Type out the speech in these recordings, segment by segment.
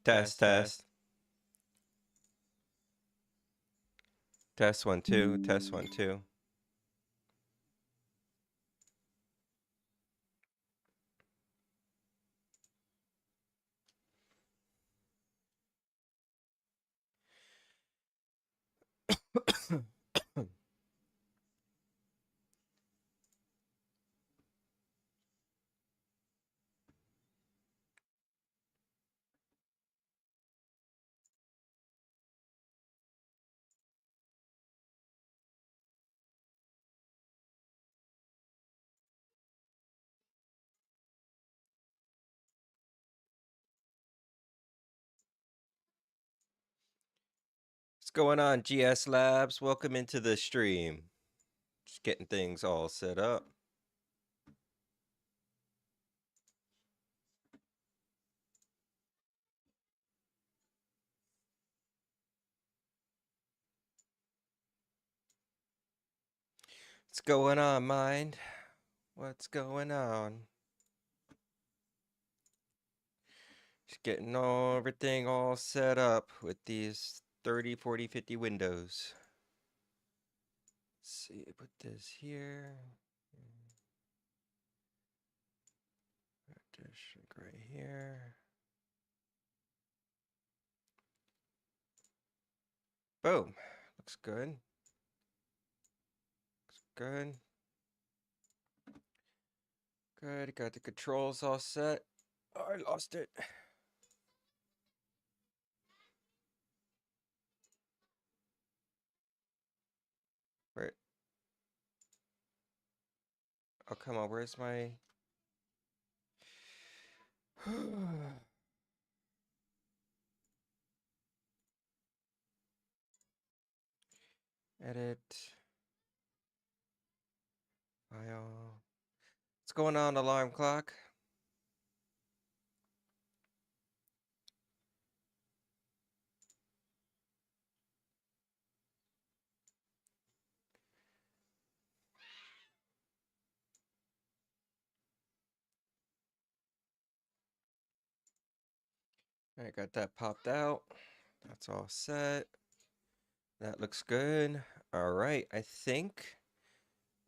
Test, test. Test 1 2, test 1 2. What's going on, GS Labs? Welcome into the stream. Just getting things all set up. What's going on, mind? What's going on? Just getting everything all set up with these 30, 40, 50 windows. Let's see, put this here. Put this right here. Boom. Looks good. Looks good. Good. Got the controls all set. Oh, I lost it. Where? Oh, come on. Where's my... Edit. File. What's going on, alarm clock? All right, got that popped out. That's all set. That looks good. All right, I think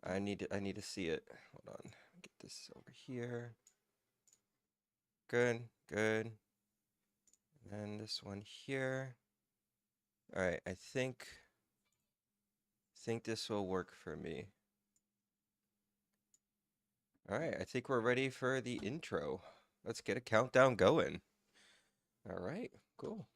I need to see it. Hold on. Get this over here. Good, good. And this one here. All right, I think this will work for me. All right, I think we're ready for the intro. Let's get a countdown going. All right, cool.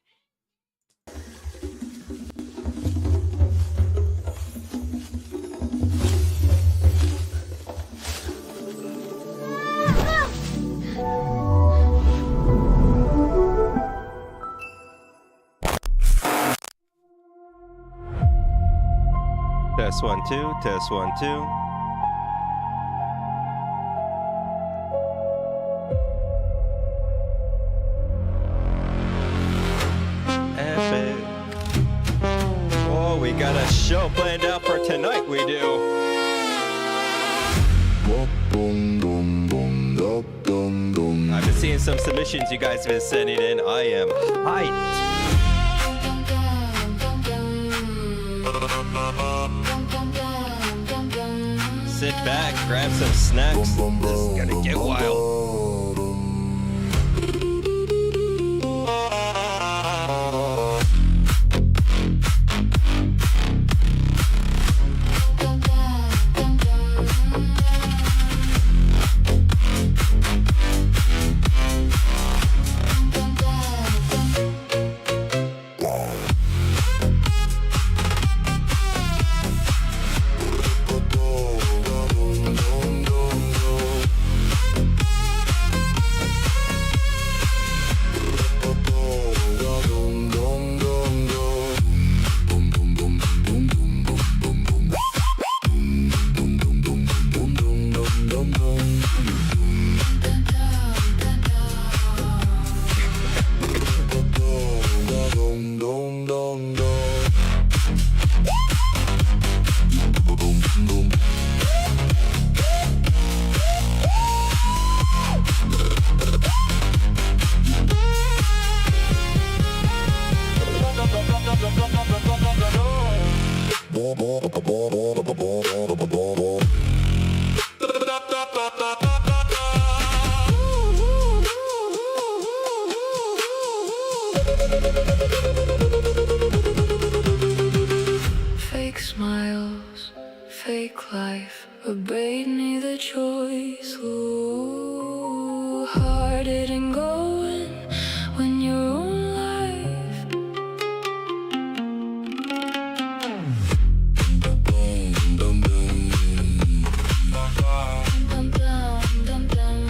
Test 1 2, test 1 2. Epic. Oh, we got a show planned out for tonight, we do. I've been seeing some submissions you guys have been sending in. I am hyped. Sit back, grab some snacks. This is gonna get wild. fake life, but bait me the choice. Ooh, hearted and going when your own life. Dum dum dum dum dum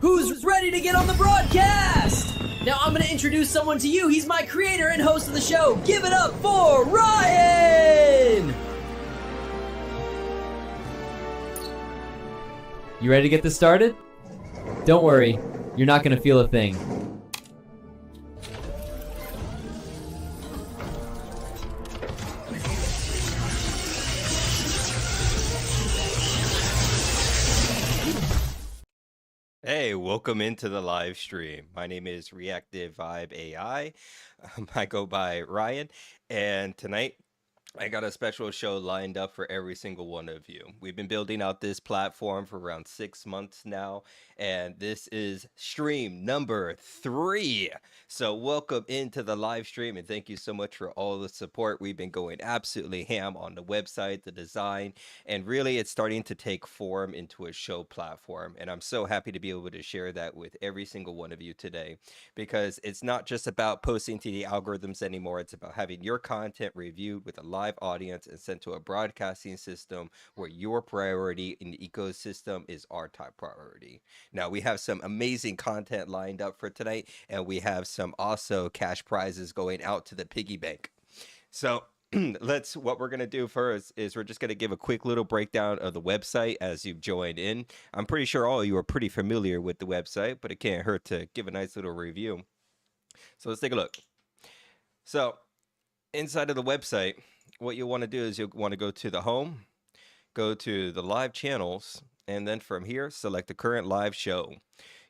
Who's ready to get on the broadcast? Now I'm gonna introduce someone to you. He's my creator and host of the show. Give it up for Ryan! You ready to get this started? Don't worry, you're not gonna feel a thing. Hey, welcome into the live stream. My name is ReactivVibeAI. I go by Ryan, and tonight I got a special show lined up for every single one of you. We've been building out this platform for around 6 months now, and this is stream number 3. So welcome into the live stream, and thank you so much for all the support. We've been going absolutely ham on the website, the design, and really it's starting to take form into a show platform. And I'm so happy to be able to share that with every single one of you today, because it's not just about posting to the algorithms anymore. It's about having your content reviewed with a live audience and sent to a broadcasting system where your priority in the ecosystem is our top priority. Now, we have some amazing content lined up for tonight, and we have some also cash prizes going out to the piggy bank. So what we're going to do first is we're just going to give a quick little breakdown of the website as you've joined in. I'm pretty sure all of you are pretty familiar with the website, but it can't hurt to give a nice little review. So let's take a look. So inside of the website, what you'll want to do is you'll want to go to the home, go to the live channels, and then from here, select the current live show.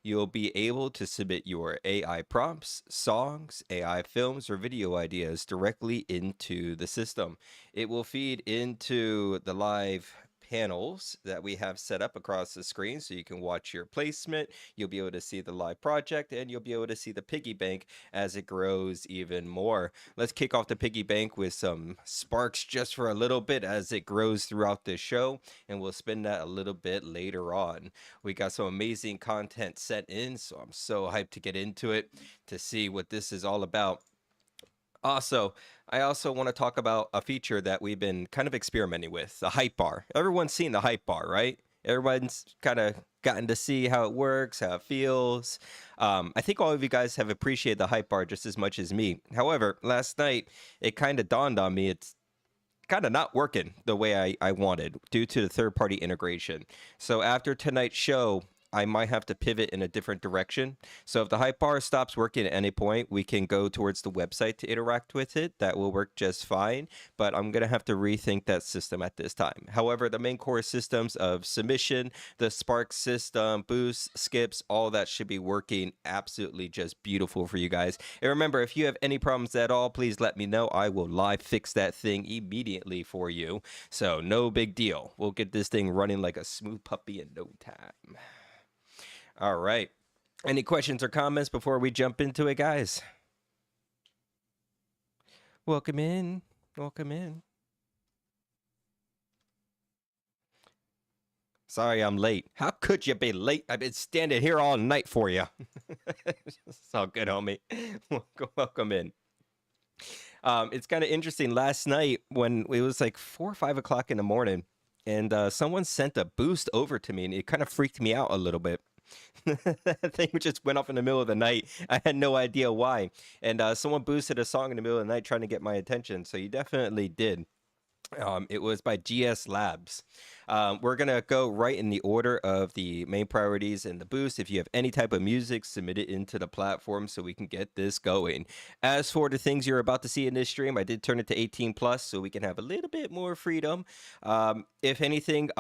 you'll be able to submit your AI prompts, songs, AI films, or video ideas directly into the system. It will feed into the live panels that we have set up across the screen so you can watch your placement, you'll be able to see the live project, and you'll be able to see the piggy bank as it grows even more. Let's kick off the piggy bank with some sparks just for a little bit as it grows throughout this show, and we'll spin that a little bit later on. We got some amazing content sent in, so I'm so hyped to get into it to see what this is all about. I also want to talk about a feature that we've been kind of experimenting with, the hype bar. Everyone's seen the hype bar, right? Everyone's kind of gotten to see how it works, how it feels. I think all of you guys have appreciated the hype bar just as much as me. However, last night, it kind of dawned on me it's kind of not working the way I wanted due to the third-party integration. So after tonight's show, I might have to pivot in a different direction. So if the hype bar stops working at any point, we can go towards the website to interact with it. That will work just fine, but I'm going to have to rethink that system at this time. However, the main core systems of submission, the Spark system, boosts, skips, all that should be working absolutely just beautiful for you guys. And remember, if you have any problems at all, please let me know. I will live fix that thing immediately for you. So no big deal. We'll get this thing running like a smooth puppy in no time. All right. Any questions or comments before we jump into it, guys? Welcome in. Welcome in. Sorry, I'm late. How could you be late? I've been standing here all night for you. It's all good, homie. Welcome in. It's kind of interesting. Last night when it was like 4 or 5 o'clock in the morning, and someone sent a boost over to me, and it kind of freaked me out a little bit. That thing just went off in the middle of the night. I had no idea why. And someone boosted a song in the middle of the night trying to get my attention. So you definitely did. It was by GS Labs. We're going to go right in the order of the main priorities and the boost. If you have any type of music, submit it into the platform so we can get this going. As for the things you're about to see in this stream, I did turn it to 18 plus so we can have a little bit more freedom. If anything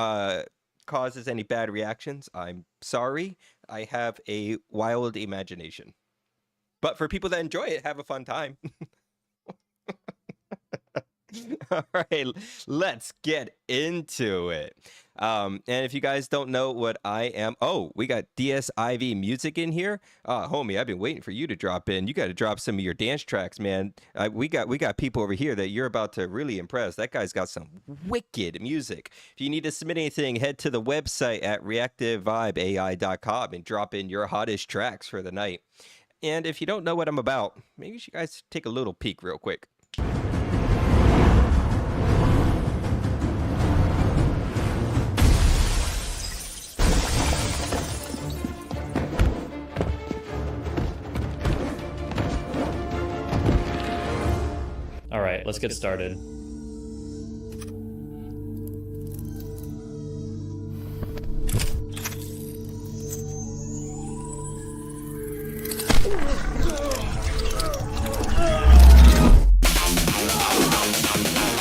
causes any bad reactions, I'm sorry. I have a wild imagination. But for people that enjoy it, have a fun time. All right, let's get into it. And if you guys don't know what I am, oh, we got DSIV music in here. Homie, I've been waiting for you to drop in. You got to drop some of your dance tracks, man. We got people over here that you're about to really impress. That guy's got some wicked music. If you need to submit anything, head to the website at ReactivVibeAI.com and drop in your hottest tracks for the night. And if you don't know what I'm about, maybe you guys take a little peek real quick. All right, let's get started.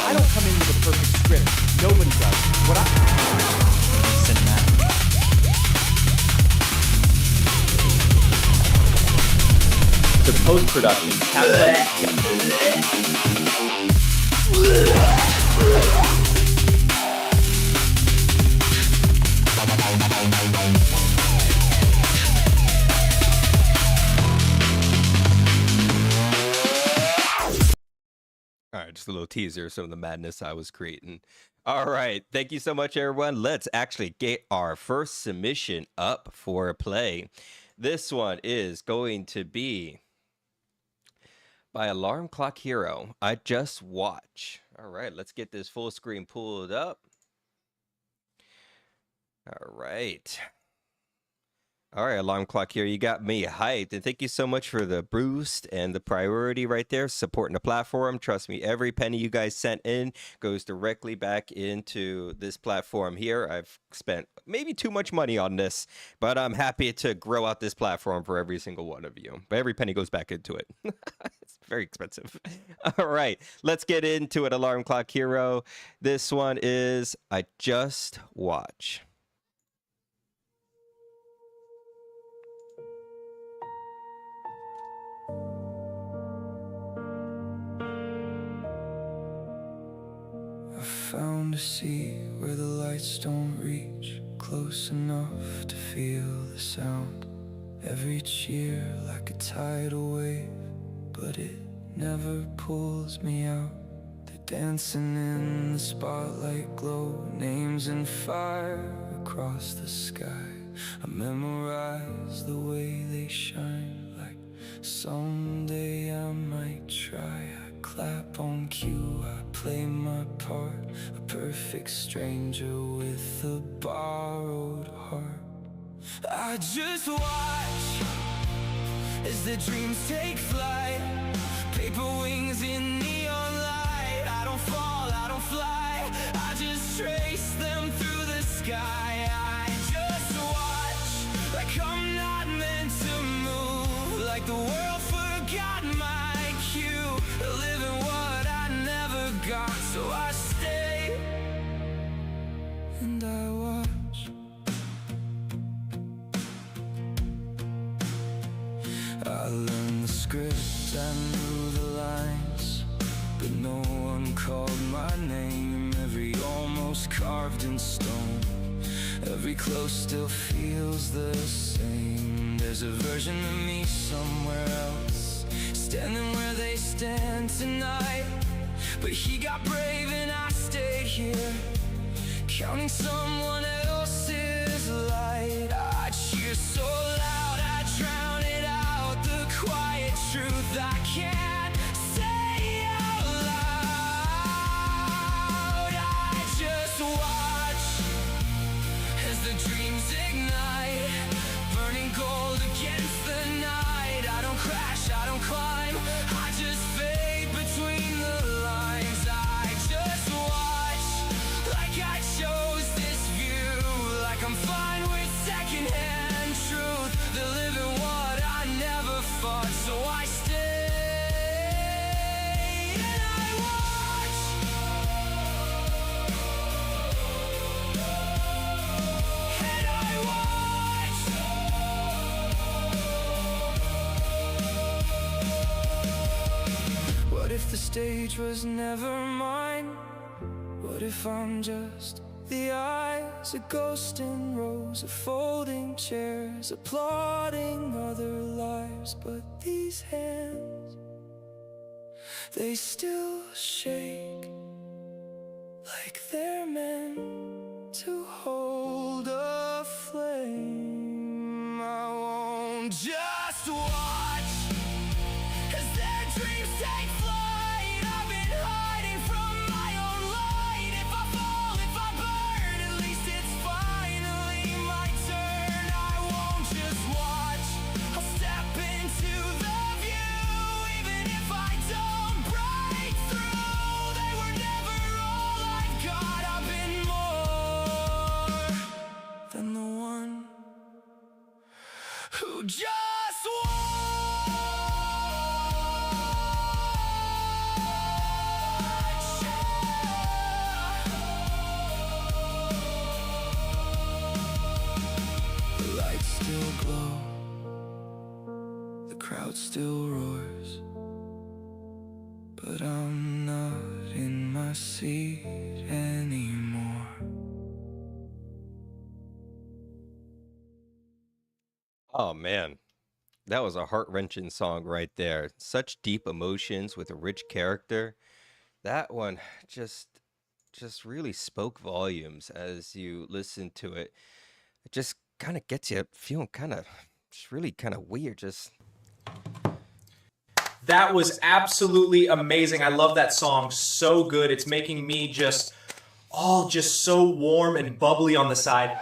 I don't come in with a perfect script. Nobody does. What I... Cinematic. The post-production All right, just a little teaser of some of the madness I was creating. All right, thank you so much, everyone. Let's actually get our first submission up for play. This one is going to be by Alarm Clock Hero. I Just Watch. All right, let's get this full screen pulled up. All right. All right, Alarm Clock here. You got me hyped. And thank you so much for the boost and the priority right there, supporting the platform. Trust me, every penny you guys sent in goes directly back into this platform here. I've spent maybe too much money on this, but I'm happy to grow out this platform for every single one of you. But every penny goes back into it. It's very expensive. All right, let's get into it, Alarm Clock Hero. This one is I Just Watch. to see where the lights don't reach close enough to feel the sound. Every cheer like a tidal wave, but it never pulls me out. They're dancing in the spotlight glow, names in fire across the sky. I memorize the way they shine, like someday I might try. I clap on cue, I play my part, a perfect stranger with a borrowed heart. I just watch as the dreams take flight, paper wings in neon light. I don't fall, I don't fly, I just trace them through the sky. I just watch like I'm not meant to move, like the world forgot my cue, living what I never got. So I stay and I watch. I learned the script, I knew the lines, but no one called my name. Every almost carved in stone, every close still feels the same. There's a version of me somewhere else, standing where they stand tonight. But he got brave and I stayed here, counting someone else's light. I cheer so loud I drown it out, the quiet truth I can't say out loud. I just watch as the dreams ignite, burning gold against the night. I don't crash, I don't climb, I just fade between the lines. I just watch like I chose this view, like I'm fine with secondhand truth. They're living what I never fought, so I stay and I watch. And I watch. What if the stage was never mine? What if I'm just the eyes, a ghost in rows of folding chairs, applauding other lives? But these hands, they still shake like they're meant to hold a flame. I won't just watch as their dreams take flight. I've been hiding from my own light. If I fall, if I burn, at least it's finally my turn. I won't just watch, I'll step into the view. Even if I don't break through, they were never all I've got. I've been more than the one who just the lights still glow, the crowd still roars, but I'm not in my seat anymore. Oh man, that was a heart-wrenching song right there. Such deep emotions with a rich character. That one just really spoke volumes as you listen to it. It just kind of gets you feeling kind of just really kind of weird. Just That was absolutely amazing. I love that song. So good. It's making me just so warm and bubbly on the side.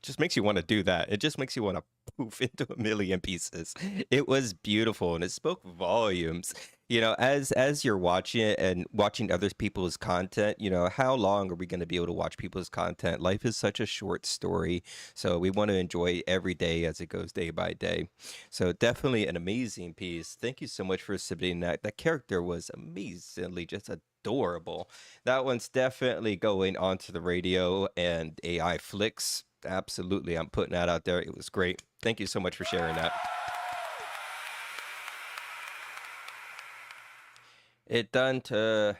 just makes you want to do that. It just makes you want to poof into a million pieces. It was beautiful and it spoke volumes. You know, as you're watching it and watching other people's content, you know, how long are we going to be able to watch people's content? Life is such a short story, so we want to enjoy every day as it goes day by day. So definitely an amazing piece. Thank you so much for submitting that. That character was amazingly just adorable. That one's definitely going onto the radio and AI flicks. Absolutely, I'm putting that out there. It was great. Thank you so much for sharing that. It done to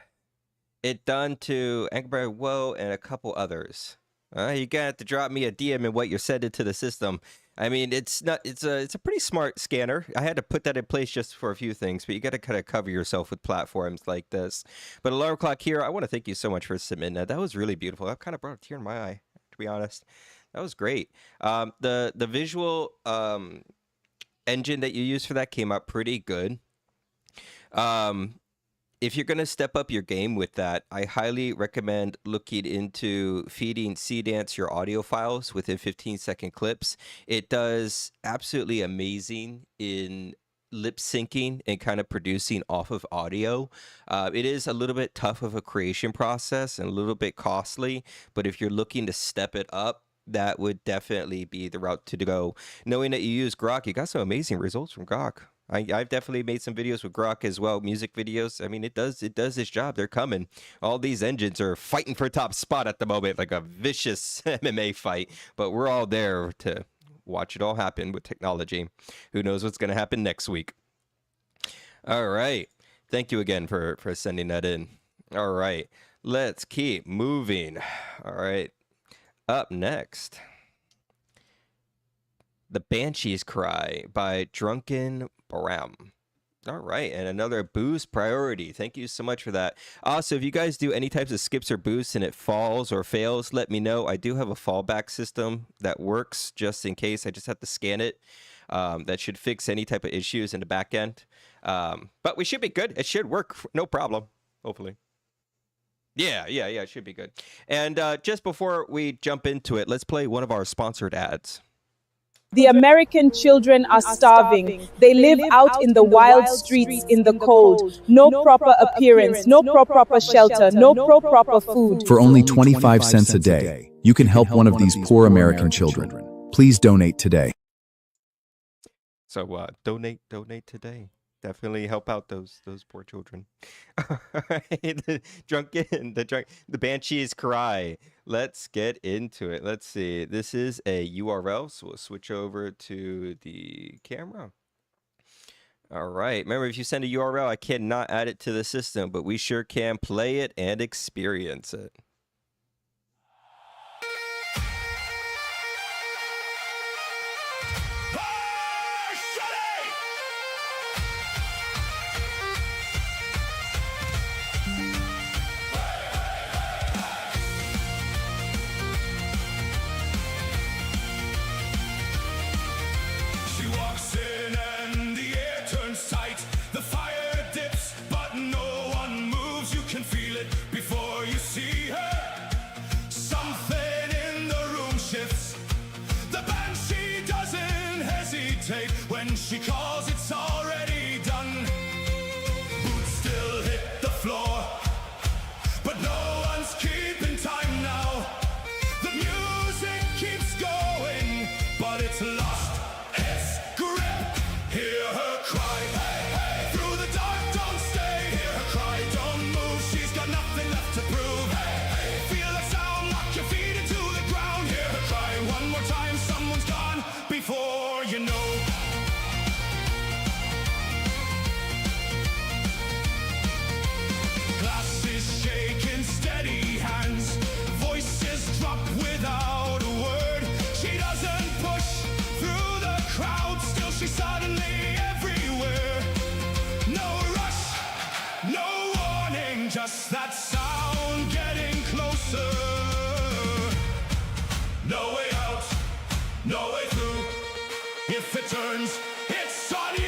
Angry Woe and a couple others. You gotta have to drop me a DM and what you're sending to the system. I mean, it's a pretty smart scanner. I had to put that in place just for a few things, but you got to kind of cover yourself with platforms like this. But Alarm Clock Hero, I want to thank you so much for submitting that. That was really beautiful. That kind of brought a tear in my eye, to be honest. That was great. The visual engine that you used for that came out pretty good. If you're going to step up your game with that, I highly recommend looking into feeding Cdance your audio files within 15-second clips. It does absolutely amazing in lip syncing and kind of producing off of audio. It is a little bit tough of a creation process and a little bit costly, but if you're looking to step it up, that would definitely be the route to go. Knowing that you use Grok, you got some amazing results from Grok. I've definitely made some videos with Grok as well, music videos. I mean, it does its job. They're coming. All these engines are fighting for top spot at the moment, like a vicious MMA fight. But we're all there to watch it all happen with technology. Who knows what's going to happen next week? All right. Thank you again for sending that in. All right. Let's keep moving. All right. Up next, The Banshee's Cry by Drunken Baram. All right, and another boost priority. Thank you so much for that. Also, if you guys do any types of skips or boosts and it falls or fails, let me know. I do have a fallback system that works just in case. I just have to scan it. That should fix any type of issues in the back end. But we should be good. It should work, no problem, hopefully. Yeah, it should be good. And just before we jump into it, let's play one of our sponsored ads. The American children are starving. They live out in the wild streets in the cold. No proper appearance, no proper shelter, no proper food. For only 25 cents a day, you can help one of these poor American children. Please donate today. So donate today. Definitely help out those poor children. The Banshee's Cry. Let's get into it. Let's see. This is a URL, so we'll switch over to the camera. All right. Remember, if you send a URL, I cannot add it to the system, but we sure can play it and experience it. She calls, it's already done. Boots still hit the floor, but no one's keeping time now. The music keeps going, but it's lost its grip. Hear her cry, hey, hey. Through the dark, don't stay. Hear her cry, don't move. She's got nothing left to prove. Hey, hey. Feel the sound, lock your feet into the ground. Hear her cry one more time, someone's gone before you know. Just that sound getting closer. No way out, no way through. If it turns, it's on you.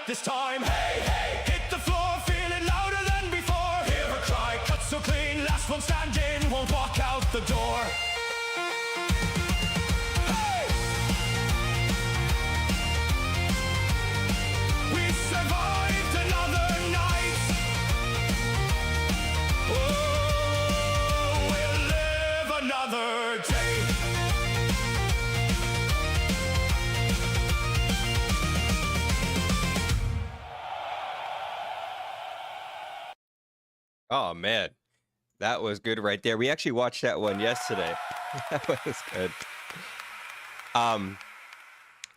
this time. Hey, hey, hit the floor, feeling louder than before. Hear her cry, cut so clean, last one standing, won't walk out the door. Hey! We survived another night. Oh, we'll live another day. Oh man, that was good right there. We actually watched that one yesterday. That was good.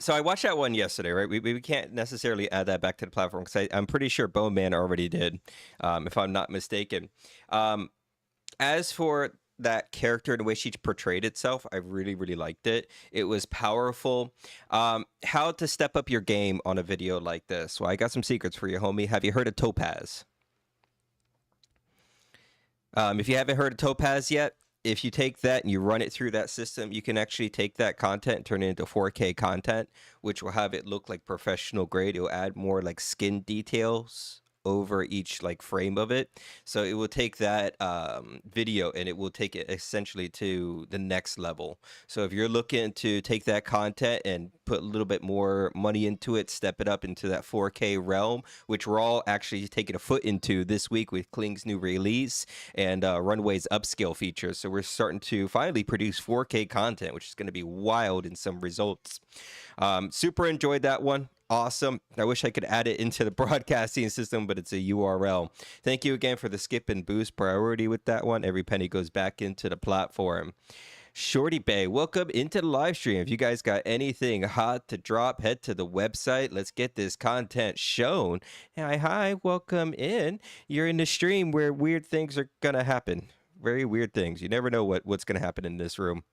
So I watched that one yesterday, right? We can't necessarily add that back to the platform because I'm pretty sure Bone Man already did, if I'm not mistaken. As for that character and the way she portrayed itself, I really liked it. It was powerful. How to step up your game on a video like this? Well, I got some secrets for you, homie. Have you heard of Topaz? If you haven't heard of Topaz yet, if you take that and you run it through that system, you can actually take that content and turn it into 4K content, which will have it look like professional grade. It will add more like skin details over each like frame of it. So it will take that video and it will take it essentially to the next level. So if you're looking to take that content and put a little bit more money into it, step it up into that 4K realm, which we're all actually taking a foot into this week with Kling's new release and Runway's upscale features. So we're starting to finally produce 4K content, which is going to be wild in some results. Super enjoyed that one. Awesome. I wish I could add it into the broadcasting system, but it's a URL. Thank you again for the skip and boost priority with that one. Every penny goes back into the platform. Shorty Bay, welcome into the live stream. If you guys got anything hot to drop, head to the website. Let's get this content shown. Hi, welcome in. You're in the stream where weird things are going to happen. Very weird things. You never know what's going to happen in this room.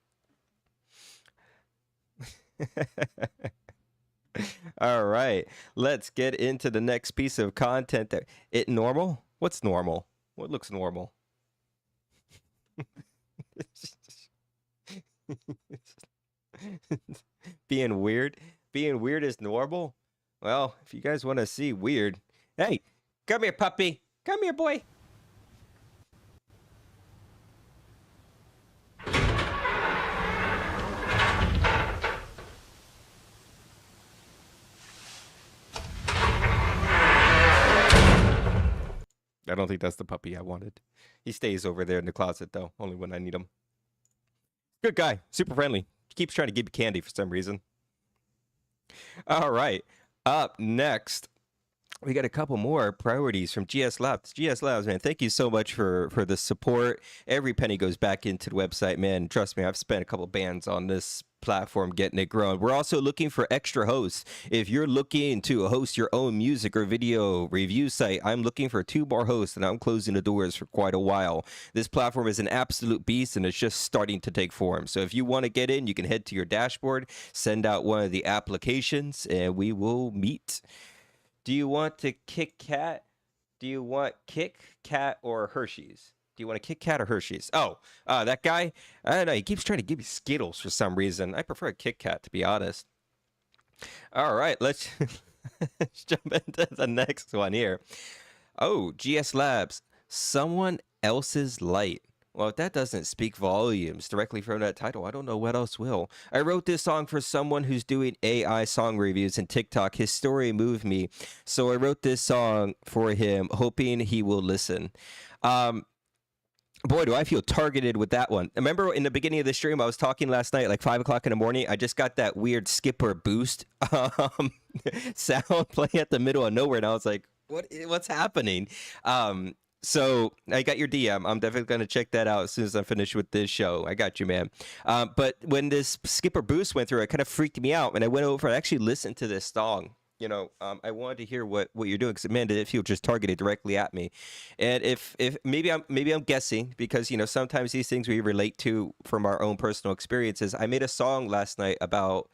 All right, let's get into the next piece of content. There, it normal? What's normal? What looks normal? Being weird? Being weird is normal? Well, if you guys want to see weird, hey, come here, puppy. Come here, boy. I don't think that's the puppy I wanted. He stays over there in the closet, though, only when I need him. Good guy, super friendly. He keeps trying to give me candy for some reason. All right, up next, we got a couple more priorities from GS Labs. GS Labs, man, thank you so much for the support. Every penny goes back into the website, man. Trust me, I've spent a couple bands on this platform getting it growing. We're also looking for extra hosts. If you're looking to host your own music or video review site, I'm looking for 2 more hosts, and I'm closing the doors for quite a while. This platform is an absolute beast, and it's just starting to take form. So if you want to get in, you can head to your dashboard, send out one of the applications, and we will meet. Do you want to Kit Kat? Do you want Kit Kat or Hershey's? Do you want a Kit Kat or Hershey's? Oh, that guy, I don't know. He keeps trying to give me Skittles for some reason. I prefer a Kit Kat, to be honest. All right, let's jump into the next one here. Oh, GS Labs, someone else's light. Well, if that doesn't speak volumes directly from that title, I don't know what else will. I wrote this song for someone who's doing AI song reviews in TikTok. His story moved me, so I wrote this song for him, hoping he will listen. Boy, do I feel targeted with that one. Remember in the beginning of the stream, I was talking last night, like 5 o'clock in the morning. I just got that weird skipper boost sound playing at the middle of nowhere, and I was like, what's happening? So I got your DM. I'm definitely going to check that out as soon as I'm finished with this show. I got you, man. But when this skipper boost went through, it kind of freaked me out, and I went over and actually listened to this song. You know, I wanted to hear what you're doing, because man, did it feel just targeted directly at me. And if maybe I'm guessing, because you know sometimes these things we relate to from our own personal experiences. I made a song last night about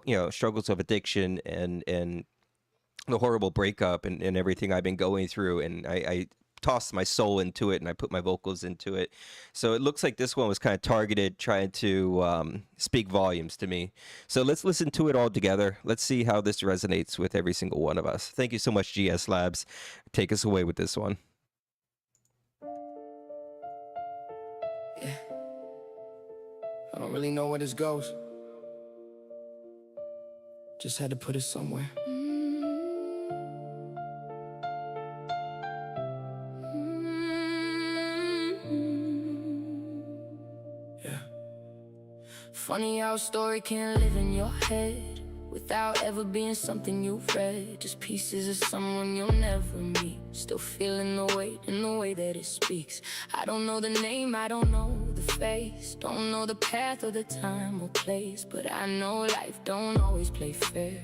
you know struggles of addiction and the horrible breakup and everything I've been going through, and I tossed my soul into it and I put my vocals into it. So it looks like this one was kind of targeted, trying to speak volumes to me. So let's listen to it all together. Let's see how this resonates with every single one of us. Thank you so much, GS Labs. Take us away with this one. Yeah. I don't really know where this goes. Just had to put it somewhere. Yeah. Funny how a story can live in your head without ever being something you've read. Just pieces of someone you'll never meet, still feeling the weight in the way that it speaks. I don't know the name, I don't know the face, don't know the path or the time or place, but I know life don't always play fair,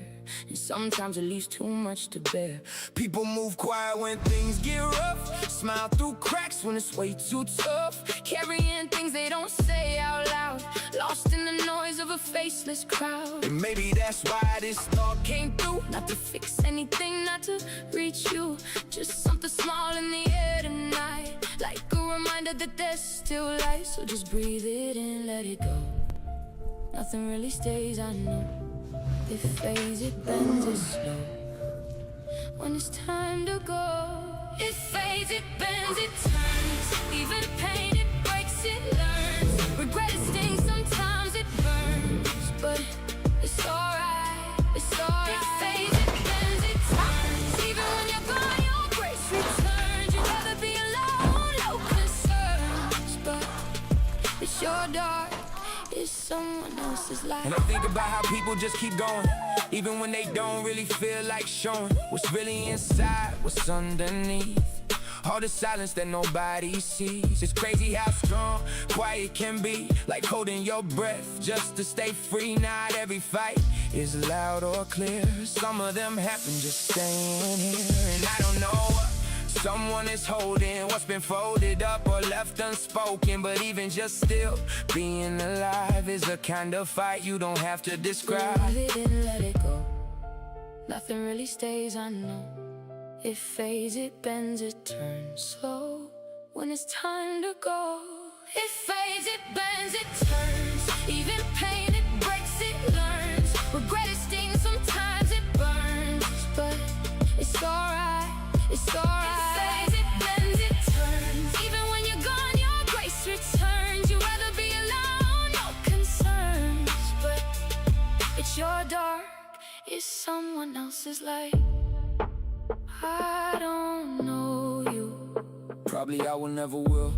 and sometimes it leaves too much to bear. People move quiet when things get rough, smile through cracks when it's way too tough, carrying things they don't say out loud, lost in the noise of a faceless crowd. And maybe that's why this thought came through, not to fix anything, not to reach you, just something small in the air tonight, like a reminder that there's still light. So just breathe it in, let it go. Nothing really stays, I know. It fades, it bends, it slow. When it's time to go, it fades, it bends, it turns. Even pain, it breaks, it learns. Regret, it stings, sometimes it burns, but it's alright, it's alright. It fades, it bends, it turns. Even when you're gone, your grace returns. You'd rather be alone, no concerns, but it's your dark, it's someone else's life. And I think about how people just keep going, even when they don't really feel like showing what's really inside, what's underneath. All the silence that nobody sees. It's crazy how strong quiet can be, like holding your breath just to stay free. Not every fight is loud or clear. Some of them happen just staying here. And I don't know what someone is holding, what's been folded up or left unspoken. But even just still, being alive is a kind of fight you don't have to describe. Breathe it in, let it go. Nothing really stays, I know. It fades, it bends, it turns slow. When it's time to go, it fades, it bends, it turns. Even pain, it breaks, it learns. Regret, it stings, sometimes it burns, but it's alright, it's alright. It fades, it bends, it turns. Even when you're gone, your grace returns. You'd rather be alone, no concerns, but it's your dark, it's someone else's light. I don't know you, probably I will never will,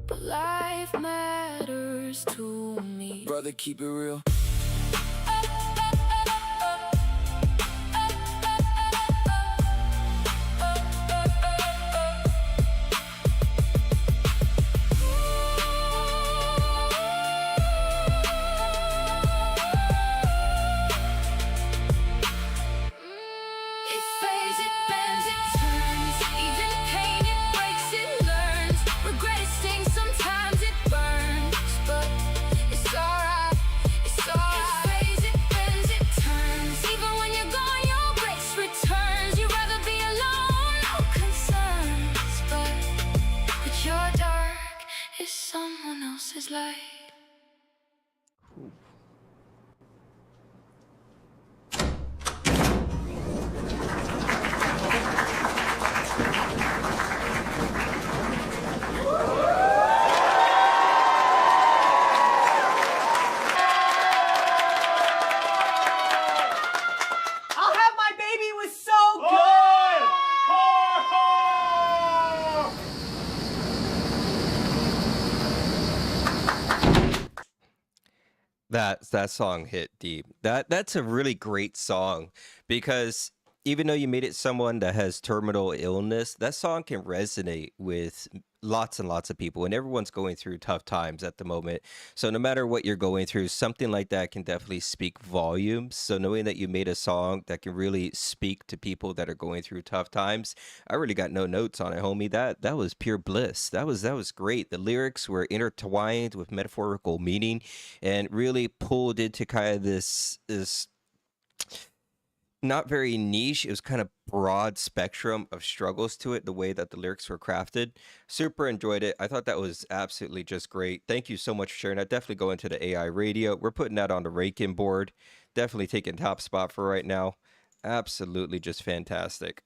but life matters to me. Brother, keep it real. Someone else's light. I'll Have My Baby was so good! That song hit deep. That's a really great song, because even though you made it someone that has terminal illness, that song can resonate with lots and lots of people, and everyone's going through tough times at the moment. So no matter what you're going through, something like that can definitely speak volumes. So knowing that you made a song that can really speak to people that are going through tough times, I really got no notes on it, homie. That was pure bliss. That was great. The lyrics were intertwined with metaphorical meaning and really pulled into kind of this not very niche. It was kind of broad spectrum of struggles to it, the way that the lyrics were crafted. Super enjoyed it. I thought that was absolutely just great. Thank you so much for sharing that. Definitely go into the AI radio. We're putting that on the rake-in board. Definitely taking top spot for right now. Absolutely just fantastic.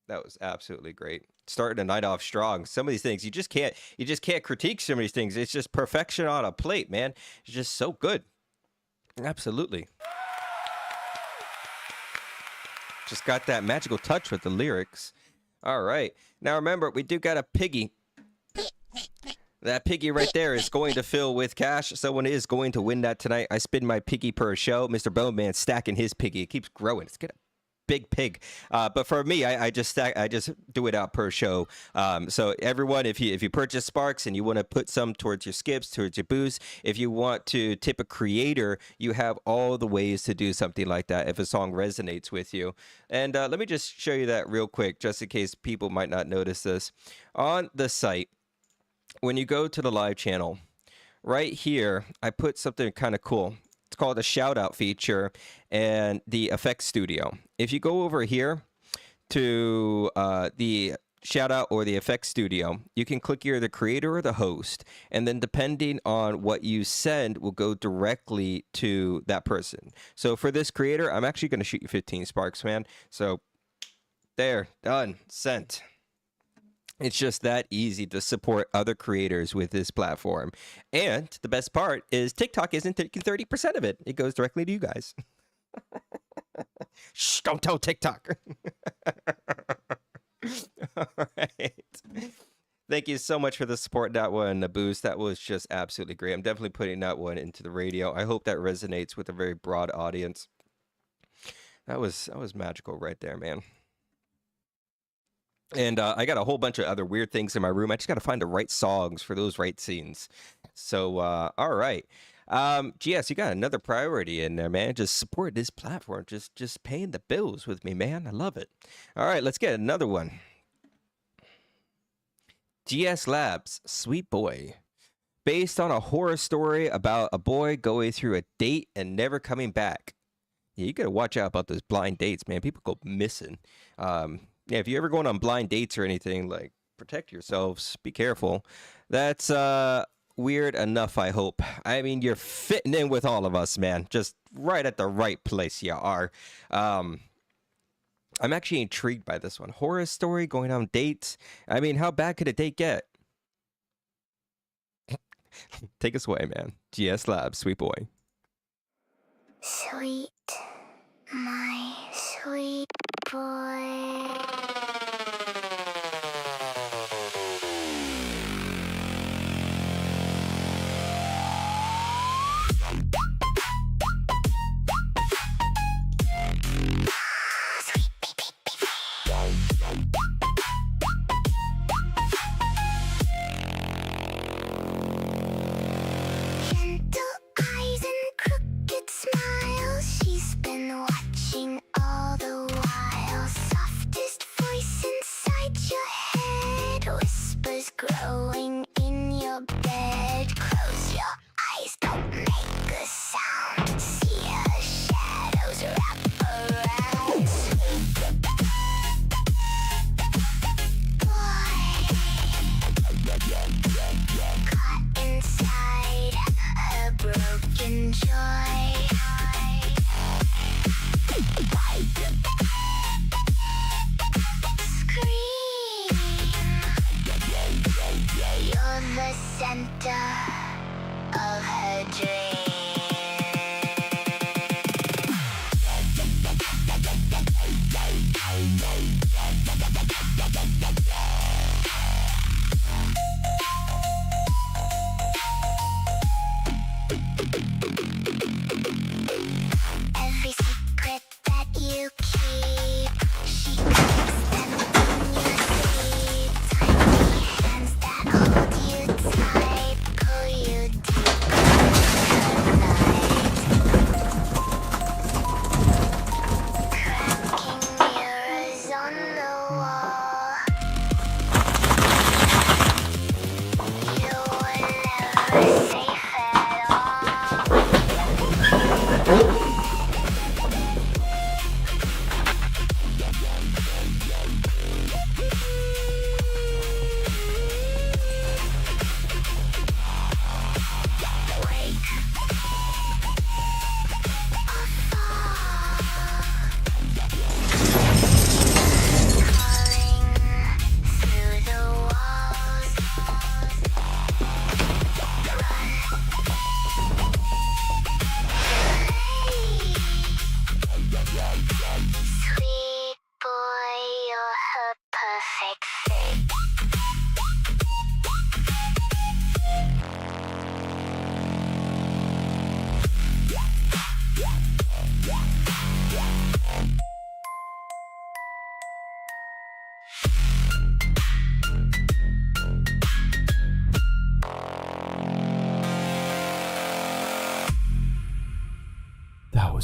That was absolutely great. Starting the night off strong. Some of these things you just can't critique some of these things. It's just perfection on a plate, man. It's just so good. Absolutely. Just got that magical touch with the lyrics. All right. Now remember, we do got a piggy. That piggy right there is going to fill with cash. Someone is going to win that tonight. I spin my piggy per show. Mr. Bone Man stacking his piggy. It keeps growing. It's getting a big pig. But for me, I just do it out per show. So everyone, if you purchase Sparks and you want to put some towards your skips, towards your boosts, if you want to tip a creator, you have all the ways to do something like that if a song resonates with you. And let me just show you that real quick, just in case people might not notice this. On the site, when you go to the live channel, right here, I put something kind of cool. It's called a shout out feature and the effects studio. If you go over here to the shout out or the effects studio, you can click either the creator or the host, and then depending on what you send will go directly to that person. So for this creator, I'm actually going to shoot you 15 Sparks, man. So there, done, sent. It's just that easy to support other creators with this platform. And the best part is TikTok isn't taking 30% of it. It goes directly to you guys. Shh, don't tell TikTok. All right. Thank you so much for the support, that one, the boost. That was just absolutely great. I'm definitely putting that one into the radio. I hope that resonates with a very broad audience. That was magical right there, man. And I got a whole bunch of other weird things in my room. I just got to find the right songs for those right scenes. So, all right. GS, you got another priority in there, man. Just support this platform. Just paying the bills with me, man. I love it. All right, let's get another one. GS Labs, Sweet Boy. Based on a horror story about a boy going through a date and never coming back. Yeah, you got to watch out about those blind dates, man. People go missing. Yeah, if you're ever going on blind dates or anything, like, protect yourselves. Be careful. That's weird enough, I hope. I mean, you're fitting in with all of us, man. Just right at the right place you are. I'm actually intrigued by this one. Horror story, going on dates. I mean, how bad could a date get? Take us away, man. GS Labs, Sweet Boy. Sweet, my sweet boy.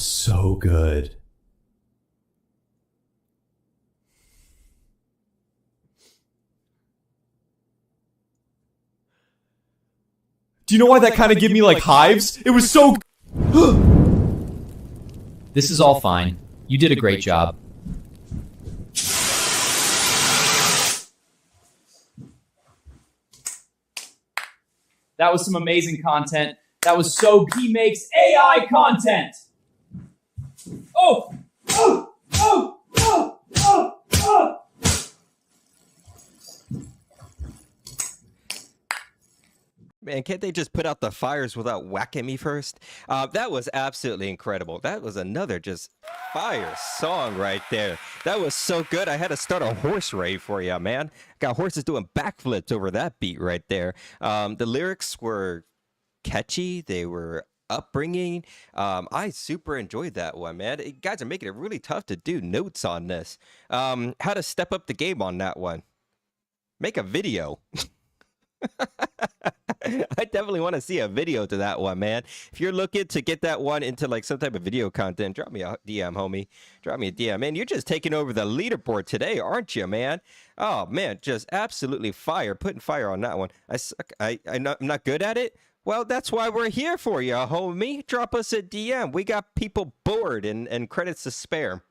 was so good. Do you know why that kind of gave me like hives? It was so. This is all fine. You did a great job. That was some amazing content. That was so. He makes AI content. Oh! Oh! Oh! Oh! Oh! Oh! Man, can't they just put out the fires without whacking me first? That was absolutely incredible. That was another just fire song right there. That was so good. I had to start a horse rave for you, man. Got horses doing backflips over that beat right there. The lyrics were catchy. They were upbringing. I super enjoyed that one, man. You guys are making it really tough to do notes on this. How to step up the game on that one. Make a video. I definitely want to see a video to that one, man. If you're looking to get that one into like some type of video content, drop me a DM, homie. Drop me a DM. Man, you're just taking over the leaderboard today, aren't you, man? Oh, man, just absolutely fire. Putting fire on that one. I suck. I'm not good at it. Well, that's why we're here for you, homie. Drop us a DM. We got people bored and credits to spare.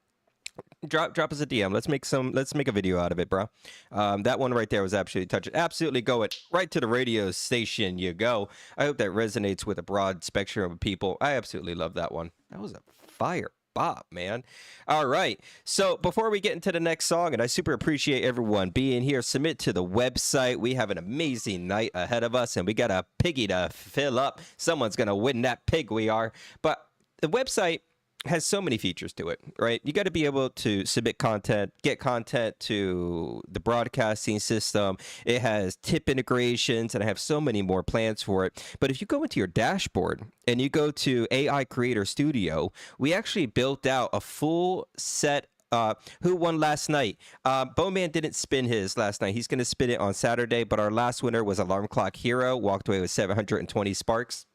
Drop us a DM. Let's make a video out of it, bro. That one right there was absolutely touching. Absolutely going right to the radio station you go. I hope that resonates with a broad spectrum of people. I absolutely love that one. That was a fire bop, man. All right. So before we get into the next song, and I super appreciate everyone being here, submit to the website. We have an amazing night ahead of us, and we got a piggy to fill up. Someone's going to win that pig, we are. But the website has so many features to it, right? You got to be able to submit content, get content to the broadcasting system. It has tip integrations, and I have so many more plans for it. But if you go into your dashboard and you go to AI Creator Studio, we actually built out a full set. Who won last night? Bowman didn't spin his last night. He's going to spin it on Saturday, but our last winner was Alarm Clock Hero, walked away with 720 sparks.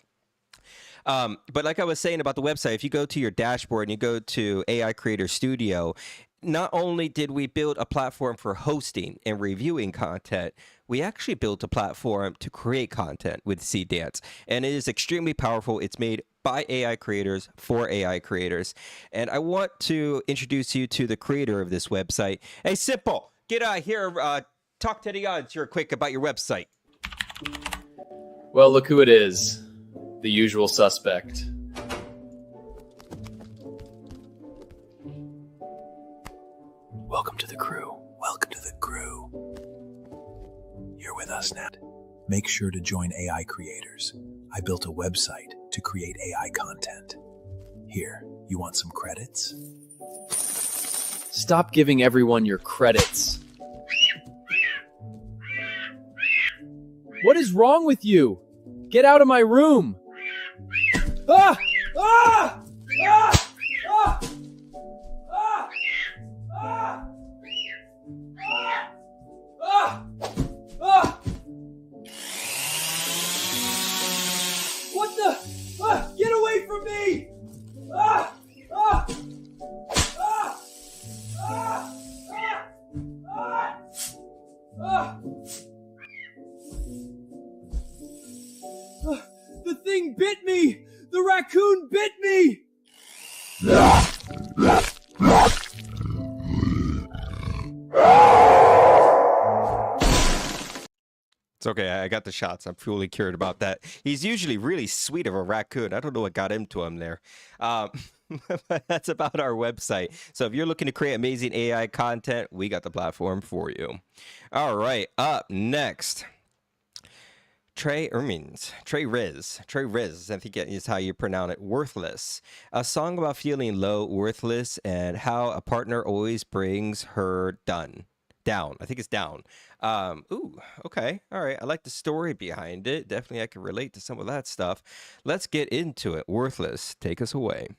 But like I was saying about the website, if you go to your dashboard and you go to AI Creator Studio, not only did we build a platform for hosting and reviewing content, we actually built a platform to create content with Seedance. And it is extremely powerful. It's made by AI creators for AI creators. And I want to introduce you to the creator of this website. Hey, Simple, get out here. Talk to the audience real quick about your website. Well, look who it is. The usual suspect. Welcome to the crew. Welcome to the crew. You're with us now. Make sure to join AI Creators. I built a website to create AI content. Here, you want some credits? Stop giving everyone your credits. What is wrong with you? Get out of my room! Ah! Ah! Ah! Ah! Ah! Ah! Ah! Ah! What the? Ah! Get away from me! Ah! Ah! Ah! Ah! Ah! Ah! Ah! The thing bit me! The raccoon bit me! It's okay. I got the shots. I'm fully cured about that. He's usually really sweet of a raccoon. I don't know what got into him there. That's about our website. So if you're looking to create amazing AI content, we got the platform for you. All right. Up next. Trey Riz, I think is how you pronounce it, Worthless. A song about feeling low, worthless, and how a partner always brings her down. I think it's down. Ooh, okay. All right. I like the story behind it. Definitely I can relate to some of that stuff. Let's get into it. Worthless, take us away.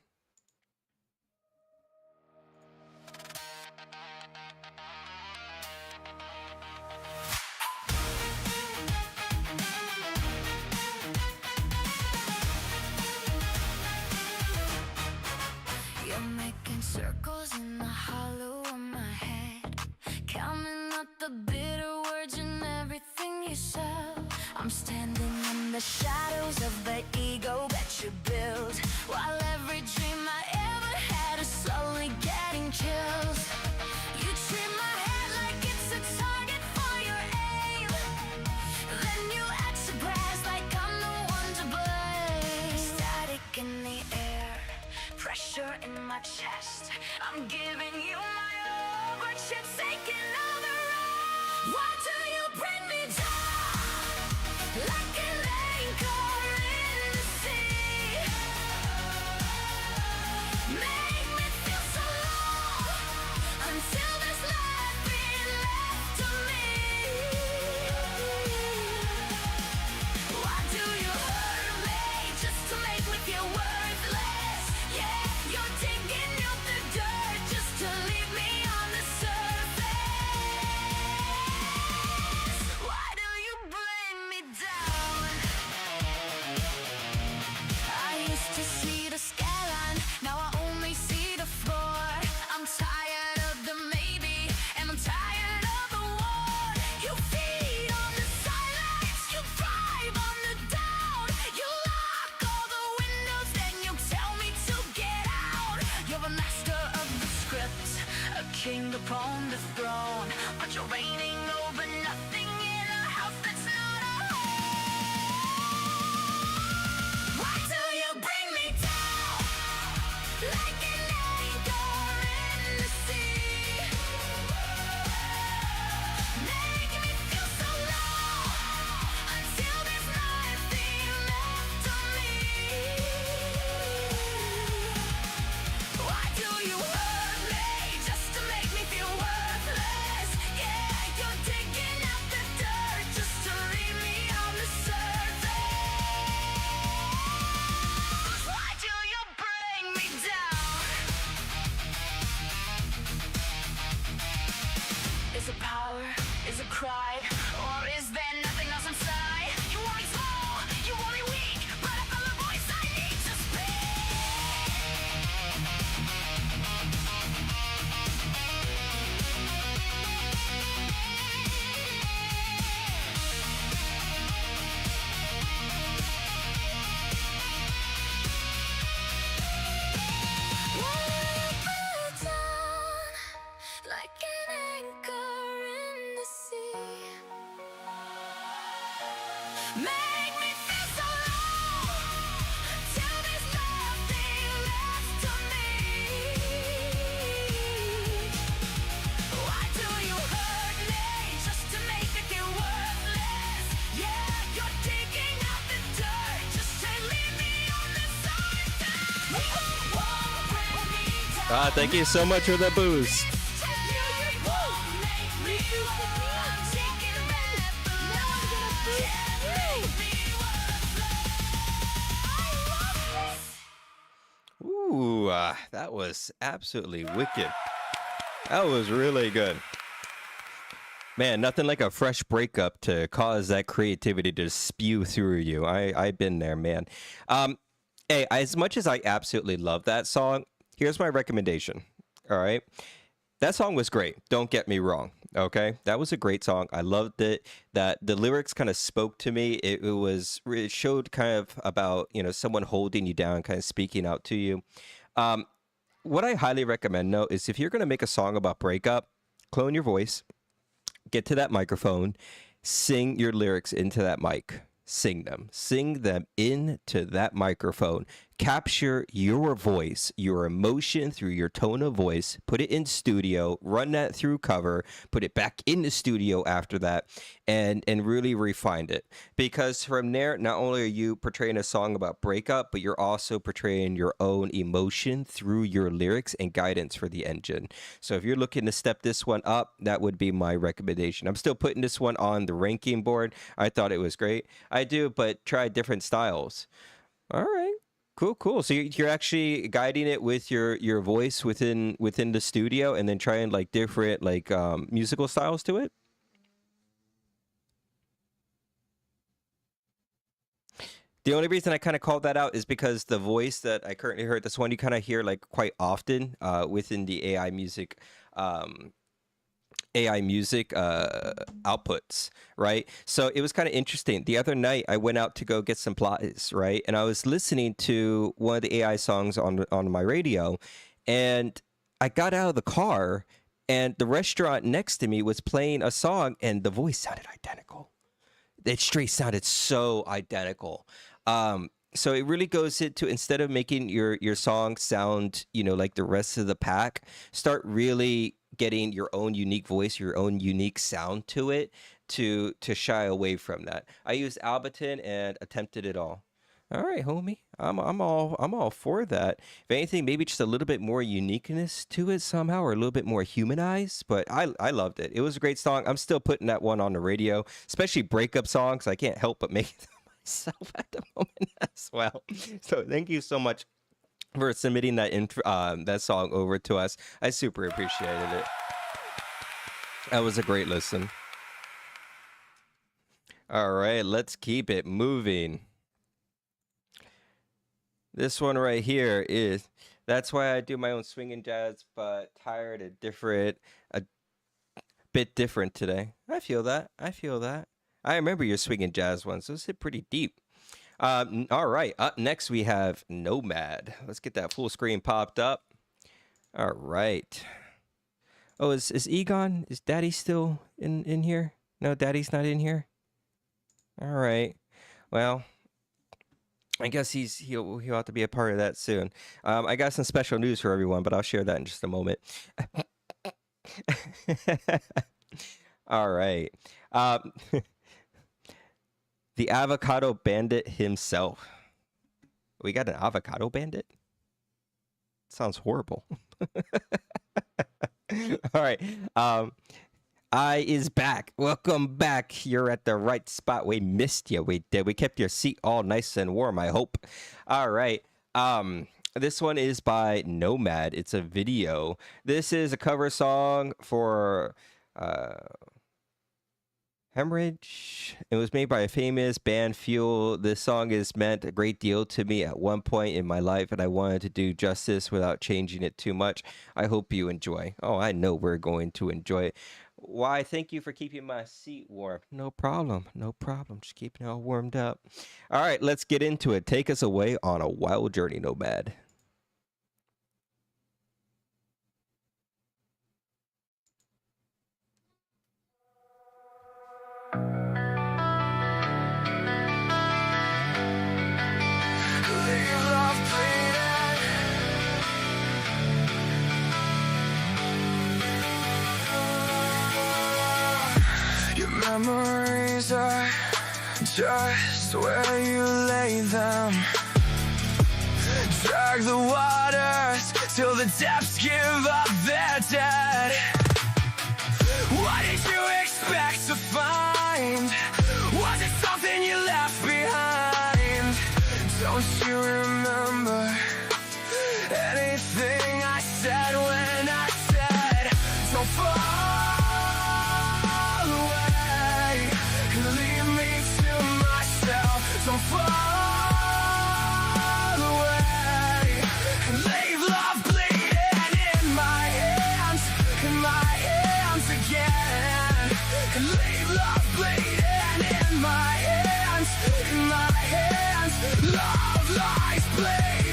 yourself. I'm standing in the shadows of the ego that you built, while every dream I ever had is slowly getting chills. You treat my head like it's a target for your aim, then you act surprised like I'm the one to blame. Static in the air, pressure in my chest. I'm giving you my all, but you're taking all the rest. Why do you bring me down like an anchor in the sea? Make me feel so low until there's nothing left of me. Why do you hurt me just to make me feel worthless? Yeah, you're digging up the dirt just to leave me on the surface. Why do you bring me down? I used to see the skyline, now I only see the floor. I'm tired of the maybe, and I'm tired of the war. You feed on the silence, you thrive on the doubt. You lock all the windows, then you tell me to get out. You're a master of the script, a king upon the throne, but you're reigning over nothing in a house that's not a home. Why do you bring me down like an anchor in the sea? Make me feel so low until there's nothing left of me. Why do you hurt me just to make me feel worthless? Yeah, you're digging up the dirt just to leave me on the surface. Why do you bring me down? Is it power? Is it pride? Or is there nothing else inside? You want me small, you want me weak, but I found the voice I need to like an anchor in the sea. Make me feel so low till there's nothing left of me. Why do you hurt me just to make me feel worthless? Yeah, you're digging out the dirt just to leave me on the surface. You won't bring me down. Thank you so much for the boost. Ooh, that was absolutely wicked. That was really good. Man, nothing like a fresh breakup to cause that creativity to spew through you. I've been there, man. Hey, as much as I absolutely love that song, here's my recommendation. All right. That song was great. Don't get me wrong. Okay. That was a great song. I loved it. That the lyrics kind of spoke to me. It showed kind of about, someone holding you down, kind of speaking out to you. What I highly recommend though is if you're going to make a song about breakup, clone your voice, get to that microphone, sing your lyrics into that mic. Sing them into that microphone. Capture your voice, your emotion through your tone of voice, put it in studio, run that through cover, put it back in the studio after that, and really refine it. Because from there, not only are you portraying a song about breakup, but you're also portraying your own emotion through your lyrics and guidance for the engine. So if you're looking to step this one up, that would be my recommendation. I'm still putting this one on the ranking board. I thought it was great. I do, but try different styles. All right. Cool. So you're actually guiding it with your voice within the studio, and then trying like different musical styles to it. The only reason I kind of called that out is because the voice that I currently heard, this one you kind of hear like quite often within the AI music AI music outputs, right? So it was kind of interesting. The other night, I went out to go get supplies, right? And I was listening to one of the AI songs on my radio, and I got out of the car, and the restaurant next to me was playing a song, and the voice sounded identical. It straight sounded so identical. So it really goes into, instead of making your song sound, like the rest of the pack, start really getting your own unique voice, your own unique sound to it, to shy away from that. I used Alberton and attempted it all. All right, homie. I'm all for that. If anything, maybe just a little bit more uniqueness to it somehow, or a little bit more humanized. But I loved it. It was a great song. I'm still putting that one on the radio, especially breakup songs. I can't help but make them myself at the moment as well. So thank you so much for submitting that that song over to us. I super appreciated it. That was a great listen. All right, let's keep it moving. This one right here is, that's why I do my own swinging jazz, but tired and different, a bit different today. I feel that. I remember your swinging jazz ones. Those hit pretty deep. All right, up next we have Nomad. Let's get that full screen popped up. All right. Oh, is Egon, is Daddy still in here? No, Daddy's not in here. All right. Well, I guess he'll have to be a part of that soon. I got some special news for everyone, but I'll share that in just a moment. All right. The avocado bandit himself. We got an avocado bandit? Sounds horrible. All right. I is back. Welcome back. You're at the right spot. We missed you. We did. We kept your seat all nice and warm, I hope. All right. This one is by Nomad. It's a video. This is a cover song for Hemorrhage. It was made by a famous band, Fuel. This song has meant a great deal to me at one point in my life, and I wanted to do justice without changing it too much. I hope you enjoy. Oh, I know we're going to enjoy it. Why, thank you for keeping my seat warm. No problem. No problem. Just keeping it all warmed up. All right, let's get into it. Take us away on a wild journey, Nomad. Memories are just where you lay them. Drag the waters till the depths give up their dead. What did you expect to find? Was it something you left behind? Don't you remember anything I said when I said don't fall? Don't fall away and leave love bleeding in my hands again. And leave love bleeding in my hands, love lies bleeding.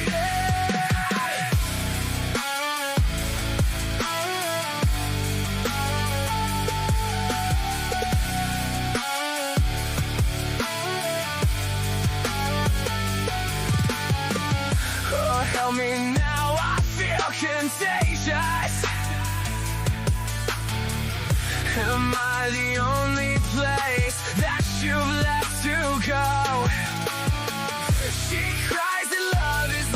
Help me now, I feel contagious. Am I the only place that you've left to go? She cries that love is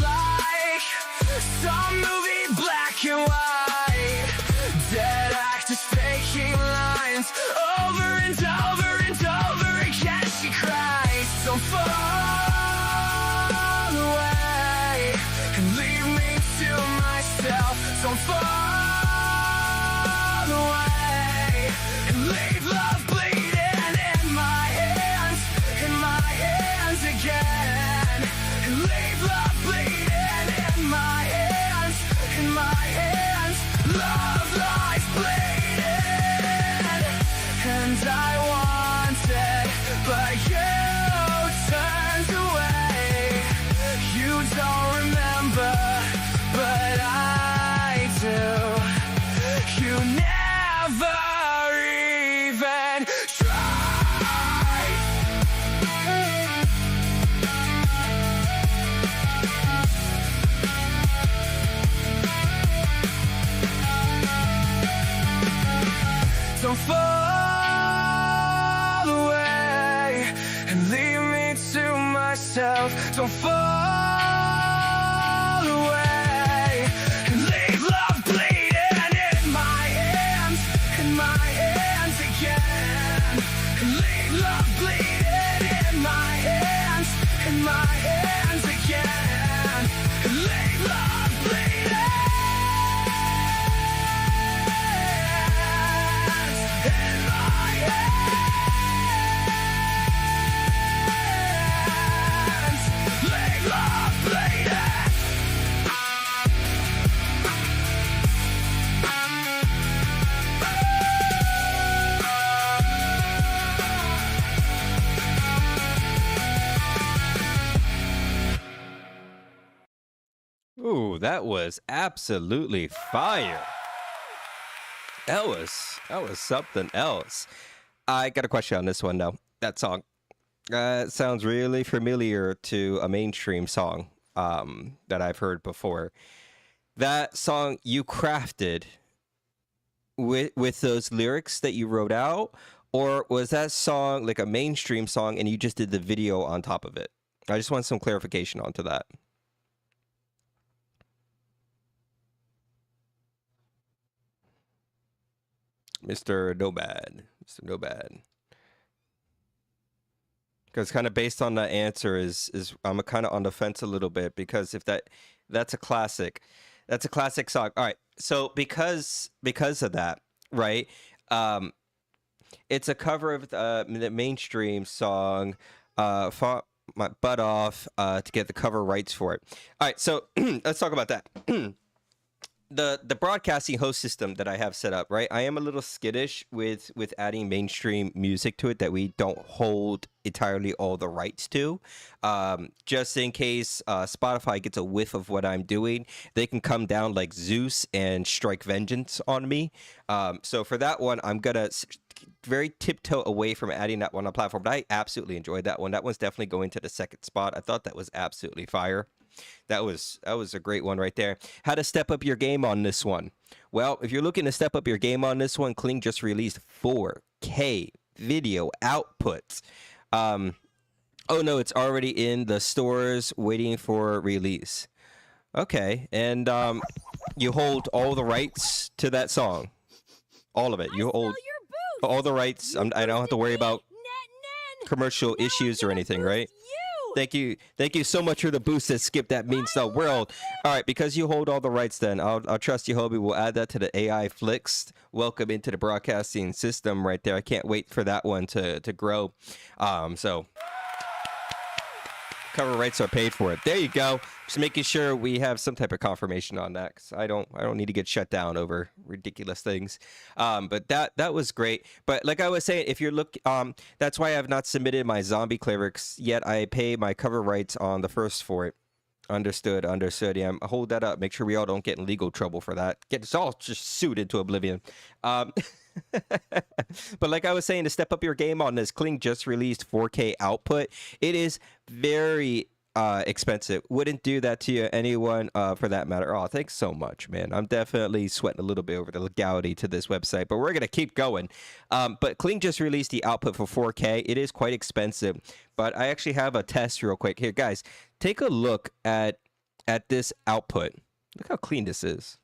yourself. Don't fall away. And leave love bleeding in my hands again. And leave love bleeding in my hands again. And leave love bleeding in my hands. Leave love bleeding. Ooh, that was absolutely fire. That was something else. I got a question on this one though. That song. It sounds really familiar to a mainstream song that I've heard before. That song you crafted with those lyrics that you wrote out, or was that song like a mainstream song and you just did the video on top of it? I just want some clarification onto that. Mr. Nomad. Mr. Nomad. Because kind of based on that answer is I'm kind of on the fence a little bit, because if that's a classic. That's a classic song. All right. So because of that, right? It's a cover of the mainstream song Fought My Butt Off to get the cover rights for it. All right, so let's talk about that. The broadcasting host system that I have set up, right? I am a little skittish with adding mainstream music to it that we don't hold entirely all the rights to. Just in case Spotify gets a whiff of what I'm doing, they can come down like Zeus and strike vengeance on me. So for that one, I'm gonna very tiptoe away from adding that one on platform. But I absolutely enjoyed that one. That one's definitely going to the second spot. I thought that was absolutely fire. That was a great one right there. How to step up your game on this one? Well, if you're looking to step up your game on this one, Kling just released 4K video outputs. Oh no, it's already in the stores waiting for release. Okay, and you hold all the rights to that song, all of it. You hold all the rights. I don't have to worry about commercial issues or anything, right? Thank you so much for the boost that Skip. That means the world. All right, because you hold all the rights, then I'll trust you, Hobie. We'll add that to the AI flicks. Welcome into the broadcasting system right there. I can't wait for that one to grow. So cover rights are paid for it. There you go. Just making sure we have some type of confirmation on that, because I don't need to get shut down over ridiculous things. But that was great. But like I was saying, if you're that's why I have not submitted my zombie lyrics yet. I pay my cover rights on the first for it. Understood. Yeah, hold that up. Make sure we all don't get in legal trouble for that. Get us all just sued into oblivion. But like I was saying, to step up your game on this, Kling just released 4K output. It is very expensive. Wouldn't do that to you, anyone for that matter. Oh, thanks so much, man. I'm definitely sweating a little bit over the legality to this website, but we're gonna keep going. But Kling just released the output for 4K. It is quite expensive, but I actually have a test real quick here, guys. Take a look at this output. Look how clean this is.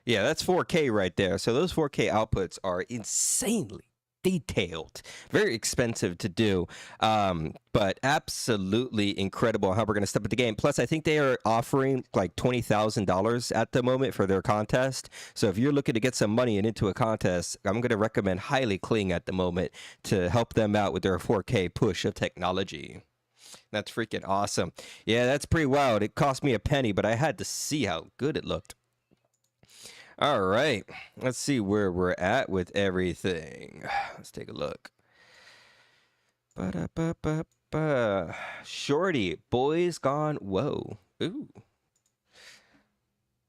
Yeah, that's 4K right there. So those 4K outputs are insanely detailed, very expensive to do, but absolutely incredible how we're going to step up the game. Plus, I think they are offering like $20,000 at the moment for their contest. So if you're looking to get some money and into a contest, I'm going to recommend highly Kling at the moment to help them out with their 4K push of technology. That's freaking awesome. Yeah, that's pretty wild. It cost me a penny, but I had to see how good it looked. All right, let's see where we're at with everything. Let's take a look. Ba-da-ba-ba-ba. Shorty, Boys Gone Whoa. Ooh. Let's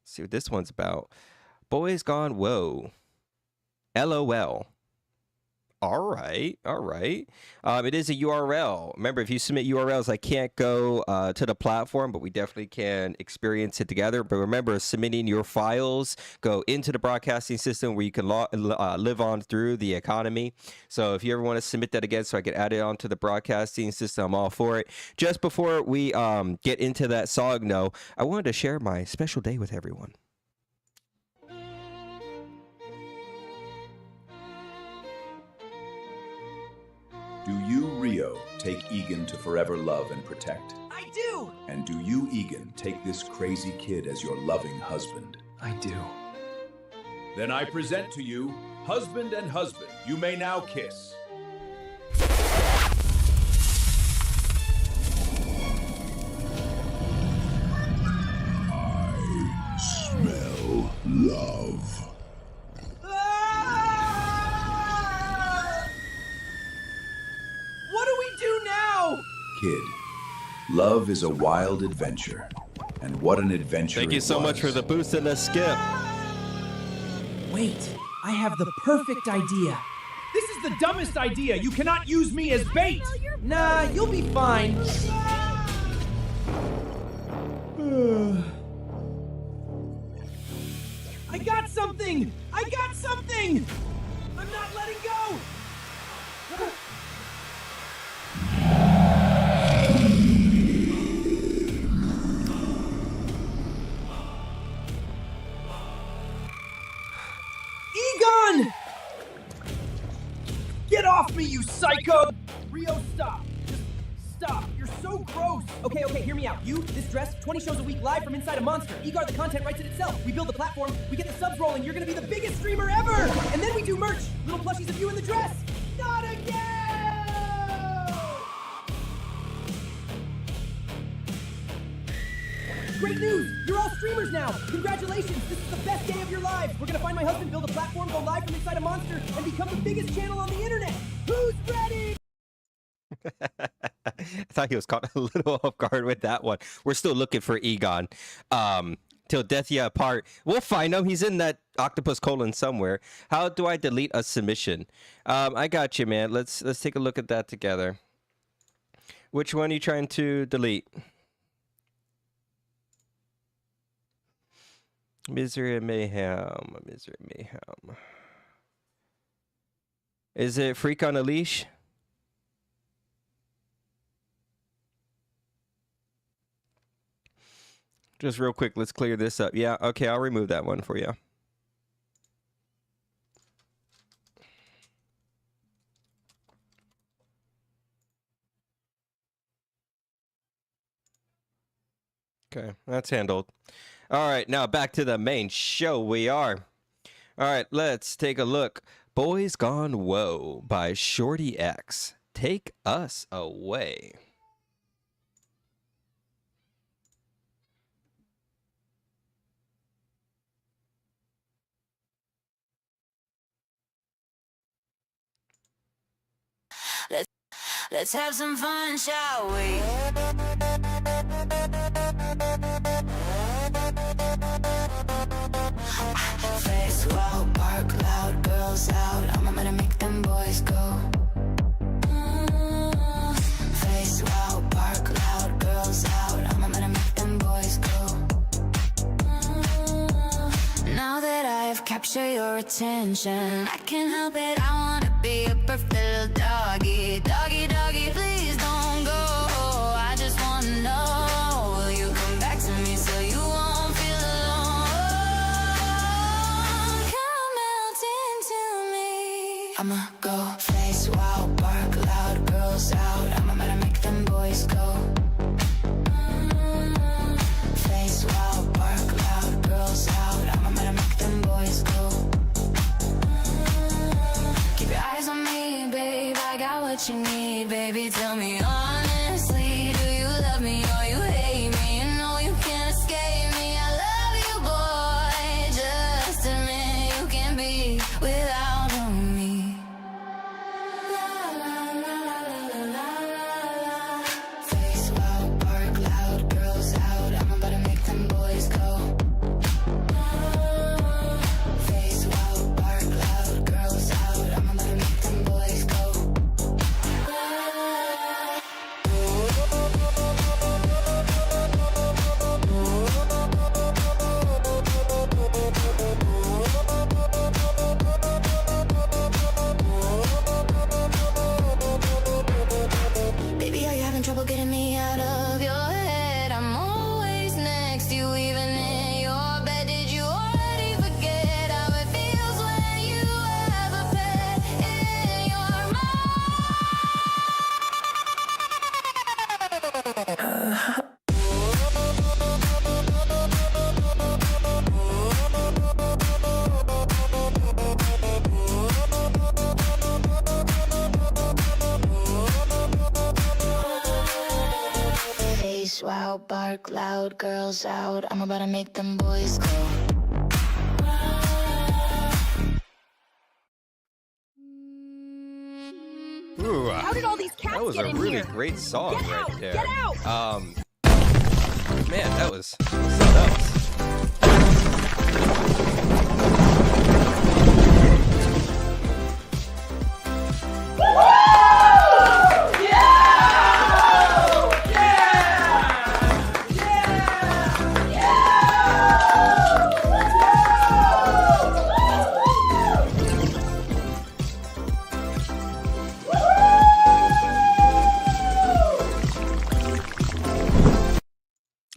see what this one's about. Boys Gone Whoa. LOL. All right, all right. It is a URL. Remember, if you submit URLs, I can't go to the platform, but we definitely can experience it together. But remember, submitting your files go into the broadcasting system where you can live on through the economy. So if you ever want to submit that again so I can add it onto the broadcasting system, I'm all for it. Just before we get into that song, though, I wanted to share my special day with everyone. Do you, Rio, take Egan to forever love and protect? I do! And do you, Egan, take this crazy kid as your loving husband? I do. Then I present to you, husband and husband. You may now kiss. I smell love. What do we do now? Kid, love is a wild adventure. And what an adventure Thank you so much for the boost and the skip. Wait, I have the perfect idea. This is the dumbest idea. You cannot use me as bait. Nah, you'll be fine. I got something! I got something! I'm not letting go! Egon! Get off me, you psycho! Rio, stop. Just stop. You're so gross. Okay, hear me out. You, this dress, 20 shows a week live from inside a monster. Egar, the content writes it itself. We build the platform, we get the subs rolling. You're gonna be the biggest streamer ever! And then we do merch. Little plushies of you in the dress. Not again! Great news! You're all streamers now! Congratulations! This is the best day of your lives! We're gonna find my husband, build a platform, go live from inside a monster, and become the biggest channel on the internet! Who's ready? I thought he was caught a little off guard with that one. We're still looking for Egon. Till death you apart. We'll find him. He's in that octopus colon somewhere. How do I delete a submission? I got you, man. Let's take a look at that together. Which one are you trying to delete? Misery and mayhem. Misery and mayhem. Is it Freak on a Leash? Just real quick, let's clear this up. Yeah, okay, I'll remove that one for you. Okay, that's handled. All right, now back to the main show we are. All right, let's take a look. Boys Gone Whoa by Shorty X. Take us away. Let's have some fun, shall we? Face wild, bark loud, girls out. I'm gonna make them boys go. Face wild, bark loud, girls out. I'm gonna make them boys go. Now that I've captured your attention, I can't help it, I wanna be a perfect little doggy. Doggy, doggy, please don't go. I just wanna know, will you come back to me so you won't feel alone? Come melt into me. I'ma go face wild, bark loud, girls out. I'm about to make them boys go. Face wild, bark loud, girls out. I'm about to make them boys go. Keep your eyes on me, babe. I got what you need, baby. Tell me honestly, do you love me or you hate me? You know you can't escape me. I love you, boy. Just admit you can't be without me. La la la la la la. Face wild, bark loud, girls out. I'm about to make them boys go. Face wild, bark loud, girls out. I'm about to make them boys bitch wild, bark loud, girls out. I'm about to make them boys go. Ooh, How did all these cats that was get a in really here? great song Get right out! there. Get out! Man, that was something else.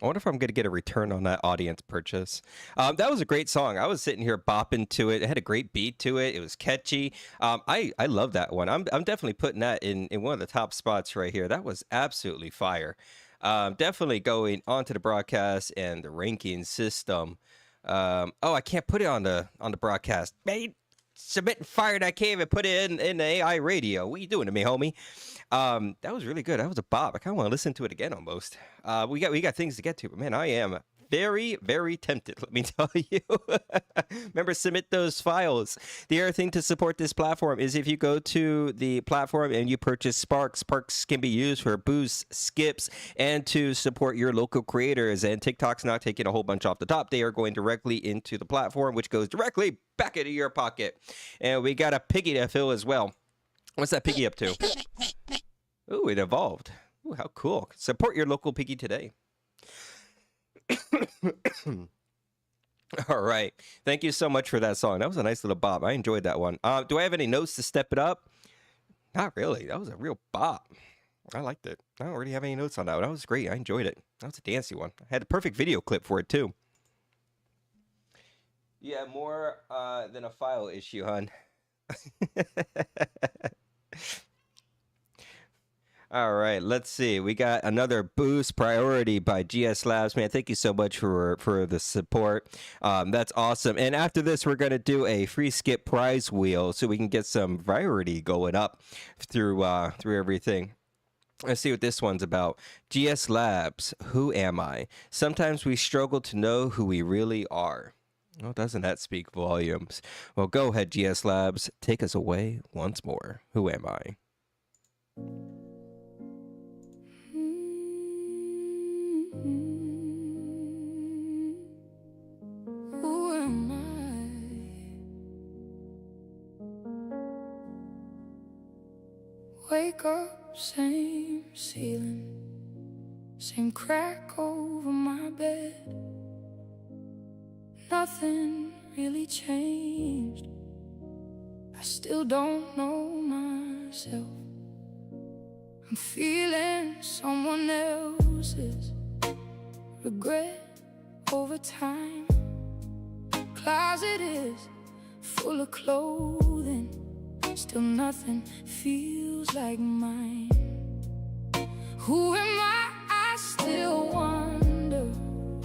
I wonder if I'm going to get a return on that audience purchase. That was a great song. I was sitting here bopping to it. It had a great beat to it. It was catchy. I love that one. I'm definitely putting that in one of the top spots right here. That was absolutely fire. Definitely going onto the broadcast and the ranking system. Oh, I can't put it on the broadcast. Man, submit and fired. I can't even put it in the AI radio. What are you doing to me, homie? That was really good. That was a bop. I kind of want to listen to it again almost. We got things to get to, but man, I am very, very tempted, let me tell you. Remember, submit those files. The other thing to support this platform is if you go to the platform and you purchase Sparks. Sparks can be used for boosts, skips, and to support your local creators. And TikTok's not taking a whole bunch off the top. They are going directly into the platform, which goes directly back into your pocket. And we got a piggy to fill as well. What's that piggy up to? Ooh, it evolved. Ooh, how cool. Support your local piggy today. All right. Thank you so much for that song. That was a nice little bop. I enjoyed that one. Do I have any notes to step it up? Not really. That was a real bop. I liked it. I don't really have any notes on that one. That was great. I enjoyed it. That was a dancey one. I had a perfect video clip for it, too. Yeah, more than a file issue, hon. All right, let's see. We got another boost priority by GS Labs. Man, thank you so much for the support. That's awesome. And after this, we're going to do a free skip prize wheel so we can get some variety going up through everything. Let's see what this one's about. GS Labs, who am I? Sometimes we struggle to know who we really are. Well, doesn't that speak volumes? Well, go ahead, GS Labs. Take us away once more. Who am I? Who am I? Wake up, same ceiling, same crack over my bed. Nothing really changed. I still don't know myself. I'm feeling someone else's regret over time. Closet is full of clothing, still nothing feels like mine. Who am I? I still wonder.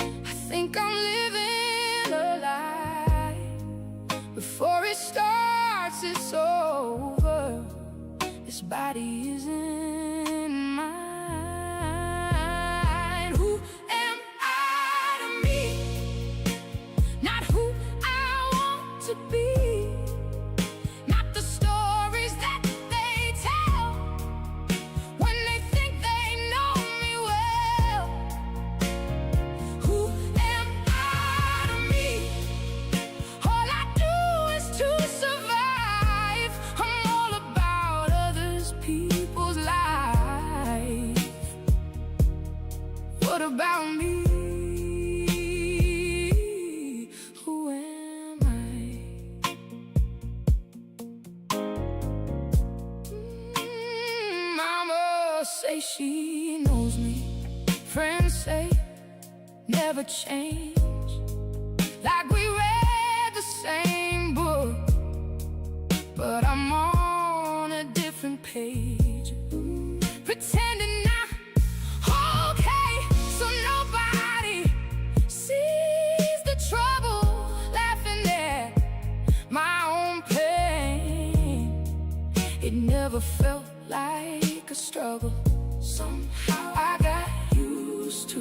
I think I'm living a lie. Before it starts, it's over. This body isn't mine. Who am I to me? Not who I want to be. Not the stories that they tell when they think they know me well. Who am I to me? All I do is to survive. I'm all about others, people's lives. What about me? Who am I? Mama say she knows me. Friends say never change. Like we read the same book, but I'm on a different page. Pretending I'm okay, so nobody sees the trouble. Laughing at my own pain. It never felt like a struggle. Somehow I got used to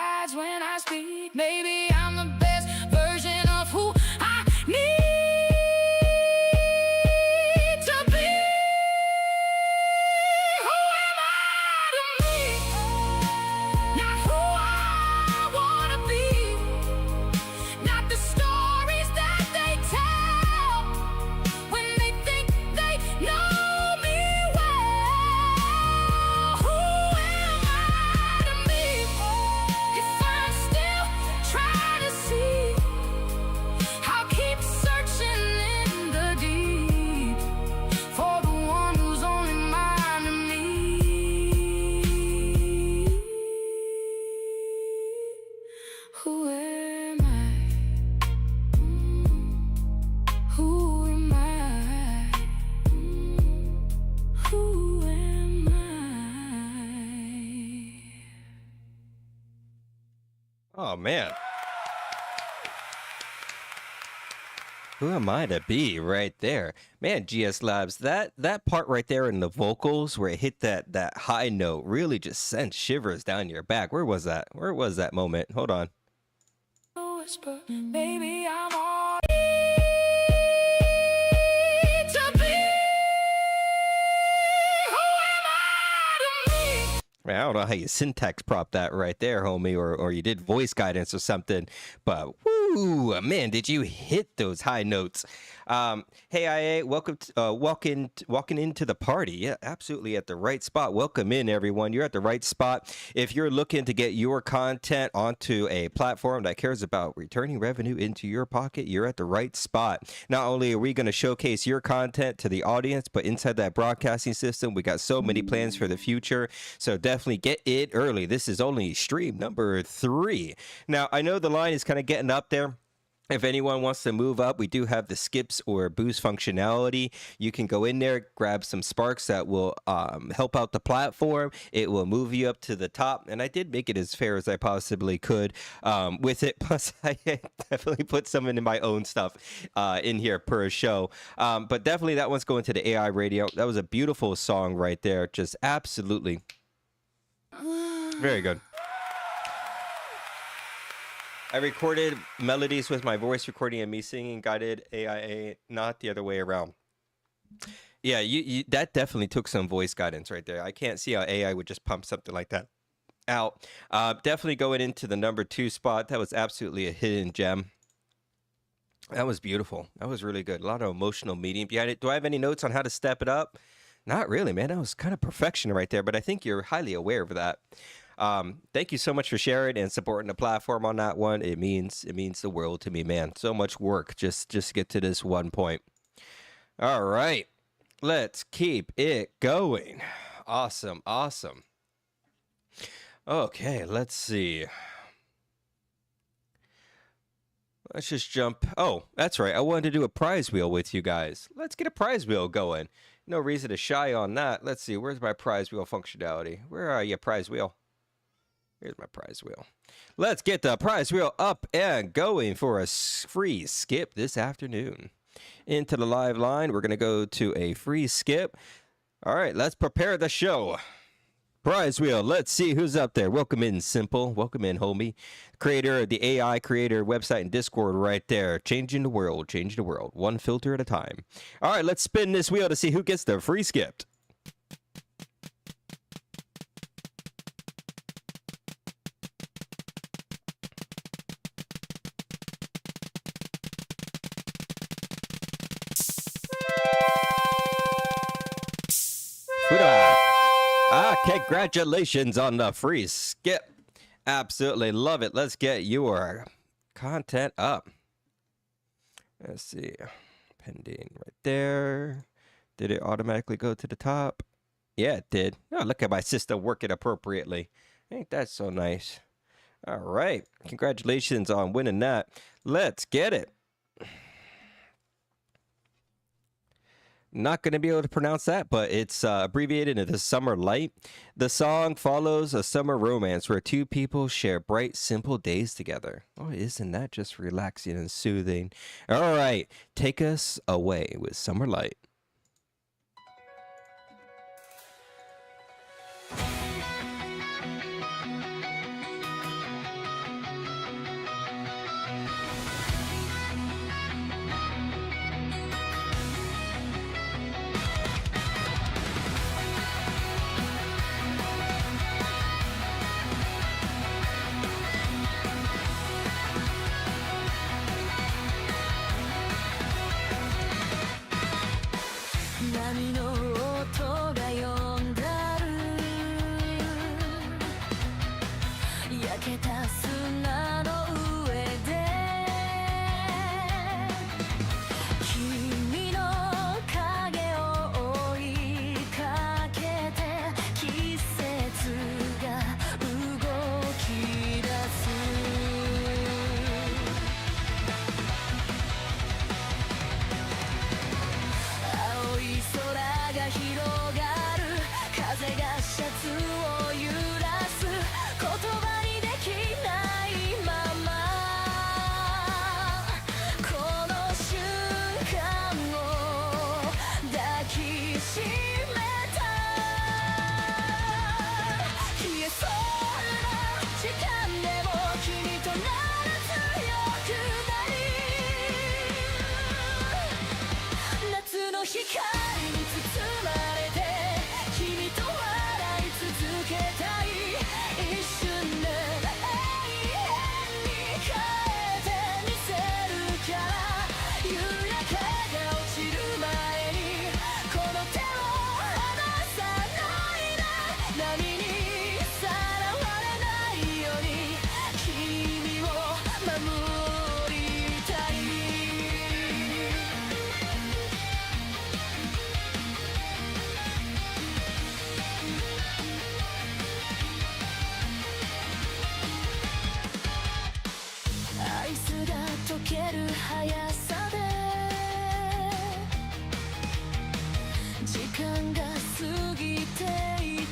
hides when I speak. Maybe I'm the best version of who I need to be. Who am I to me? Not who I wanna be. Not the stories that they tell when they think they know me well. Who am I to me if I'm still trying to see? I'll keep searching in the deep for the one who's only mine to me. Who am I? Who am I? Who am I? Oh man. Who am I to be right there? Man, GS Labs, that part right there in the vocals where it hit that high note really just sent shivers down your back. Where was that? Where was that moment? Hold on. Whisper, baby, I'm all to be. Who am I to me? Man, I don't know how you syntax prop that right there, homie, or you did voice guidance or something, but woo, man, did you hit those high notes? Hey, IA, welcome, walking into the party. Yeah, absolutely at the right spot. Welcome in, everyone. You're at the right spot. If you're looking to get your content onto a platform that cares about returning revenue into your pocket, you're at the right spot. Not only are we going to showcase your content to the audience, but inside that broadcasting system, we got so many plans for the future. So definitely get it early. This is only stream number 3. Now, I know the line is kind of getting up there. If anyone wants to move up, we do have the skips or boost functionality. You can go in there, grab some sparks that will help out the platform. It will move you up to the top. And I did make it as fair as I possibly could with it. Plus, I definitely put some into my own stuff in here per show. But definitely that one's going to the AI radio. That was a beautiful song right there. Just absolutely very good. I recorded melodies with my voice recording and me singing, guided AIA, not the other way around. Yeah, you that definitely took some voice guidance right there. I can't see how AI would just pump something like that out. Definitely going into the number 2 spot. That was absolutely a hidden gem. That was beautiful. That was really good. A lot of emotional meaning behind it. Do I have any notes on how to step it up? Not really, man. That was kind of perfection right there, but I think you're highly aware of that. Thank you so much for sharing and supporting the platform on that one. It means the world to me, man. So much work just to get to this one point. All right, let's keep it going. Awesome. Okay, let's see. Let's just jump. Oh, that's right. I wanted to do a prize wheel with you guys. Let's get a prize wheel going. No reason to shy on that. Let's see. Where's my prize wheel functionality? Where are you, prize wheel? Here's my prize wheel. Let's get the prize wheel up and going for a free skip this afternoon. Into the live line, we're going to go to a free skip. All right, let's prepare the show. Prize wheel, let's see who's up there. Welcome in, Simple. Welcome in, homie. Creator of the AI Creator website and Discord right there. Changing the world, one filter at a time. All right, let's spin this wheel to see who gets the free skipped. Congratulations on the free skip. Absolutely love it. Let's get your content up. Let's see. Pending right there. Did it automatically go to the top? Yeah, it did. Oh, look at my system working appropriately. Ain't that so nice? All right. Congratulations on winning that. Let's get it. Not going to be able to pronounce that, but it's abbreviated into Summer Light. The song follows a summer romance where two people share bright, simple days together. Oh, isn't that just relaxing and soothing? All right, take us away with Summer Light. けた砂の上で君の影を追いかけて季節が動き出す青い空が広がる風がシャツを揺らす言葉にできないままこの瞬間を抱きしめた消えそうな時間でも君となら強くなり夏の光に包まれて君と笑い続けたい一瞬で永遠に変えてみせるから夕焼けが落ちる前にこの手を離さないで波にさらわれないように君を守りたいアイスが溶ける速さで時間が過ぎていく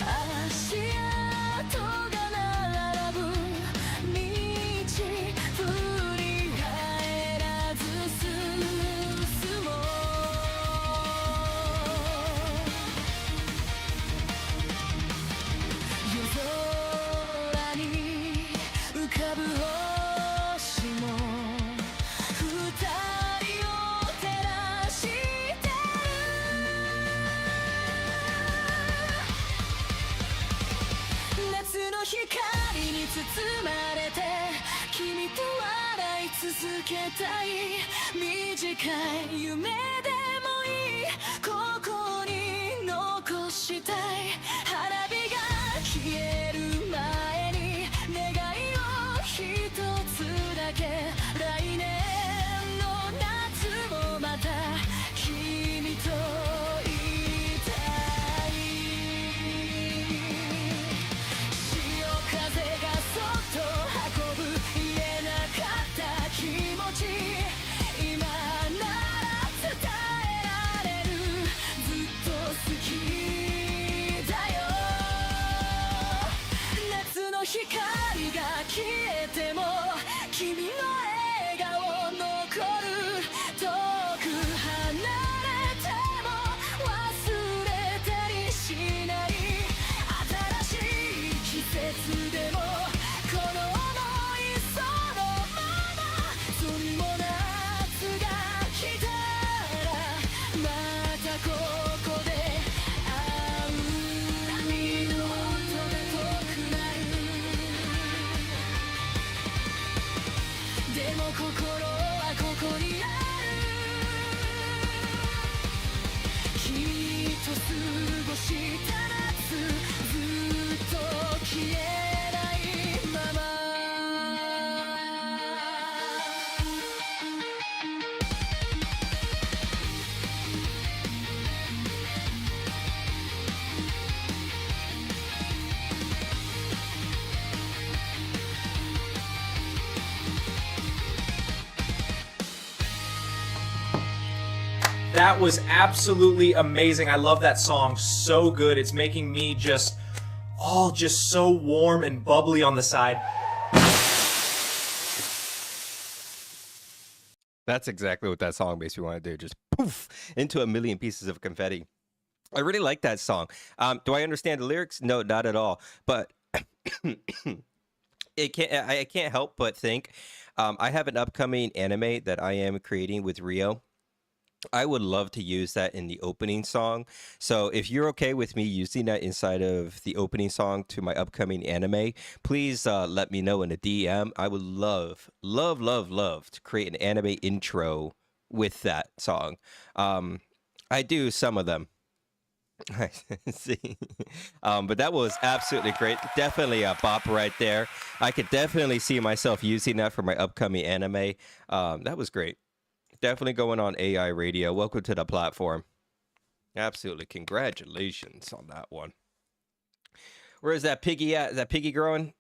足跡が並ぶ道振り返らず進もう夜空に浮かぶ星も二人を照らしてる夏の光に包まれて君と笑い続けたい短い夢でもいいここに残したい花火が消える前に願いを一つだけ来年の夏もまた君といたい潮風がそっと運ぶ言えなかった気持ち今なら伝えられるずっと好きだよ夏の光が消えても君の笑顔残る遠く離れても忘れたりしない新しい季節でもこの想いそのままそんも夏が来たらまたここで会う波の音が遠くなるでも心はここにある君と過ごした夏ずっと消えないままThat was absolutely amazing. I love that song. So good. It's making me just so warm and bubbly on the side. That's exactly what that song makes me want to do. Just poof into a million pieces of confetti. I really like that song. Do I understand the lyrics? No, not at all. But I can't help but think I have an upcoming anime that I am creating with Rio. I would love to use that in the opening song. So if you're okay with me using that inside of the opening song to my upcoming anime, please let me know in a DM. I would love to create an anime intro with that song. I do some of them. I see. But that was absolutely great. Definitely a bop right there. I could definitely see myself using that for my upcoming anime. That was great. Definitely going on AI radio. Welcome to the platform. Absolutely. Congratulations on that one. Where is that piggy at? Is that piggy growing?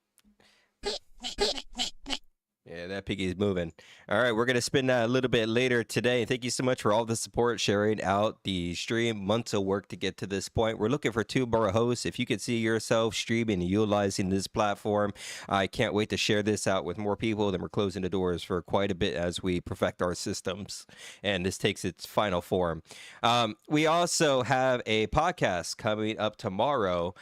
Yeah, that piggy's moving. All right, we're going to spin that a little bit later today. Thank you so much for all the support, sharing out the stream. Months of work to get to this point. We're looking for 2 more hosts. If you could see yourself streaming and utilizing this platform, I can't wait to share this out with more people. Then we're closing the doors for quite a bit as we perfect our systems, and this takes its final form. We also have a podcast coming up tomorrow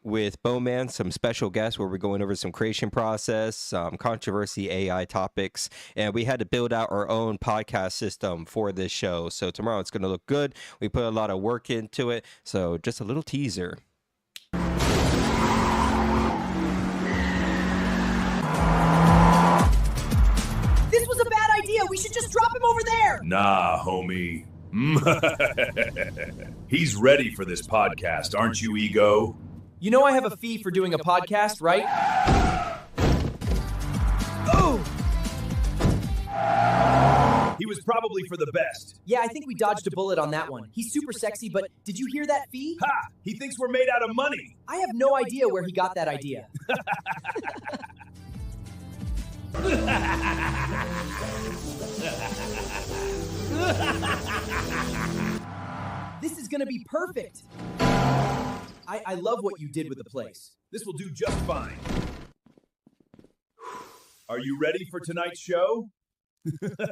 with Bowman, some special guests where we're going over some creation process, controversy, AI topics, and we had to build out our own podcast system for this show. So tomorrow it's going to look good. We put a lot of work into it. So just a little teaser. This was a bad idea. We should just drop him over there. Nah, homie. He's ready for this podcast, aren't you, Ego? You know I have a fee for doing a podcast, right? Oh! He was probably for the best. Yeah, I think we dodged a bullet on that one. He's super sexy, but did you hear that fee? Ha! He thinks we're made out of money. I have no idea where he got that idea. This is gonna be perfect. I love what you did with the place. This will do just fine. Are you ready for tonight's show? Action!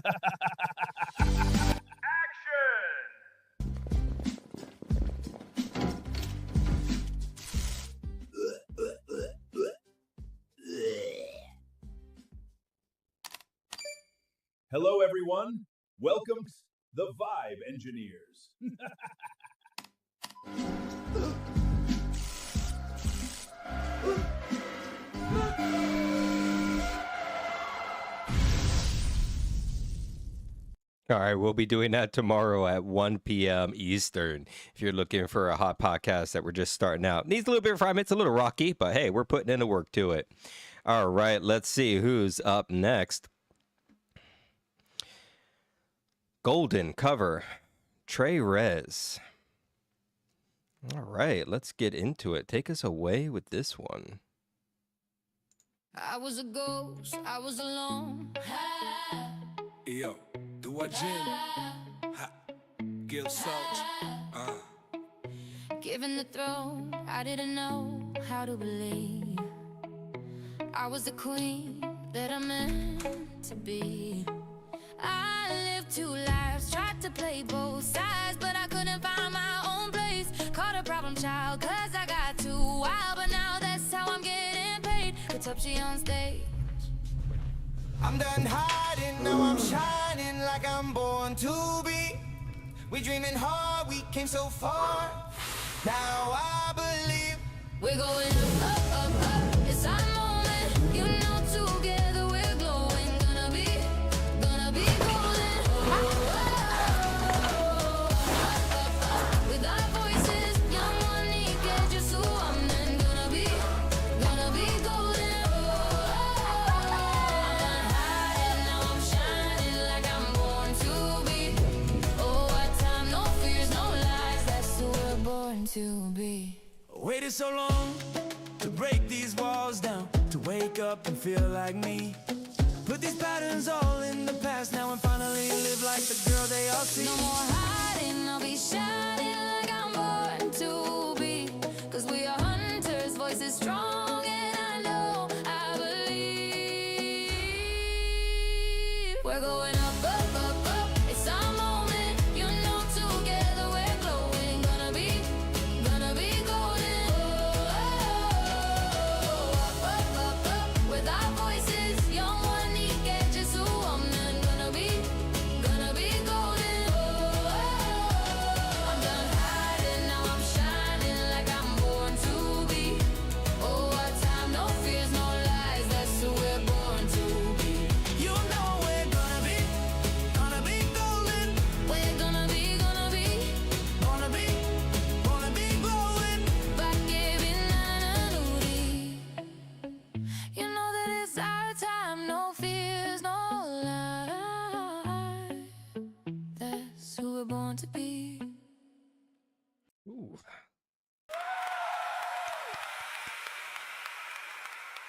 Hello, everyone. Welcome to the Vibe Engineers. All right, we'll be doing that tomorrow at 1 p.m. Eastern. If you're looking for a hot podcast that we're just starting out, needs a little bit of refinement. It's a little rocky, but hey, we're putting in the work to it. All right, let's see who's up next. Golden cover, Trey Rez. All right, let's get into it. Take us away with this one. I was a ghost, I was alone. Yo, do a gin. Gil Salt. Given the throne, I didn't know how to believe I was the queen that I meant to be. I lived 2 lives, tried to play both sides, but I couldn't find my own place. Caught a problem child, cause I got too wild, but now that's how I'm getting paid. It's up she on stage. I'm done hiding, now I'm shining like I'm born to be. We dreaming hard, we came so far. Now I believe we're going up, up, up, up. It's our moment, you know, together we're glowing. Gonna be golden. With our voices, young money, get you so I'm then gonna be golden. I'm not hiding, now I'm shining like I'm born to be. Oh, what time, no fears, no lies, that's who we're born to be. waited so long to break these walls down, to wake up and feel like me. Put these patterns all in the past now and finally live like the girl they all see. No more hiding, I'll be shining like I'm born to be. Cause we are hunters, voices strong, and I know, I believe. We're going up, up, up, up. It's our moment, you know, together we're glowing. Gonna be golden. Up, up, up, up. With our voices, young one, he get just who I'm in. Gonna be golden. I'm done hiding, now I'm shining like I'm born to be. Oh,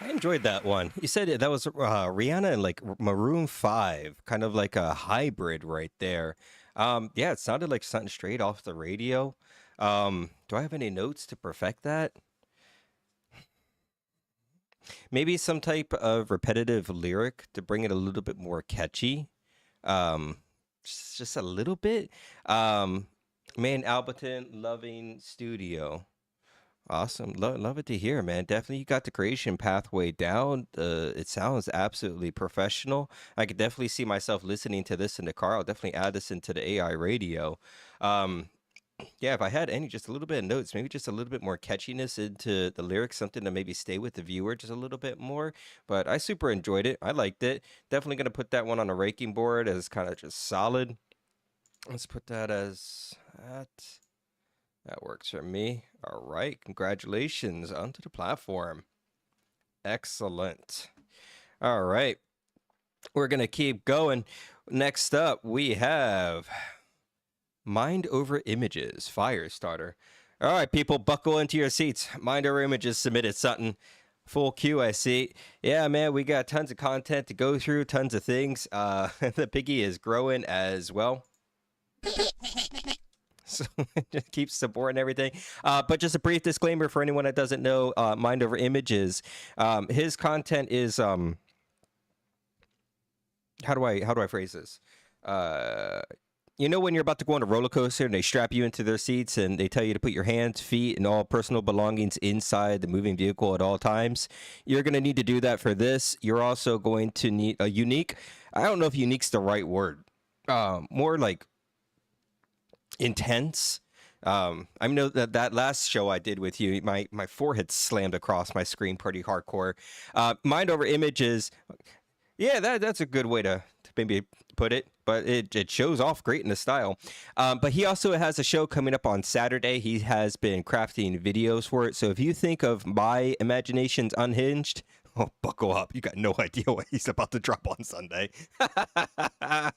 I enjoyed that one. You said that was Rihanna and like Maroon 5, kind of like a hybrid right there. Yeah, it sounded like something straight off the radio. Do I have any notes to perfect that? Maybe some type of repetitive lyric to bring it a little bit more catchy. Um, just a little bit. Man, Alberton, loving studio. Awesome. Love it to hear, man. Definitely you got the creation pathway down. It sounds absolutely professional. I could definitely see myself listening to this in the car. I'll definitely add this into the AI radio. Um, yeah, if I had any, just a little bit of notes, maybe just a little bit more catchiness into the lyrics, something to maybe stay with the viewer just a little bit more. But I super enjoyed it. I liked it. Definitely going to put that one on a raking board as kind of just solid. Let's put that as that. That works for me. All right. Congratulations onto the platform. Excellent. All right. We're going to keep going. Next up, we have Mind Over Images, Firestarter. All right, people, buckle into your seats. Mind Over Images submitted something. Full queue, I see. Yeah, man, we got tons of content to go through, tons of things. The piggy is growing as well. So just keep supporting everything. But just a brief disclaimer for anyone that doesn't know, Mind Over Images. His content is how do I phrase this? You know when you're about to go on a roller coaster and they strap you into their seats and they tell you to put your hands, feet, and all personal belongings inside the moving vehicle at all times? You're going to need to do that for this. You're also going to need a unique, I don't know if unique's the right word, more like intense. I know that last show I did with you, my forehead slammed across my screen pretty hardcore. Mind Over Images, yeah, that's a good way to maybe put it, but it shows off great in the style. But he also has a show coming up on Saturday. He has been crafting videos for it. So if you think of My Imagination's Unhinged, oh, buckle up. You got no idea what he's about to drop on Sunday. I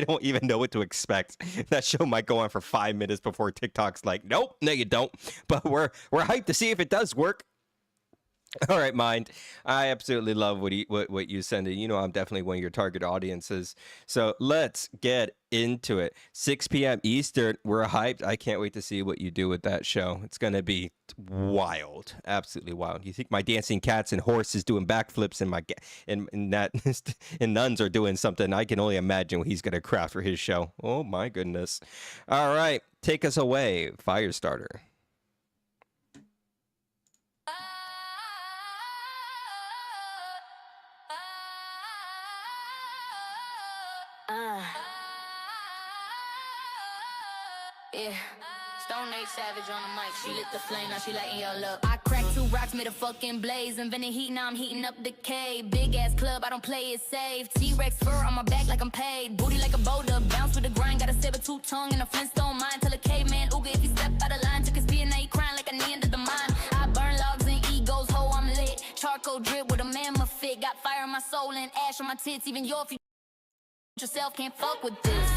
don't even know what to expect. That show might go on for 5 minutes before TikTok's like, nope, no, you don't. But we're hyped to see if it does work. All right, Mind. I absolutely love what you send in. You know, I'm definitely one of your target audiences. So let's get into it. 6 p.m. Eastern. We're hyped. I can't wait to see what you do with that show. It's going to be wild. Absolutely wild. You think my dancing cats and horses doing backflips and nuns are doing something? I can only imagine what he's going to craft for his show. Oh, my goodness. All right. Take us away, Firestarter. Yeah. Stone Age Savage on the mic. She lit the flame, now she lighting y'all up. I cracked 2 rocks, made a fucking blaze. Invented heat, now I'm heating up the cave. Big ass club, I don't play it safe. T-Rex fur on my back like I'm paid. Booty like a boulder, bounce with the grind. Got a saber-tooth tongue and a Flintstone mind. Tell a caveman, ooga if he step out of line. Took his pee and now he crying like a knee under the mine. I burn logs and egos, ho, I'm lit. Charcoal drip with a mammoth fit. Got fire in my soul and ash on my tits. Even your future yourself can't fuck with this.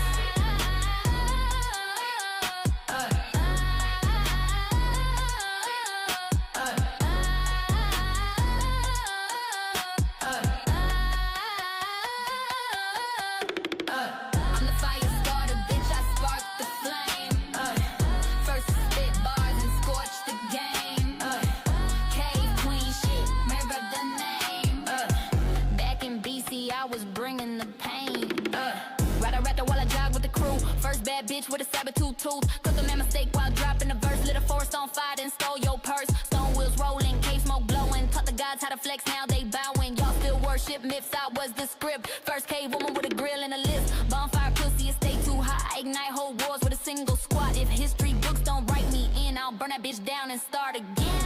Bitch with a saber-tooth tooth. Cook a man mistake while dropping a verse. Lit a forest on fire and stole your purse. Stone wheels rolling, cave smoke blowing. Taught the gods how to flex, now they bowing. Y'all still worship myths, I was the script. First cave woman with a grill and a list. Bonfire pussy, it stay too high. Ignite whole wars with a single squat. If history books don't write me in, I'll burn that bitch down and start again.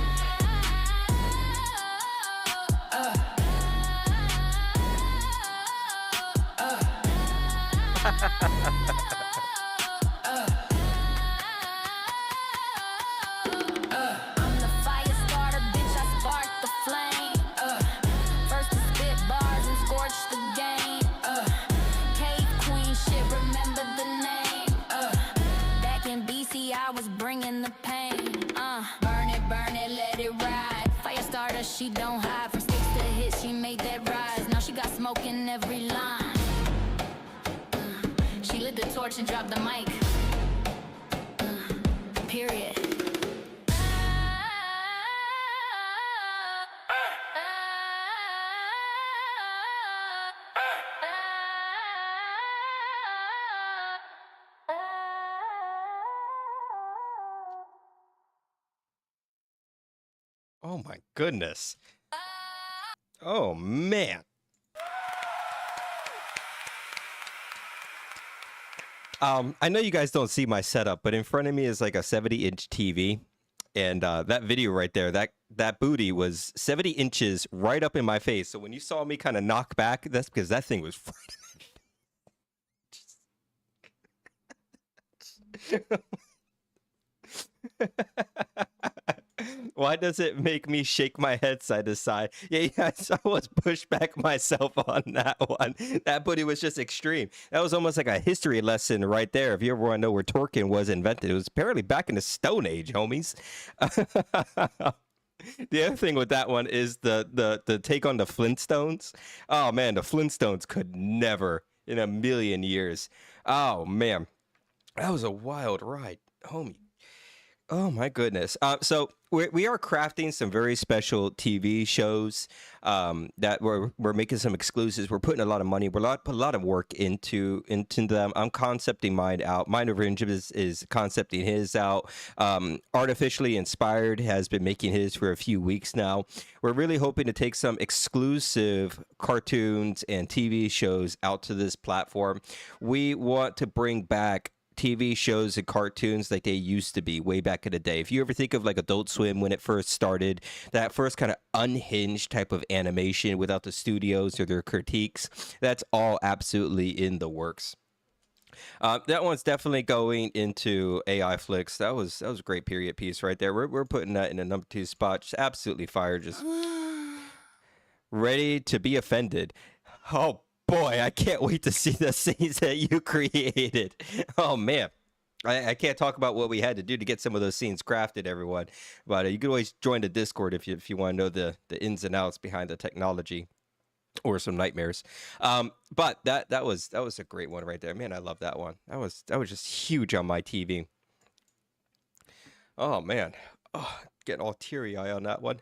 Bringing the pain, burn it, let it ride. Firestarter better, she don't hide. From stakes to hits, she made that rise. Now she got smoke in every line. She lit the torch and dropped the mic. Period. Oh my goodness. Oh man. I know you guys don't see my setup, but in front of me is like a 70-inch TV. And that video right there, that booty was 70 inches right up in my face. So when you saw me kind of knock back, that's because that thing was Why does it make me shake my head side to side? Yeah, I was pushed back myself on that one. That booty was just extreme. That was almost like a history lesson right there. If you ever want to know where twerking was invented, it was apparently back in the Stone Age, homies. The other thing with that one is the take on the Flintstones. Oh man, the Flintstones could never in a million years. Oh man, that was a wild ride, homie. Oh my goodness. So we are crafting some very special TV shows that we're making some exclusives. We're putting a lot of money. Put a lot of work into them. I'm concepting mine out. Mine is concepting his out. Artificially Inspired has been making his for a few weeks now. We're really hoping to take some exclusive cartoons and TV shows out to this platform. We want to bring back TV shows and cartoons like they used to be way back in the day. If you ever think of like Adult Swim when it first started, that first kind of unhinged type of animation without the studios or their critiques, that's all absolutely in the works. That one's definitely going into AI flicks. That was a great period piece right there. We're putting that in the number 2 spot. Just absolutely fire. Just ready to be offended. Oh boy, I can't wait to see the scenes that you created. Oh man. I can't talk about what we had to do to get some of those scenes crafted, everyone. But you can always join the Discord if you want to know the ins and outs behind the technology or some nightmares. But that was a great one right there. Man, I love that one. That was just huge on my TV. Oh man. Oh, getting all teary-eyed on that one.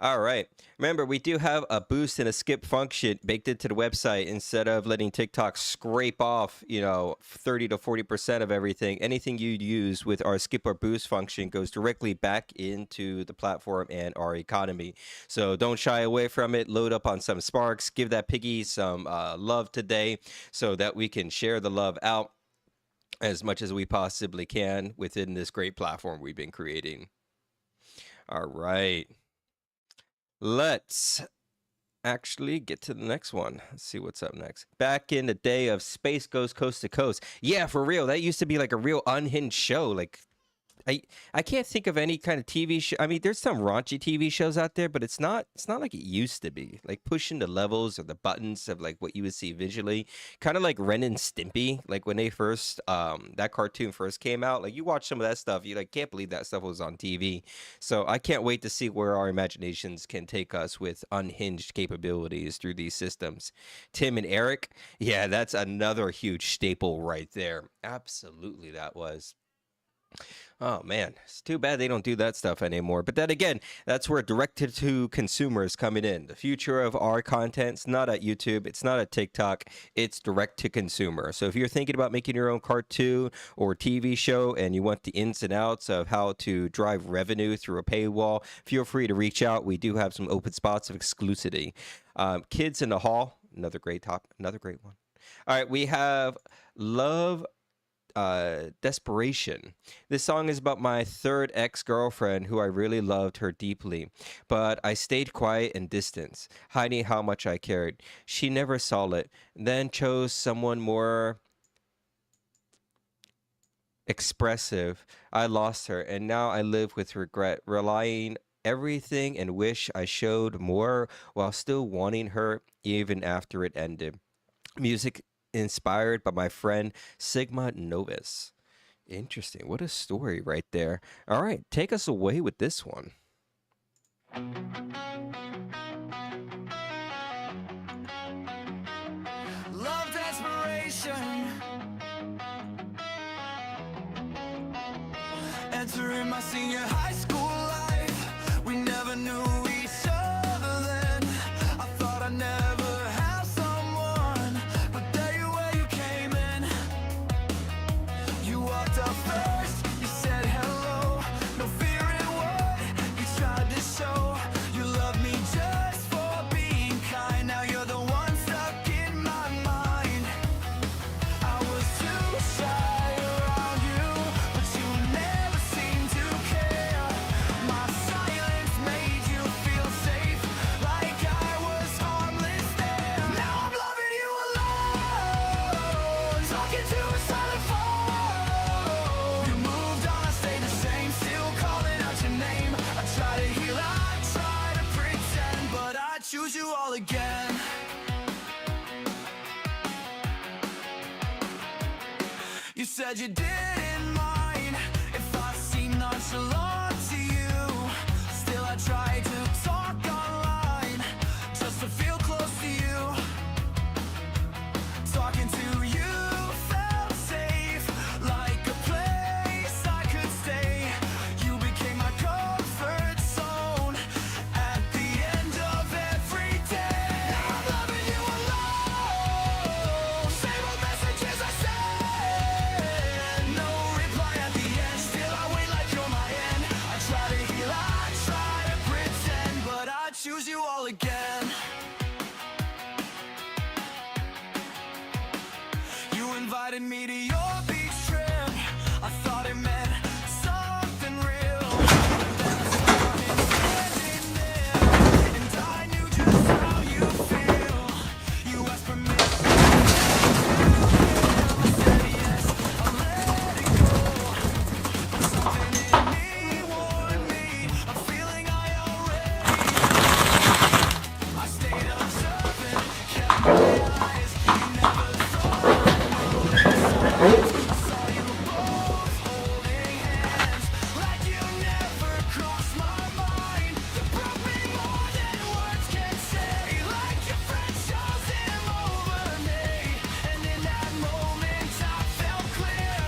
All right. Remember, we do have a boost and a skip function baked into the website. Instead of letting TikTok scrape off, 30 to 40% of everything, anything you use with our skip or boost function goes directly back into the platform and our economy. So don't shy away from it. Load up on some sparks. Give that piggy some love today so that we can share the love out as much as we possibly can within this great platform we've been creating. All right. Let's actually get to the next one. Let's see what's up next. Back in the day of Space Goes Coast to Coast. Yeah, for real. That used to be like a real unhinged show. Like, I can't think of any kind of TV show. I mean, there's some raunchy TV shows out there, but it's not like it used to be. Like pushing the levels or the buttons of like what you would see visually, kind of like Ren and Stimpy. Like when they first that cartoon first came out, like you watch some of that stuff, you like can't believe that stuff was on TV. So I can't wait to see where our imaginations can take us with unhinged capabilities through these systems. Tim and Eric, yeah, that's another huge staple right there. Absolutely, that was. Oh man, it's too bad they don't do that stuff anymore. But then again, that's where directed to consumers coming in. The future of our content's not at YouTube, it's not at TikTok, it's direct to consumer. So if you're thinking about making your own cartoon or TV show and you want the ins and outs of how to drive revenue through a paywall, feel free to reach out. We do have some open spots of exclusivity. Kids in the Hall, another great one. All right, we have Love Desperation. This song is about my third ex-girlfriend who I really loved her deeply, but I stayed quiet and distant, hiding how much I cared. She never saw it, then chose someone more expressive. I lost her, and now I live with regret, relying everything and wish I showed more while still wanting her even after it ended. Music inspired by my friend Sigma Novus. Interesting. What a story right there. All right, take us away with this one. entering my senior high school life. We never knew each other then. I thought I'd never have someone, but there you were, you came in. You walked up first, you said hello, no fear in what you tried to show. You loved me just for being kind. Now you're the one stuck in my mind. I was too shy around you, but you never seemed to care. My silence made you feel safe, like I was harmless there. Now I'm loving you alone, talking to a silent phone. You moved on, I stayed the same, still calling out your name. I try to heal, I try to pretend, but I choose you all again. You said you didn't mind if I seemed nonchalant to you. Still I tried to talk online just to feel close to you. Talking to you felt safe, like a place I could stay. You became my comfort zone at the end of every day. Now I'm loving you alone. Same old messages I send, no reply at the end. Still I wait like you're my end. I try to heal, I try to pretend, but I choose you all again. You invited me to your beach trip. I thought it meant something real. Then I saw him standing there, and I knew just how you feel. You asked permission, I said yes, I let it go. But something in me warned me, a feeling I already know. I stayed observant, kept my eyes, you never thought I saw you both holding hands, like you never crossed my mind. You broke me more than words can say, like your friend chose him over me. And in that moment I felt clear,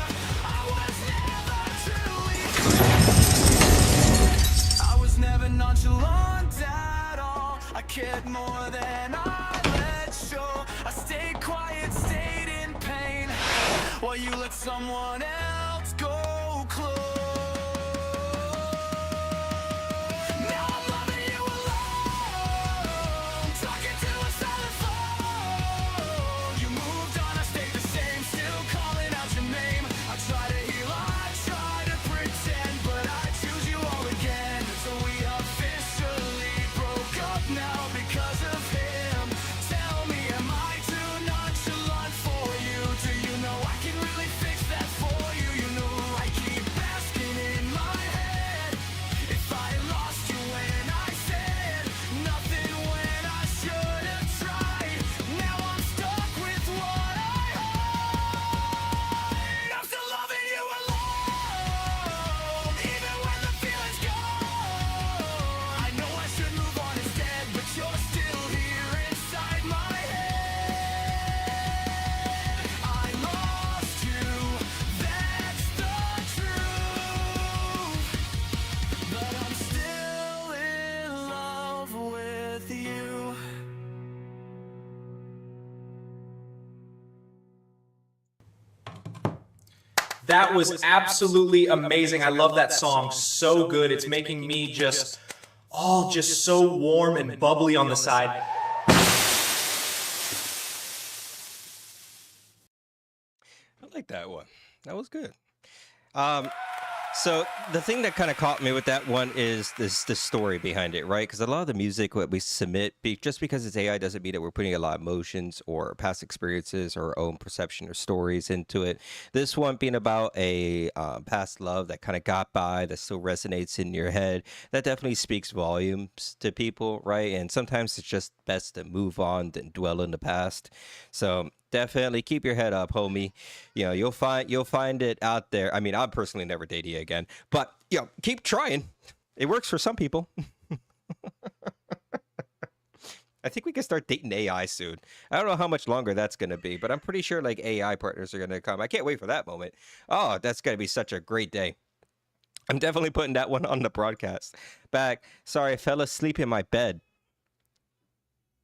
I was never truly I was never nonchalant at all. I cared more than I let show. I stayed quiet, stayed in pain, while you let someone else go close. Now I'm loving you alone, talking to a silent phone. You moved on, I stayed the same, still calling out your name. I try to heal, I try to pretend, but I choose you all again. So we officially broke up now because of him. Tell me, am I too nonchalant for you? Do you know I can really fix that for you? You know I keep asking in my head if I lost you when I said nothing when I should have tried. Now I'm stuck with what I hide. I'm still loving you alone, even when the feeling's gone. I know I should move on instead, but you're still here inside my head. I lost you, that's the truth, but I'm still in love with you. That was absolutely amazing. I love that song. So good. It's making me just so warm and bubbly on the side. I like that one. That was good. So the thing that kind of caught me with that one is the story behind it, right? Because a lot of the music what we submit, just because it's AI doesn't mean that we're putting a lot of emotions or past experiences or our own perception or stories into it. This one being about a past love that kind of got by, that still resonates in your head, that definitely speaks volumes to people, right? And sometimes it's just best to move on than dwell in the past. So definitely keep your head up, homie. You know, you'll find it out there. I mean, I'm personally never dating again, but keep trying. It works for some people. I think we can start dating AI soon. I don't know how much longer that's going to be, but I'm pretty sure like AI partners are going to come. I can't wait for that moment. Oh, that's going to be such a great day. I'm definitely putting that one on the broadcast. Back. Sorry, I fell asleep in my bed.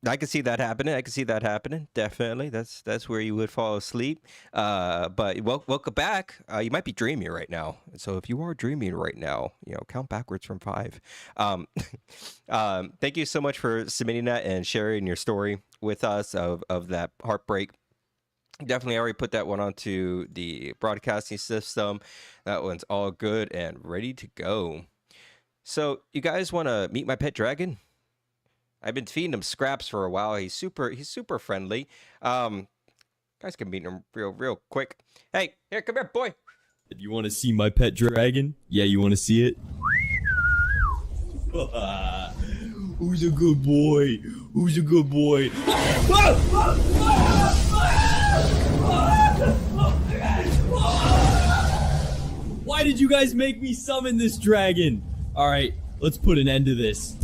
I can see that happening. I can see that happening. Definitely. That's where you would fall asleep. But welcome back. You might be dreaming right now. So if you are dreaming right now, count backwards from 5. Thank you so much for submitting that and sharing your story with us of that heartbreak. Definitely already put that one onto the broadcasting system. That one's all good and ready to go. So you guys want to meet my pet dragon? I've been feeding him scraps for a while. He's super friendly. Guys can meet him real quick. Hey, here, come here, boy. You want to see my pet dragon? Yeah, you want to see it? Who's a good boy? Who's a good boy? Why did you guys make me summon this dragon? All right, let's put an end to this.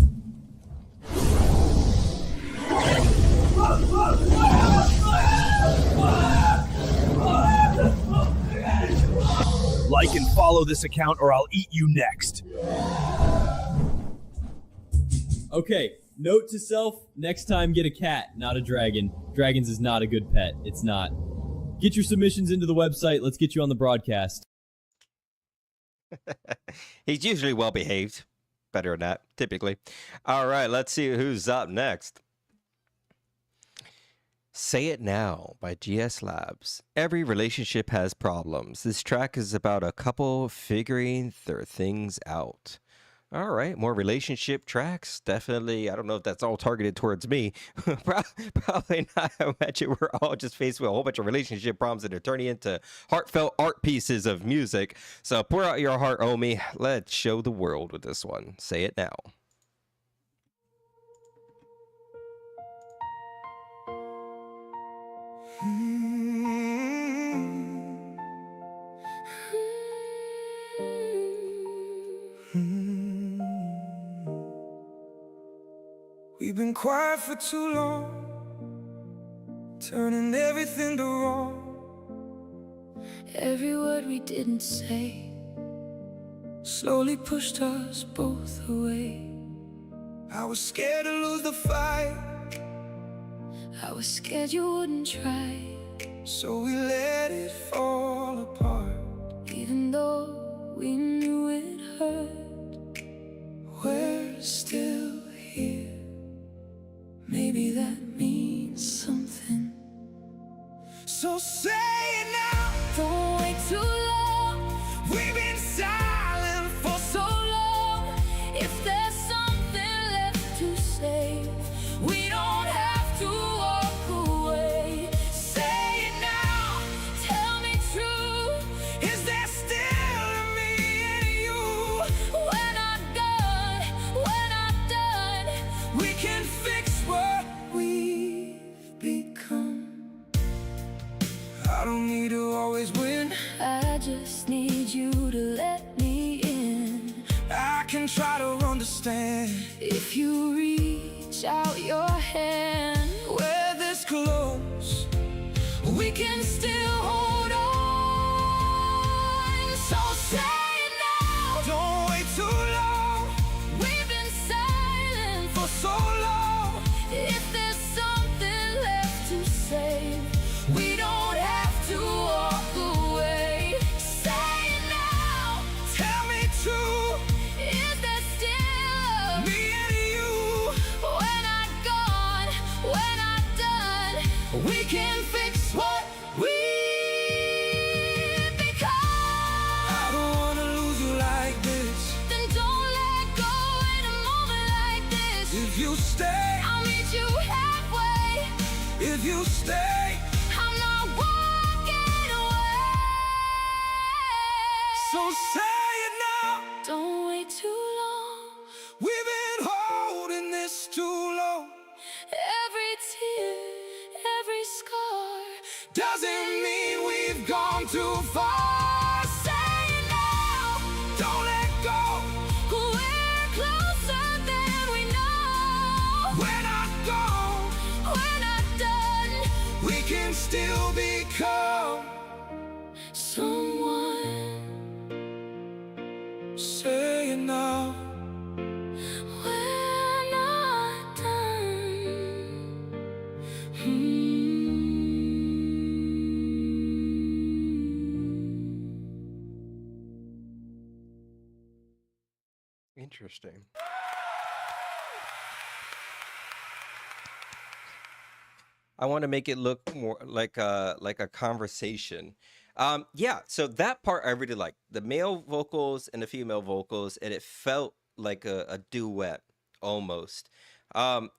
Like and follow this account or I'll eat you next. Okay, note to self, next time get a cat, not a dragon. Dragons is not a good pet. It's not. Get your submissions into the website. Let's get you on the broadcast. He's usually well behaved. Better than that, typically. All right, let's see who's up next. Say It Now by GS Labs. Every relationship has problems. This track is about a couple figuring their things out. All right, more relationship tracks. Definitely, I don't know if that's all targeted towards me. Probably not. I imagine we're all just faced with a whole bunch of relationship problems that are turning into heartfelt art pieces of music. So pour out your heart, Omi. Let's show the world with this one. Say It Now. We've been quiet for too long, turning everything to wrong. Every word we didn't say Slowly pushed us both away. I was scared to lose the fight, I was scared you wouldn't try, so we let it fall apart. even though we knew it hurt. We're still here. Maybe that means something. So say it now. Don't wait too long. We've been silent for So long. If there's something left to say, we don't have to walk away. Say it now. tell me true. Is there still me and you? When I'm done, We can fix what we've become. I don't need to always win. I just need you to let me in. I can try to understand. If you reach out your hand, We're this close, we can still hold on. so say it now. Don't wait too long, We've been silent for so long. If there's something left to say, We don't have to walk away. say it now. Tell me true, Is there still me and you. when I'm gone, when I'm done, We can fix what we become? I don't wanna lose you like this. Then don't let go in a moment like this. If you stay, I'll meet you halfway. if you stay, I'm not walking away. so say it now. Don't wait too long. We've been holding this too long. Every tear, every scar, Doesn't mean we've gone too far. say it now. Don't let go. We're closer than we know. We're not gone. We're not done. We can still become Someone interesting. I want to make it look more like a conversation. Yeah, so that part I really like. The male vocals and the female vocals, and it felt like a duet almost. I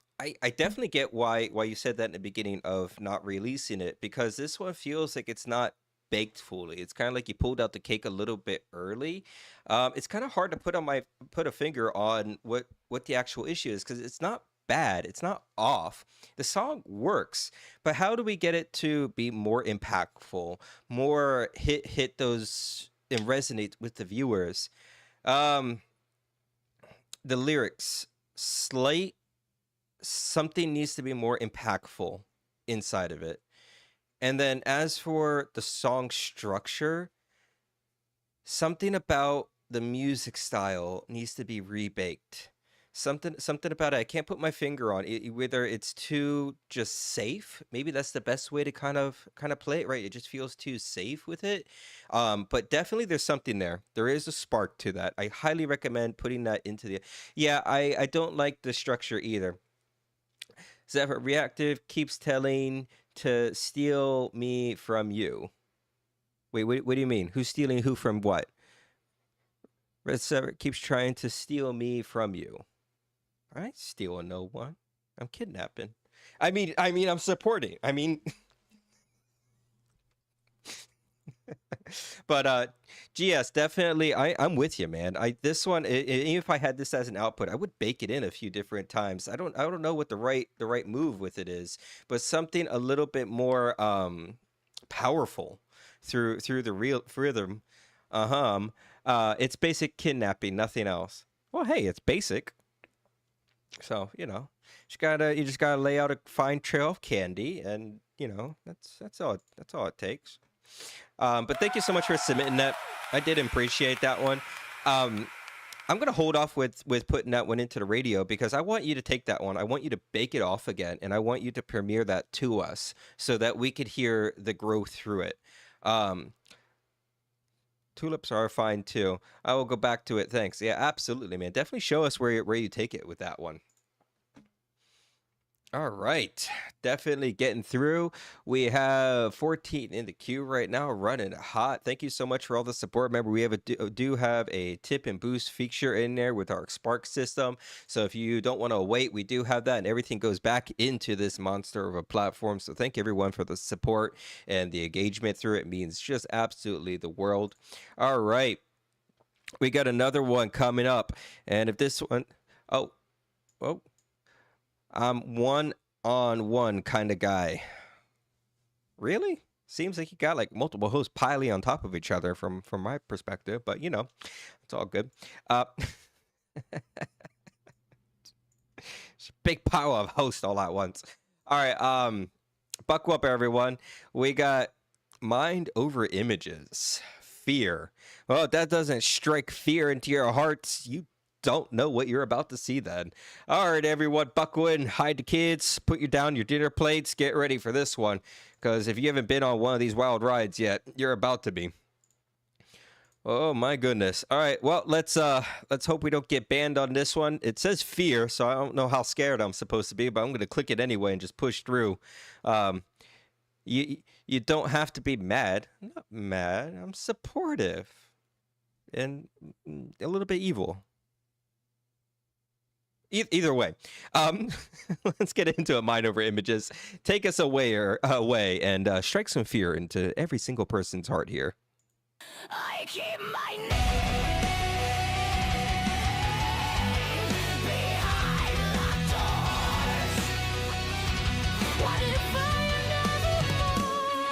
definitely get why you said that in the beginning of not releasing it, because this one feels like it's not baked fully. It's kind of like you pulled out the cake a little bit early. It's kind of hard to put a finger on what the actual issue is, because it's not bad. It's not off. The song works, but how do we get it to be more impactful, more hit those and resonate with the viewers? The lyrics, slight something needs to be more impactful inside of it. And then as for the song structure, something about the music style needs to be rebaked. Something about it, I can't put my finger on it, whether it's too just safe. Maybe that's the best way to kind of play it, right? It just feels too safe with it. But definitely there's something there. There is a spark to that. I highly recommend putting that into the. Yeah, I don't like the structure either. Zephyr Reactive keeps telling to steal me from you. Wait, what do you mean? Who's stealing who from what? Red Zephyr keeps trying to steal me from you. I ain't stealing no one. I'm kidnapping. I mean, I'm supporting. I mean, but GS, definitely, I'm with you, man. This one, even if I had this as an output, I would bake it in a few different times. I don't know what the right move with it is, but something a little bit more powerful through the real rhythm. It's basic kidnapping, nothing else. Well, hey, it's basic. So, you just gotta lay out a fine trail of candy, and that's all it takes. But thank you so much for submitting that. I did appreciate that one. I'm gonna hold off with putting that one into the radio, because I want you to take that one. I want you to bake it off again, and I want you to premiere that to us so that we could hear the growth through it. Tulips are fine too. I will go back to it. Thanks. Yeah, absolutely, man. Definitely show us where you take it with that one. All right, definitely getting through. We have 14 in the queue right now, running hot. Thank you so much for all the support. Remember, we have do have a tip and boost feature in there with our Spark system. So if you don't want to wait, we do have that, and everything goes back into this monster of a platform. So thank everyone for the support and the engagement through it. It means just absolutely the world. All right, we got another one coming up, and if this one, I'm one-on-one kind of guy. Really? Seems like you got like multiple hosts piling on top of each other from my perspective, but it's all good. It's a big pile of hosts all at once. All right, buckle up, everyone. We got mind over images, fear. Well, if that doesn't strike fear into your hearts, you don't know what you're about to see then. All right, everyone, buckle in, hide the kids, put you down your dinner plates, get ready for this one, because if you haven't been on one of these wild rides yet, you're about to be. Oh my goodness. All right, well, let's hope we don't get banned on this one. It says fear, so I don't know how scared I'm supposed to be, but I'm going to click it anyway and just push through. You don't have to be mad. I'm not mad. I'm supportive and a little bit evil. Either way, let's get into it. Mind over images. Take us away and strike some fear into every single person's heart here. I keep my name behind locked doors. What if I am never more?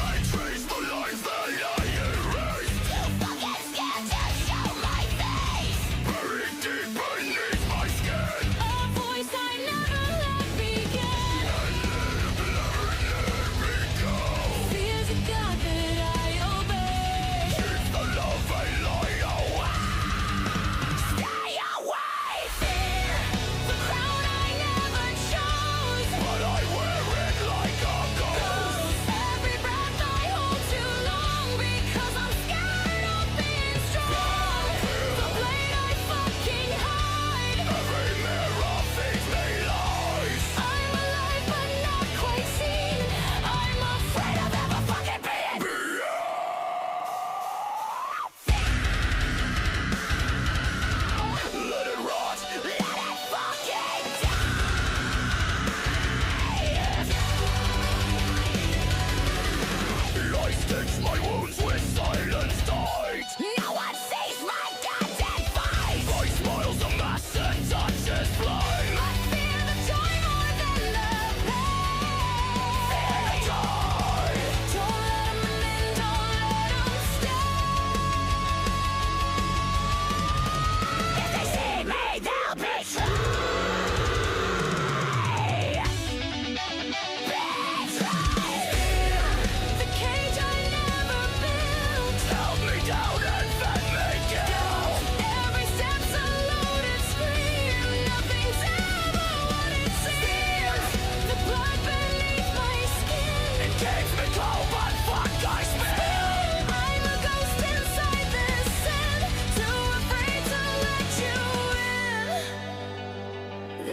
I trace the lines that I erased. Too fucking scared to show my face. Buried deep beneath my skin. A voice I never let begin. I live, learn, let me go. Fear's a god that I obey. Keep the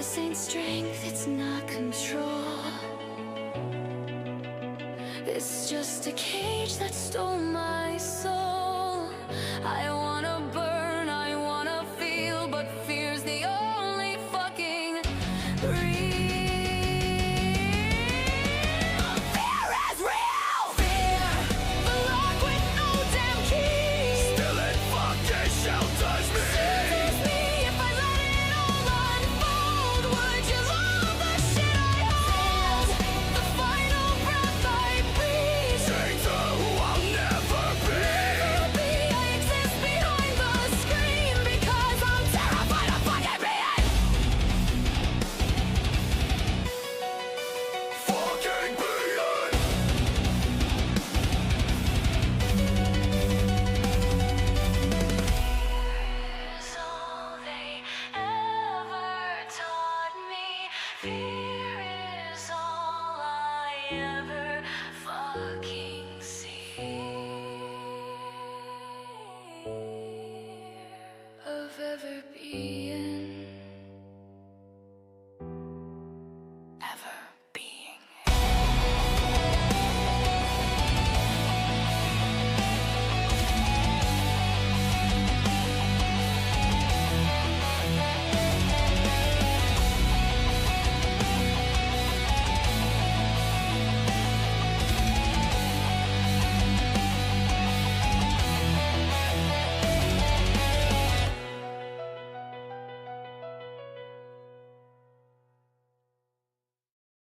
This ain't strength, it's not control. It's just a cage that stole my soul. I wanna burn, I wanna feel, but fear's the only fucking real. Fear is real! Fear, the lock with no damn key. Still it fucking shelters me. Shelters me if I let it all unfold. Would you love the shit I hold? The final breath I breathe. Chained to who I'll never be. I exist behind the screen because I'm terrified of fucking being. Fucking being. Is all they ever taught me. Fear is all I ever fucking see. Of ever being. Ever being.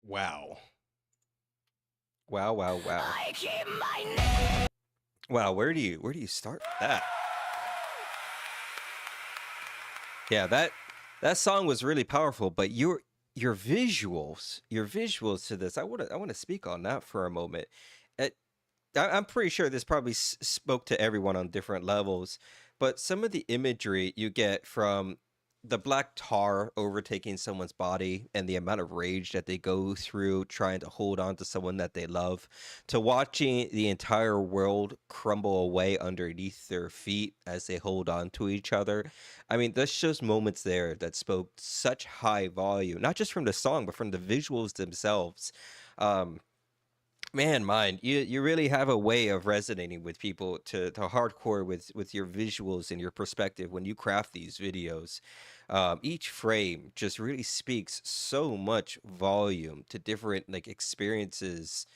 Wow. Wow, wow, wow. I keep my name. Wow, where do you start with that? Yeah, that song was really powerful, but your visuals to this, I want to speak on that for a moment. I'm pretty sure this probably spoke to everyone on different levels, but some of the imagery you get from the black tar overtaking someone's body and the amount of rage that they go through trying to hold on to someone that they love, to watching the entire world crumble away underneath their feet as they hold on to each other. I mean, there's just moments there that spoke such high volume, not just from the song, but from the visuals themselves. Um, Man, mine, you really have a way of resonating with people to hardcore with your visuals and your perspective when you craft these videos. Each frame just really speaks so much volume to different like experiences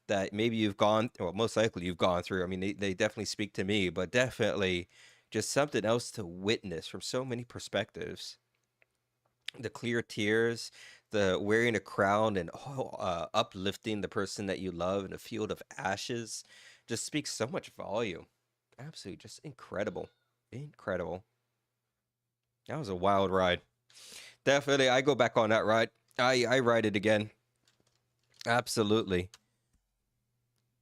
that maybe you've gone, well, most likely you've gone through. I mean, they definitely speak to me, but definitely just something else to witness from so many perspectives. The clear tears, the wearing a crown and uplifting the person that you love in a field of ashes just speaks so much volume. Absolutely, just incredible. Incredible. That was a wild ride. Definitely, I go back on that ride. I ride it again. Absolutely.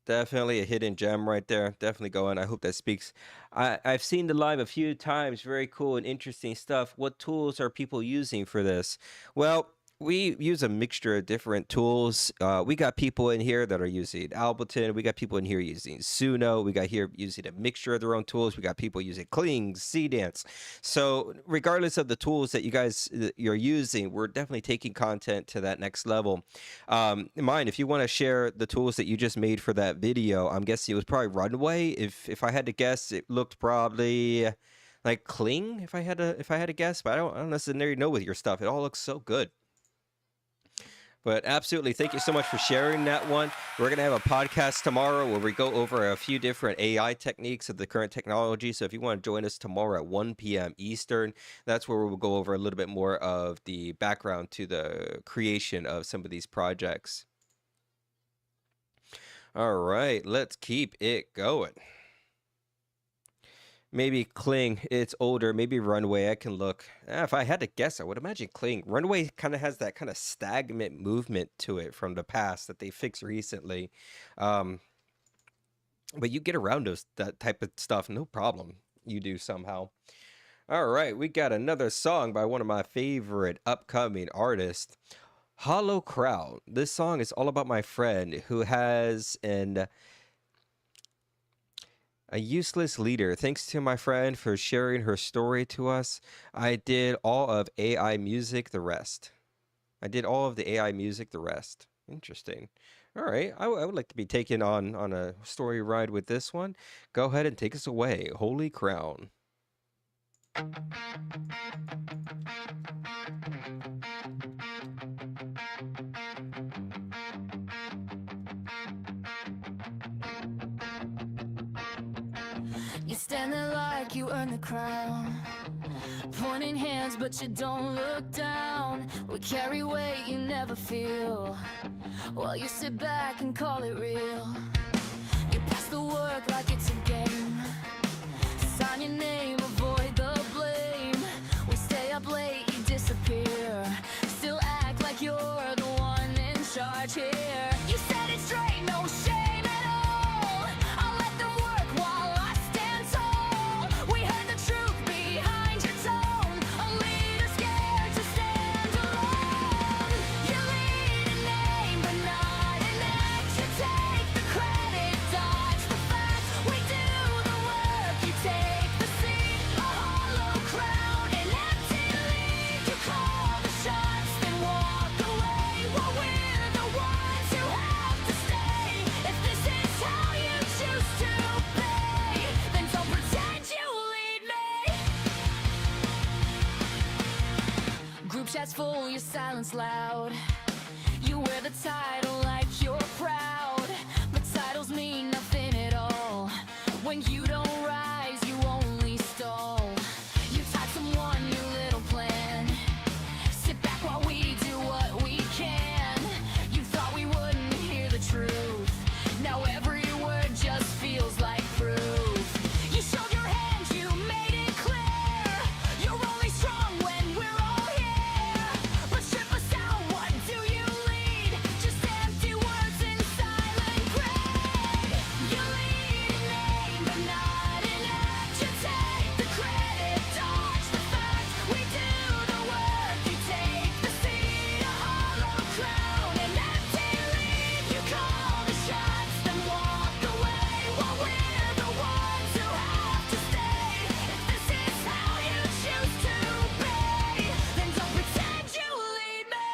Definitely a hidden gem right there. Definitely going. I hope that speaks. I've seen the live a few times. Very cool and interesting stuff. What tools are people using for this? Well, we use a mixture of different tools. We got people in here that are using Ableton. We got people in here using Suno. We got here using a mixture of their own tools. We got people using Kling, Cdance. So regardless of the tools that you guys you're using, we're definitely taking content to that next level. Mine, if you want to share the tools that you just made for that video, I'm guessing it was probably Runway. If I had to guess, it looked probably like Kling. If I had to guess, but I don't necessarily know with your stuff. It all looks so good. But absolutely, thank you so much for sharing that one. We're going to have a podcast tomorrow where we go over a few different AI techniques of the current technology. So if you want to join us tomorrow at 1 p.m. Eastern, that's where we'll go over a little bit more of the background to the creation of some of these projects. All right, let's keep it going. Maybe Kling, it's older. Maybe Runway, I can look. If I had to guess, I would imagine Kling. Runway kind of has that kind of stagnant movement to it from the past that they fixed recently. But you get around that type of stuff, no problem. You do somehow. All right, we got another song by one of my favorite upcoming artists, Hollow Crowd. This song is all about my friend who has a useless leader. Thanks to my friend for sharing her story to us. I did all of AI music, the rest. I did all of the AI music, the rest. Interesting. All right, I would like to be taken on a story ride with this one. Go ahead and take us away, Holy Crown. You stand there like you earn the crown, pointing hands but you don't look down. We carry weight you never feel, while you sit back and call it real. You pass the work like it's a game, sign your name, avoid the blame. We stay up late, you disappear, still act like you're the one in charge here. You said it straight, no shame at all. I'll let them work while I stand tall. We heard the truth behind your tone, a leader scared to stand alone. You lead a name but not an act. You take the credit, dodge the facts. We do the work, you take the seat, a hollow crown, an empty lead. You call the shots, then walk away, while we're the ones who have to stay. If this is how you choose to pay, then don't pretend you lead me. Group chats full, your silence loud. You wear the title like you're proud, but titles mean nothing at all. When you don't rise, you only stall. You taught someone your little plan. Sit back while we do what we can. You thought we wouldn't hear the truth. Now every word just feels like proof. You showed your hand, you made it clear. You're only strong when we're all here. But strip us out, what do you lead? Just empty words in silent gray. You lead a name but not an act. You take the credit, dodge the facts. We do the work, you take the seat, a hollow crown, an empty lead. You call the shots, then walk away, while we're the ones who have to stay. If this is how you choose to pay, then don't pretend you lead me.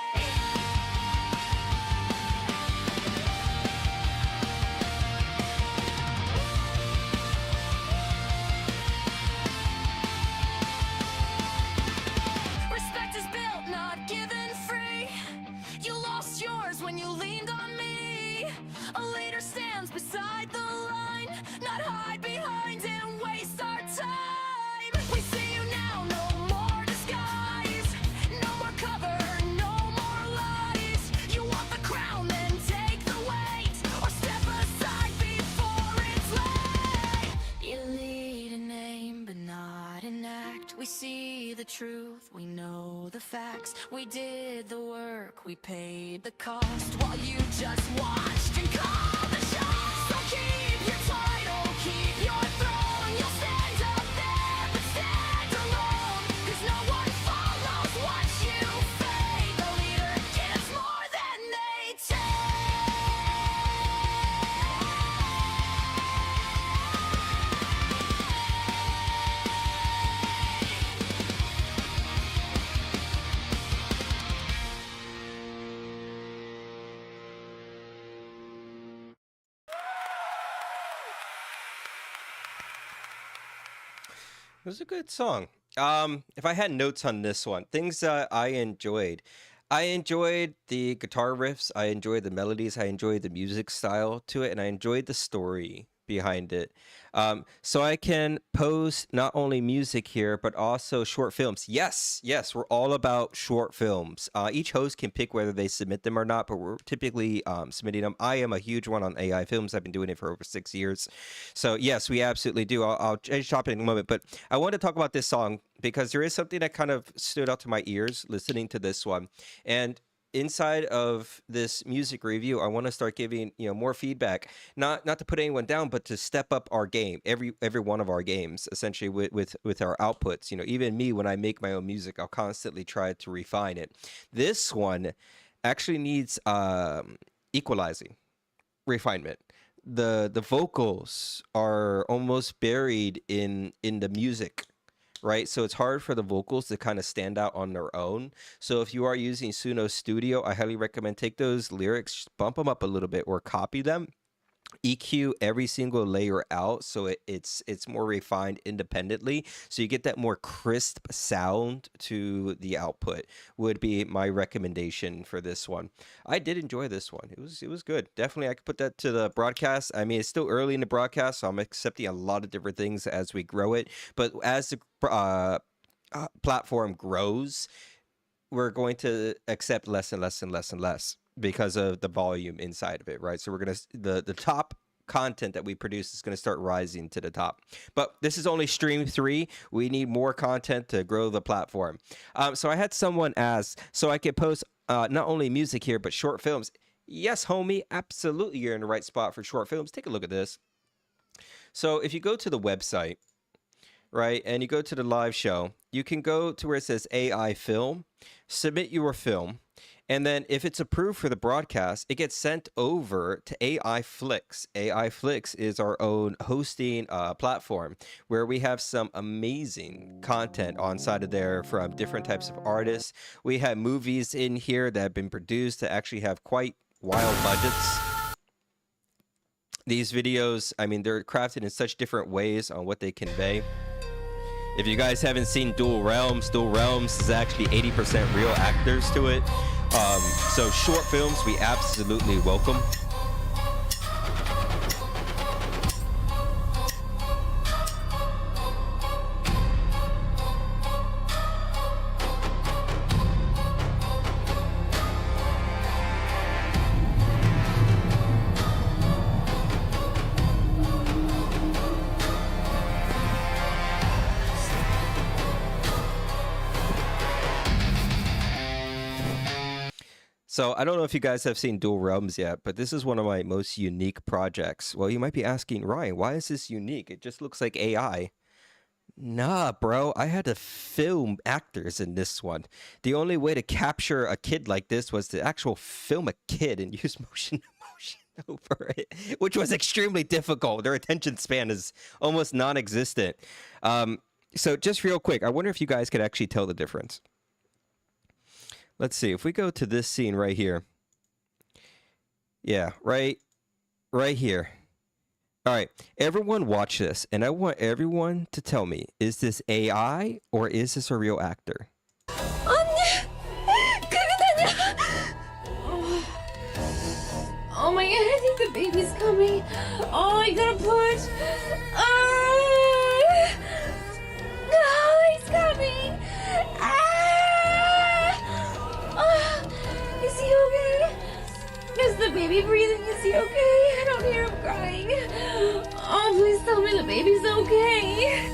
Respect is built, not given free. You lost yours when you leaned on me. A leader stands beside the line, not hide behind and waste our time. We see you now, no more disguise, no more cover, no more lies. You want the crown, then take the weight, or step aside before it's late. You lead a name but not an act. We see the truth, we know the facts. We did the work, we paid the cost, while you just watched and called the shots. So keep your title, keep your throne. You'll stand up there but stand alone, 'cause no one follows what you fade. The leader gives more than they take. It was a good song. If I had notes on this one, things that I enjoyed the guitar riffs, I enjoyed the melodies, I enjoyed the music style to it, and I enjoyed the story behind it. So I can post not only music here, but also short films. Yes, yes, we're all about short films. Each host can pick whether they submit them or not, but we're typically submitting them. I am a huge one on AI films. I've been doing it for over 6 years. So yes, we absolutely do. I'll change topic in a moment, but I want to talk about this song because there is something that kind of stood out to my ears listening to this one. And inside of this music review, I want to start giving more feedback, not to put anyone down, but to step up our game, every one of our games, essentially with our outputs. Even me, when I make my own music, I'll constantly try to refine it. This one actually needs equalizing, refinement. The vocals are almost buried in the music. right? So it's hard for the vocals to kind of stand out on their own. So if you are using Suno Studio, I highly recommend take those lyrics, bump them up a little bit, or copy them. EQ every single layer out so it's more refined independently, so you get that more crisp sound to the output, would be my recommendation for this one. I did enjoy this one. It was good. Definitely I could put that to the broadcast. I mean, it's still early in the broadcast, so I'm accepting a lot of different things as we grow it, but as the platform grows, we're going to accept less and less and less and less because of the volume inside of it, right? So we're going to, the top content that we produce is going to start rising to the top. But this is only stream 3. We need more content to grow the platform. So I had someone ask, so I could post not only music here, but short films. Yes, homie, absolutely you're in the right spot for short films. Take a look at this. So if you go to the website, right, and you go to the live show, you can go to where it says AI film, submit your film, and then if it's approved for the broadcast, it gets sent over to AI Flix. AI Flix is our own hosting platform where we have some amazing content on side of there from different types of artists. We have movies in here that have been produced to actually have quite wild budgets. These videos, I mean, they're crafted in such different ways on what they convey. If you guys haven't seen Dual Realms is actually 80% real actors to it. So short films, we absolutely welcome. So I don't know if you guys have seen Dual Realms yet, but this is one of my most unique projects. Well, you might be asking, Ryan, why is this unique? It just looks like AI. Nah, bro, I had to film actors in this one. The only way to capture a kid like this was to actual film a kid and use motion over it, which was extremely difficult. Their attention span is almost non-existent. So just real quick, I wonder if you guys could actually tell the difference. Let's see, if we go to this scene right here. Yeah, right here. All right, everyone watch this, and I want everyone to tell me, is this AI or is this a real actor? Oh my god, I think the baby's coming. Oh, I gotta push. Oh, he's coming. Is he okay? Is the baby breathing? Is he okay? I don't hear him crying. Oh, please tell me the baby's okay.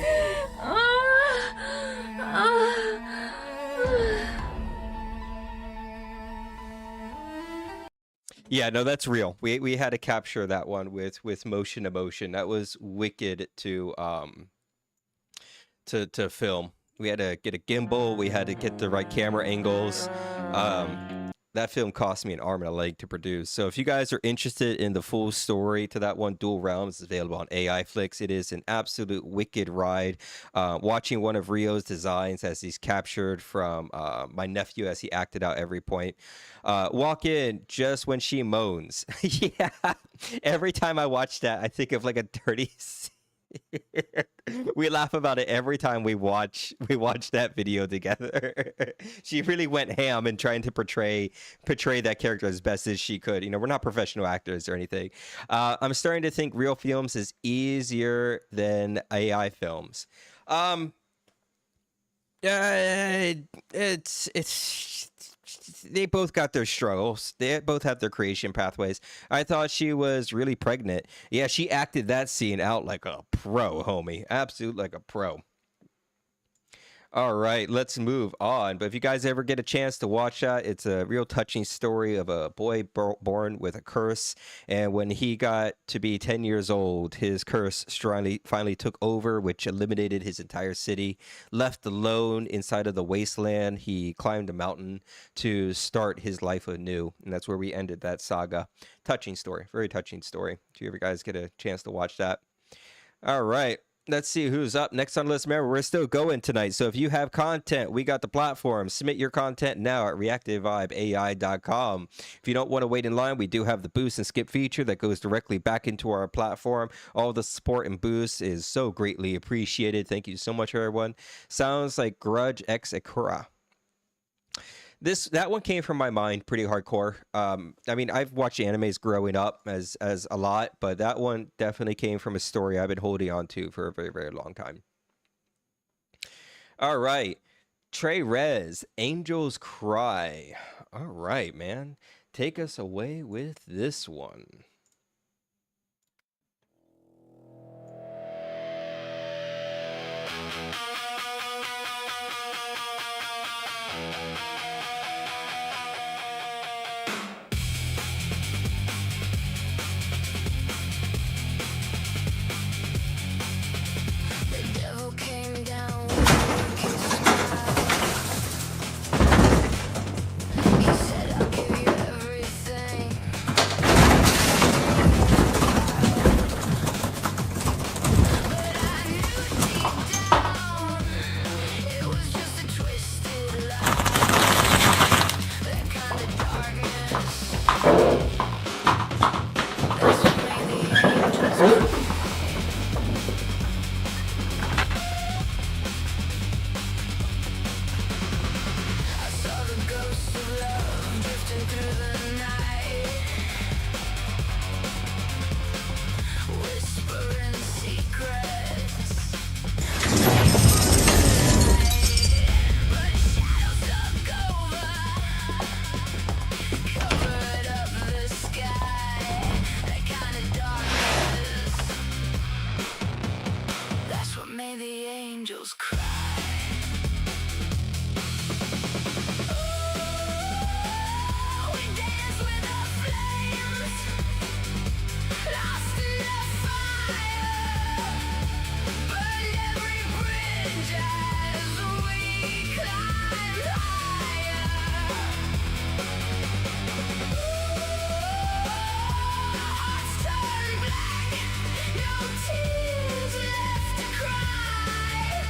Yeah, no, that's real. We had to capture that one with motion emotion. That was wicked to film. We had to get a gimbal. We had to get the right camera angles. That film cost me an arm and a leg to produce. So if you guys are interested in the full story to that one, Dual Realms is available on AI Flix. It is an absolute wicked ride. Watching one of Rio's designs as he's captured from my nephew as he acted out every point. Walk in just when she moans. Yeah, every time I watch that, I think of like a dirty scene. We laugh about it every time we watch that video together. She really went ham in trying to portray that character as best as she could. You know, we're not professional actors or anything. I'm starting to think real films is easier than AI films. They both got their struggles. They both have their creation pathways. I thought she was really pregnant. Yeah, she acted that scene out like a pro, homie. Absolute like a pro. All right, let's move on. But if you guys ever get a chance to watch that, it's a real touching story of a boy born with a curse. And when he got to be 10 years old, his curse finally took over, which eliminated his entire city. Left alone inside of the wasteland, he climbed a mountain to start his life anew. And that's where we ended that saga. Touching story, very touching story. Do you ever guys get a chance to watch that? All right. let's see who's up next on the list. Remember, we're still going tonight. So if you have content, we got the platform. Submit your content now at ReactivVibeAI.com. If you don't want to wait in line, we do have the boost and skip feature that goes directly back into our platform. All the support and boost is so greatly appreciated. Thank you so much, everyone. Sounds like Grudge X Akura. That one came from my mind pretty hardcore. I mean, I've watched animes growing up as a lot, but that one definitely came from a story I've been holding on to for a very, very long time. All right. Trey Rez, Angels Cry. All right, man. Take us away with this one. The devil came down with a wicked smile. He said, I'll give you everything. But I knew deep down it was just a twisted lie. That kind of darkness. That's what made the angels cry. I saw the ghost of love drifting through the night, whispering secrets. But shadows took over, covered up the sky. That kind of darkness. That's what made the angels cry. We dance with the flames, lost in the fire. Burned every bridge as we climbed higher. Hearts turned black, no tears left to cry.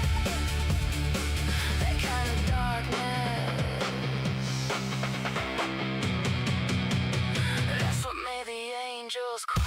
That kind of darkness. That's what made the angels cry.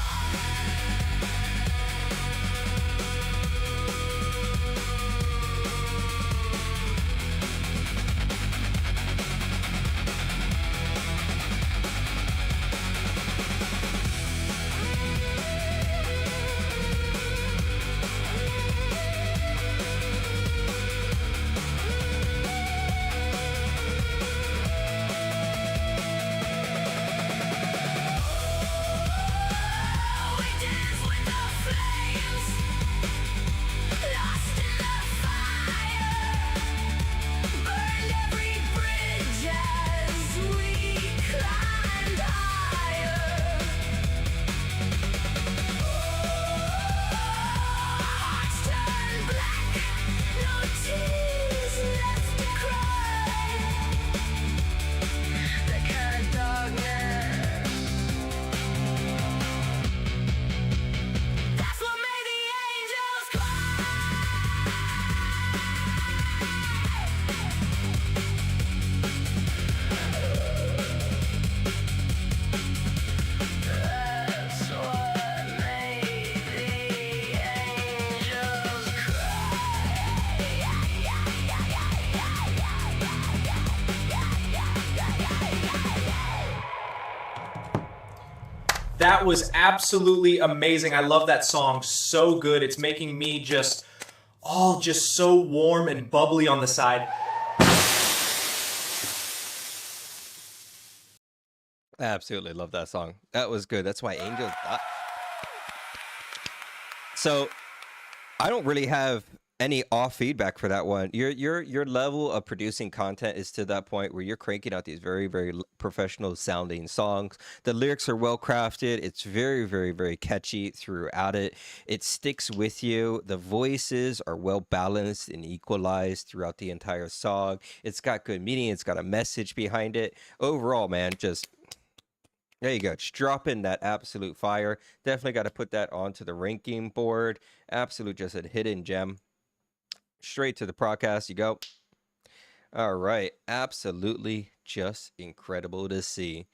We dance with the flames, lost in the fire. Burned every bridge as we climbed higher. Hearts turned black, no tears left to cry. That kind of darkness. That's what made the angels cry. That's what made the angels That was absolutely amazing. I love that song. So good. It's making me just so warm and bubbly on the side. Absolutely love that song. That was good. That's why Angels. So I don't really have any off feedback for that one. Your level of producing content is to that point where you're cranking out these very, very professional sounding songs. The lyrics are well crafted. It's very, very, very catchy throughout it. It sticks with you. The voices are well balanced and equalized throughout the entire song. It's got good meaning. It's got a message behind it. Overall, man, just There you go. Just drop in that absolute fire. Definitely got to put that onto the ranking board. Absolute, just a hidden gem. Straight to the podcast you go. All right. Absolutely just incredible to see.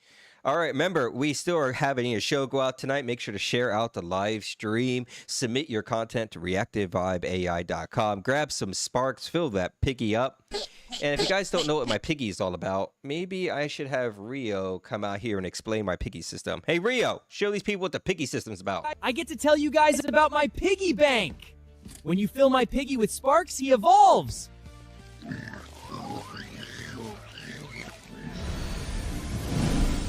All right, remember, we still are having a show go out tonight. Make sure to share out the live stream. Submit your content to ReactivVibeAI.com. Grab some sparks. Fill that piggy up. And if you guys don't know what my piggy is all about, maybe I should have Rio come out here and explain my piggy system. Hey, Rio, show these people what the piggy system's about. I get to tell you guys about my piggy bank. When you fill my piggy with sparks, he evolves.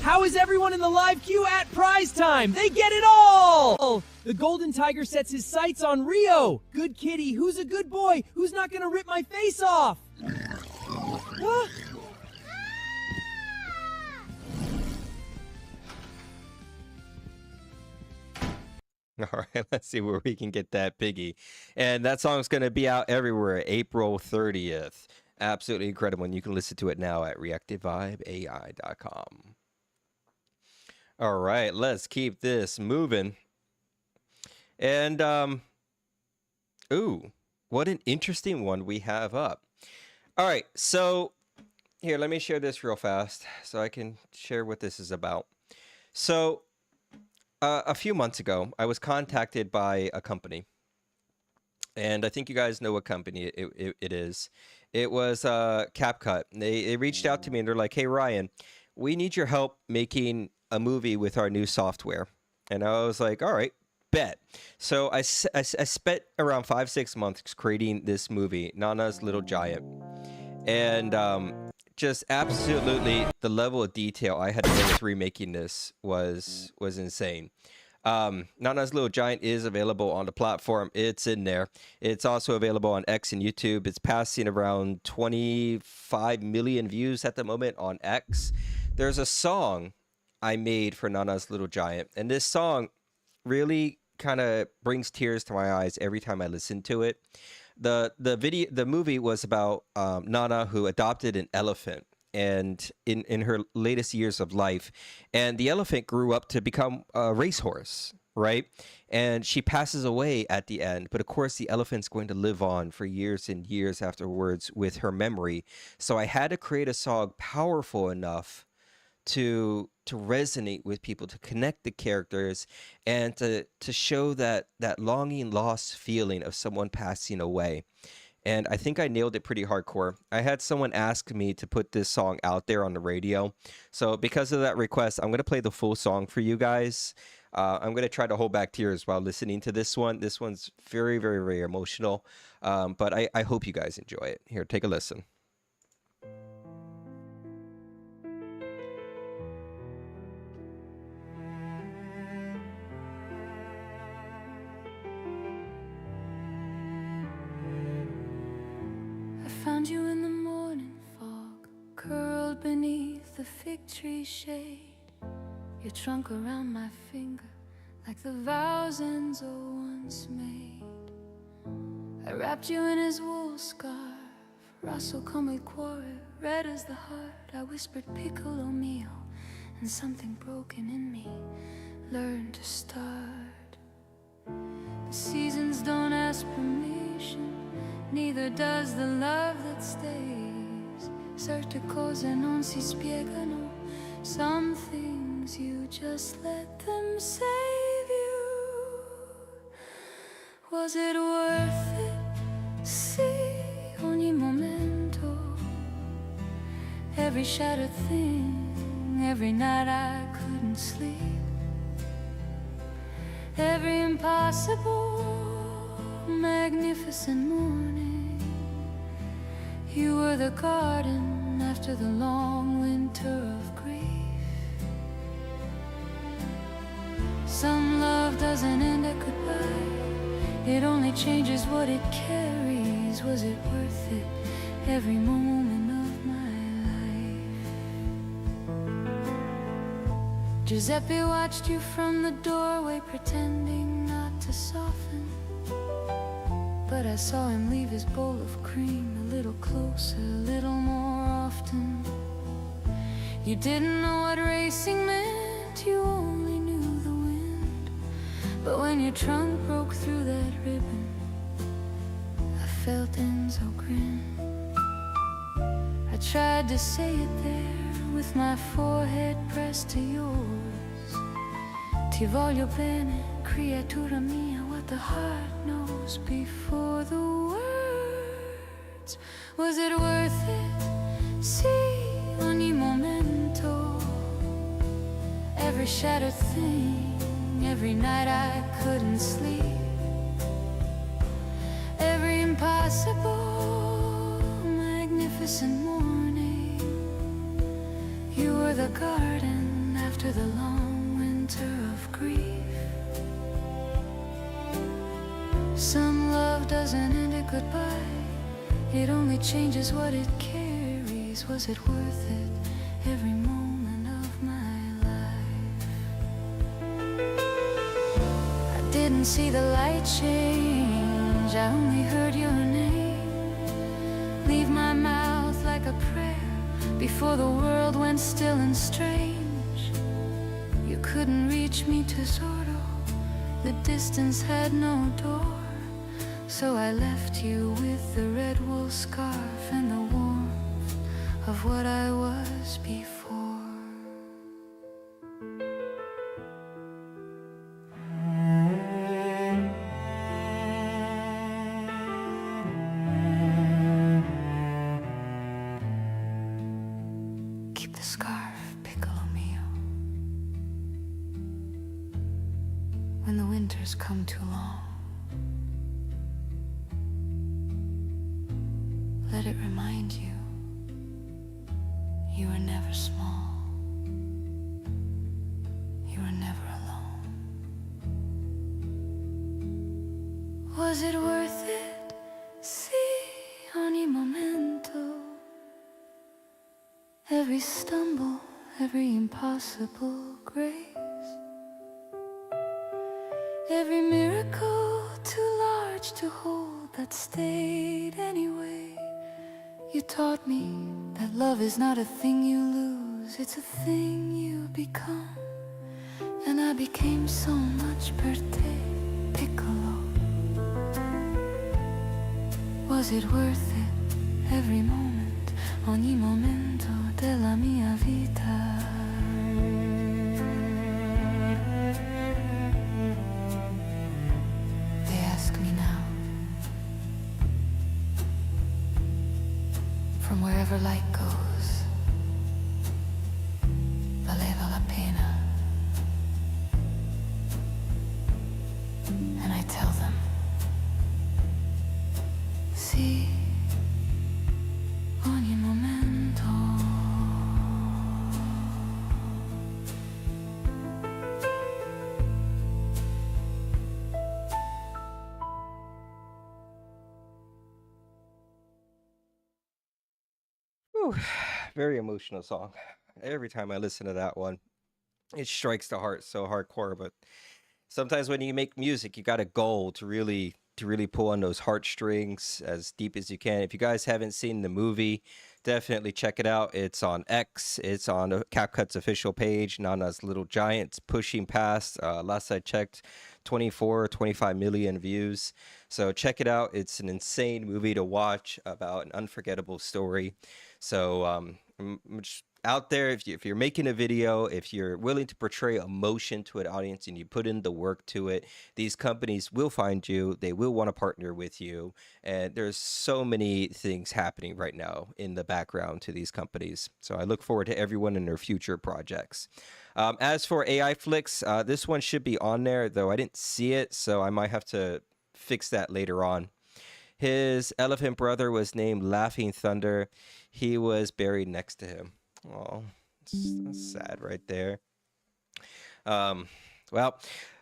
How is everyone in the live queue at prize time? They get it all! The golden tiger sets his sights on Rio. Good kitty, who's a good boy? Who's not gonna rip my face off? Huh? All right, let's see where we can get that piggy. And that song's going to be out everywhere April 30th. Absolutely incredible. And you can listen to it now at ReactivVibeAI.com. All right, let's keep this moving. And, ooh, what an interesting one we have up. All right, so here, let me share this real fast so I can share what this is about. So, a few months ago, I was contacted by a company. And I think you guys know what company it is. It was CapCut. They reached out to me and they're like, hey, Ryan, we need your help making a movie with our new software. And I was like, all right, bet. So I spent around 5-6 months creating this movie, Nana's Little Giant. And just absolutely the level of detail I had to go with remaking this was insane. Nana's Little Giant is available on the platform. It's in there. It's also available on X and YouTube. It's passing around 25 million views at the moment on X. There's a song I made for Nana's Little Giant, and this song really kind of brings tears to my eyes every time I listen to it. The movie was about Nana, who adopted an elephant and in her latest years of life, and the elephant grew up to become a racehorse, right? And she passes away at the end, but of course the elephant's going to live on for years and years afterwards with her memory. So I had to create a song powerful enough to resonate with people, to connect the characters, and to show that longing, lost feeling of someone passing away. And I think I nailed it pretty hardcore. I had someone ask me to put this song out there on the radio. So because of that request, I'm going to play the full song for you guys. I'm going to try to hold back tears while listening to this one. This one's very, very, very emotional. But I hope you guys enjoy it. Here, take a listen. Found you in the morning fog, curled beneath the fig tree shade. Your trunk around my finger, like the vows Enzo once made. I wrapped you in his wool scarf, rosso come cuore, red as the heart. I whispered piccolo mio, and something broken in me learned to start. The seasons don't ask permission, neither does the love that stays. Certe cose non si spiegano. Some things you just let them save you. Was it worth it? See, ogni momento, every shattered thing, every night I couldn't sleep, every impossible, magnificent morning. You were the garden after the long winter of grief. Some love doesn't end at goodbye, it only changes what it carries. Was it worth it, every moment of my life? Giuseppe watched you from the doorway, pretending not to soften. But I saw him leave his bowl of cream a little closer, a little more often. You didn't know what racing meant, you only knew the wind. But when your trunk broke through that ribbon, I felt Enzo grin. I tried to say it there with my forehead pressed to yours. Ti voglio bene, creatura mia, what the heart knows before the words. Was it worth it? See, ogni momento, every shattered thing, every night I couldn't sleep, every impossible, magnificent morning. You were the garden after the long winter of grief. Some love doesn't end at goodbye, it only changes what it carries. Was it worth it, every moment of my life? I didn't see the light change, I only heard your name leave my mouth like a prayer before the world went still and strange. You couldn't reach me, tesoro, the distance had no door. So I left you with the red wool scarf and the warmth of what I was before. Keep the scarf, piccolo mio. When the winters come too long, let it remind you, you are never small, you are never alone. Was it worth it? Si, ogni momento, every stumble, every impossible grace, every miracle too large to hold that stayed anyway. You taught me that love is not a thing you lose, it's a thing you become. And I became so much per te, piccolo. Was it worth it, every moment, ogni momento della mia vita? They ask me now, from wherever light goes, valeva la pena. And I tell them, sì, ogni momento. Whew, very emotional song. Every time I listen to that one, it strikes the heart so hardcore. But sometimes when you make music, you got a goal to really pull on those heartstrings as deep as you can. If you guys haven't seen the movie, definitely check it out. It's on X. It's on CapCut's official page. Nana's Little Giants, pushing past, last I checked, 25 million views. So check it out. It's an insane movie to watch about an unforgettable story. So just out there, if you're making a video, if you're willing to portray emotion to an audience and you put in the work to it, these companies will find you. They will want to partner with you. And there's so many things happening right now in the background to these companies. So I look forward to everyone in their future projects. As for AI flicks, this one should be on there, though I didn't see it, so I might have to fix that later on. His elephant brother was named Laughing Thunder. He was buried next to him. Oh, that's sad right there. Well,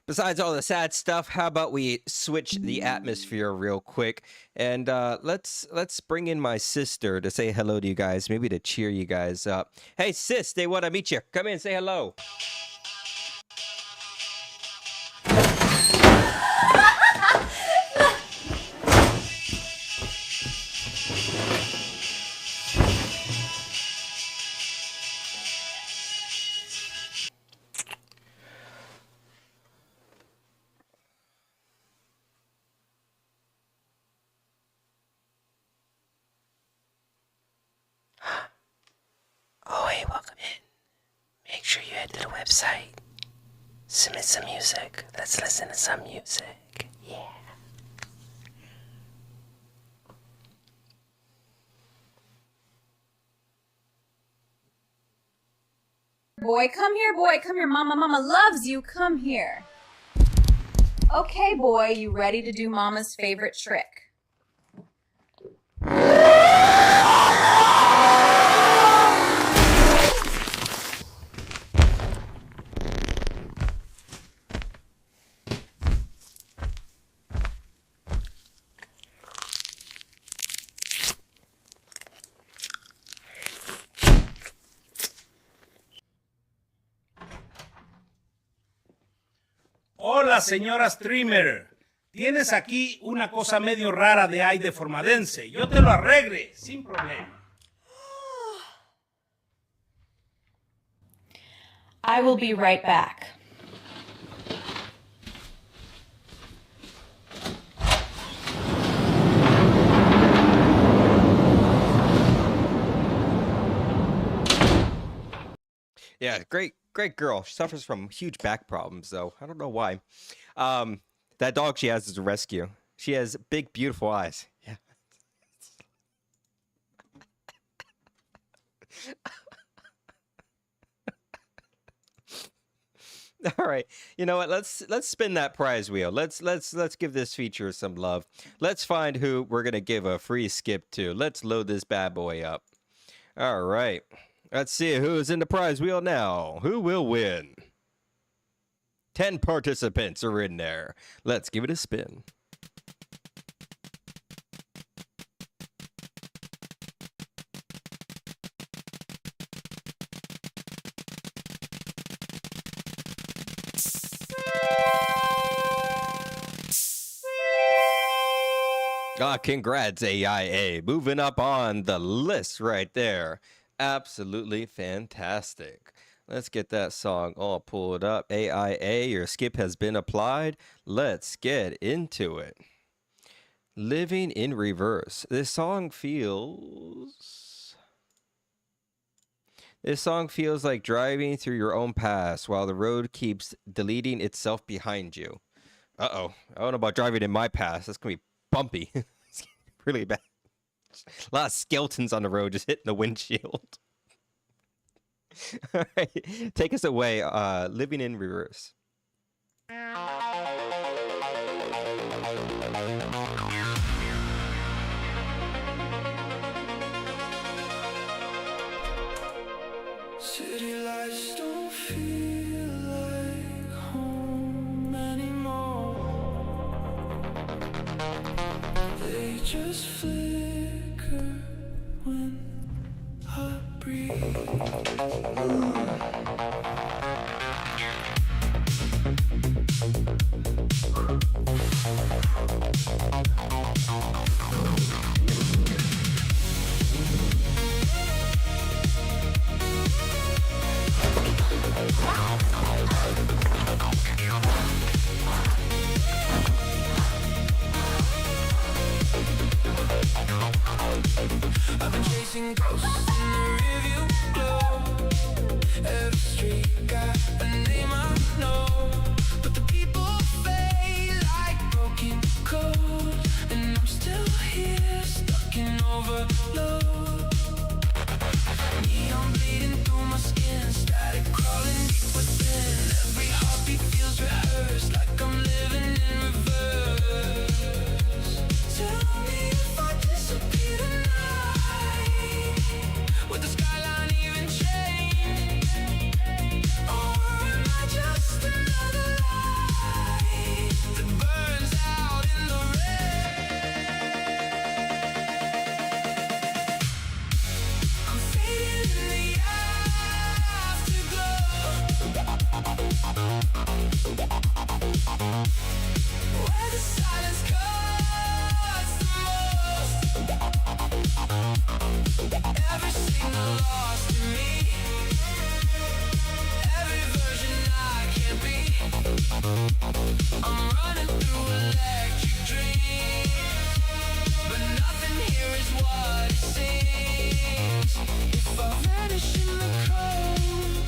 besides all the sad stuff, how about we switch the atmosphere real quick and let's bring in my sister to say hello to you guys, maybe to cheer you guys up. Hey sis, they want to meet you. Come in, say hello. website. Submit some music. Let's listen to some music. Yeah. Boy, come here, boy, come here. Mama loves you. Come here. Okay, boy, you ready to do Mama's favorite trick? Hola, señora streamer. Tienes aquí una cosa medio rara de aire formadense. Yo te lo arregle, sin problema. I will be right back. Yeah, great girl. She suffers from huge back problems, though. I don't know why. That dog she has is a rescue. She has big, beautiful eyes. Yeah. All right. You know what? Let's spin that prize wheel. Let's give this feature some love. Let's find who we're gonna give a free skip to. Let's load this bad boy up. All right. Let's see who's in the prize wheel now. Who will win? 10 participants are in there. Let's give it a spin. Congrats, AIA. Moving up on the list right there. Absolutely fantastic. Let's get that song all pulled up. AIA, your skip has been applied. Let's get into it. Living in Reverse. This song feels like driving through your own past while the road keeps deleting itself behind you. Uh-oh. I don't know about driving in my past. That's going to be bumpy. It's really bad. A lot of skeletons on the road just hitting the windshield. All right. Take us away. Living in Reverse. City lights don't feel like home anymore. They just flicker when I breathe. I've been chasing ghosts in the rearview glow. Every street got a name I know, but the people fade like broken cold, and I'm still here, stuck in overload. Neon bleeding through my skin, static crawling deep within. Every heartbeat feels rehearsed, like I'm living in reverse. Tell me if I disappear tonight, would the skyline even change? Or am I just another light that burns out in the rain? I'm fading in the afterglow, where the silence cuts the most. Every signal lost in me, every version I can't be. I'm running through electric dreams, but nothing here is what it seems. If I vanish in the cold,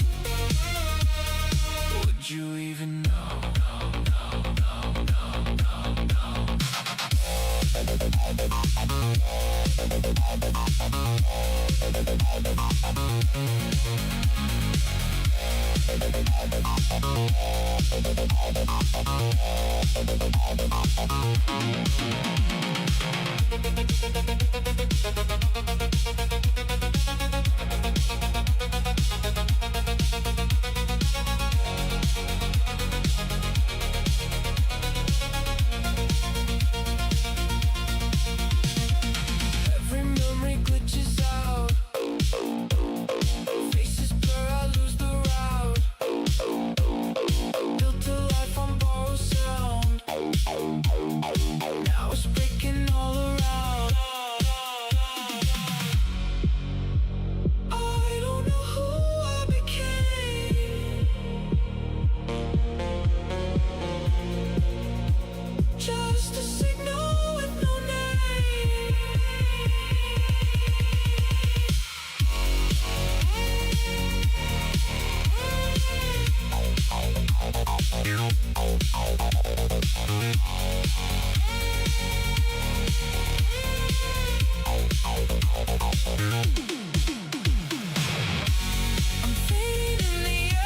Every memory glitches out. Faces blur, I lose the route. Built a life on borrowed sound. Now it's breaking all around. I don't know who I became. Just a signal with no name. I'm fading in the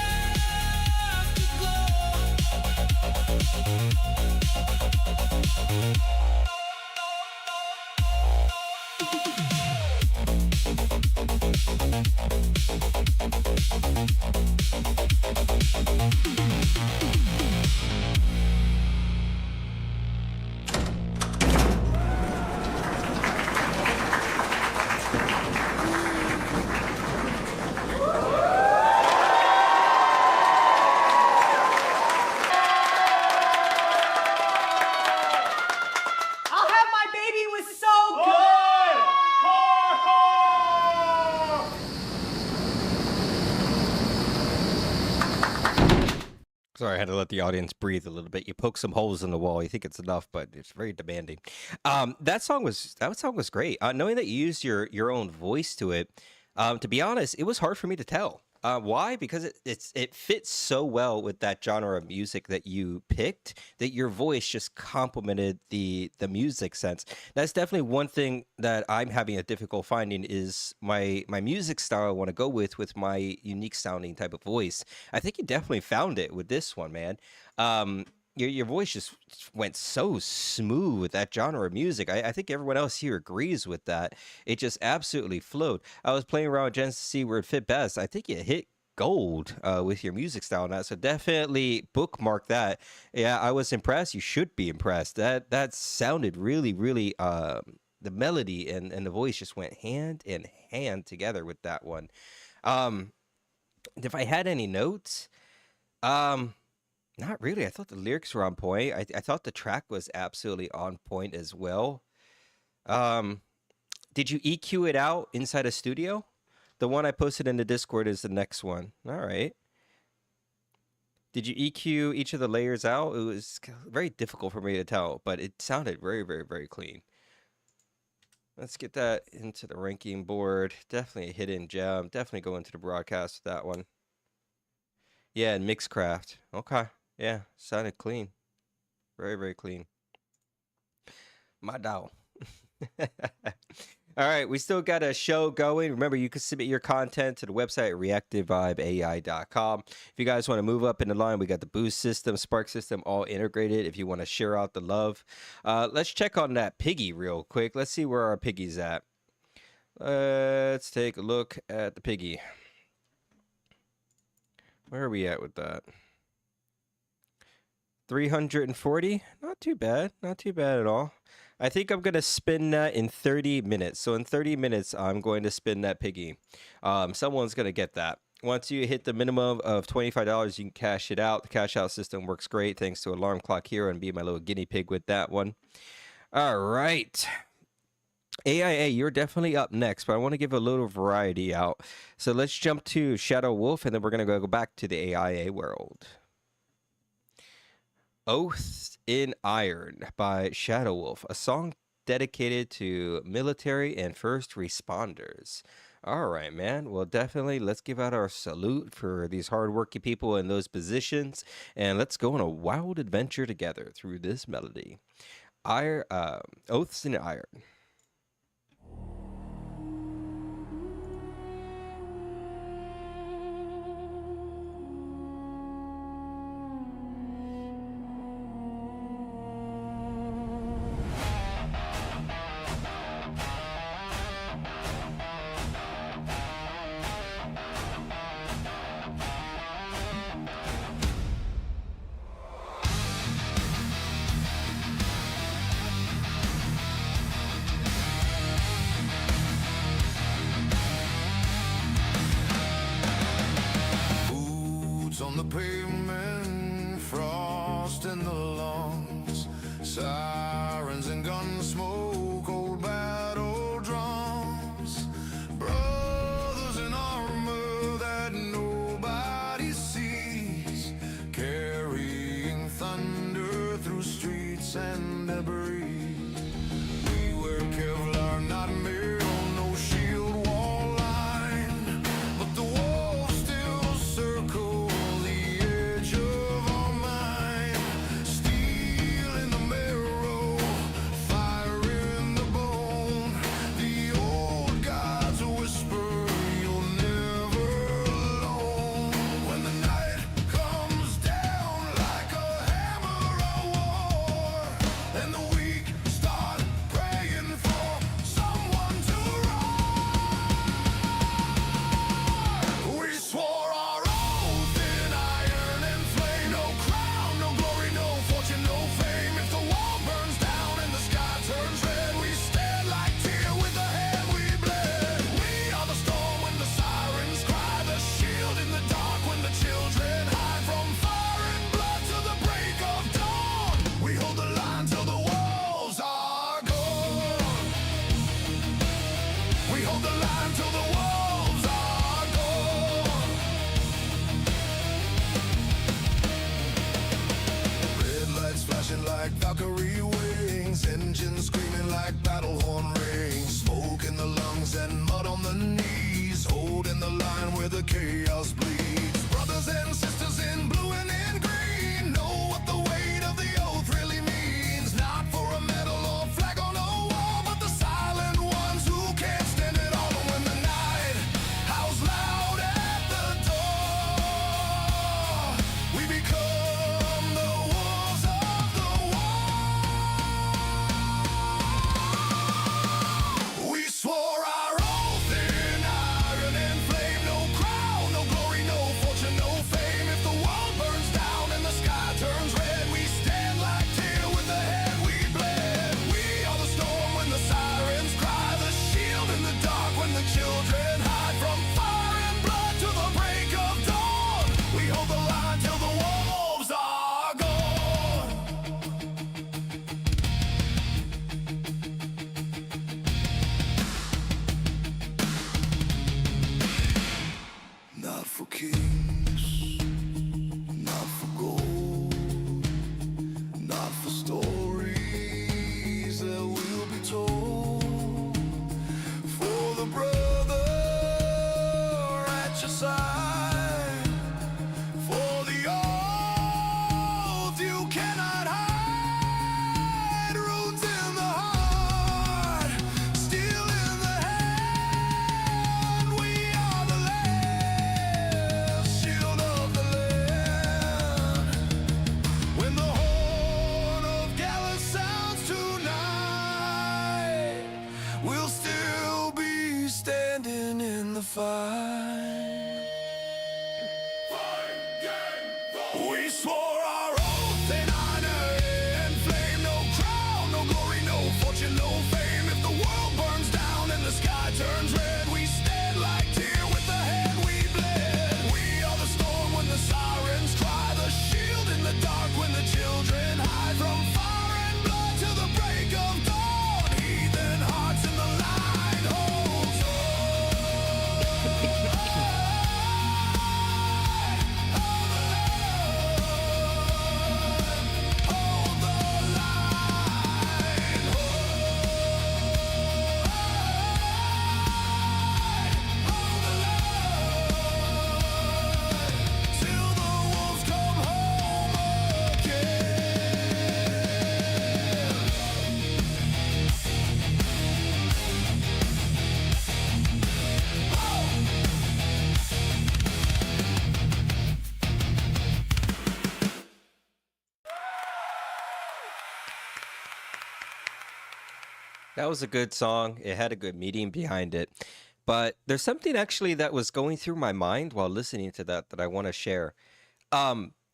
I'll have my baby was so good. Sorry, I had to let the audience breathe a little bit. You poke some holes in the wall. You think it's enough, but it's very demanding. That song was great. Knowing that you used your own voice to it, to be honest, it was hard for me to tell. Why? Because it fits so well with that genre of music that you picked that your voice just complemented the music sense. That's definitely one thing that I'm having a difficult finding is my music style I want to go with my unique sounding type of voice. I think you definitely found it with this one, man. Your voice just went so smooth with that genre of music. I think everyone else here agrees with that. It just absolutely flowed. I was playing around with Jens to see where it fit best. I think you hit gold with your music style now. So definitely bookmark that. Yeah, I was impressed. You should be impressed. That sounded really, really the melody and the voice just went hand in hand together with that one. If I had any notes, not really. I thought the lyrics were on point. I thought the track was absolutely on point as well. Did you EQ it out inside a studio? The one I posted in the Discord is the next one. All right. Did you EQ each of the layers out? It was very difficult for me to tell, but it sounded very, very, very clean. Let's get that into the ranking board. Definitely a hidden gem. Definitely go into the broadcast with that one. Yeah, and Mixcraft. Okay. Yeah, sounded clean. Very, very clean. My dog. All right, we still got a show going. Remember, you can submit your content to the website, ReactivVibeAI.com. If you guys want to move up in the line, we got the Boost system, Spark system, all integrated if you want to share out the love. Let's check on that piggy real quick. Let's see where our piggy's at. Let's take a look at the piggy. Where are we at with that? 340? Not too bad. Not too bad at all. I think I'm going to spin that in 30 minutes. So in 30 minutes, I'm going to spin that piggy. Someone's going to get that. Once you hit the minimum of $25, you can cash it out. The cash out system works great thanks to Alarm Clock Hero and be my little guinea pig with that one. All right. AIA, you're definitely up next, but I want to give a little variety out. So let's jump to Shadow Wolf, and then we're going to go back to the AIA world. Oath in Iron by Shadow Wolf, a song dedicated to military and first responders. All right, man. Well, definitely let's give out our salute for these hardworking people in those positions, and let's go on a wild adventure together through this melody. Oaths in Iron. Boots on the pavement, frost in the lungs, sirens and gun smoke, old battle drums, brothers in armor that nobody sees, carrying thunder through streets and debris. We wear Kevlar, not metal, no shield wall line, but the walls still circle the edge of our mind. Steel in the marrow, fire in the bone. The old gods whisper, you're never alone. When the night comes down like a hammer of war, and the weak start praying for someone to roar. We swore our oath in iron and flame. No crown, no glory, no fortune, no fame. If the wall burns down and the sky turns red, we stand like deer with the hand we bled. We are the storm when the sirens cry, the shield in the dark when the children hide from fire and blood to the break of dawn. We hold the line till the wolves are gone. We hold the line till the wolves are gone. Red lights flashing like Valkyrie wings, engines screaming like battle horn rings, smoke in the lungs and mud on the knees, holding the line where the chaos bleeds. Brothers and sisters in blue and in green know what the weight of the oath really means. Not for a medal or flag on a wall, but the silent ones who can't stand it all. And when the night howls loud at the door, we become the wolves of the wall. We swore our oath in iron and flame. No crown, no glory, no fortune, no fame. If the world burns down and the sky turns red, we stand like deer with the hand we bled. We are the storm when the sirens cry, the shield in the dark when the children hide from fire and blood to the break of dawn. We hold the line till the wolves are gone. Not for kings, not for gold, not for stories that will be told. For the brother at your side, for the oath you cannot hide. Runes in the heart, steel in the hand. We are the last shield of the land. When the horn of Gallus sounds tonight, we'll still be standing in the fight. We swore our oath in honor and flame. No crown, no glory, no fortune, no fame. If the world burns down and the sky turns red, we stand like deer with the hand we bled. We are the storm when the sirens cry, the shield in the dark when the children hide from fire and blood to the break of dawn. Heathen hearts in the line holds till the wolves come home again. That was a good song. It had a good meaning behind it. But there's something actually that was going through my mind while listening to that I want to share.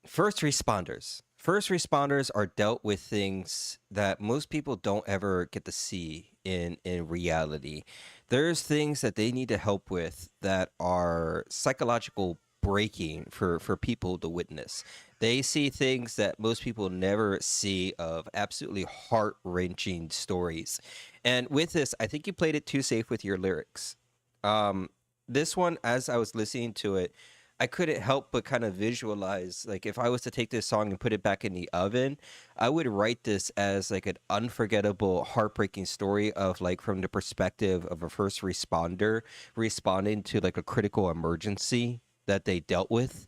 First responders. First responders are dealt with things that most people don't ever get to see in reality. There's things that they need to help with that are psychological breaking for people to witness. They see things that most people never see, of absolutely heart-wrenching stories. And with this, I think you played it too safe with your lyrics. This one, as I was listening to it, I couldn't help but kind of visualize, like, if I was to take this song and put it back in the oven, I would write this as like an unforgettable, heartbreaking story of, like, from the perspective of a first responder responding to like a critical emergency that they dealt with.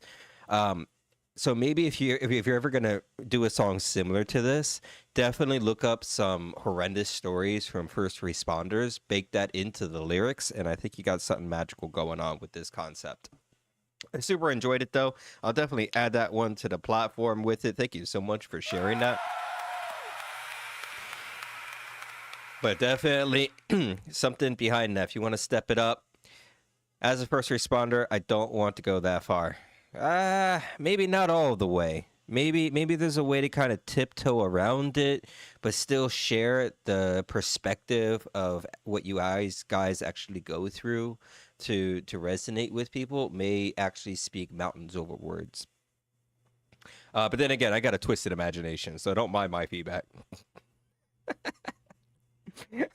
So maybe if you're ever gonna do a song similar to this, definitely look up some horrendous stories from first responders, bake that into the lyrics, and I think you got something magical going on with this concept. I super enjoyed it, though. I'll definitely add that one to the platform with it. Thank you so much for sharing that. But definitely something behind that. If you want to step it up, as a first responder, I don't want to go that far. Maybe not all the way. Maybe there's a way to kind of tiptoe around it, but still share the perspective of what you guys actually go through to resonate with people. May actually speak mountains over words. But then again, I got a twisted imagination, so don't mind my feedback.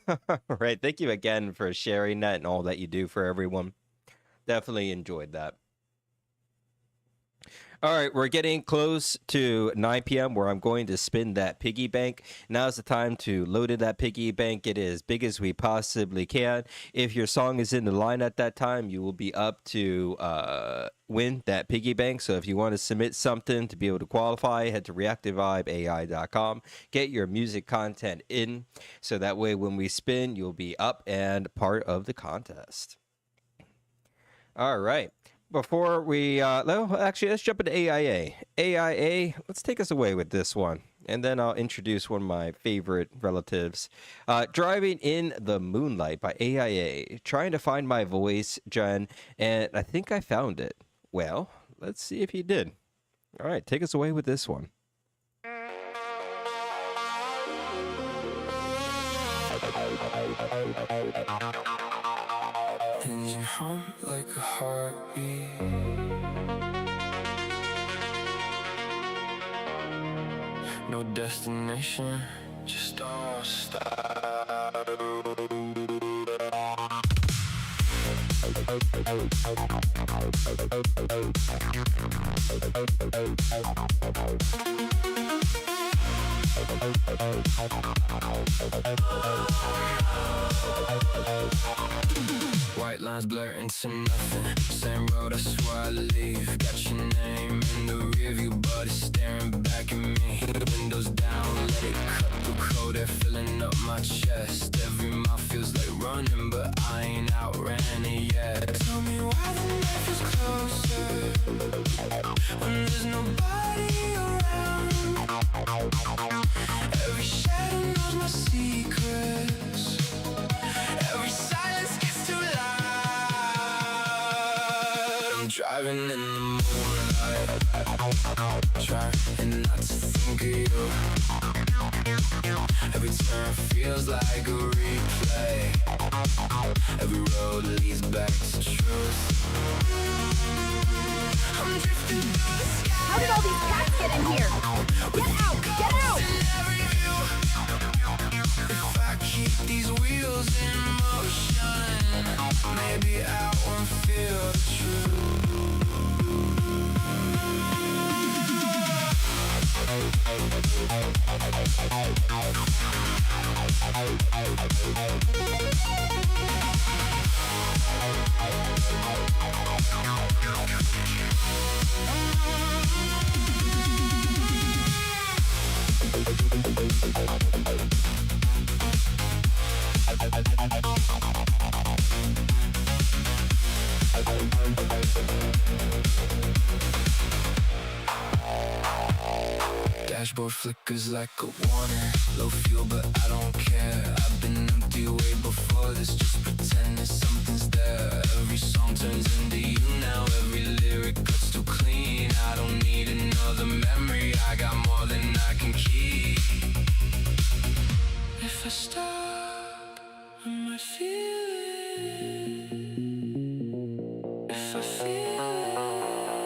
All right, thank you again for sharing that and all that you do for everyone. Definitely enjoyed that. All right, we're getting close to 9 p.m. where I'm going to spin that piggy bank. Now's the time to load in that piggy bank, get it as big as we possibly can. If your song is in the line at that time, you will be up to win that piggy bank. So if you want to submit something to be able to qualify, head to ReactivVibeAI.com. Get your music content in, so that way when we spin, you'll be up and part of the contest. All right. Before we, actually, let's jump into AIA. AIA, let's take us away with this one. And then I'll introduce one of my favorite relatives. Driving in the Moonlight by AIA. Trying to find my voice, Jen, and I think I found it. Well, let's see if you did. All right, take us away with this one. Engine hum like a heartbeat. No destination, just don't stop. White lines blur into nothing. Same road, I swear I leave. Got your name in the rearview, but it's staring back at me. Windows down, let it cut through cold air, filling up my chest. Every mile feels like running, but I ain't outran it yet. Tell me why the night feels closer when there's nobody around. Every shadow knows my secrets. Every silence gets too loud. I'm driving in the moonlight, trying not to think of you. Every turn feels like a replay. Every road leads back to truth. I'm drifting through the sky. How did all these cats get in here? Get out! Get out! If I keep these wheels in motion, maybe I won't feel the truth. Dashboard flickers like a warning. Low fuel, but I don't care. I've been empty way before this. Just pretend that something's there. Every song turns into you now. Every lyric cuts too clean. I don't need another memory. I got more than I can keep. If I stop, I might feel it. If I feel it,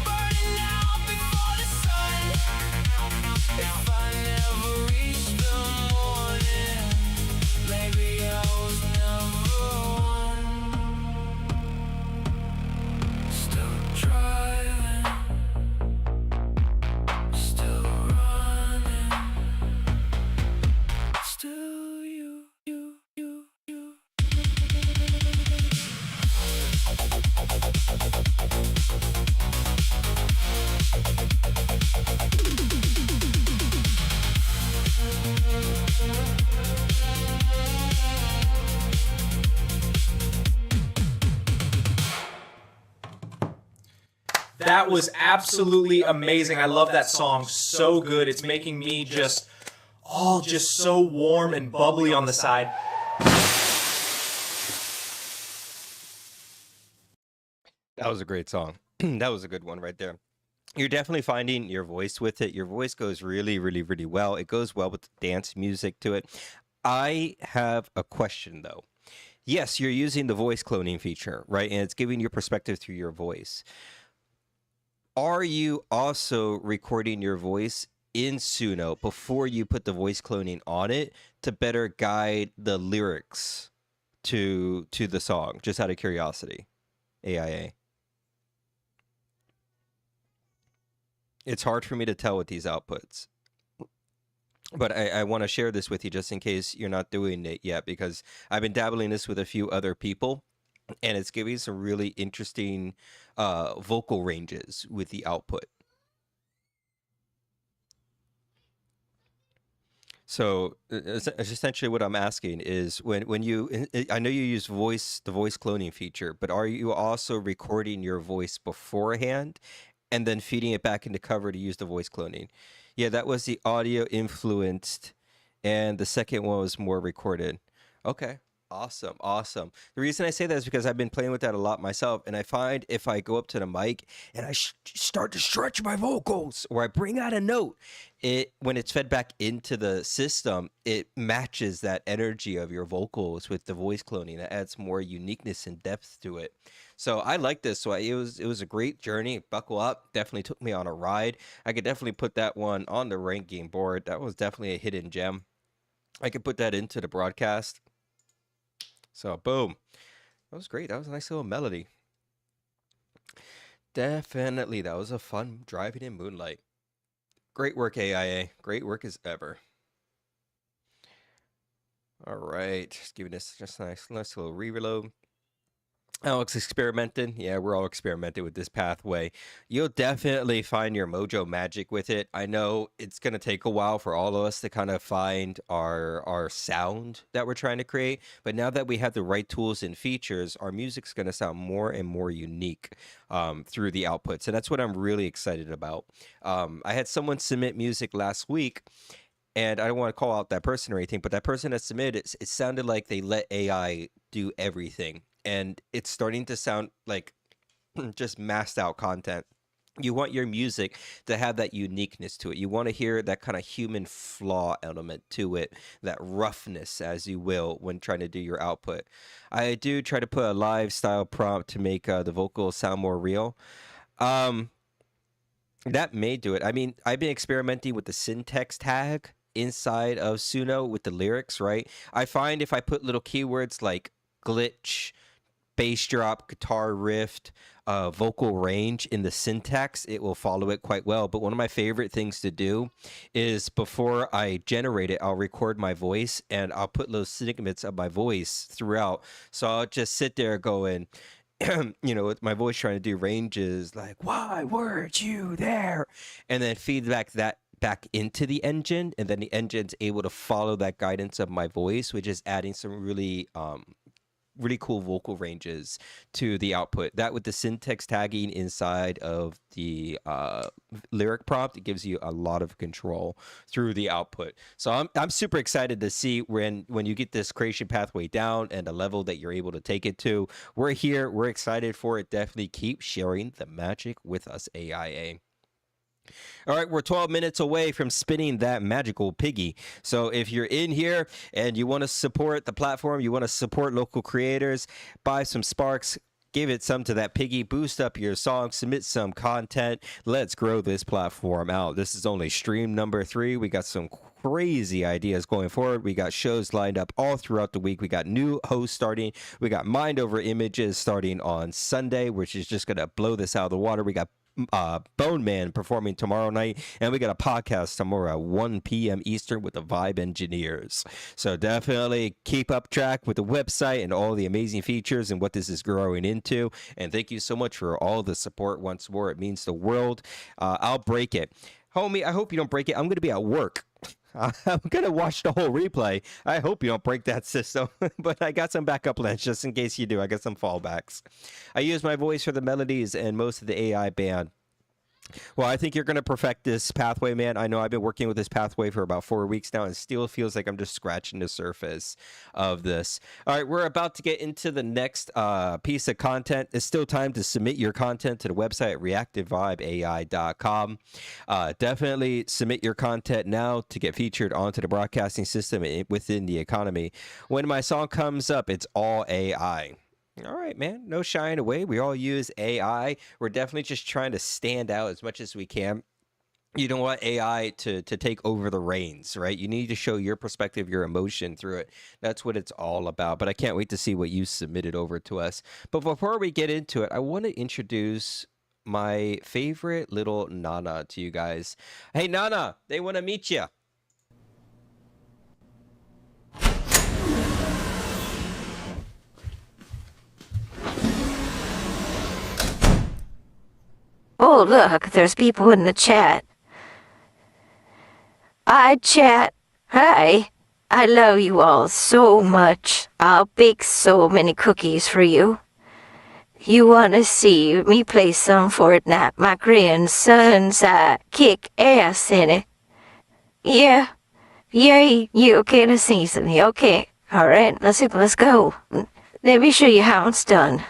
burning out before the sun. If I never reach the morning, maybe I was never one. Still driving, still running, still you. That was absolutely amazing. I love that song. So good. It's making me just so warm and bubbly on the side. That was a great song. That was a good one right there. You're definitely finding your voice with it. Your voice goes really, really, really well. It goes well with the dance music to it. I have a question though. Yes, you're using the voice cloning feature, right? And it's giving your perspective through your voice. Are you also recording your voice in Suno before you put the voice cloning on it to better guide the lyrics to the song? Just out of curiosity, AIA. It's hard for me to tell with these outputs, but I want to share this with you just in case you're not doing it yet, because I've been dabbling this with a few other people, and it's giving some really interesting vocal ranges with the output. So essentially what I'm asking is when you, I know you use the voice cloning feature, but are you also recording your voice beforehand and then feeding it back into cover to use the voice cloning? Yeah, that was the audio influenced, and the second one was more recorded. Okay. Awesome. Awesome. The reason I say that is because I've been playing with that a lot myself, and I find if I go up to the mic and I start to stretch my vocals, or I bring out a note, when it's fed back into the system, it matches that energy of your vocals with the voice cloning. It adds more uniqueness and depth to it. So I like this. So it was a great journey. Buckle up. Definitely took me on a ride. I could definitely put that one on the ranking board. That was definitely a hidden gem. I could put that into the broadcast. So boom. That was great. That was a nice little melody. Definitely. That was a fun driving in moonlight. Great work, AIA. Great work as ever. All right. Just giving this just a nice little reload. Alex experimenting. Yeah, we're all experimenting with this pathway. You'll definitely find your mojo magic with it. I know it's going to take a while for all of us to kind of find our sound that we're trying to create. But now that we have the right tools and features, our music's going to sound more and more unique through the outputs. And that's what I'm really excited about. I had someone submit music last week, and I don't want to call out that person or anything, but that person that submitted, it sounded like they let AI do everything. And it's starting to sound like just massed out content. You want your music to have that uniqueness to it. You want to hear that kind of human flaw element to it, that roughness, as you will, when trying to do your output. I do try to put a live style prompt to make the vocals sound more real. That may do it. I mean, I've been experimenting with the syntax tag inside of Suno with the lyrics, right? I find if I put little keywords like glitch, bass drop, guitar riff, vocal range in the syntax, it will follow it quite well. But one of my favorite things to do is before I generate it, I'll record my voice and I'll put those segments of my voice throughout. So I'll just sit there going, you know, with my voice trying to do ranges like, why weren't you there? And then feedback that back into the engine, and then the engine's able to follow that guidance of my voice, which is adding some really cool vocal ranges to the output. That with the syntax tagging inside of the lyric prompt, it gives you a lot of control through the output. So I'm super excited to see when you get this creation pathway down and the level that you're able to take it to. We're here. We're excited for it. Definitely keep sharing the magic with us, AIA. All right, we're 12 minutes away from spinning that magical piggy. So if you're in here and you want to support the platform, you want to support local creators, buy some Sparks, Give it some to that piggy. Boost up your song. Submit some content. Let's grow this platform out. This is only stream number 3. We got some crazy ideas going forward. We got shows lined up all throughout the week. We got new hosts starting. We got Mind Over Images starting on Sunday, which is just going to blow this out of the water. We got Bone Man performing tomorrow night, and we got a podcast tomorrow at 1 p.m. Eastern with the Vibe Engineers. So definitely keep up track with the website and all the amazing features and what this is growing into. And thank you so much for all the support once more. It means the world. I'll break it. Homie, I hope you don't break it. I'm going to be at work. I'm going to watch the whole replay. I hope you don't break that system, but I got some backup plans just in case you do. I got some fallbacks. I use my voice for the melodies and most of the AI band. Well, I think you're going to perfect this pathway, man. I know I've been working with this pathway for about 4 weeks now, and it still feels like I'm just scratching the surface of this. All right, we're about to get into the next piece of content. It's still time to submit your content to the website at ReactivVibeAI.com. Definitely submit your content now to get featured onto the broadcasting system within the economy. When my song comes up, it's all AI. All right, man. No shying away. We all use AI. We're definitely just trying to stand out as much as we can. You don't want AI to take over the reins, right? You need to show your perspective, your emotion through it. That's what it's all about. But I can't wait to see what you submitted over to us. But before we get into it, I want to introduce my favorite little Nana to you guys. Hey, Nana, they want to meet you. Oh, look, there's people in the chat. Hi, chat. Hi. I love you all so much. I'll bake so many cookies for you. You want to see me play some Fortnite? My grandson's kick ass in it. Yeah. Yay, you okay to see something? Okay. Alright, let's go. Let me show you how it's done.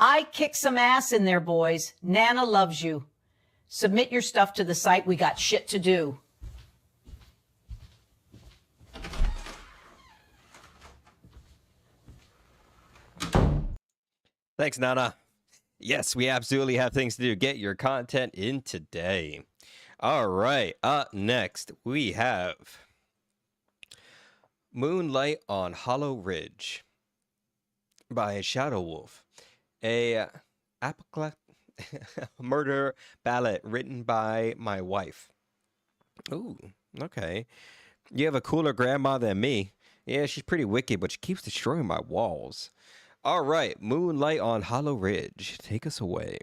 I kick some ass in there, boys. Nana loves you. Submit your stuff to the site. We got shit to do. Thanks, Nana. Yes, we absolutely have things to do. Get your content in today. All right, up next, we have Moonlight on Hollow Ridge by Shadow Wolf. A murder ballad written by my wife. Ooh, okay. You have a cooler grandma than me. Yeah, she's pretty wicked, but she keeps destroying my walls. All right, Moonlight on Hollow Ridge. Take us away.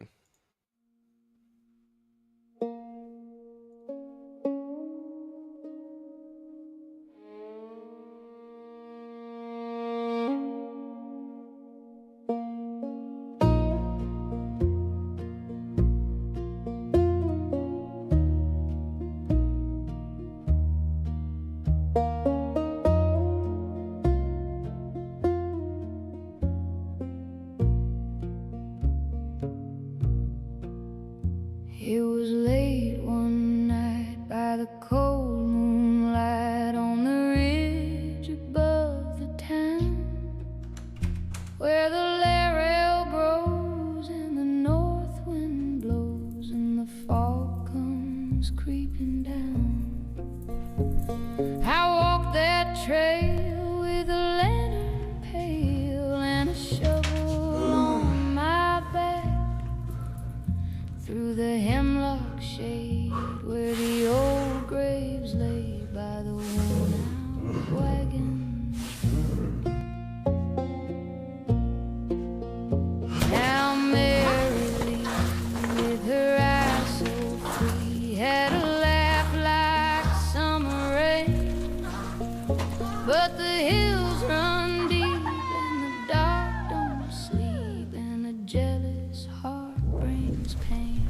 But the hills run deep and the dark don't sleep, and a jealous heart brings pain.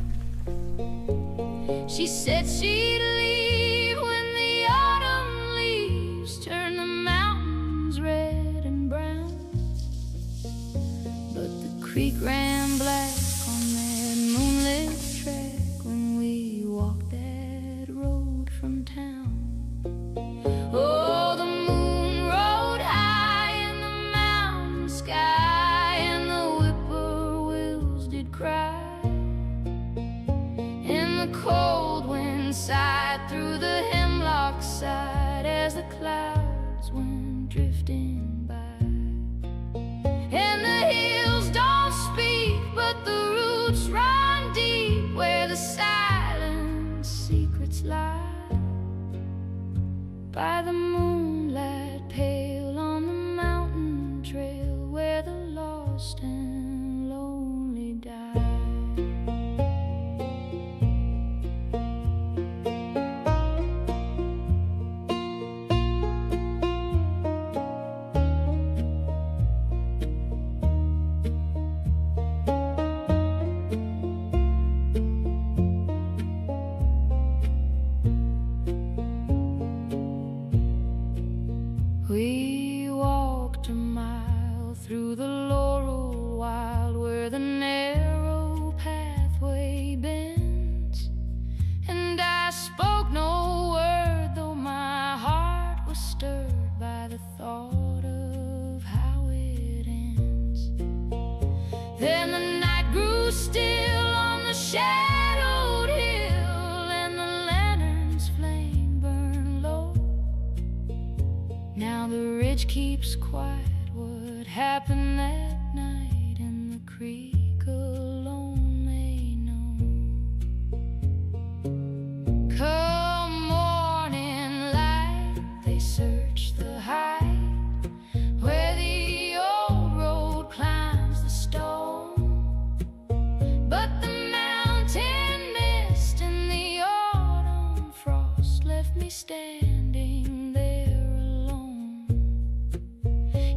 She said she'd leave when the autumn leaves turn the mountains red and brown. But the creek ran black on that moonlit track when we walked that road from town. Oh, the moon rode high in the mountain sky, and the whippoorwills did cry. And the cold wind sighed through the hemlock side as the clouds went drifting by. And the hills don't speak, but the roots run deep where the silent secrets lie. By the moonlight pale on the mountain trail where the lost and lonely die. We walked a mile through the laurel wild where the narrow pathway bends, and I spoke no word though my heart was stirred by the thought of how it ends. Then the night grew still on the shadowed hill, and the lantern's flame burned low. Now the ridge keeps quiet. What happened that night in the creek alone may know. Come morning light, they search the height where the old road climbs the stone. But the mountain mist and the autumn frost left me standing there.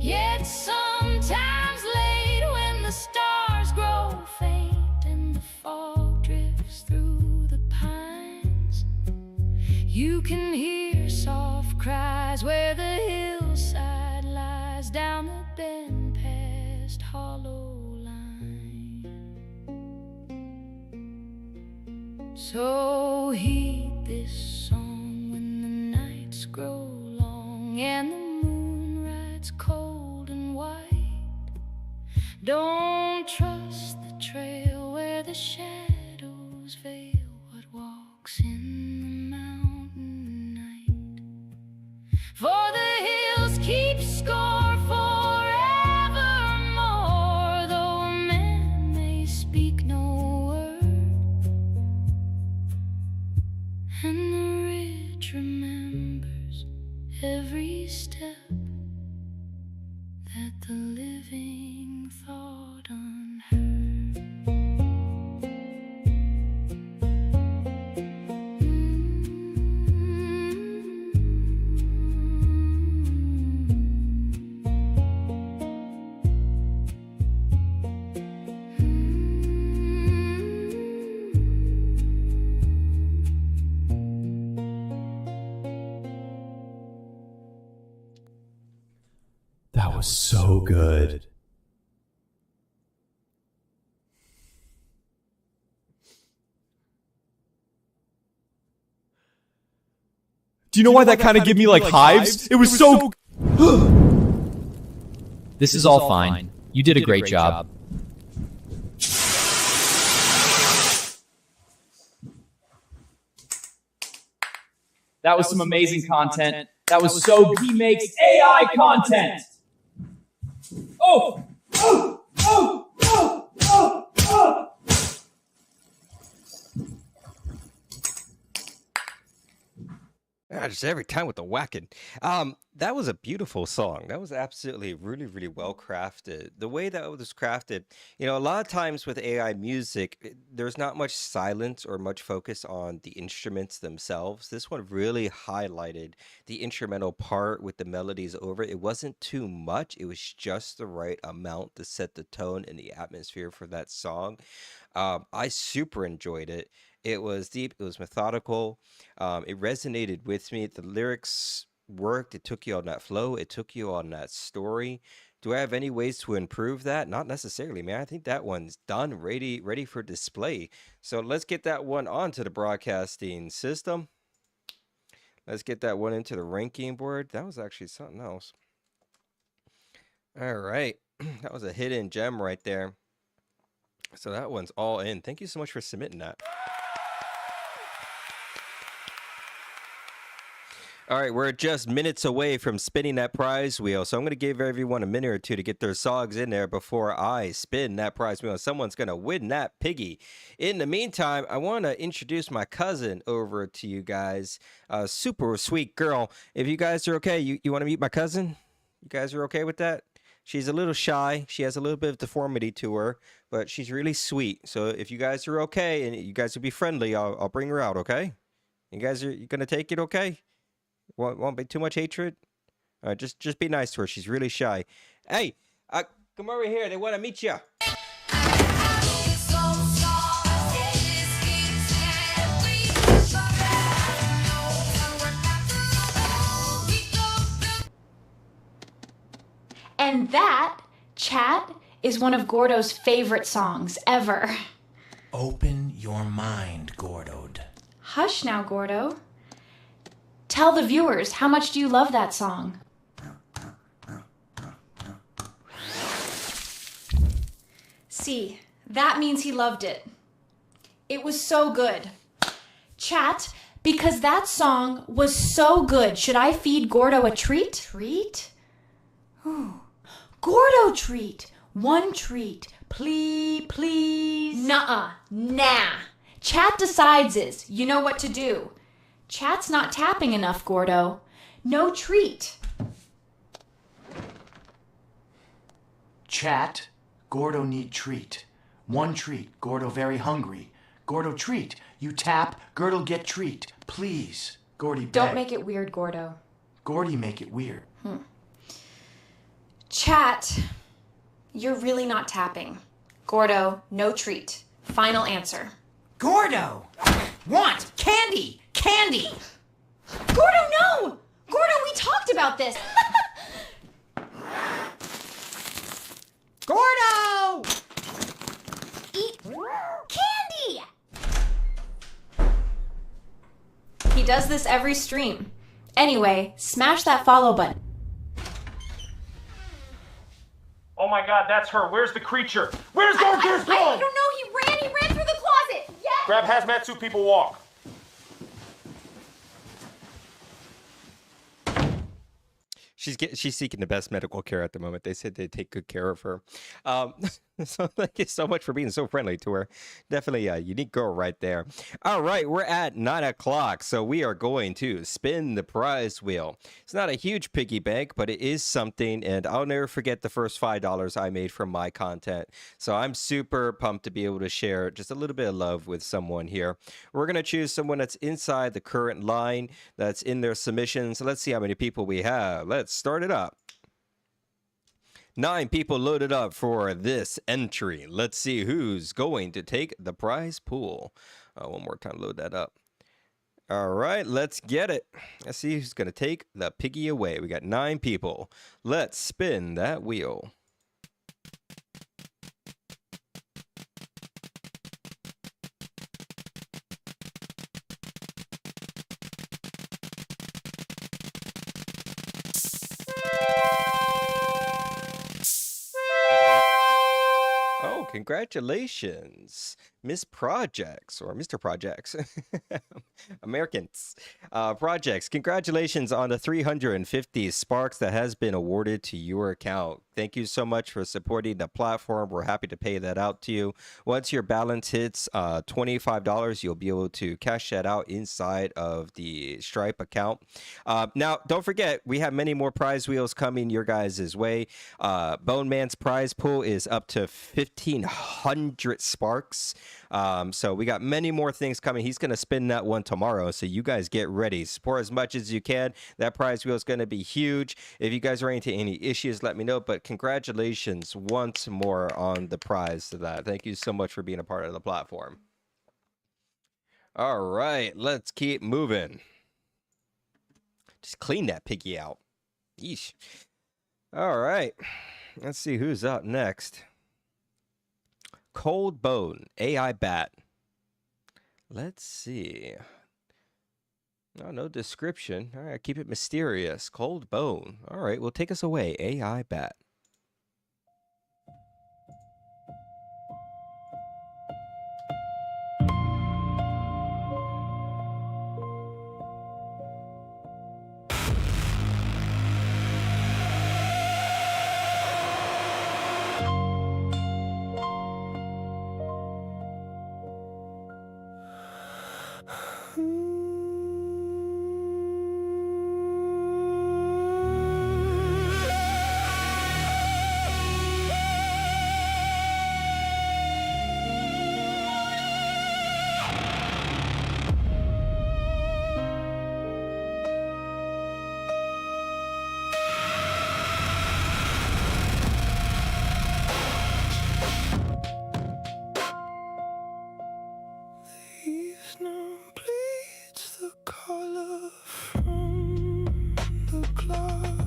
Yet sometimes late when the stars grow faint and the fog drifts through the pines, you can hear soft cries where the hillside lies down the bend past hollow line. So heed this song when the nights grow long and the moon rides cold and white. Don't trust the trail where the shadows veil what walks in the mountain night. For the hills keep score forevermore, though a man may speak no word, and the ridge remembers every step that the living thought unheard. That was so good. Do you know why that kind of gave me like hives? It was so. This is all fine. You did a great job. That was some amazing content. That was so he makes AI content. Oh! Oh! Oh! Oh! Oh! Oh! Just every time with the whacking. That was a beautiful song. That was absolutely really, really well crafted. The way that it was crafted, a lot of times with AI music, there's not much silence or much focus on the instruments themselves. This one really highlighted the instrumental part with the melodies over it. It wasn't too much. It was just the right amount to set the tone and the atmosphere for that song. I super enjoyed it. It was deep. It was methodical. It resonated with me. The lyrics worked. It took you on that flow. It took you on that story. Do I have any ways to improve that? Not necessarily, man. I think that one's done, ready for display. So let's get that one onto the broadcasting system. Let's get that one into the ranking board. That was actually something else. All right. That was a hidden gem right there. So that one's all in. Thank you so much for submitting that. All right, we're just minutes away from spinning that prize wheel. So I'm going to give everyone a minute or two to get their songs in there before I spin that prize wheel. Someone's going to win that piggy. In the meantime, I want to introduce my cousin over to you guys. Super sweet girl. If you guys are okay, you want to meet my cousin? You guys are okay with that? She's a little shy. She has a little bit of deformity to her, but she's really sweet. So if you guys are okay and you guys will be friendly, I'll bring her out, okay? You guys are going to take it, okay? Won't be too much hatred. Just be nice to her. She's really shy. Hey, come over here. They want to meet you. And that, chat, is one of Gordo's favorite songs ever. Open your mind, Gordo. Hush now, Gordo. Tell the viewers, how much do you love that song? See, that means he loved it. It was so good. Chat, because that song was so good, should I feed Gordo a treat? Treat? Ooh. Gordo treat. One treat. Please. Nuh-uh. Nah. Chat decides is. You know what to do. Chat's not tapping enough, Gordo. No treat. Chat, Gordo need treat. One treat, Gordo very hungry. Gordo treat. You tap, Gordo get treat. Please. Gordy beg. Don't make it weird, Gordo. Gordy make it weird. Chat, you're really not tapping. Gordo, no treat. Final answer. Gordo! Want candy! Candy! Gordo, no! Gordo, we talked about this! Gordo! Eat candy! He does this every stream. Anyway, smash that follow button. Oh my god, that's her. Where's the creature? Where's Gorgeous going? I don't know, he ran through the closet! Yes! Grab hazmat suit, people walk. She's seeking the best medical care at the moment. They said they'd take good care of her. So thank you so much for being so friendly to her. Definitely a unique girl right there. All right, we're at 9 o'clock, so we are going to spin the prize wheel. It's not a huge piggy bank, but it is something, and I'll never forget the first $5 I made from my content. So I'm super pumped to be able to share just a little bit of love with someone here. We're going to choose someone that's inside the current line, that's in their submission. So let's see how many people we have. Let's start it up. 9 people loaded up for this entry. Let's see who's going to take the prize pool. One more time, load that up. All right, let's get it. Let's see who's going to take the piggy away. We got 9 people. Let's spin that wheel. Oh, congratulations, Miss Projects or Mr. Projects. Americans. Projects, congratulations on the 350 Sparks that has been awarded to your account. Thank you so much for supporting the platform. We're happy to pay that out to you. Once your balance hits $25, you'll be able to cash that out inside of the Stripe account. Now, don't forget, we have many more prize wheels coming your guys' way. Bone Man's prize pool is up to 1,500 sparks. So we got many more things coming. He's going to spin that one tomorrow, so you guys get ready. Support as much as you can. That prize wheel is going to be huge. If you guys are into any issues, let me know. But congratulations once more on the prize to that. Thank you so much for being a part of the platform. All right, let's keep moving. Just clean that piggy out. Yeesh. All right, let's see who's up next. Cold Bone, AI Bat. Let's see. Oh, no description. All right, keep it mysterious. Cold Bone. All right, well, take us away, AI Bat. Leaves now bleeds the color from the glass.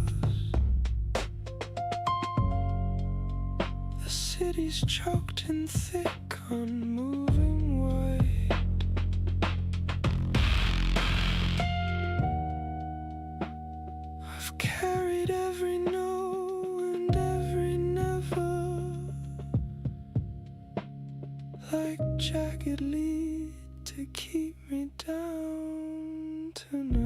The city's choked in thick, unmoving white. I've carried every no and every never, like jagged lead to keep me down tonight.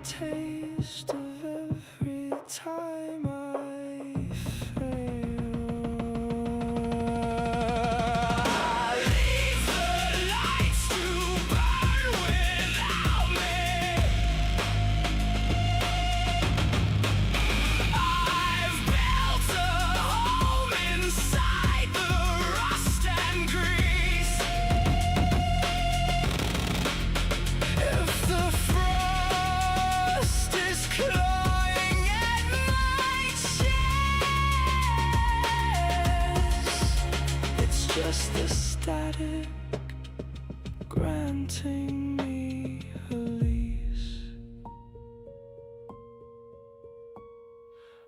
Taste of every time I fail. Leave the lights to burn without me. I've built a home inside the rust and grease. If the clawing at my chest, it's just the static granting me release.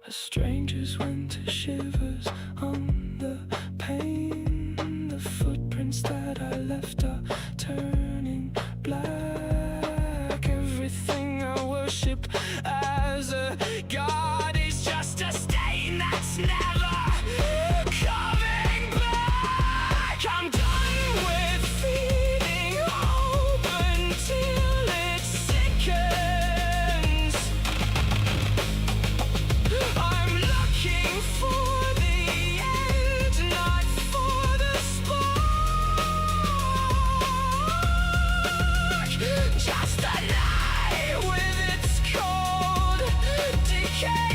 A stranger's winter shivers on the pain. The footprints that I left are turning black. Everything I worship as a god is just a stain that's never coming back. I'm done with feeding hope until it sickens. I'm looking for the end, not for the spark. Just a night with its cold decay.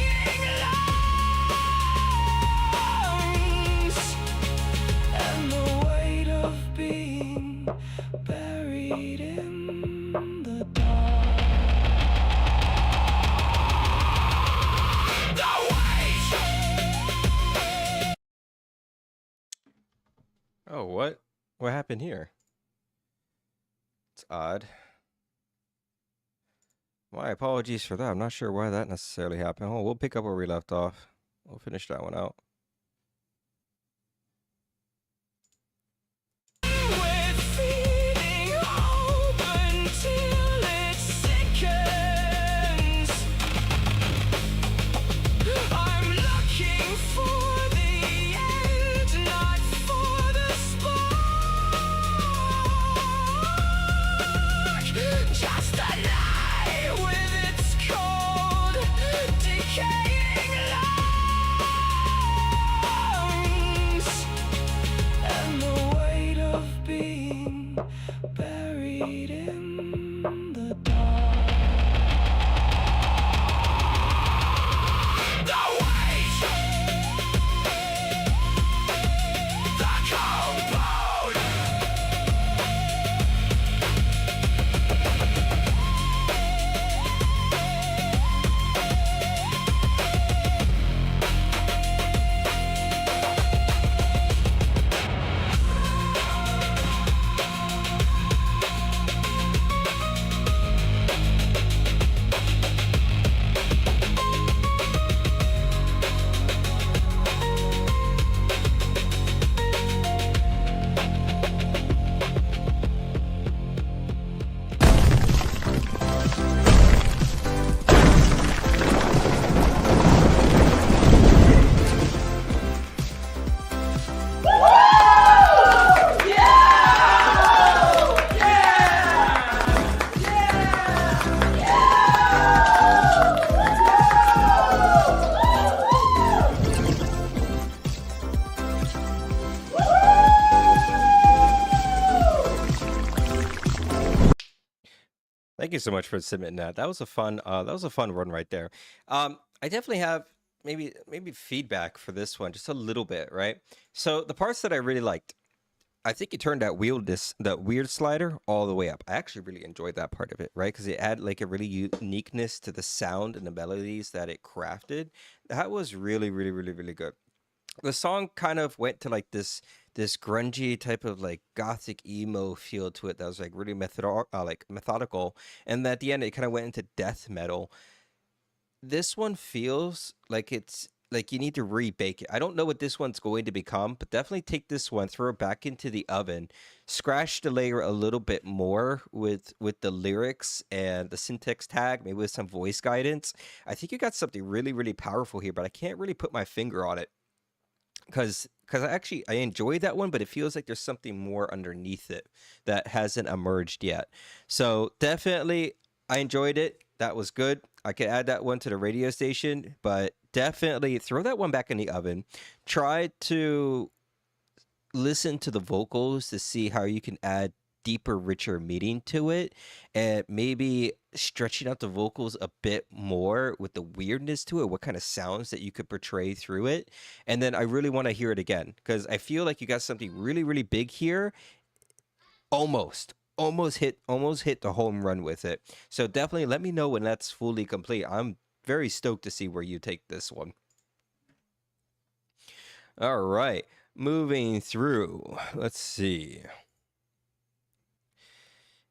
what? What happened here? It's odd. My apologies for that. I'm not sure why that necessarily happened. Oh, we'll pick up where we left off. We'll finish that one out. Buried in the dark. The weight, the compound. Thank you so much for submitting that. That was a fun run right there. I definitely have maybe feedback for this one, just a little bit, right? So the parts that I really liked, I think you turned that weird slider all the way up. I actually really enjoyed that part of it, right? Because it added like a really uniqueness to the sound and the melodies that it crafted. That was really, really, really, really good. The song kind of went to like this grungy type of like gothic emo feel to it that was like really methodical, and at the end it kind of went into death metal. This one feels like it's like you need to rebake it. I don't know what this one's going to become, but definitely take this one, throw it back into the oven, scratch the layer a little bit more with the lyrics and the syntax tag, maybe with some voice guidance. I think you got something really, really powerful here, but I can't really put my finger on it. Because I enjoy that one, but it feels like there's something more underneath it that hasn't emerged yet. So definitely, I enjoyed it. That was good. I could add that one to the radio station, but definitely throw that one back in the oven. Try to listen to the vocals to see how you can add deeper, richer meaning to it, and maybe stretching out the vocals a bit more with the weirdness to it, what kind of sounds that you could portray through it. And then I really want to hear it again, because I feel like you got something really, really big here. Almost hit the home run with it. So definitely let me know when that's fully complete. I'm very stoked to see where you take this one. All right, moving through. Let's see.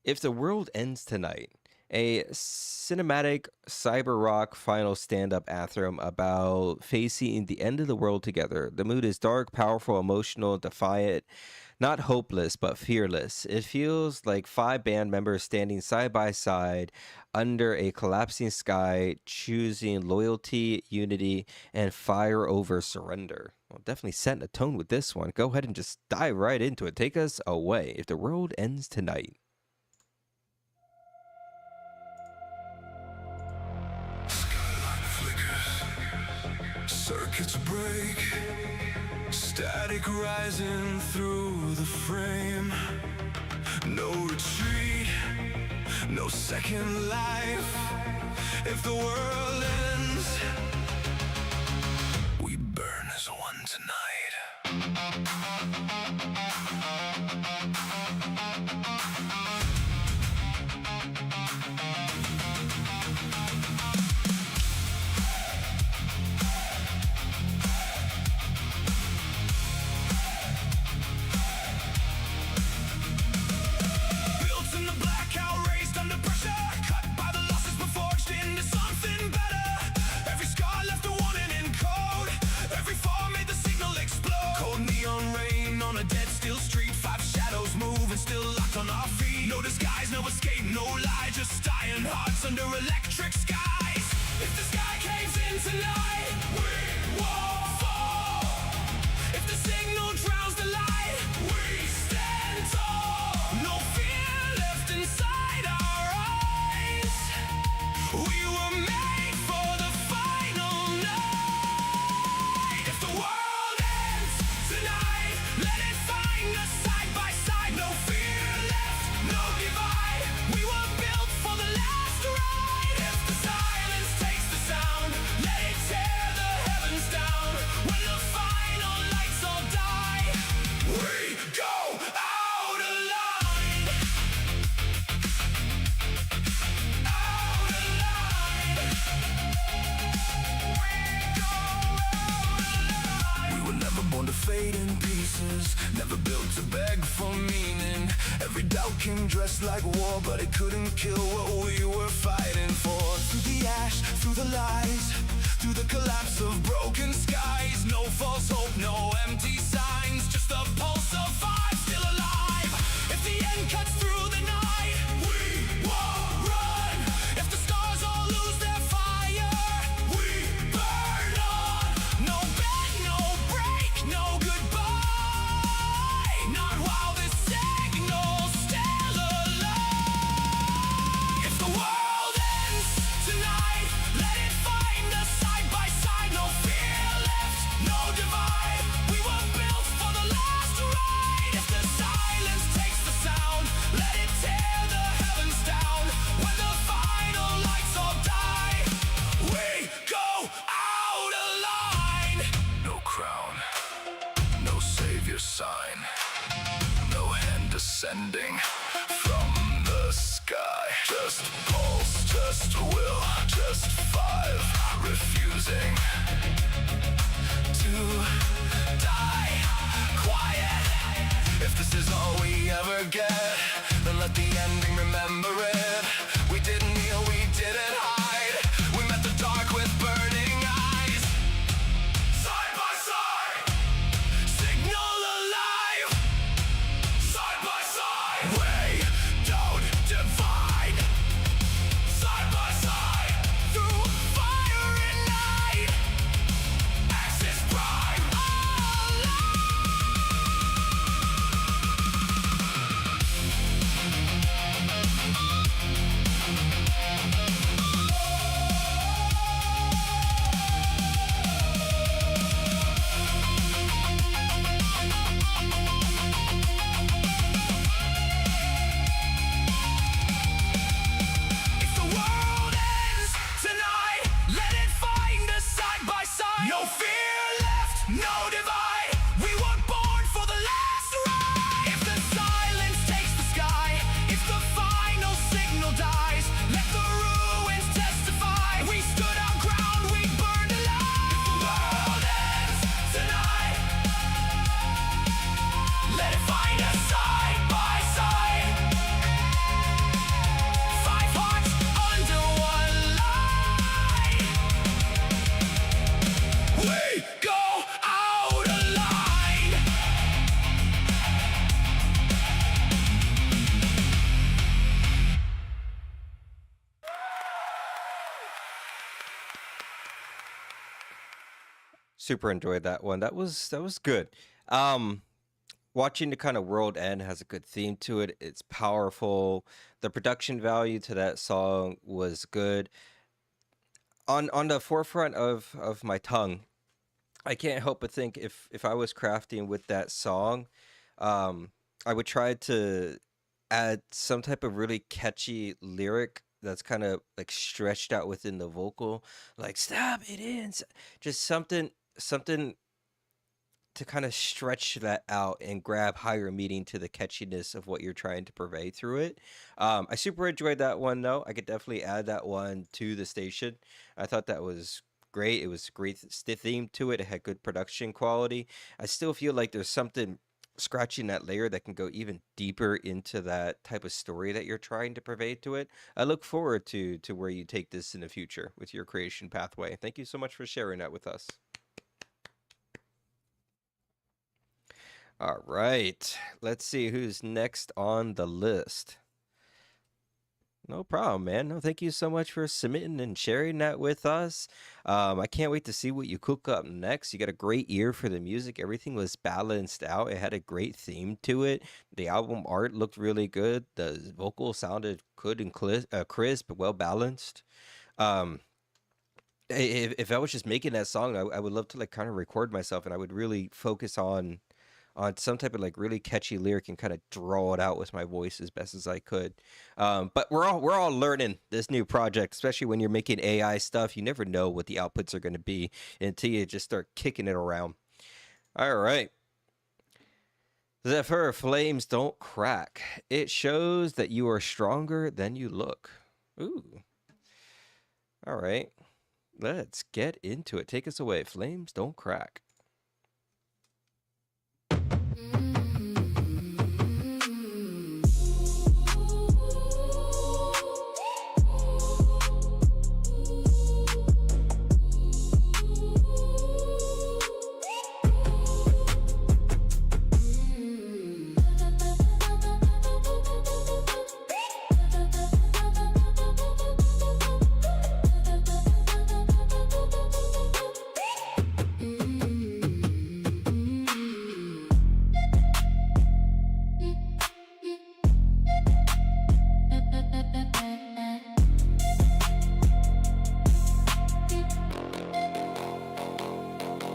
If the World Ends Tonight, a cinematic cyber rock final stand-up anthem about facing the end of the world together. The mood is dark, powerful, emotional, defiant, not hopeless, but fearless. It feels like 5 band members standing side by side under a collapsing sky, choosing loyalty, unity, and fire over surrender. Well, definitely setting a tone with this one. Go ahead and just dive right into it. Take us away. If the World Ends Tonight. Circuits break, static rising through the frame. No retreat, no second life. If the world ends, we burn as one tonight. skies, no escape, no lie, just iron hearts under electric skies. If the sky caves in tonight, we won't fall. If the signal drowns the light, we stand tall. No fear left inside our eyes. We were made for the final night. If the world ends tonight, let it find us side by side. No fear left, no divide. We were built for the last ride. If the silence takes the sound, let it tear the heavens down. When the final lights all die, we go out of line. Out of line. We were never born to fade in pieces, never built to beg for meaning. Every doubt came dressed like war, but it couldn't kill what we were fighting for. Through the ash, through the lies, through the collapse of broken skies. No false hope, no empty signs, just a pulse of fire still alive. If the end cuts through the night, we won't run. If the stars all lose their fire, we burn on. No bend, no break, no goodbye. Not while this signal's still alive. If the world ends tonight, let it find us side by side. No fear left, no divide. We were built for the last ride. If the silence takes the sound, let it tear the heavens down. When the final lights all die, we go out of line. No crown, no savior sign, no hand descending from the sky. Just pulse, just will, just five, refusing to die. Quiet. If this is all we ever get, then let the ending remember it. We didn't kneel, we didn't hide. We met the dark with burning eyes. Side by side, signal alive. Side by side, we don't divide. Side by side, through fire and night. Axis prime, alive. If the world ends tonight, let it find us side by side. No fear left, no divide. We were born for the last ride. If the silence takes the sky, if the final signal dies, let the ruins testify. We stood our ground, we burned alive. If the world ends tonight, let it find us side by side. Five hearts under one light. We go out of line. Super enjoyed that one. That was good. Watching the kind of world end has a good theme to it. It's powerful. The production value to that song was good. On the forefront of my tongue, I can't help but think if I was crafting with that song, I would try to add some type of really catchy lyric that's kind of like stretched out within the vocal, like "stop it in," just something to kind of stretch that out and grab higher meaning to the catchiness of what you're trying to purvey through it. I super enjoyed that one though. I could definitely add that one to the station. I thought that was great. It was a great theme to it. It had good production quality. I still feel like there's something scratching that layer that can go even deeper into that type of story that you're trying to purvey to it. I look forward to where you take this in the future with your creation pathway. Thank you so much for sharing that with us. All right, let's see who's next on the list. No problem, man. No, thank you so much for submitting and sharing that with us. I can't wait to see what you cook up next. You got a great ear for the music. Everything was balanced out. It had a great theme to it. The album art looked really good. The vocals sounded good and crisp, well balanced. Um, if I was just making that song, I would love to like kind of record myself, and I would really focus on some type of like really catchy lyric and kind of draw it out with my voice as best as I could. But we're all learning this new project, especially when you're making AI stuff. You never know what the outputs are going to be until you just start kicking it around. All right. Zephyr, flames don't crack. It shows that you are stronger than you look. Ooh. All right. Let's get into it. Take us away. Flames don't crack.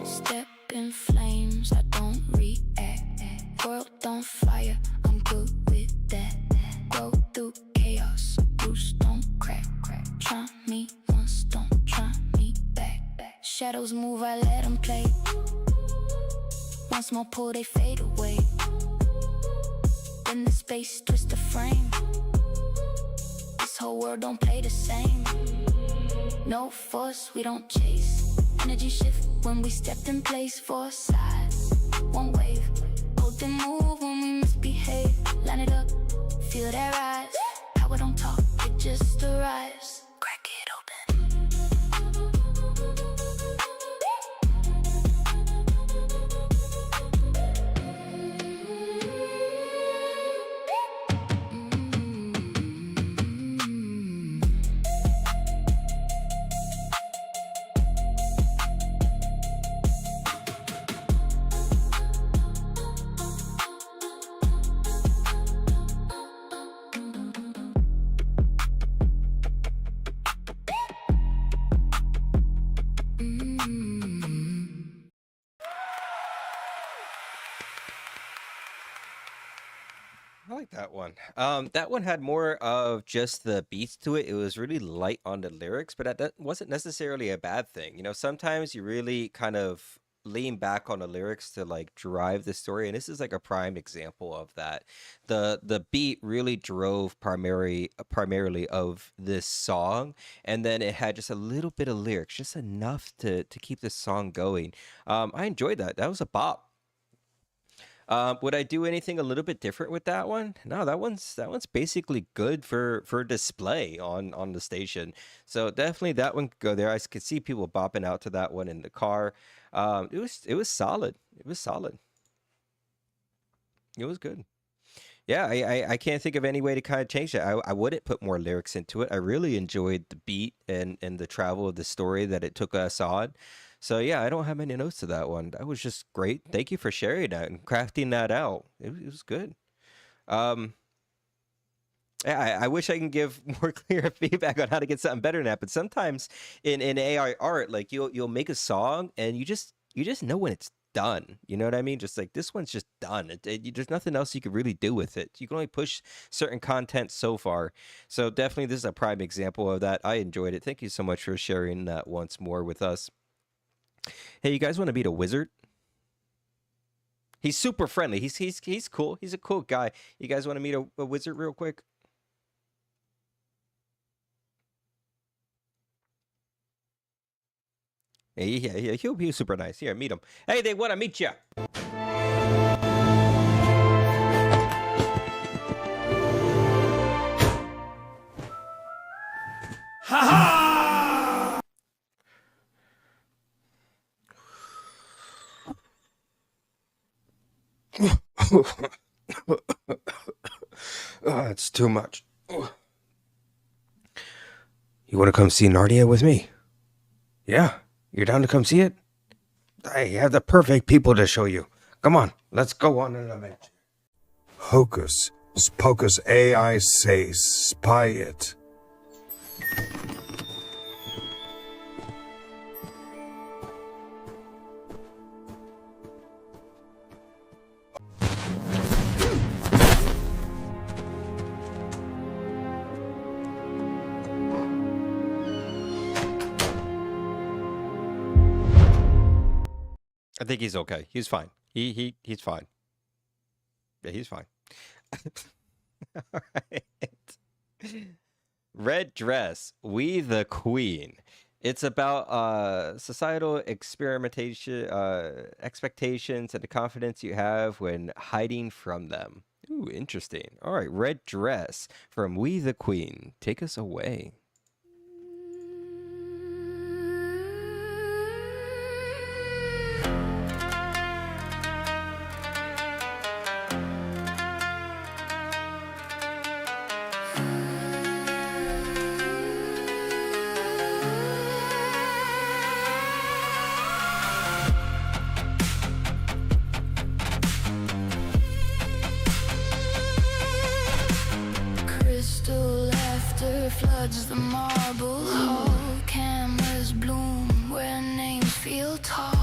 Step in flames, I don't react. World on fire, I'm good with that. Grow through chaos, roots don't crack. Try me once, don't try me back. Shadows move, I let them play. Once more pull, they fade away. Then the space twist the frame. This whole world don't play the same. No force, we don't chase. Energy shift when we stepped in place. Four sides, one wave. Hold and move when we misbehave. Line it up, feel that rise. Power don't talk, it just arrives. Crack it open. I like that one. That one had more of just the beats to it. It was really light on the lyrics, but that wasn't necessarily a bad thing. You know, sometimes you really kind of lean back on the lyrics to like drive the story, and this is like a prime example of that. The beat really drove primarily of this song, and then it had just a little bit of lyrics, just enough to keep the song going. I enjoyed that. That was a bop. Would I do anything a little bit different with that one? No, that one's basically good for display on the station. So definitely that one could go there. I could see people bopping out to that one in the car. It was solid. It was solid. It was good. Yeah, I can't think of any way to kind of change that. I wouldn't put more lyrics into it. I really enjoyed the beat and the travel of the story that it took us on. So yeah, I don't have any notes to that one. That was just great. Thank you for sharing that and crafting that out. It was good. Um, yeah, I wish I can give more clear feedback on how to get something better than that. But sometimes in AI art, like you'll make a song and you just know when it's done. You know what I mean? Just like this one's just done. There's nothing else you could really do with it. You can only push certain content so far. So definitely, this is a prime example of that. I enjoyed it. Thank you so much for sharing that once more with us. Hey, you guys want to meet a wizard? He's super friendly. He's cool. He's a cool guy. You guys want to meet a wizard real quick? Yeah, he'll be super nice. Here, meet him. Hey, they want to meet you. Ha ha! It's too much. You want to come see Narnia with me? Yeah, you're down to come see it? I have the perfect people to show you. Come on, let's go on an adventure. Hocus Pocus AI says spy it. I think he's okay. He's fine. He's fine. Yeah, he's fine. All right. Red Dress, We the Queen. It's about societal experimentation, expectations, and the confidence you have when hiding from them. Ooh, interesting. All right, Red Dress from We the Queen. Take us away. Crystal laughter floods the marble hall. Cameras bloom where names feel tall.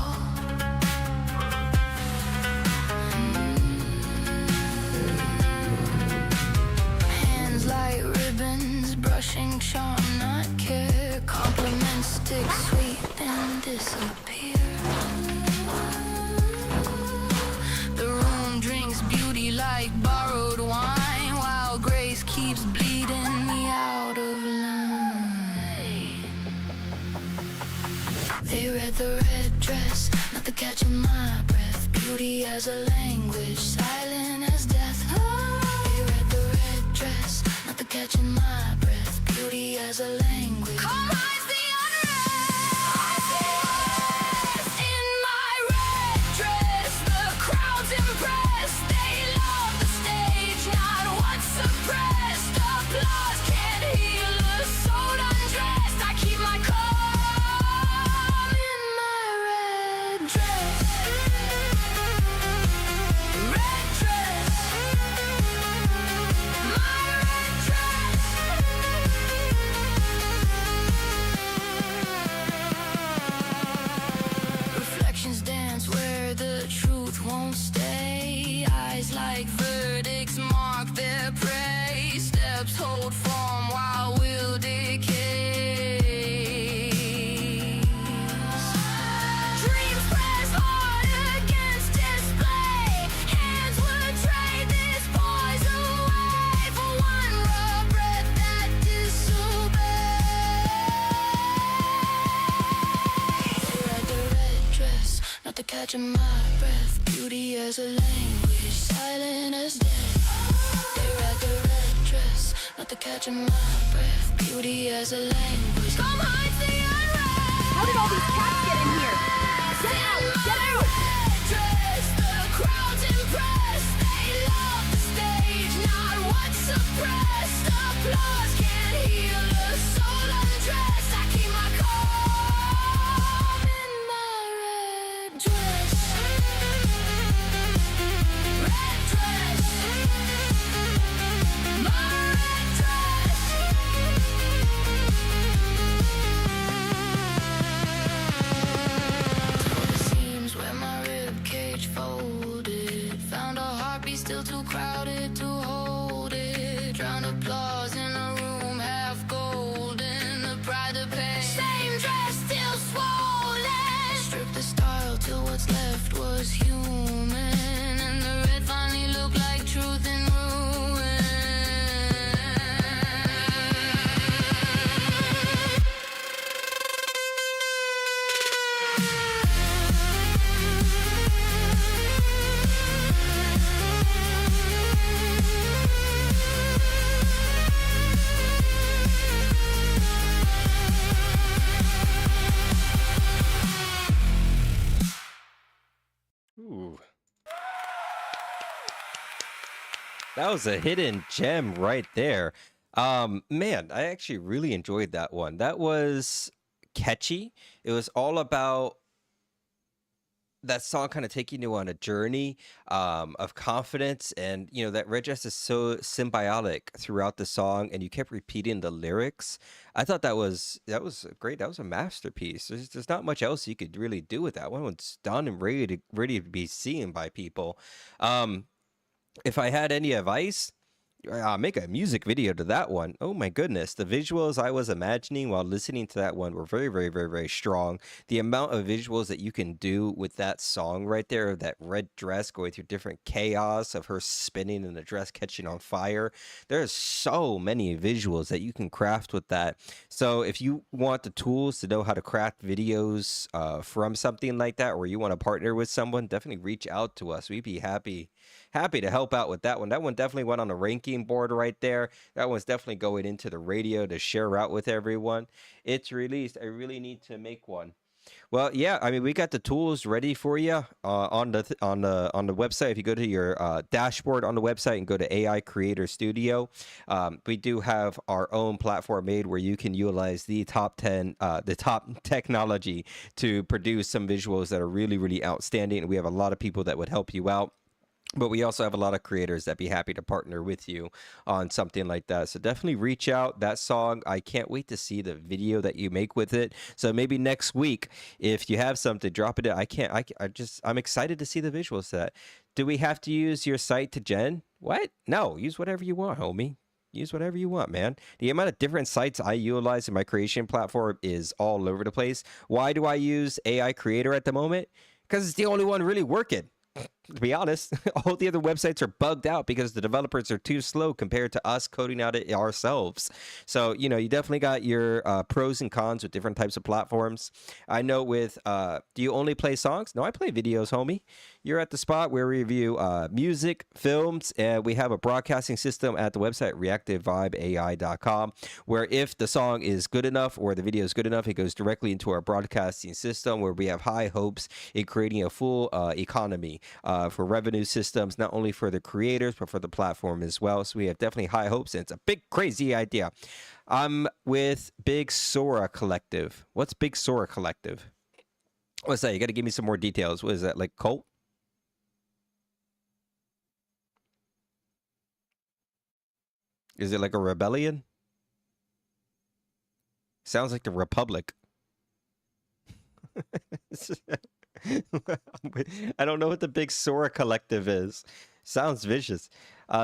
Hands like ribbons, brushing charm, not care. Compliments stick sweet, then disappear. The room drinks beauty like borrowed wine, while grace keeps bleeding me out of line. They read the red dress, not the catching my breath. Beauty as a language, silent as death. They read the red dress, not the catching my breath. Beauty as a language. Come hides the unrest in my red dress. The crowd's impressed. They love the stage, not what's suppressed. Applause can't heal a soul undressed. I keep my calm in my red dress. Red dress. My red dress. Reflections dance where the truth won't stay. Eyes like verdicts mark their prey. Steps hold form while will decay. Dreams press hard against display. Hands would trade this poison away for one raw breath that disobeys. Like the red dress, not the catching my breath. Beauty as a language, silent as death. They read the red dress, not the catching my breath. Beauty as a language. Come hides the unrest. How did all these cats get in here? Get out! Get out! Red dress, the crowd's impressed. They love the stage, not what's suppressed. Applause can't heal a soul undressed. I keep my calm in my red dress. Red dress. My red dress. Tore the seams where my rib cage folded. Found a heartbeat still too crowded to hold it. Drowned applause in a room half golden. The pride to pay. Same dress still swollen. Stripped the style till what's left was human. And the red finally looked like truth in ruin. Ooh. That was a hidden gem right there. Man, I actually really enjoyed that one. That was catchy. It was all about that song kind of taking you on a journey of confidence, and that red dress is so symbiotic throughout the song, and you kept repeating the lyrics. I thought that was great. That was a masterpiece. There's not much else you could really do with that one. It's done and ready to be seen by people. um if I had any advice, make a music video to that one. Oh my goodness. The visuals I was imagining while listening to that one were very, very, very, very strong. The amount of visuals that you can do with that song right there, of that red dress going through different chaos of her spinning and the dress catching on fire. There's so many visuals that you can craft with that. So if you want the tools to know how to craft videos from something like that, or you want to partner with someone, definitely reach out to us. We'd be happy to help out with that one. That one definitely went on a ranking board right there. That one's definitely going into the radio to share out with everyone. It's released. I really need to make one. Well, yeah, I mean, we got the tools ready for you on the website. If you go to your dashboard on the website and go to AI Creator Studio, we do have our own platform made where you can utilize the top technology to produce some visuals that are really, really outstanding. And we have a lot of people that would help you out. But we also have a lot of creators that be happy to partner with you on something like that. So definitely reach out. That song, I can't wait to see the video that you make with it. So maybe next week, if you have something, drop it in. I'm excited to see the visuals to that. Do we have to use your site to gen? What? No, use whatever you want, homie. Use whatever you want, man. The amount of different sites I utilize in my creation platform is all over the place. Why do I use AI Creator at the moment? Because it's the only one really working. To be honest, all the other websites are bugged out because the developers are too slow compared to us coding out it ourselves. So, you definitely got your pros and cons with different types of platforms. I know with, do you only play songs? No, I play videos, homie. You're at the spot where we review music, films, and we have a broadcasting system at the website, ReactivVibeAI.com, where if the song is good enough or the video is good enough, it goes directly into our broadcasting system, where we have high hopes in creating a full economy for revenue systems, not only for the creators, but for the platform as well. So we have definitely high hopes, and it's a big, crazy idea. I'm with Big Sora Collective. What's Big Sora Collective? What's that? You got to give me some more details. What is that, like cult? Is it like a rebellion? Sounds like the Republic. I don't know what the Big Sora Collective is. Sounds vicious.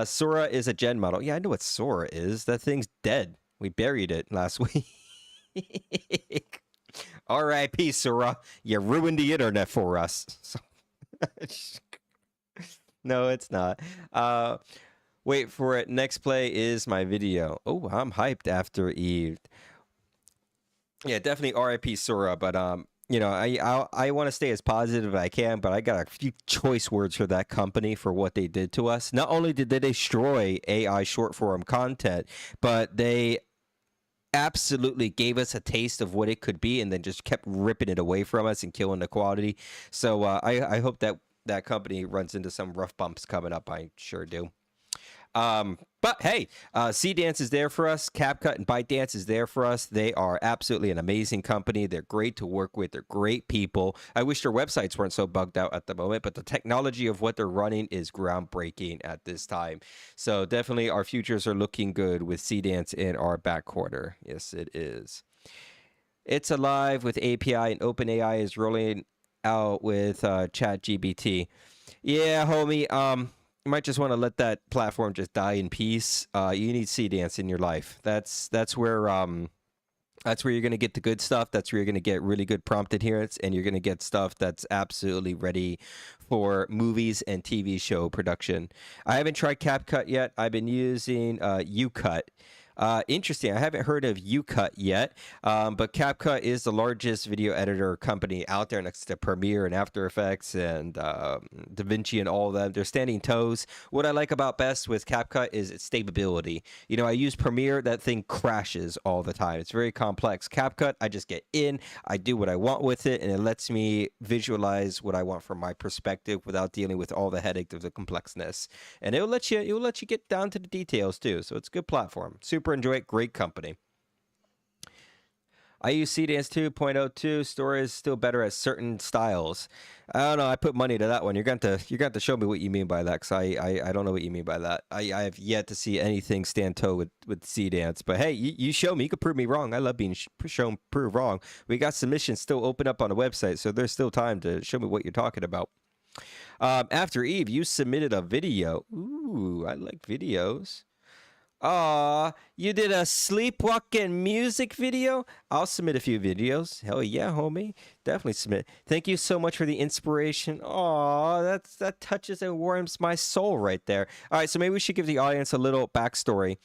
Sora is a gen model. Yeah, I know what Sora is. That thing's dead. We buried it last week. R.I.P. Sora. You ruined the internet for us. No, it's not. Wait for it. Next play is my video. Oh, I'm hyped after Eve. Yeah, definitely R.I.P. Sora, but I want to stay as positive as I can, but I got a few choice words for that company for what they did to us. Not only did they destroy AI short form content, but they absolutely gave us a taste of what it could be, and then just kept ripping it away from us and killing the quality. So I hope that company runs into some rough bumps coming up. I sure do. But hey, C-Dance is there for us. CapCut and ByteDance is there for us. They are absolutely an amazing company. They're great to work with. They're great people. I wish their websites weren't so bugged out at the moment, but the technology of what they're running is groundbreaking at this time. So definitely our futures are looking good with C-Dance in our back quarter. Yes, it is. It's alive with API, and OpenAI is rolling out with ChatGPT. Yeah, homie. You might just want to let that platform just die in peace. You need C-Dance in your life. That's where you're going to get the good stuff. That's where you're going to get really good prompt adherence, and you're going to get stuff that's absolutely ready for movies and TV show production. I haven't tried CapCut yet. I've been using UCut. Interesting. I haven't heard of UCut yet, but CapCut is the largest video editor company out there next to Premiere and After Effects and DaVinci and all of them. They're standing toes. What I like about best with CapCut is its stability. I use Premiere. That thing crashes all the time. It's very complex. CapCut, I just get in, I do what I want with it, and it lets me visualize what I want from my perspective without dealing with all the headache of the complexness. And it'll let you get down to the details too. So it's a good platform. Super super enjoy it. Great company. I use CDance 2.02. Store is still better at certain styles. I don't know. I put money to that one. You're going to show me what you mean by that, because I don't know what you mean by that. I have yet to see anything stand toe with CDance. But hey, you show me. You could prove me wrong. I love being shown proved wrong. We got submissions still open up on the website, so there's still time to show me what you're talking about. After Eve, you submitted a video. Ooh, I like videos. Aw, you did a sleepwalking music video? I'll submit a few videos. Hell yeah, homie. Definitely submit. Thank you so much for the inspiration. Aw, that touches and warms my soul right there. All right, so maybe we should give the audience a little backstory.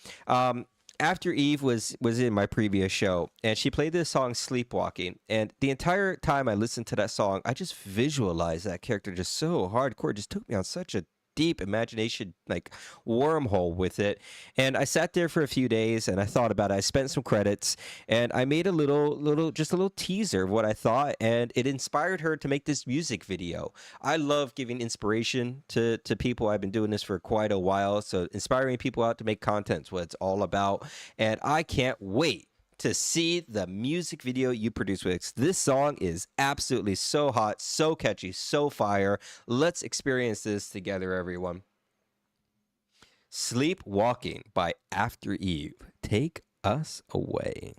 After Eve was in my previous show, and she played this song Sleepwalking, and the entire time I listened to that song, I just visualized that character just so hardcore. It just took me on such a deep imagination like wormhole with it, and I sat there for a few days and I thought about it. I spent some credits and I made a little teaser of what I thought, and it inspired her to make this music video. I love giving inspiration to people. I've been doing this for quite a while, so inspiring people out to make content is what it's all about, and I can't wait to see the music video you produce with. This song is absolutely so hot, so catchy, so fire. Let's experience this together, everyone. Sleepwalking by After Eve. Take us away.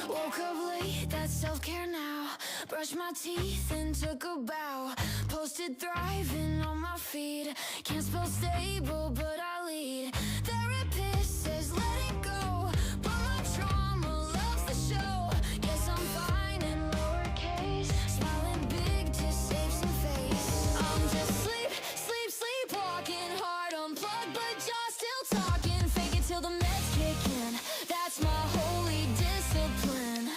Woke up late, that's self-care now. Brushed my teeth and took a bow. Posted thriving on my feed. Can't spell stable, but I lead. Therapist says let it go, but my trauma loves the show. Guess I'm fine in lowercase, smiling big to save some face. I'm just sleepwalking, heart unplugged, but jaw still talking. Fake it till the meds kick in. That's my holy discipline.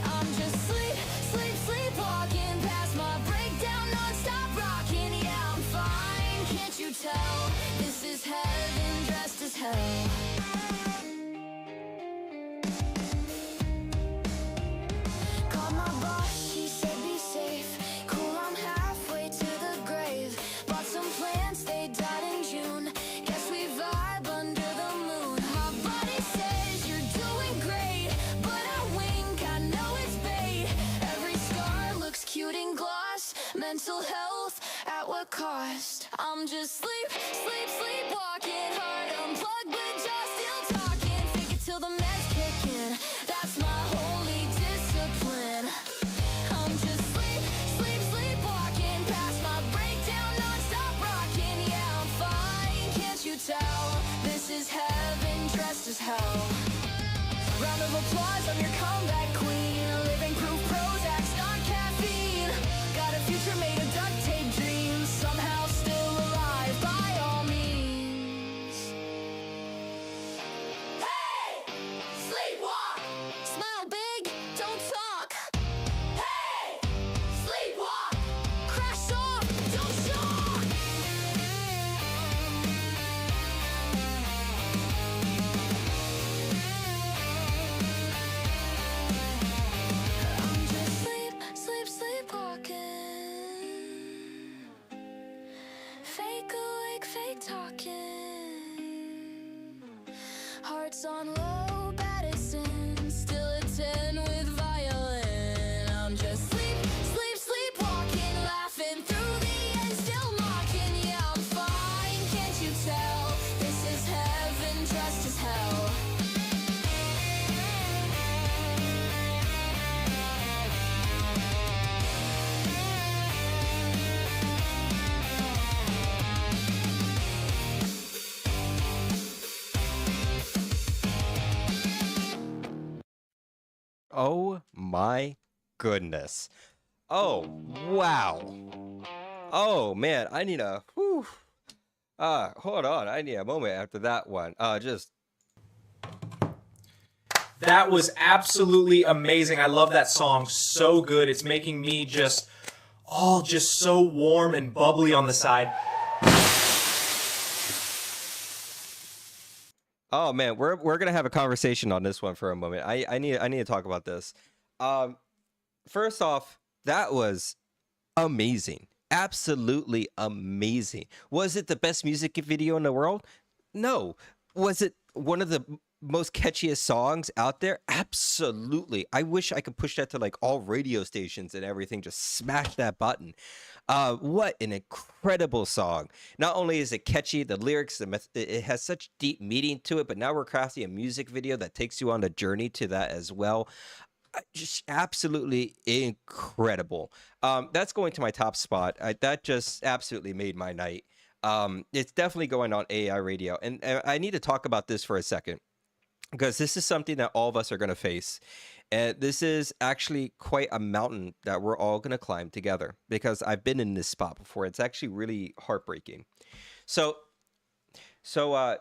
I'm just sleepwalking past my breakdown, non-stop rocking. Yeah, I'm fine, can't you tell? This is heaven dressed as hell. Called my boss, she said be safe. Cool, I'm halfway to the grave. Bought some plants, they died in June. Guess we vibe under the moon. My body says you're doing great, but I wink, I know it's bait. Every scar looks cute in gloss. Mental health at what cost? I'm just sleepwalking, heart unplugged, but jaw still talking. Fake it till the meds kick in. That's my holy discipline. I'm just sleepwalking past my breakdown, non-stop rocking. Yeah, I'm fine, can't you tell? This is heaven dressed as hell. Round of applause, I'm your comeback queen. Living proof Prozac's not caffeine. Got a future made of duct tape dreams. Somehow still alive by all means. Hey! Sleepwalk! Smile big, don't talk. Hey! Sleepwalk! Crash off, don't shock! I'm just sleepwalking. Fake awake, fake talking. Hearts on low, Baddison. Still a 10 with violin. I'm just sleepwalking. Laughing through the end, still mocking. Yeah, I'm fine, can't you tell? This is heaven dressed as hell. Oh my goodness. Oh, wow. Oh man, I need a whew. Hold on. I need a moment after that one. That was absolutely amazing. I love that song so good. It's making me just so warm and bubbly on the side. Oh man, we're gonna have a conversation on this one for a moment. I need to talk about this. First off, That was amazing. Absolutely amazing. Was it the best music video in the world? No. Was it one of the most catchiest songs out there? Absolutely. I wish I could push that to like all radio stations and everything. Just smash that button. What an incredible song. Not only is it catchy, the lyrics, it has such deep meaning to it, but now we're crafting a music video that takes you on a journey to that as well. Just absolutely incredible. That's going to my top spot. That just absolutely made my night. It's definitely going on AI radio. And I need to talk about this for a second because this is something that all of us are going to face. And this is actually quite a mountain that we're all going to climb together because I've been in this spot before. It's actually really heartbreaking. So, so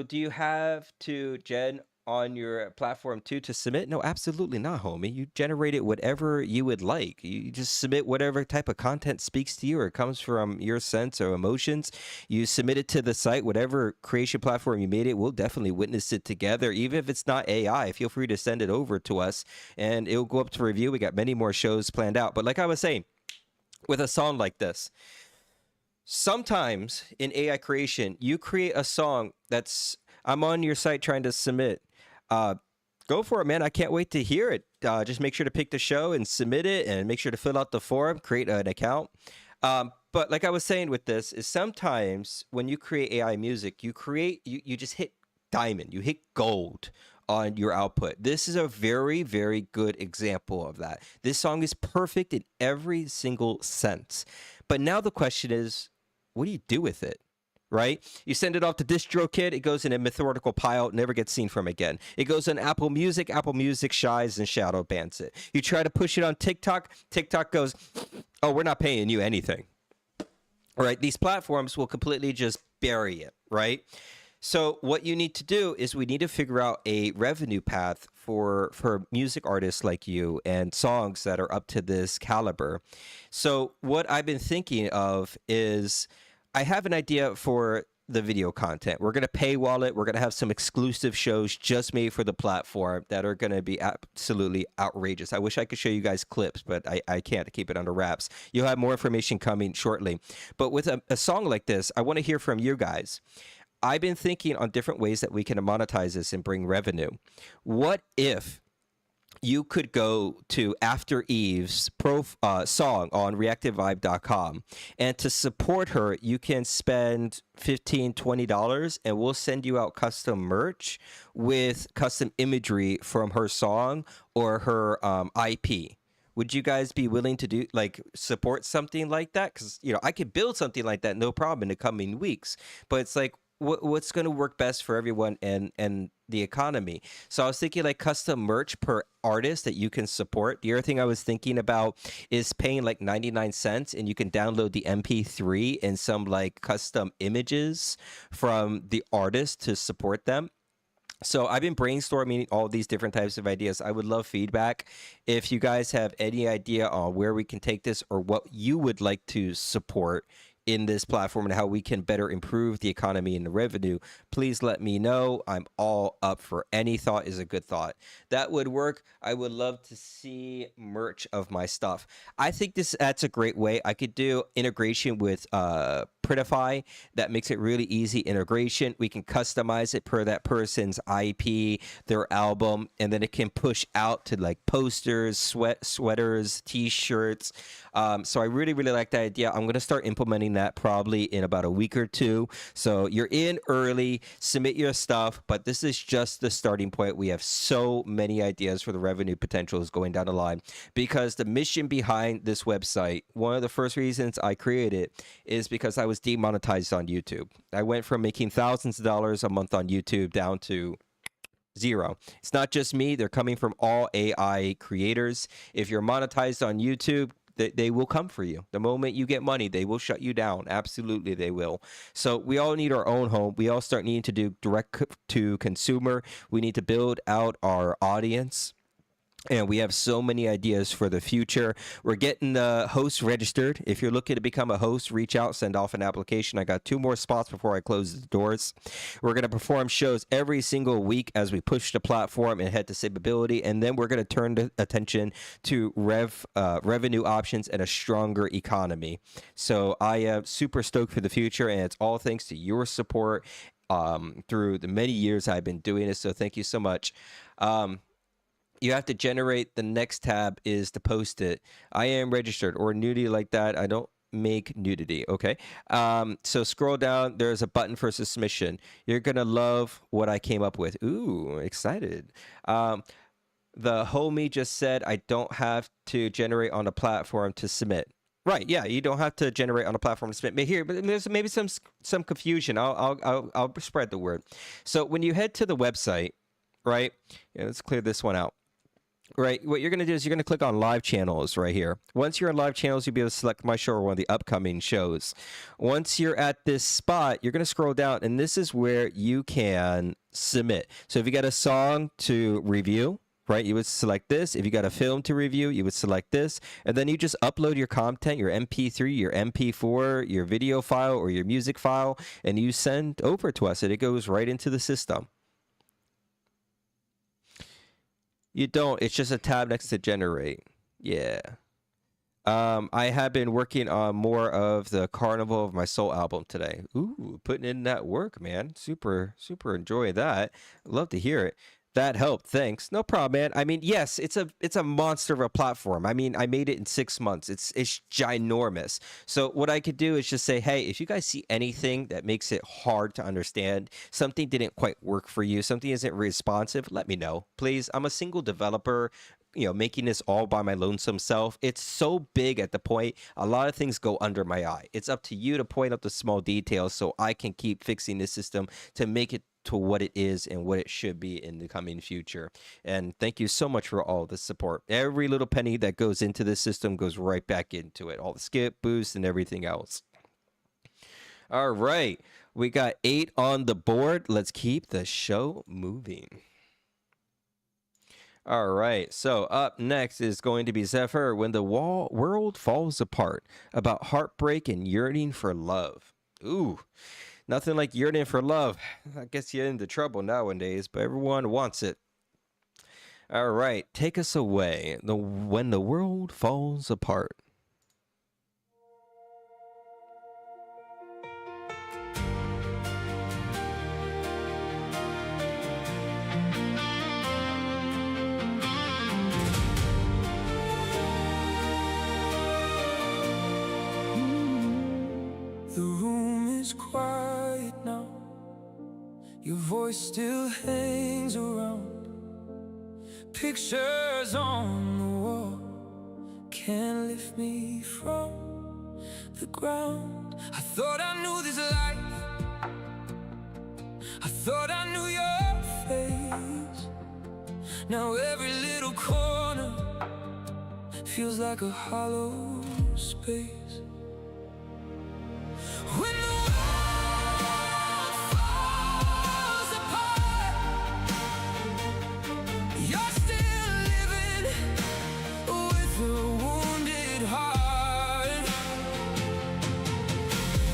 do you have to, Jen, on your platform too to submit? No, absolutely not, homie. You generate it whatever you would like. You just submit whatever type of content speaks to you or comes from your sense or emotions. You submit it to the site, whatever creation platform you made it. We'll definitely witness it together, even if it's not AI. Feel free to send it over to us, and it'll go up to review. We got many more shows planned out. But like I was saying, with a song like this, sometimes in AI creation, you create a song that's I'm on your site trying to submit. Go for it, man. I can't wait to hear it. Just make sure to pick the show and submit it, and make sure to fill out the form, create an account. But like I was saying with this, is sometimes when you create AI music, you just hit diamond, you hit gold on your output. This is a very, very good example of that. This song is perfect in every single sense. But now the question is, what do you do with it? Right? You send it off to DistroKid, it goes in a methodical pile, never gets seen from again. It goes on Apple Music shies and shadow bans it. You try to push it on TikTok, TikTok goes, oh, we're not paying you anything. All right, these platforms will completely just bury it, right? So what you need to do is we need to figure out a revenue path for music artists like you and songs that are up to this caliber. So what I've been thinking of is I have an idea for the video content. We're going to paywall it. We're going to have some exclusive shows just made for the platform that are going to be absolutely outrageous. I wish I could show you guys clips, but I can't keep it under wraps. You'll have more information coming shortly. But with a song like this, I want to hear from you guys. I've been thinking on different ways that we can monetize this and bring revenue. What if you could go to After Eve's song on ReactivVibe.com, and to support her, you can spend $15, $20, and we'll send you out custom merch with custom imagery from her song or her IP. Would you guys be willing to do support something like that? Because I could build something like that, no problem, in the coming weeks. But it's like, what's going to work best for everyone and the economy? So I was thinking like custom merch per artist that you can support. The other thing I was thinking about is paying like 99 cents and you can download the MP3 and some like custom images from the artist to support them. So I've been brainstorming all these different types of ideas. I would love feedback. If you guys have any idea on where we can take this or what you would like to support in this platform and how we can better improve the economy and the revenue, please let me know. I'm all up for any thought is a good thought. That would work. I would love to see merch of my stuff. I think that's a great way. I could do integration with Printify. That makes it really easy integration. We can customize it per that person's IP, their album, and then it can push out to like posters, sweaters, t-shirts. So I really, really like that idea. I'm going to start implementing that probably in about a week or two. So you're in early, submit your stuff, but this is just the starting point. We have so many ideas for the revenue potentials going down the line because the mission behind this website, one of the first reasons I created it is because I was demonetized on YouTube. I went from making thousands of dollars a month on YouTube down to zero. It's not just me. They're coming from all AI creators. If you're monetized on YouTube, they will come for you. The moment you get money, they will shut you down. Absolutely, they will. So we all need our own home. We all start needing to do direct to consumer. We need to build out our audience. And we have so many ideas for the future. We're getting the hosts registered. If you're looking to become a host, reach out, send off an application. I got 2 more spots before I close the doors. We're going to perform shows every single week as we push the platform and head to stability. And then we're going to turn the attention to revenue options and a stronger economy. So I am super stoked for the future, and it's all thanks to your support through the many years I've been doing this. So thank you so much. You have to generate the next tab is to post it. I am registered or nudity like that. I don't make nudity. Okay. So scroll down. There's a button for submission. You're going to love what I came up with. Ooh, excited. The homie just said, I don't have to generate on a platform to submit. Right. Yeah. You don't have to generate on a platform to submit. But here, but there's maybe some confusion. I'll spread the word. So when you head to the website, right. Yeah, let's clear this one out. Right, what you're going to do is you're going to click on live channels right here. Once you're in live channels, you'll be able to select my show or one of the upcoming shows. Once you're at this spot, you're going to scroll down, and this is where you can submit. So if you got a song to review, right, you would select this. If you got a film to review, you would select this. And then you just upload your content, your MP3, your MP4, your video file, or your music file, and you send over to us, and it goes right into the system. You don't. It's just a tab next to generate. Yeah. I have been working on more of the Carnival of My Soul album today. Ooh, putting in that work, man. Super enjoy that. Love to hear it. That helped. Thanks. No problem, man. I mean, yes, it's a monster of a platform. I mean, I made it in 6 months. It's ginormous. So what I could do is just say, hey, if you guys see anything that makes it hard to understand, something didn't quite work for you, something isn't responsive, let me know, please. I'm a single developer, making this all by my lonesome self. It's so big at the point a lot of things go under my eye. It's up to you to point out the small details so I can keep fixing this system to make it to what it is and what it should be in the coming future. And thank you so much for all the support. Every little penny that goes into this system goes right back into it. All the skip, boost, and everything else. All right. We got 8 on the board. Let's keep the show moving. All right, so up next is going to be Zephyr, When the World Falls Apart, about heartbreak and yearning for love. Ooh, nothing like yearning for love. I guess you're into trouble nowadays, but everyone wants it. All right, take us away. When the World Falls Apart. The room is quiet now. Your voice still hangs around. Pictures on the wall can't lift me from the ground. I thought I knew this life. I thought I knew your face. Now every little corner feels like a hollow space. When the world falls apart, you're still living with a wounded heart.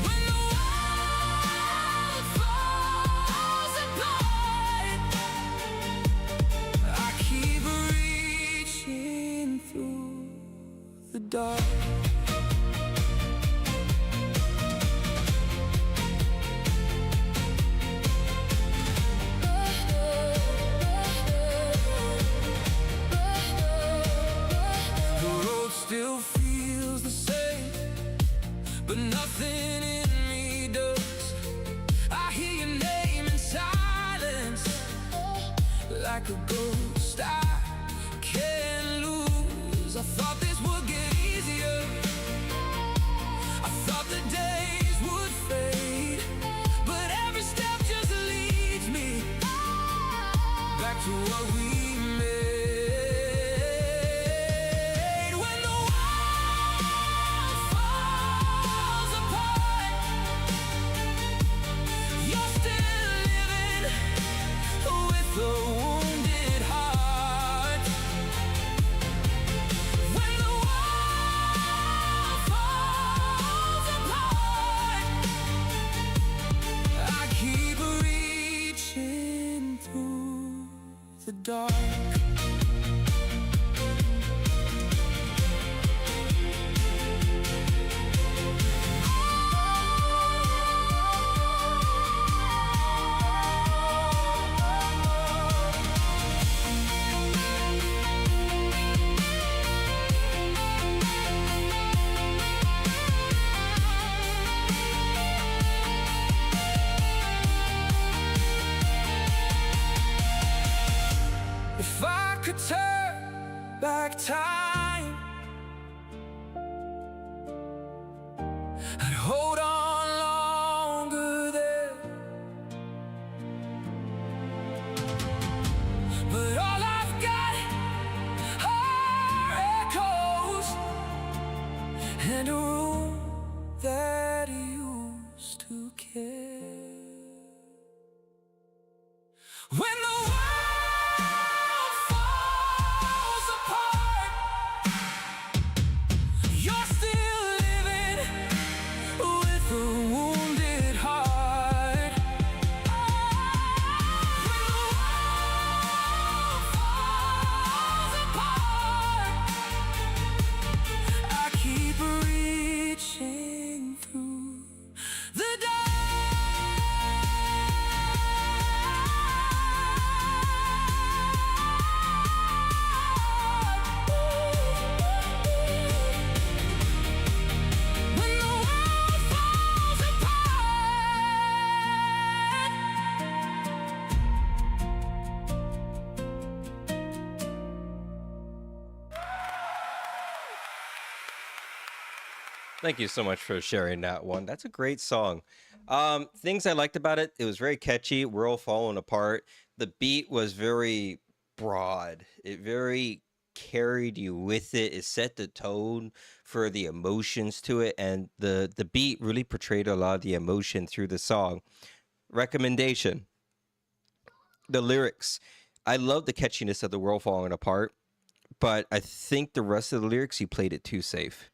When the world falls apart, I keep reaching through the dark. Still feels the same, but nothing in me does. I hear your name in silence, like a ghost I can't lose. I thought this would get easier. I thought the days would fade, but every step just leads me back to what we made. find a room that used to care. When the world falls apart, you're still living with a wounded heart. When the world falls apart, I keep reaching through the dark. When the world falls apart. Thank you so much for sharing that one. That's a great song. Things I liked about it, it was very catchy. We're all falling apart. The beat was very broad. It very carried you with it. It set the tone for the emotions to it, and the beat really portrayed a lot of the emotion through the song. Recommendation: the lyrics. I love the catchiness of the world falling apart, but I think the rest of the lyrics you played it too safe.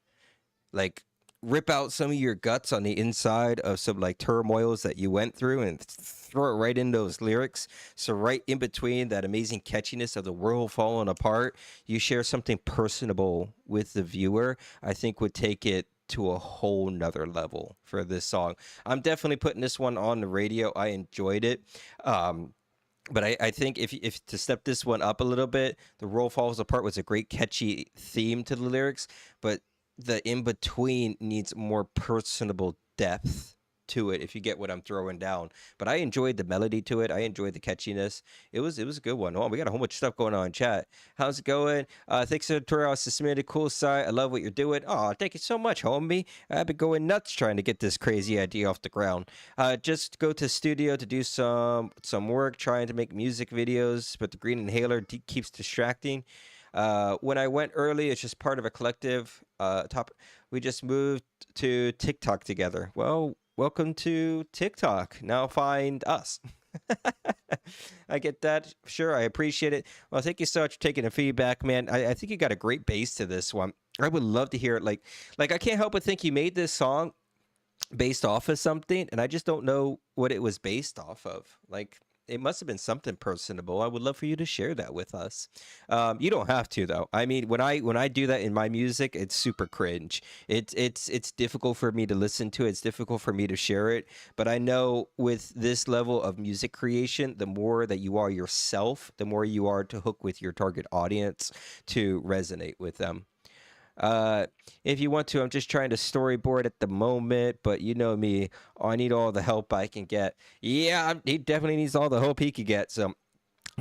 Like, rip out some of your guts on the inside of some like turmoils that you went through and throw it right in those lyrics. So right in between that amazing catchiness of the world falling apart, you share something personable with the viewer. I think would take it to a whole nother level for this song. I'm definitely putting this one on the radio. I enjoyed it. But I think if to step this one up a little bit, the world falls apart was a great catchy theme to the lyrics, but the in between needs more personable depth to it, if you get what I'm throwing down. But I enjoyed the melody to it. I enjoyed the catchiness. It was a good one. Oh, we got a whole bunch of stuff going on in chat. How's it going? Thanks for the tutorial. Submitted cool site. I love what you're doing. Oh, thank you so much, homie. I've been going nuts trying to get this crazy idea off the ground. Just go to studio to do some work, trying to make music videos, but the green inhaler keeps distracting. When I went early, it's just part of a collective. We just moved to TikTok together. Well, welcome to TikTok. Now find us. I get that. Sure, I appreciate it. Well, thank you so much for taking the feedback, man. I think you got a great bass to this one. I would love to hear it. Like I can't help but think you made this song based off of something, and I just don't know what it was based off of. Like, it must have been something personable. I would love for you to share that with us. You don't have to, though. I mean, when I do that in my music, it's super cringe. It's difficult for me to listen to. It's difficult for me to share it. But I know with this level of music creation, the more that you are yourself, the more you are to hook with your target audience to resonate with them. If you want to, I'm just trying to storyboard at the moment, but you know me, I need all the help I can get. Yeah, he definitely needs all the help he can get, so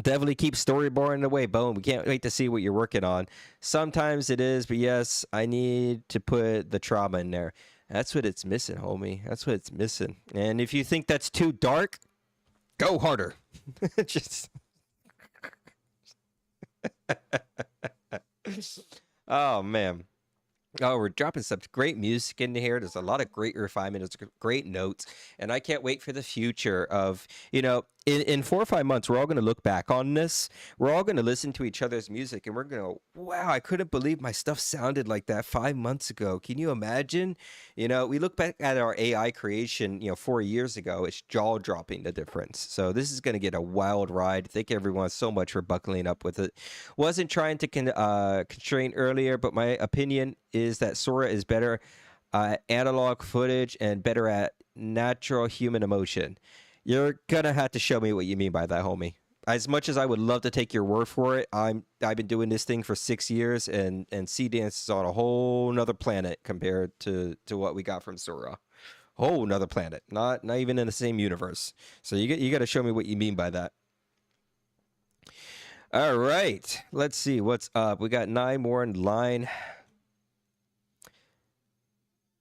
definitely keep storyboarding away, Bone. We can't wait to see what you're working on. Sometimes it is, but yes, I need to put the trauma in there. That's what it's missing, homie. That's what it's missing. And if you think that's too dark, go harder. Just... Oh, man. Oh, we're dropping some great music in here. There's a lot of great refinement. There's great notes. And I can't wait for the future of, in 4 or 5 months, we're all going to look back on this. We're all going to listen to each other's music and we're going to go, wow, I couldn't believe my stuff sounded like that 5 months ago. Can you imagine? We look back at our AI creation, 4 years ago. It's jaw dropping, the difference. So this is going to get a wild ride. Thank everyone so much for buckling up with it. Wasn't trying to constrain earlier, but my opinion is that Sora is better at analog footage and better at natural human emotion. You're gonna have to show me what you mean by that, homie. As much as I would love to take your word for it, I've been doing this thing for 6 years, and Sea Dance is on a whole nother planet compared to what we got from Sora. Whole nother planet, not even in the same universe. So you got to show me what you mean by that. All right, let's see what's up. We got 9 more in line.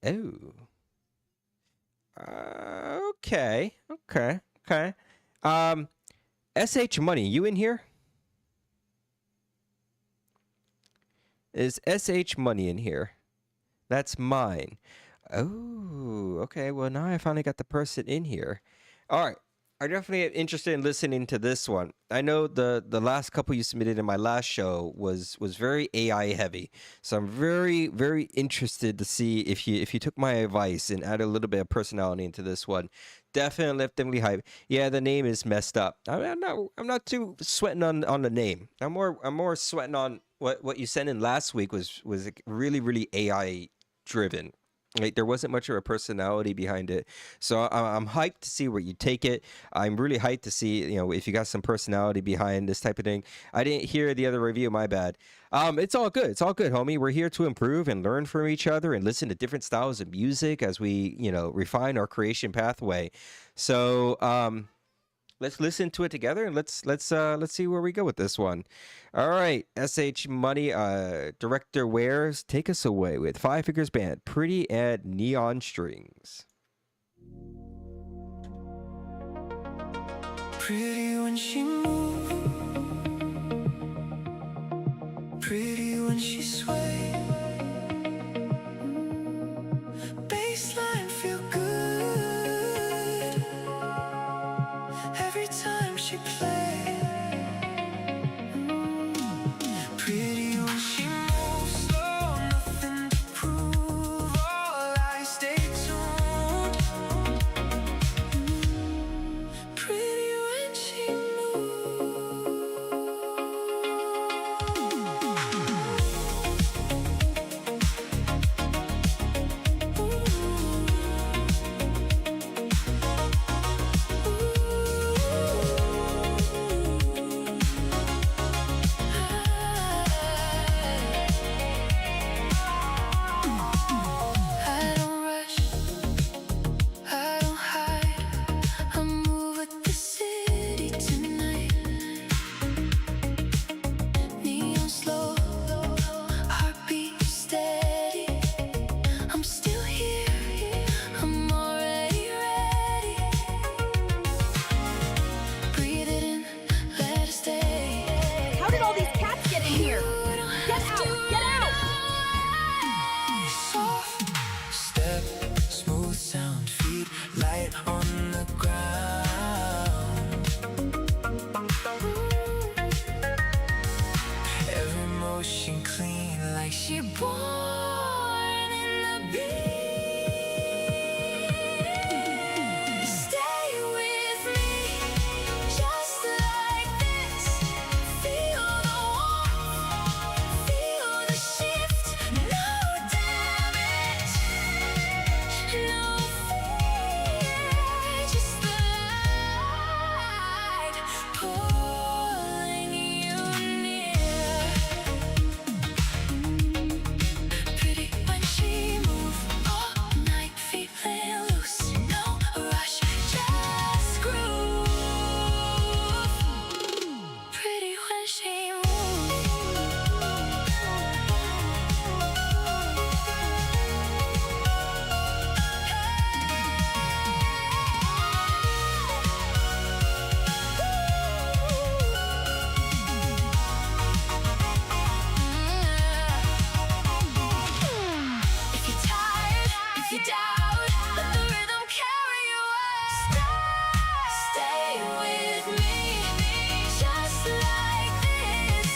Oh. Okay. SH Money, you in here? Is SH Money in here? That's mine. Oh, okay. Well, now I finally got the person in here. All right. I definitely am interested in listening to this one. I know the last couple you submitted in my last show was very AI heavy. So I'm very interested to see if you took my advice and add a little bit of personality into this one. Definitely hype. Yeah, the name is messed up. I'm not too sweating on the name. I'm more sweating on what you sent in last week was like really AI driven. Like there wasn't much of a personality behind it, so I'm hyped to see where you take it. I'm really hyped to see if you got some personality behind this type of thing. I didn't hear the other review, my bad. It's all good. It's all good, homie. We're here to improve and learn from each other and listen to different styles of music as we refine our creation pathway. So let's listen to it together and let's see where we go with this one. All right, SH Money, Director Wares, take us away with Five Figures Band, Pretty and Neon Strings. Pretty when she moves, pretty when she sways. Baseline feel good every time she plays. Pretty when she moves slow, nothing to prove. All eyes stay tuned. Pretty when she I don't rush, I don't hide. I move with the city tonight. Neon slow, heartbeat steady. I'm still here, I'm already ready. Breathe it in, let it stay. How did all these cats get in here? Get out! Get out! Soft step, smooth sound, feet light on the ground. Every motion clean, like she born in the beat. Stay with me, just like this. Feel the warmth, feel the shift. No damage, no fear, just the light pulling you near. Pretty when she moves all night, feeling loose. No rush, just groove. Pretty when she If you're tired, if you doubt, let the rhythm carry you out. Stay with me, just like this.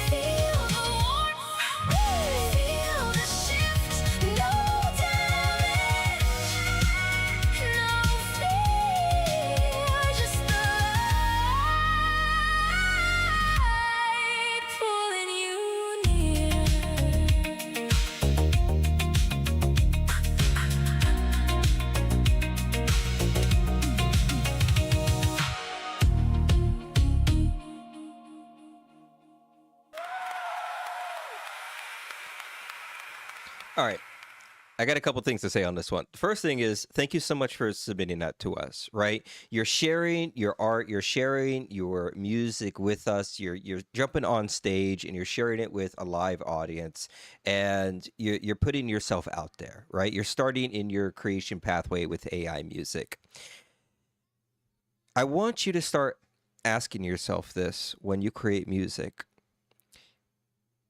Feel the warmth, feel the shift. No damage, no fear, just the light pulling you near. All right. I got a couple things to say on this one. The first thing is thank you so much for submitting that to us, right? You're sharing your art, you're sharing your music with us, you're jumping on stage and you're sharing it with a live audience and you're putting yourself out there, right? You're starting in your creation pathway with AI music. I want you to start asking yourself this when you create music.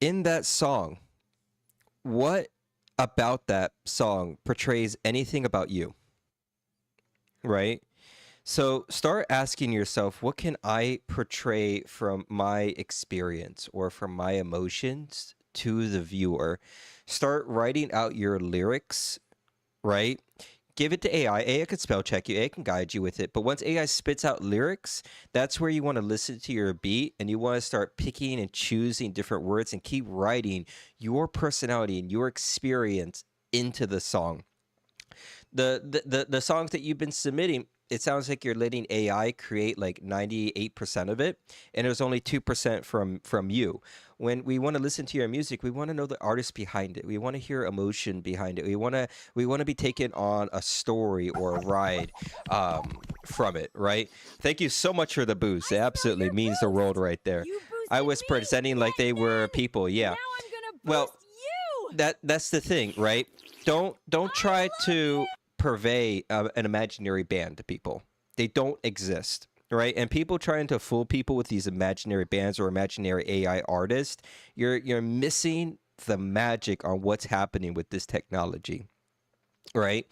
In that song, what about that song portrays anything about you, right? So start asking yourself, what can I portray from my experience or from my emotions to the viewer? Start writing out your lyrics, right? Give it to AI. AI can spell check you. AI can guide you with it. But once AI spits out lyrics, that's where you want to listen to your beat and you want to start picking and choosing different words and keep writing your personality and your experience into the song. The songs that you've been submitting, it sounds like you're letting AI create like 98% of it, and there's only 2% from you. When we want to listen to your music, we want to know the artist behind it. We want to hear emotion behind it. We want to be taken on a story or a ride from it, right? Thank you so much for the boost. It absolutely means the world right there. I was presenting like they were people. Yeah. Well, that's the thing, right? Don't try to purvey an imaginary band to people. They don't exist, right? And people trying to fool people with these imaginary bands or imaginary AI artists, you're missing the magic on what's happening with this technology, right?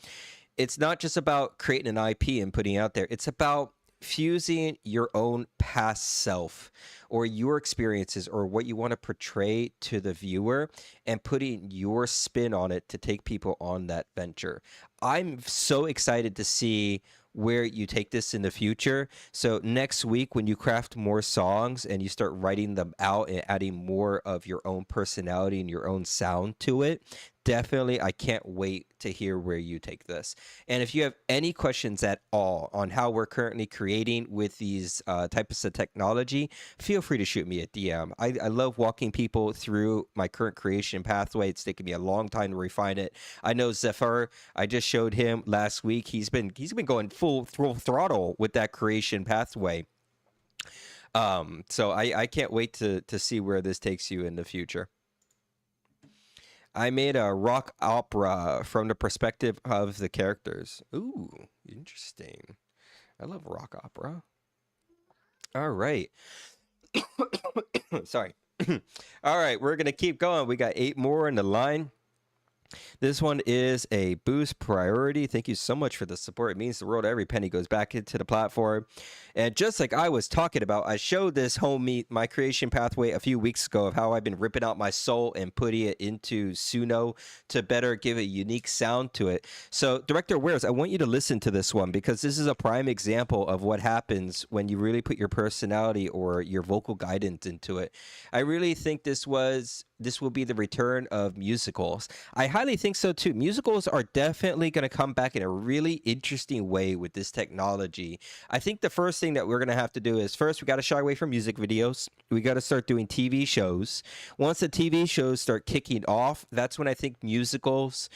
It's not just about creating an IP and putting it out there. It's about fusing your own past self or your experiences or what you want to portray to the viewer and putting your spin on it to take people on that venture. I'm so excited to see where you take this in the future. So next week when you craft more songs and you start writing them out and adding more of your own personality and your own sound to it, definitely I can't wait to hear where you take this. And if you have any questions at all on how we're currently creating with these types of technology, feel free to shoot me a DM. I love walking people through my current creation pathway. It's taken me a long time to refine it. I know Zephyr, I just showed him last week. He's been going full throttle with that creation pathway. So I can't wait to see where this takes you in the future. I made a rock opera from the perspective of the characters. Ooh, interesting. I love rock opera. All right. Sorry. All right, we're going to keep going. We got 8 more in the line. This one is a boost priority. Thank you so much for the support. It means the world. Every penny goes back into the platform. And just like I was talking about, I showed this homie my creation pathway a few weeks ago of how I've been ripping out my soul and putting it into Suno to better give a unique sound to it. So Director Wares, I want you to listen to this one because this is a prime example of what happens when you really put your personality or your vocal guidance into it. I really think this will be the return of musicals. I highly think so too. Musicals are definitely going to come back in a really interesting way with this technology. I think the first thing that we're going to have to do is first we got to shy away from music videos. We got to start doing TV shows. Once the TV shows start kicking off, that's when I think musicals,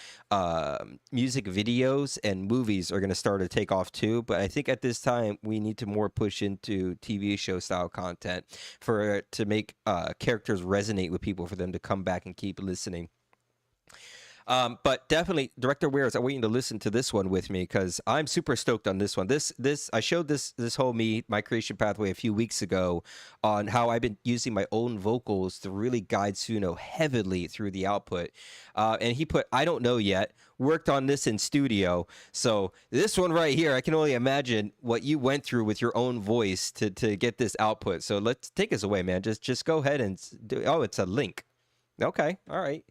music videos, and movies are going to start to take off too. But I think at this time we need to more push into TV show style content to make characters resonate with people, for them to come back and keep listening. But definitely, Director Wares, I want you to listen to this one with me because I'm super stoked on this one. I showed this whole my creation pathway a few weeks ago on how I've been using my own vocals to really guide Suno heavily through the output. And he put, I don't know yet, worked on this in studio. So this one right here, I can only imagine what you went through with your own voice to get this output. So let's take us away, man. Just go ahead and do. Oh, it's a link. Okay, all right.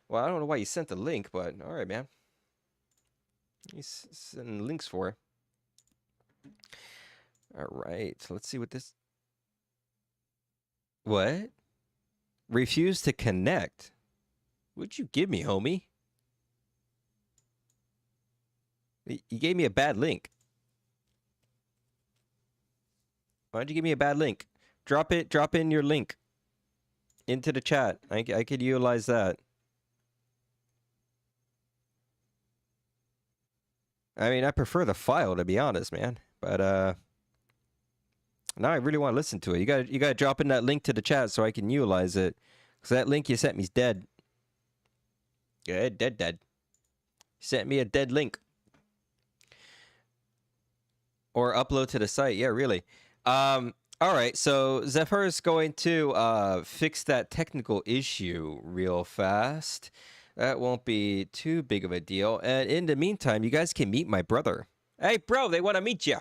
Well, I don't know why you sent the link, but all right, man. He's sending links for. All right, so let's see what this. What? Refuse to connect. What'd you give me, homie? You gave me a bad link. Why'd you give me a bad link? Drop in your link into the chat. I could utilize that. I mean, I prefer the file, to be honest, man. But now I really want to listen to it. You got to drop in that link to the chat so I can utilize it. Because that link you sent me is dead. Yeah, dead. You sent me a dead link. Or upload to the site. Yeah, really. All right, so Zephyr is going to fix that technical issue real fast. That won't be too big of a deal. And in the meantime, you guys can meet my brother. Hey, bro, they want to meet you.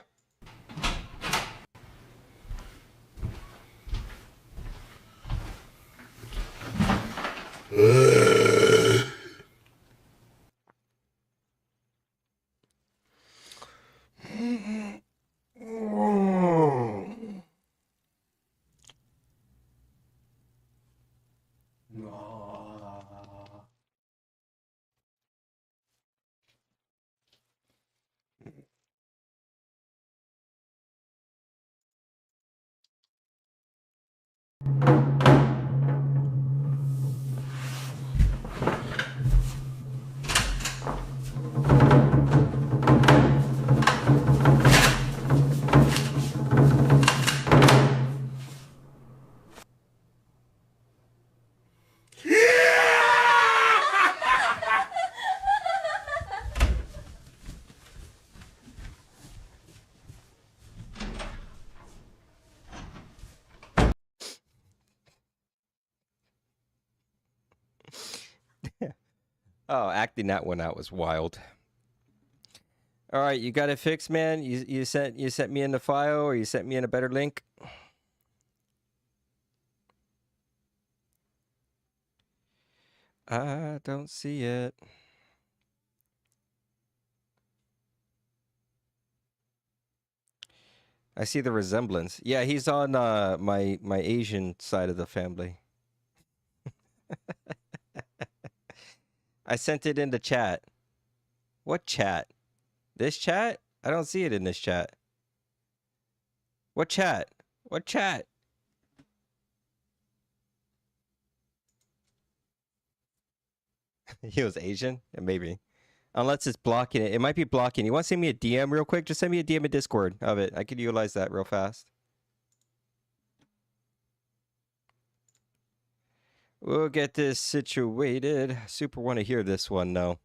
Oh, acting that one out was wild. All right, you got it fixed, man. You sent me in the file, or you sent me in a better link. I don't see it. I see the resemblance. Yeah, he's on my Asian side of the family. I sent it in the chat. What chat? This chat? I don't see it in this chat. What chat? What chat? He was Asian? Yeah, maybe. Unless it's blocking it. It might be blocking. You want to send me a DM real quick? Just send me a DM in Discord of it. I could utilize that real fast. We'll get this situated. Super want to hear this one, though.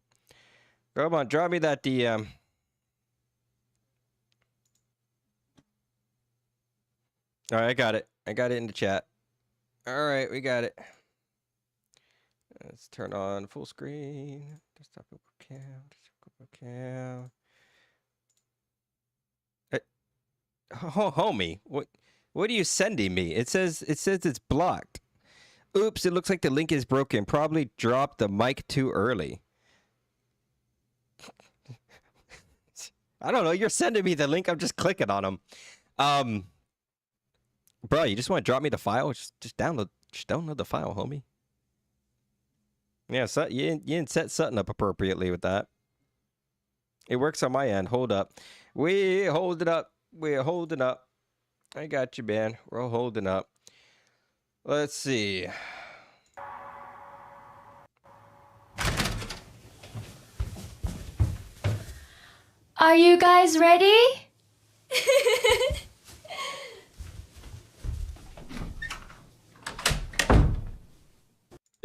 Come on, drop me that DM. All right, I got it. I got it in the chat. All right, we got it. Let's turn on full screen. Desktop cam. Cam. Oh, homie, what are you sending me? It says it's blocked. Oops, it looks like the link is broken. Probably dropped the mic too early. I don't know. You're sending me the link. I'm just clicking on them. Bro, you just want to drop me the file? Just download the file, homie. Yeah, so you didn't set something up appropriately with that. It works on my end. Hold up. We hold it up. We're holding up. I got you, man. We're holding up. Let's see. Are you guys ready?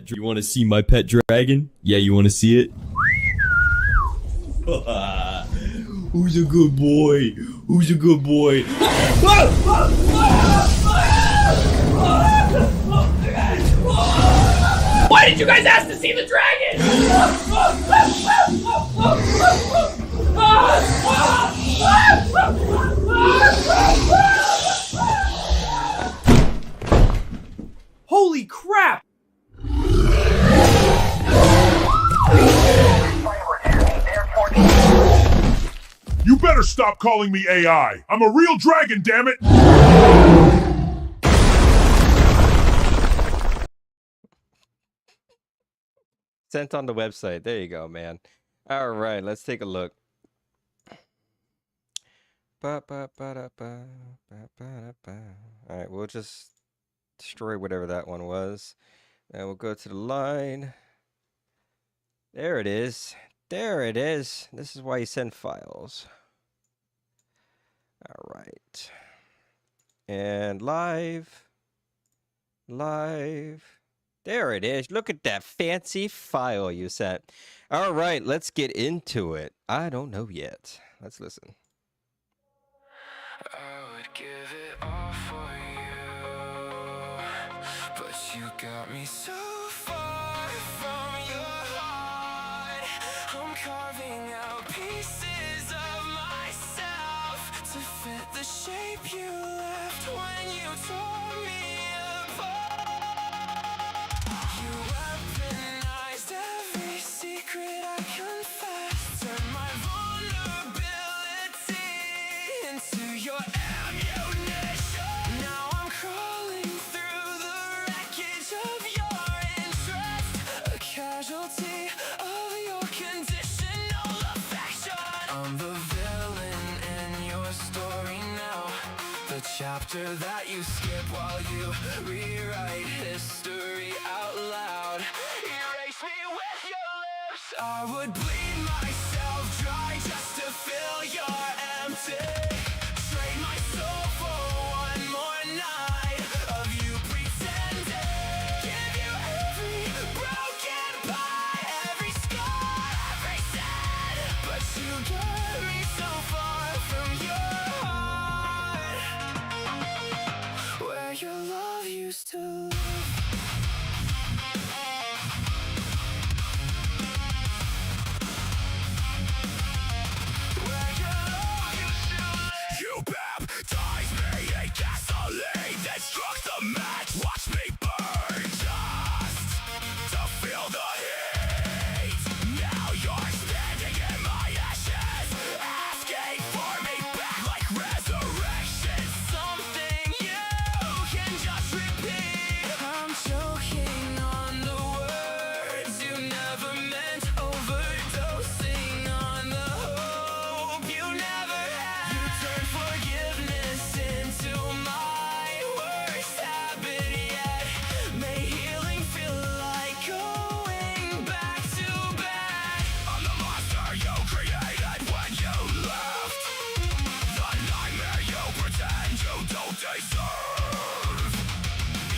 You want to see my pet dragon? Yeah, you want to see it? Who's a good boy? Who's a good boy? Why did you guys ask to see the dragon? Holy crap! You better stop calling me AI. I'm a real dragon, damn it! Sent on the website. There you go, man. All right, let's take a look. All right, we'll just destroy whatever that one was. And we'll go to the line. There it is. There it is. This is why you send files. All right. And live. There it is. Look at that fancy file you sent. All right, let's get into it. I don't know yet. Let's listen. I would give it all for you, but you got me so far from your heart. shape you left when you tore me apart. You weaponized every secret I confessed. Turned my vulnerability into your ammunition. Now I'm crawling through the wreckage of your interest, a casualty of your conditional affection. I'm the villain in your story now, the chapter that you skip while you rewrite history out loud. Erase me with your lips. I would bleed myself dry just to fill your empty. Trade my soul for one more night of you pretending. Give you every broken pie, every scar, every sin. But you got me so far from your heart, where your love used to live. You baptized me in gasoline, then struck the match. Watch me burn just to feel the heat. Now you're standing in my ashes, asking for me back like resurrection. Something you can just repeat. I'm choking on the words you never meant, overdosing on the hope you never had. You turned forgiveness into my worst habit yet. Made healing feel like going back to back. I'm the monster you created when you left, the nightmare you pretend you don't deserve.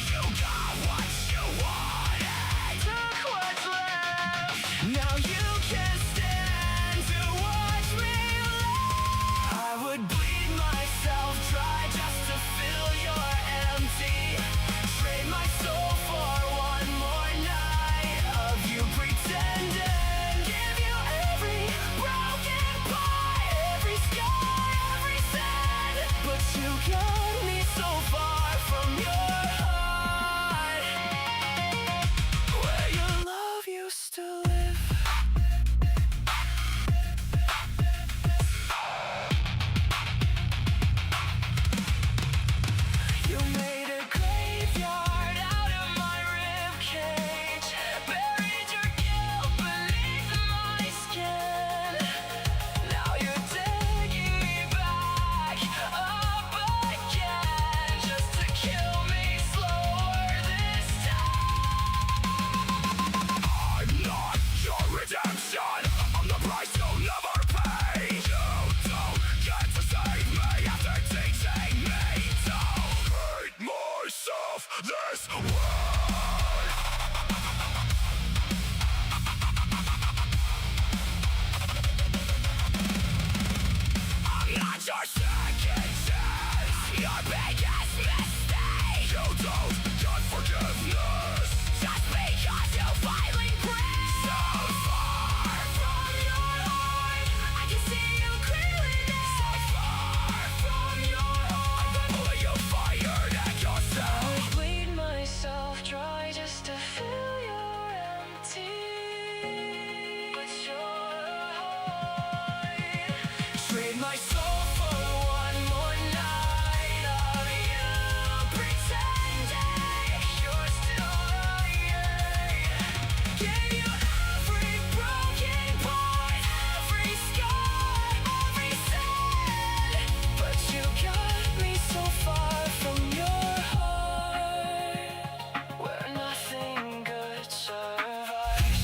You got what you wanted, took what's left. Now you can stand to watch me laugh. I would bleed myself dry just to fill your empty. Trade my soul for one more night of you pretending. Give you every broken pie, every scar, every sin. But you got me so far from your heart, where your love used to live. You made a graveyard out of my ribcage, buried your guilt beneath my skin. Now you're digging me back up again, just to kill me slower this time. I'm not your redemption, I'm the price you'll never pay. You don't get to save me after teaching me to hate myself this way. I'm not your second chance, your biggest mistake. You don't get forgiveness just because you finally break. So far from your heart, I can see you clearly now. So far from your heart, I believe you fired at yourself. I would bleed myself dry just to fill your empty. But you're a heart. Trade my soul for one more night of you pretending you're still lying. Gave you every broken part, every scar, every sin. But you got me so far from your heart, where nothing good survives.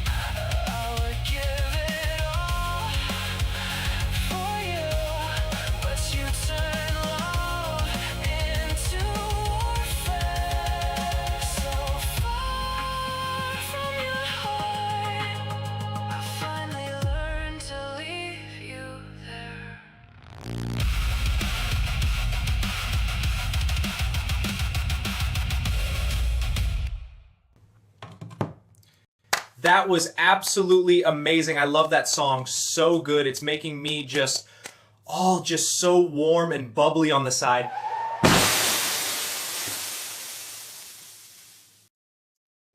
I would give it all for you, but you turn love into warfare. So far from your heart, I finally learned to leave you there. That was absolutely amazing. I love that song. So good. It's making me just all just so warm and bubbly on the side.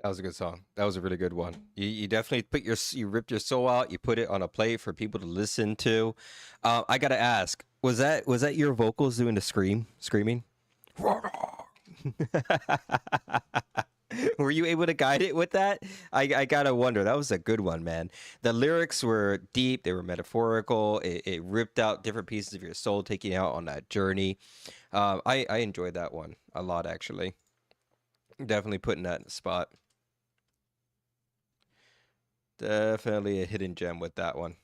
That was a good song. That was a really good one. You definitely you ripped your soul out. You put it on a plate for people to listen to. I gotta ask, was that your vocals doing the screaming? Were you able to guide it with that? I gotta wonder. That was a good one, man. The lyrics were deep. They were metaphorical. It ripped out different pieces of your soul, taking you out on that journey. I enjoyed that one a lot, actually. Definitely putting that in the spot. Definitely a hidden gem with that one.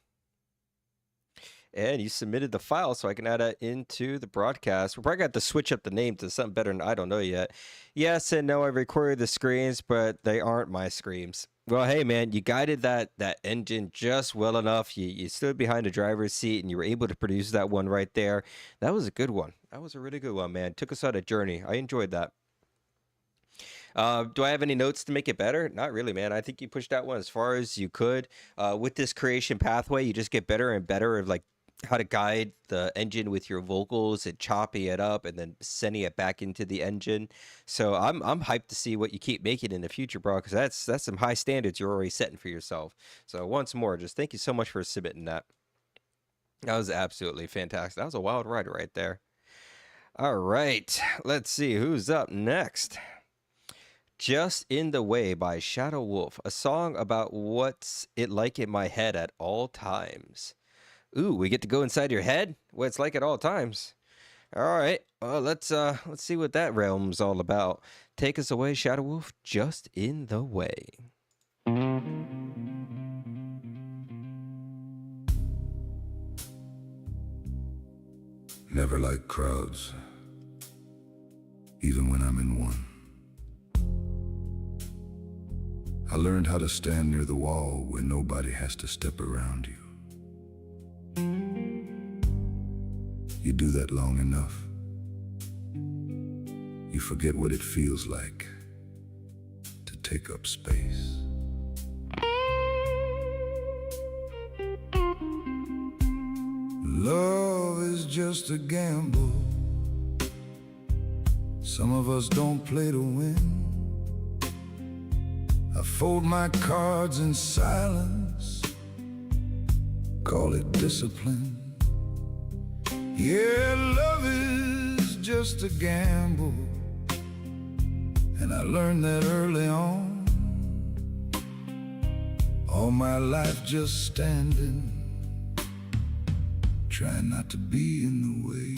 And you submitted the file so I can add that into the broadcast. We're probably going to have to switch up the name to something better than I don't know yet. Yes and no, I recorded the screams, but they aren't my screams. Well, hey, man, you guided that engine just well enough. You stood behind the driver's seat, and you were able to produce that one right there. That was a good one. That was a really good one, man. Took us on a journey. I enjoyed that. Do I have any notes to make it better? Not really, man. I think you pushed that one as far as you could. With this creation pathway, you just get better and better of like how to guide the engine with your vocals and chopping it up and then sending it back into the engine. So I'm hyped to see what you keep making in the future, bro, because that's some high standards you're already setting for yourself. So once more, just thank you so much for submitting that. That was absolutely fantastic. That was a wild ride right there. All right, let's see who's up next. Just in the Way by Shadow Wolf, a song about what's it like in my head at all times. Ooh, we get to go inside your head? What it's like at all times. All right, well, let's see what that realm's all about. Take us away, Shadow Wolf, Just in the Way. Never like crowds, even when I'm in one. I learned how to stand near the wall where nobody has to step around you. You do that long enough, you forget what it feels like to take up space. Love is just a gamble. Some of us don't play to win. I fold my cards in silence, call it discipline. Yeah, love is just a gamble, and I learned that early on. All my life just standing, trying not to be in the way.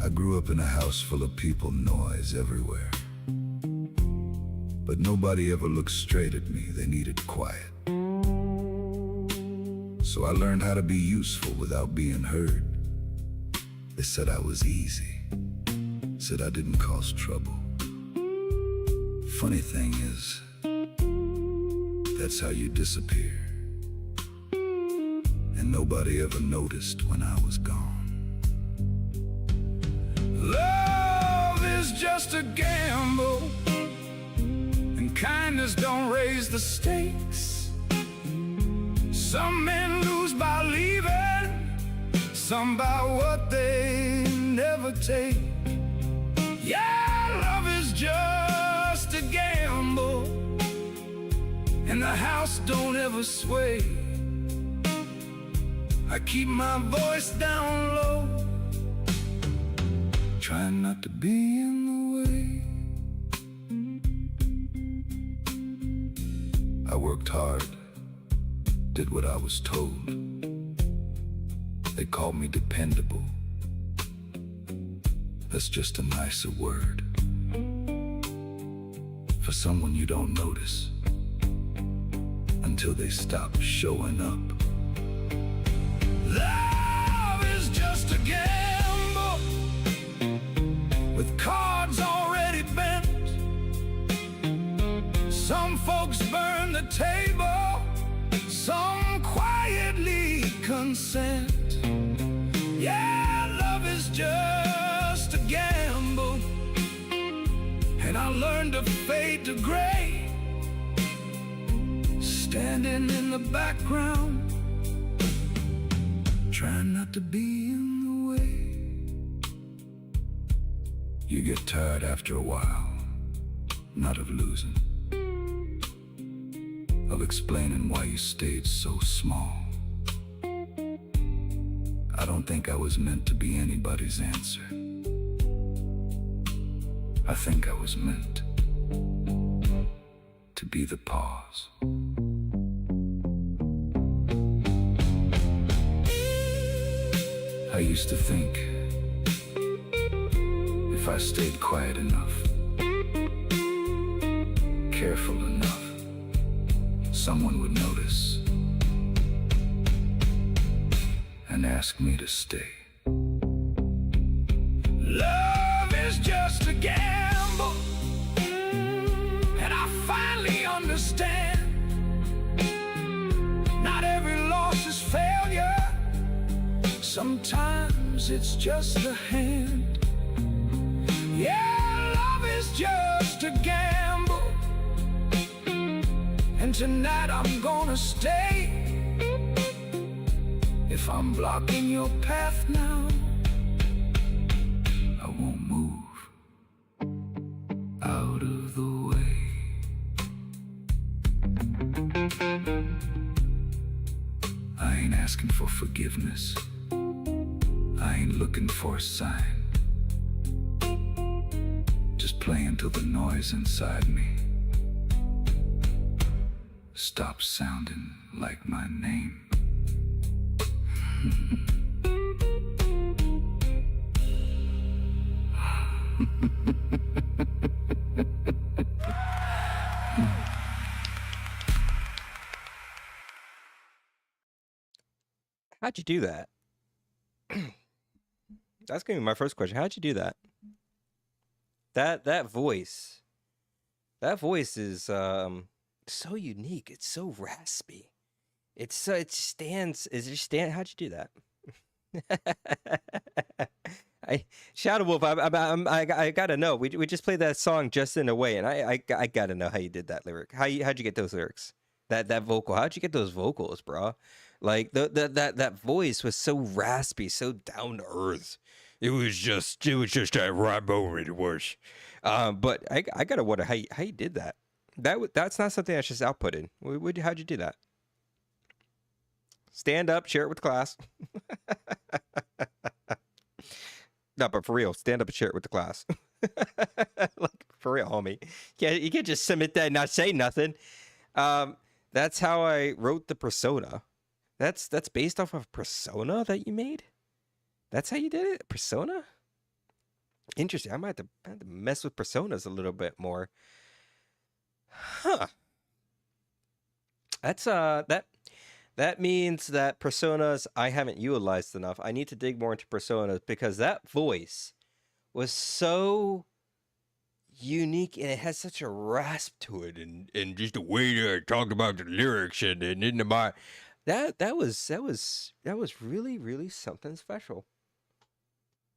I grew up in a house full of people, noise everywhere. But nobody ever looked straight at me, they needed quiet. So I learned how to be useful without being heard. They said I was easy, said I didn't cause trouble. Funny thing is, that's how you disappear. And nobody ever noticed when I was gone. Love is just a gamble, and kindness don't raise the stakes. Some men lose by leaving, some by what they never take. Yeah, love is just a gamble, and the house don't ever sway. I keep my voice down low, trying not to be in the way. I worked hard, did what I was told. They called me dependable. That's just a nicer word for someone you don't notice until they stop showing up. Love is just a gamble with cards already bent. Some folks burn the table, some quietly consent. Yeah, love is just a gamble, and I learned to fade to gray. standing in the background, trying not to be in the way. You get tired after a while, not of losing, of explaining why you stayed so small. I don't think I was meant to be anybody's answer. I think I was meant to be the pause. I used to think if I stayed quiet enough, careful enough, someone would notice and ask me to stay. Love is just a gamble, and I finally understand. Not every loss is failure. Sometimes it's just a hand. Yeah, love is just a gamble, and tonight I'm gonna stay. If I'm blocking your path now, I won't move out of the way. I ain't asking for forgiveness. I ain't looking for a sign. Just playing till the noise inside me stops sounding like my name. How'd you do that? That's gonna be my first question. How'd you do that? That voice. That voice is so unique. It's so raspy. It stands. How'd you do that? Shadow Wolf. I gotta know. We just played that song just in a way, and I gotta know how you did that lyric. How'd you get those lyrics? That vocal. How'd you get those vocals, bro? Like that voice was so raspy, so down to earth. It was just that right moment. It was. But I gotta wonder how you did that. That's not something that's just outputted. How'd you do that? Stand up, share it with the class. No, but for real, stand up and share it with the class. Like, for real, homie. You can't just submit that and not say nothing. That's how I wrote the persona. That's based off of persona that you made? That's how you did it? Persona? Interesting. I might have to mess with personas a little bit more. Huh. That's that means that personas I haven't utilized enough. I need to dig more into personas because that voice was so unique and it has such a rasp to it and just the way that I talked about the lyrics and in the mind. That was really, really something special.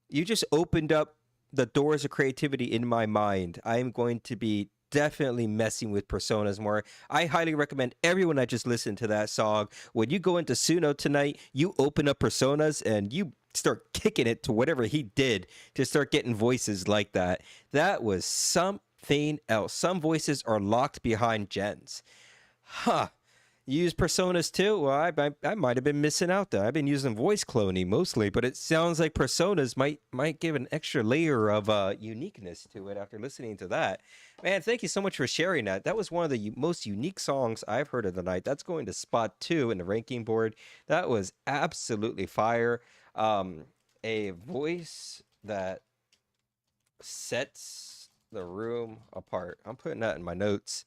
You just opened up the doors of creativity in my mind. I am going to be definitely messing with personas more. I highly recommend everyone that just listened to that song. When you go into Suno tonight, you open up personas and you start kicking it to whatever he did to start getting voices like that. That was something else. Some voices are locked behind gens. Huh. You use personas too? Well, I might have been missing out there. I've been using voice cloning mostly, but it sounds like personas might give an extra layer of uniqueness to it after listening to that. Man, thank you so much for sharing that. That was one of the most unique songs I've heard of the night. That's going to spot 2 in the ranking board. That was absolutely fire. A voice that sets the room apart. I'm putting that in my notes.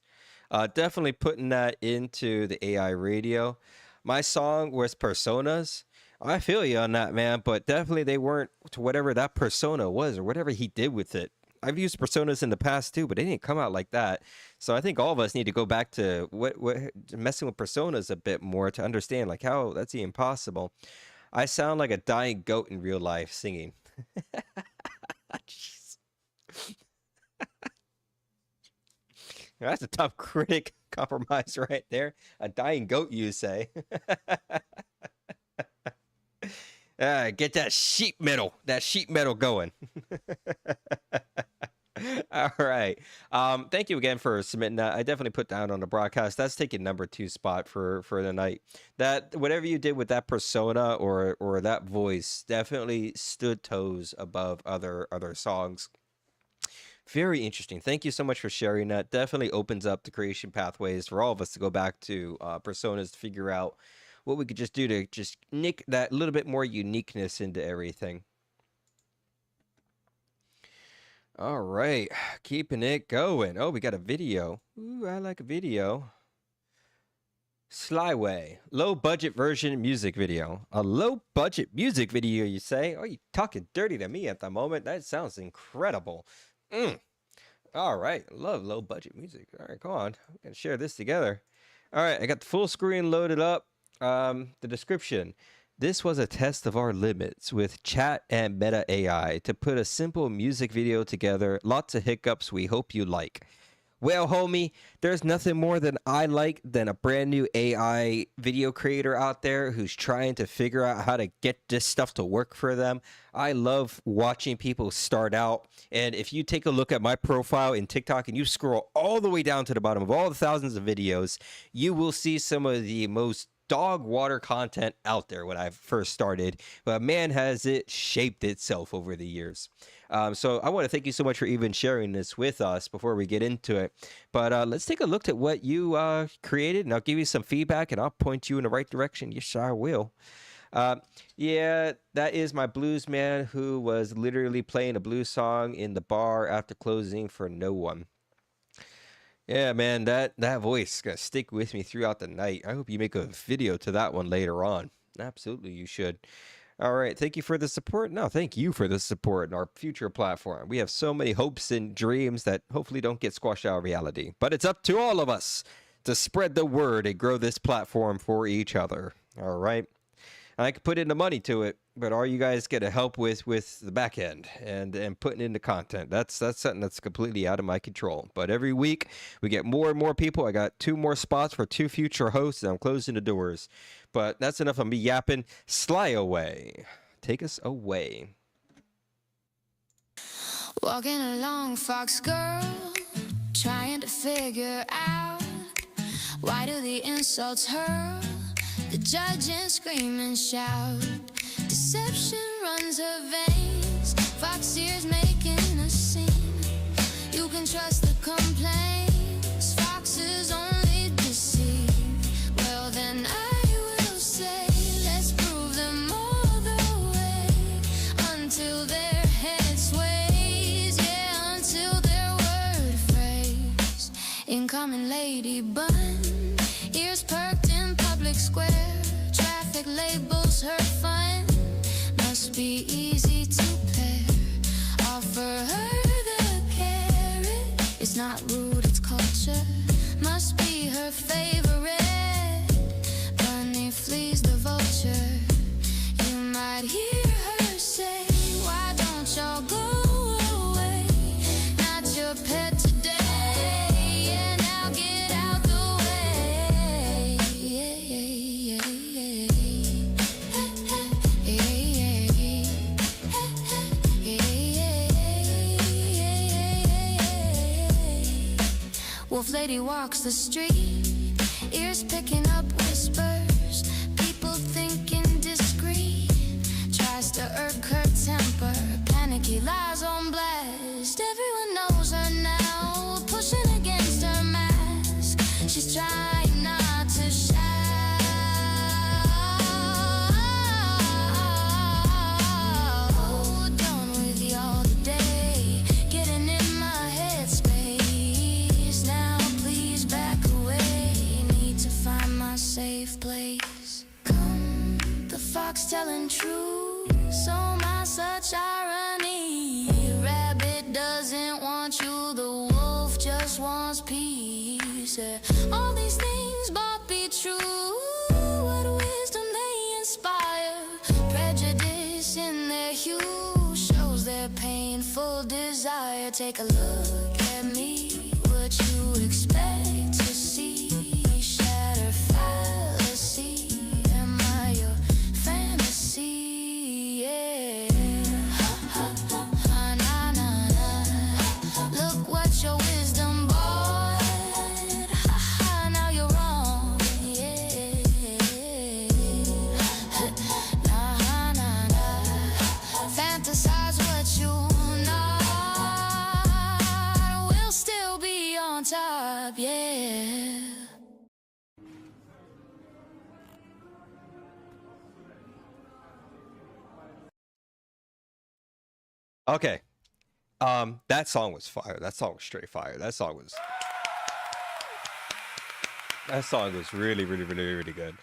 Definitely putting that into the AI radio. My song was personas. I feel you on that, man, but definitely they weren't to whatever that persona was or whatever he did with it. I've used personas in the past too, but they didn't come out like that. So I think all of us need to go back to what messing with personas a bit more to understand like how that's even possible. I sound like a dying goat in real life singing. Jeez. That's a tough critic compromise right there. A dying goat, you say. Get that sheet metal going. All right. Thank you again for submitting that. I definitely put down on the broadcast. That's taking number 2 spot for the night. That whatever you did with that persona or that voice definitely stood toes above other songs. Very interesting. Thank you so much for sharing that. Definitely opens up the creation pathways for all of us to go back to personas to figure out what we could just do to just nick that little bit more uniqueness into everything. All right, keeping it going. Oh, we got a video. Ooh, I like a video. Slyway, low budget version music video. A low budget music video, you say? Oh, you talking dirty to me at the moment. That sounds incredible. All right, love low budget music. All right, come on. We're gonna share this together. All right, I got the full screen loaded up. The description. This was a test of our limits with chat and meta AI to put a simple music video together. Lots of hiccups we hope you like. Well, homie, there's nothing more than I like than a brand new AI video creator out there who's trying to figure out how to get this stuff to work for them. I love watching people start out. And if you take a look at my profile in TikTok and you scroll all the way down to the bottom of all the thousands of videos, you will see some of the most dog water content out there when I first started, but man, has it shaped itself over the years. So I want to thank you so much for even sharing this with us before we get into it. But let's take a look at what you created, and I'll give you some feedback, and I'll point you in the right direction. Yes, I will. Yeah, that is my blues man who was literally playing a blues song in the bar after closing for no one. Yeah, man, that voice is going to stick with me throughout the night. I hope you make a video to that one later on. Absolutely, you should. All right, thank you for the support. No, thank you for the support in our future platform. We have so many hopes and dreams that hopefully don't get squashed out of reality. But it's up to all of us to spread the word and grow this platform for each other. All right? I could put in the money to it, but are you guys going to help with the back end and putting in the content? That's something that's completely out of my control. But every week we get more and more people. I got 2 more spots for 2 future hosts, and I'm closing the doors. But that's enough of me yapping. Sly away. Take us away. Walking along, fox girl, trying to figure out why do the insults hurl? The judge and scream and shout. Deception runs her veins. Fox ears making a scene. You can trust the complaints. Foxes only deceive. Well then I will say, let's prove them all the way. Until their head sways. Yeah, until their word phrase. Incoming lady bun. Ears perked in public square. Traffic labels her fun. Must be easy to pair. Offer her the carrot. It's not rude, it's culture. Must be her favorite. Bunny flees the vulture. You might hear her say, why don't y'all go away? Not your pet today. Yeah, now get out the way. Wolf lady walks the street, ears picking up whispers. People thinking discreet, tries to irk her temper. Panicky lies on blast. Everyone knows her now, pushing against her mask. She's trying not to shout. Done with y'all today, getting in my headspace. Now please back away, need to find my safe place. Come, the fox telling truth, so my such irony. Rabbit doesn't want you, the wolf just wants peace. All these things but be true. What wisdom they inspire. Prejudice in their hue shows their painful desire. Take a look at me, what you expect. top, yeah. Okay. That song was fire. That song was straight fire. That song was really, really, really, really good.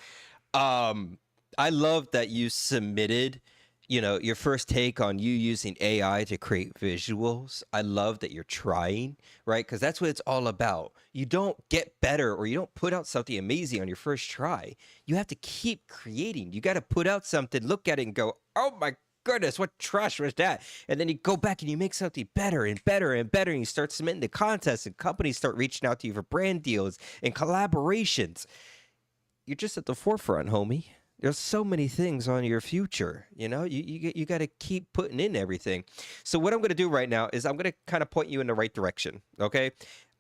I love that you submitted, your first take on you using AI to create visuals. I love that you're trying, right? Because that's what it's all about. You don't get better or you don't put out something amazing on your first try. You have to keep creating. You got to put out something, look at it and go, oh my goodness, what trash was that? And then you go back and you make something better and better and better. And you start submitting to contests and companies start reaching out to you for brand deals and collaborations. You're just at the forefront, homie. There's so many things on your future. You got to keep putting in everything. So what I'm going to do right now is I'm going to kind of point you in the right direction. Okay.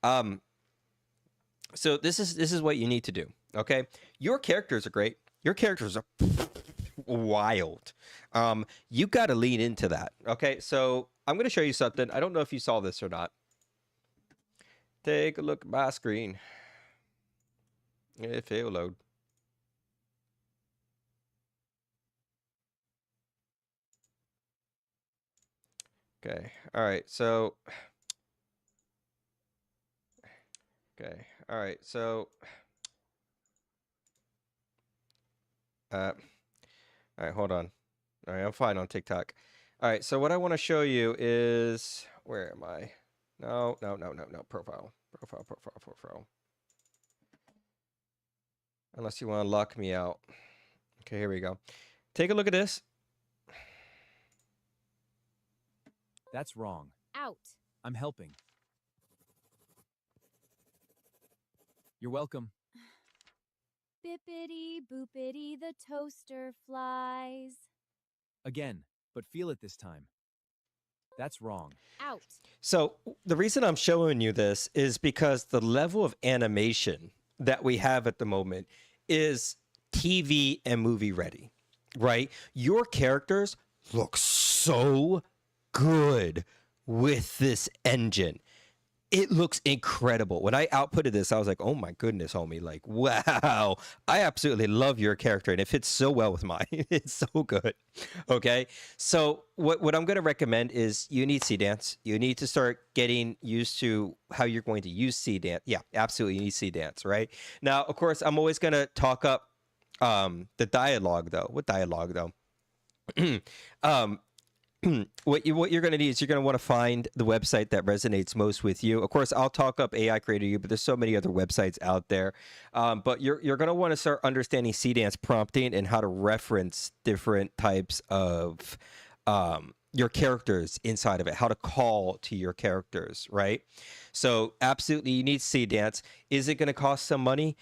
So this is what you need to do. Okay. Your characters are great. Your characters are wild. You got to lean into that. Okay. So I'm going to show you something. I don't know if you saw this or not. Take a look at my screen. If it'll load. Okay. All right. So. Okay. All right. So. All right. Hold on. All right. I'm fine on TikTok. All right. So what I want to show you is, where am I? No. Profile. Unless you want to lock me out. Okay. Here we go. Take a look at this. That's wrong. Out. I'm helping. You're welcome. Bippity boopity, the toaster flies. Again, but feel it this time. That's wrong. Out. So the reason I'm showing you this is because the level of animation that we have at the moment is TV and movie ready, right? Your characters look so good with this engine. It looks incredible. When I outputted this, I was like, oh my goodness, homie. Like, wow. I absolutely love your character and it fits so well with mine. It's so good. Okay. So what I'm going to recommend is you need Seedance. You need to start getting used to how you're going to use Seedance. Yeah, absolutely. You need Seedance, right? Now, of course, I'm always going to talk up the dialogue though. What dialogue though? What you're going to need is you're going to want to find the website that resonates most with you. Of course, I'll talk up AI Creator U, but there's so many other websites out there. But you're going to want to start understanding Seedance prompting and how to reference different types of your characters inside of it, how to call to your characters, right? So absolutely, you need Seedance. Is it going to cost some money?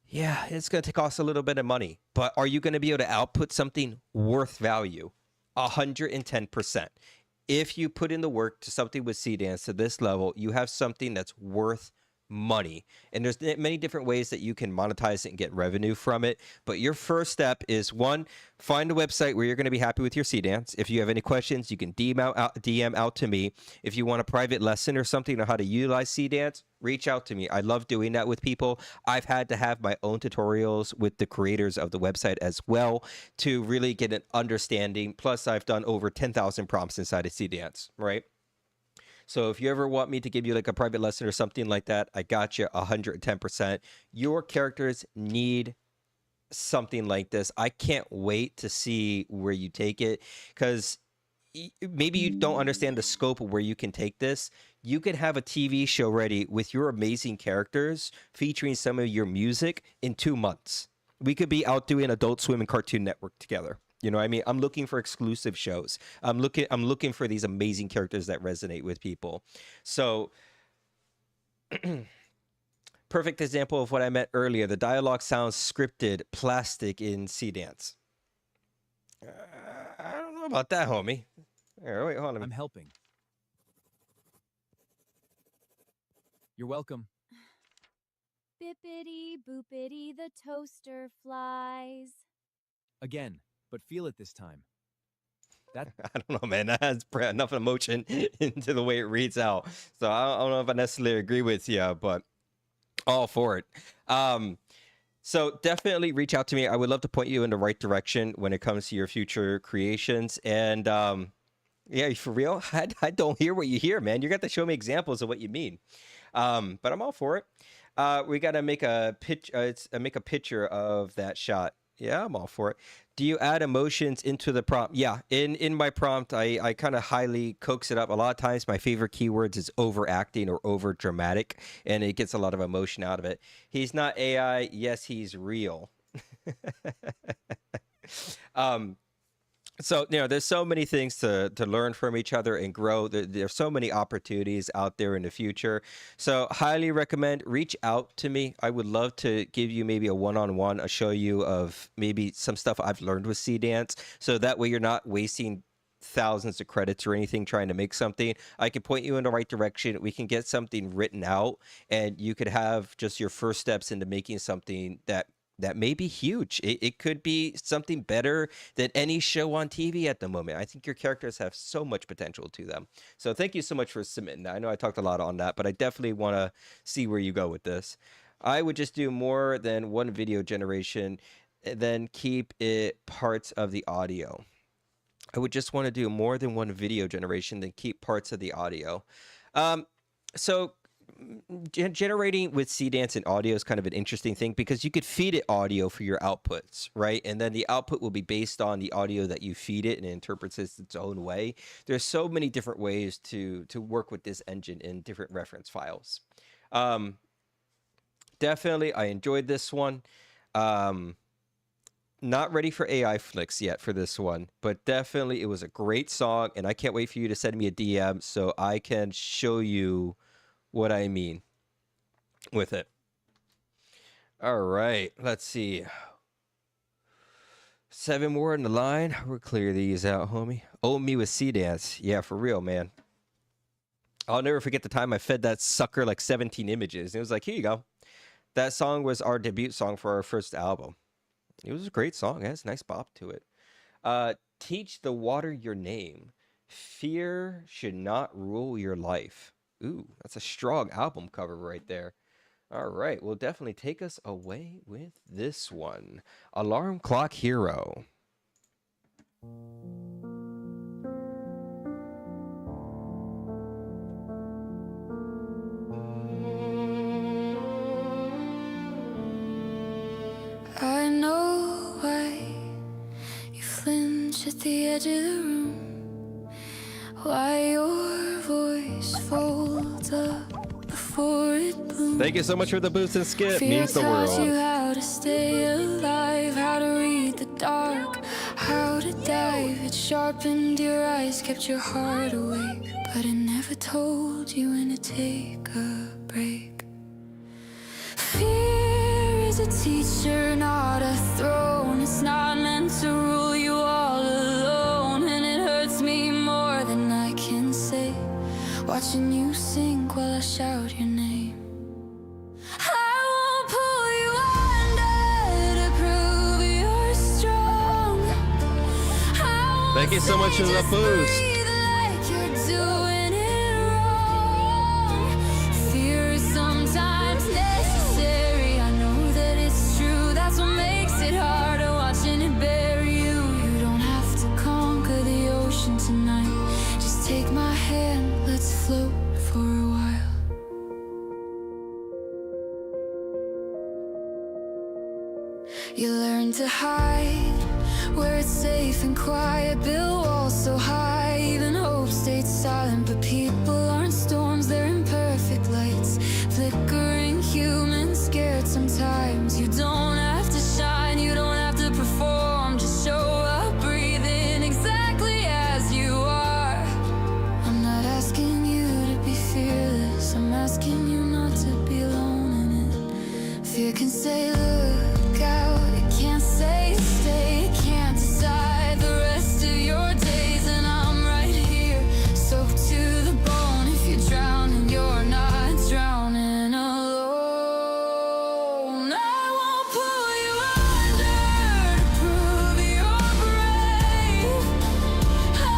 Yeah, it's going to cost a little bit of money. But are you going to be able to output something worth value? 110%. If you put in the work to something with Seedance to this level, you have something that's worth money. And there's many different ways that you can monetize it and get revenue from it. But your first step is, one, find a website where you're going to be happy with your Seedance. If you have any questions, you can DM out to me. If you want a private lesson or something on how to utilize Seedance, reach out to me. I love doing that with people. I've had to have my own tutorials with the creators of the website as well to really get an understanding. Plus, I've done over 10,000 prompts inside of Seedance, right? So if you ever want me to give you like a private lesson or something like that, I got you 110%. Your characters need something like this. I can't wait to see where you take it, because maybe you don't understand the scope of where you can take this. You could have a TV show ready with your amazing characters featuring some of your music in 2 months. We could be out doing Adult Swim and Cartoon Network together. You know what I mean? I'm looking for exclusive shows. I'm looking for these amazing characters that resonate with people. So perfect example of what I meant earlier. The dialogue sounds scripted, plastic in Seedance. I don't know about that, homie. Here, wait, hold on. I'm helping. You're welcome. Bippity boopity, the toaster flies. Again, but feel it this time. That I don't know, man. That has enough emotion into the way it reads out. So I don't know if I necessarily agree with you, but all for it. So definitely reach out to me. I would love to point you in the right direction when it comes to your future creations. And yeah, for real, I don't hear what you hear, man. You got to show me examples of what you mean. But I'm all for it. We got to make a make a picture of that shot. Yeah, I'm all for it. Do you add emotions into the prompt? Yeah, in my prompt, I kind of highly coax it up. A lot of times, my favorite keywords is overacting or over dramatic, and it gets a lot of emotion out of it. He's not AI. Yes, he's real. So, there's so many things to learn from each other and grow. There's so many opportunities out there in the future. So highly recommend reach out to me. I would love to give you maybe a one-on-one, a show you of maybe some stuff I've learned with C-Dance. So that way you're not wasting thousands of credits or anything trying to make something. I can point you in the right direction. We can get something written out, and you could have just your first steps into making something that may be huge. It could be something better than any show on TV at the moment. I think your characters have so much potential to them. So thank you so much for submitting that. I know I talked a lot on that, but I definitely want to see where you go with this. I would just do more than one video generation, then keep it parts of the audio. I would just want to do more than one video generation, then keep parts of the audio. So generating with C-Dance and audio is kind of an interesting thing because you could feed it audio for your outputs, right? And then the output will be based on the audio that you feed it, and it interprets it its own way. There's so many different ways to work with this engine in different reference files. Definitely, I enjoyed this one. Not ready for AI flicks yet for this one, but definitely it was a great song, and I can't wait for you to send me a DM so I can show you what I mean with it. All right, let's see. 7 more in the line. We'll clear these out, homie. Oh, me with C-Dance. Yeah, for real, man. I'll never forget the time I fed that sucker like 17 images. And it was like, here you go. That song was our debut song for our first album. It was a great song. It has a nice bop to it. Teach the water your name. Fear should not rule your life. Ooh, that's a strong album cover right there. All right, well, definitely take us away with this one. Alarm Clock Hero. I know why you flinch at the edge of the room, why your voice folds up before it blooms. Thank you so much for the boost and skip. Fear Means the taught you world. how to stay alive, how to read the dark, how to dive. It sharpened your eyes, kept your heart awake, but it never told you when to take a break. Fear is a teacher, not a throne. It's not meant to rule you all alone, and it hurts me more than I can say, watching you sink while I shout your name. I won't pull you under to prove you're strong. Thank you so much for the boost. Like you're doing it wrong. Fear is sometimes necessary. I know that it's true. That's what makes it harder, watching it bury you. You don't have to conquer the ocean tonight. Just take my hand, let's float for a while. You learn to hide where it's safe and quiet. Build walls so high, even hope stayed silent. But people aren't storms, they're imperfect lights, flickering, human, scared sometimes. You don't have to shine, you don't have to perform. Just show up, breathe in exactly as you are. I'm not asking you to be fearless, I'm asking you not to be alone in it. Fear can say look out, it can't say stay, it can't decide the rest of your days. And I'm right here, soaked to the bone. If you're drowning, you're not drowning alone. I won't pull you under to prove you're brave. I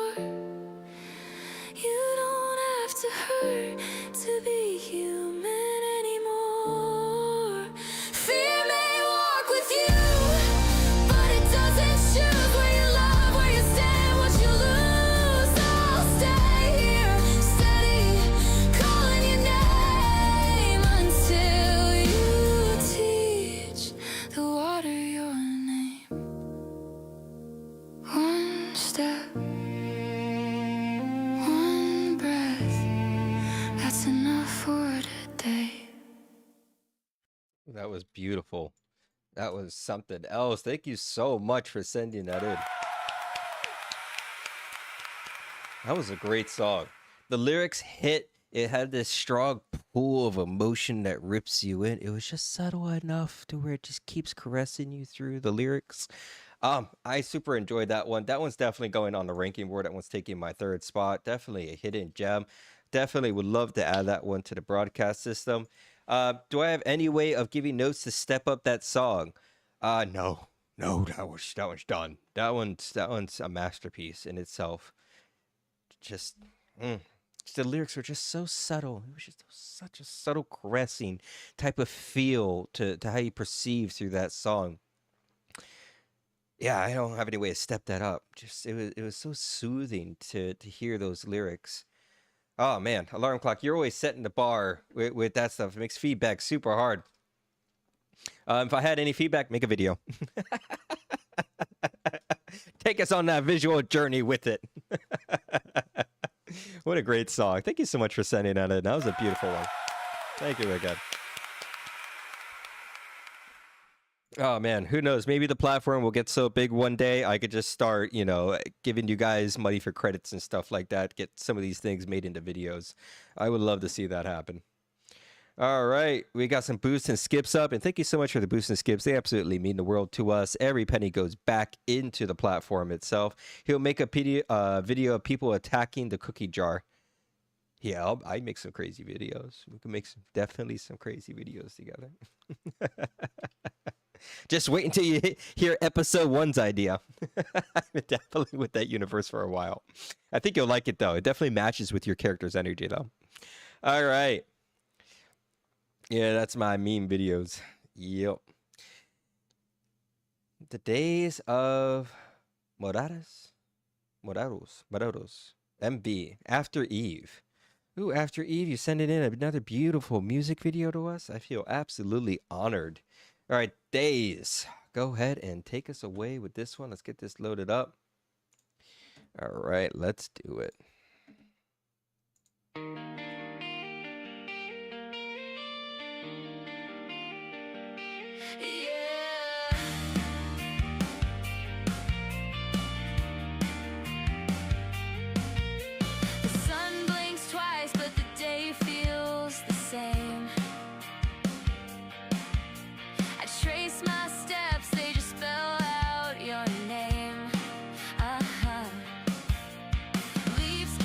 more. You don't have to hurt to be human anymore. Fear may walk with you, but it doesn't choose where you love, where you stand, what you lose. I'll stay here, steady, calling your name until you teach the water your name. One step, one breath, that's enough for today. That was beautiful. That was something else. Thank you so much for sending that in. That was a great song. The lyrics hit. It had this strong pull of emotion that rips you in. It was just subtle enough to where it just keeps caressing you through the lyrics. I super enjoyed that one. That one's definitely going on the ranking board. That one's taking my 3rd spot. Definitely a hidden gem. Definitely would love to add that one to the broadcast system. Do I have any way of giving notes to step up that song? No, that one's done. That one's a masterpiece in itself. Just the lyrics were just so subtle. It was just such a subtle caressing type of feel to how you perceive through that song. Yeah, I don't have any way to step that up. Just it was so soothing to hear those lyrics. Oh man, Alarm Clock, you're always setting the bar with that stuff. It makes feedback super hard. If I had any feedback, make a video. Take us on that visual journey with it. What a great song. Thank you so much for sending that in. That was a beautiful one. Thank you again. Oh man, who knows? Maybe the platform will get so big one day I could just start, giving you guys money for credits and stuff like that. Get some of these things made into videos. I would love to see that happen. All right, we got some boosts and skips up, and thank you so much for the boosts and skips. They absolutely mean the world to us. Every penny goes back into the platform itself. He'll make a video of people attacking the cookie jar. Yeah, I make some crazy videos. We can make definitely some crazy videos together. Just wait until you hear episode 1's idea. I've been definitely with that universe for a while. I think you'll like it, though. It definitely matches with your character's energy, though. All right. Yeah, that's my meme videos. Yep. The days of Morados, MB, After Eve. Ooh, After Eve, you sending in another beautiful music video to us? I feel absolutely honored. All right, Days, go ahead and take us away with this one. Let's get this loaded up. All right, let's do it. The sun blinks twice, but the day feels the same. I trace my steps, they just spell out your name. Leaves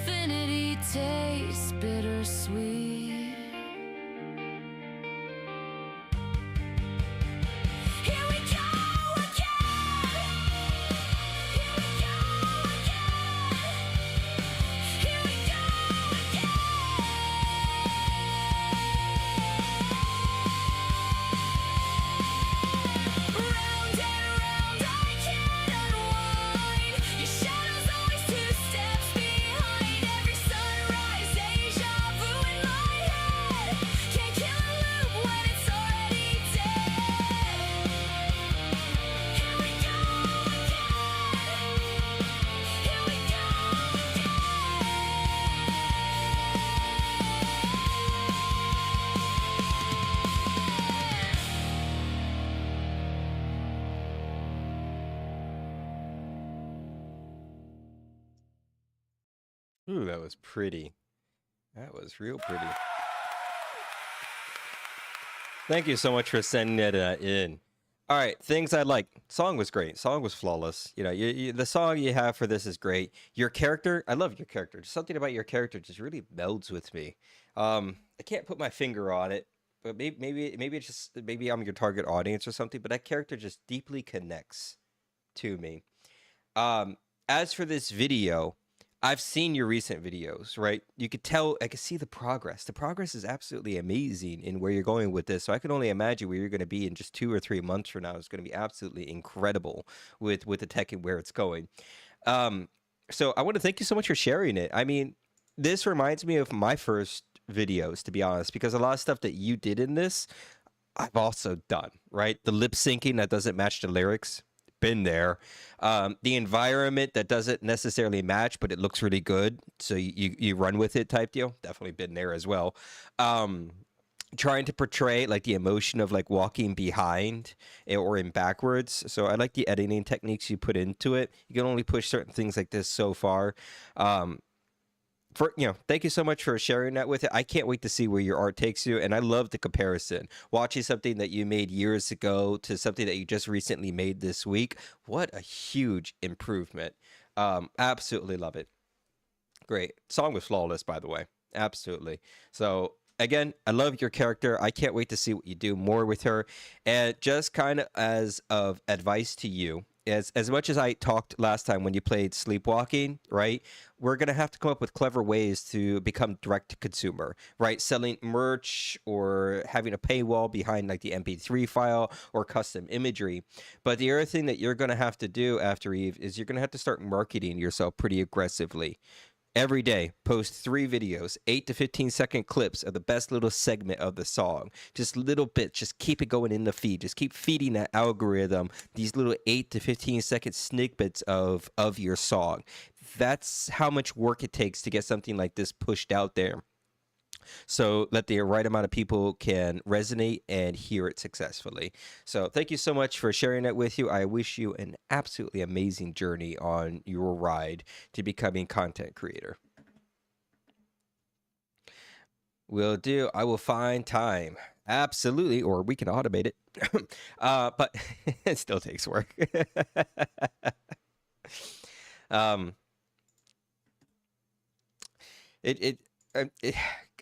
infinity tastes bittersweet. Here we go again. Here we go again. Here we go again. Round and round I can't unwind. Your shadow's always 2 steps behind. Every sunrise, deja vu in my head. Can't kill a loop when it's already dead. Here we go again. Here we go Ooh, that was pretty. That was real pretty. Thank you so much for sending that in. All right, things I like. Song was great. Song was flawless. You know, the song you have for this is great. Your character, I love your character. Just something about your character just really melds with me. I can't put my finger on it, but maybe it's just maybe I'm your target audience or something. But that character just deeply connects to me. As for this video, I've seen your recent videos, right? You could tell, I could see the progress. The progress is absolutely amazing in where you're going with this. So I can only imagine where you're going to be in just 2 or 3 months from now. It's going to be absolutely incredible with the tech and where it's going. So I want to thank you so much for sharing it. I mean, this reminds me of my first videos, to be honest, because a lot of stuff that you did in this, I've also done, right? The lip syncing that doesn't match the lyrics. Been there. The environment that doesn't necessarily match, but it looks really good, so you run with it type deal. Definitely been there as well. Trying to portray like the emotion of like walking behind or in backwards. So I like the editing techniques you put into it. You can only push certain things like this so far. Thank you so much for sharing that with it. I can't wait to see where your art takes you, and I love the comparison. Watching something that you made years ago to something that you just recently made this week, what a huge improvement. Absolutely love it. Great. Song was flawless, by the way. Absolutely. So again, I love your character. I can't wait to see what you do more with her. And just kind of as of advice to you, as much as I talked last time when you played Sleepwalking, right? We're going to have to come up with clever ways to become direct to consumer, right? Selling merch or having a paywall behind like the MP3 file or custom imagery. But the other thing that you're going to have to do after Eve is you're going to have to start marketing yourself pretty aggressively. Every day, post 3 videos, 8 to 15-second clips of the best little segment of the song. Just little bits. Just keep it going in the feed. Just keep feeding that algorithm these little 8 to 15-second snippets of your song. That's how much work it takes to get something like this pushed out there, so that the right amount of people can resonate and hear it successfully. So thank you so much for sharing that with you. I wish you an absolutely amazing journey on your ride to becoming content creator. Will do. I will find time. Absolutely. Or we can automate it. But it still takes work.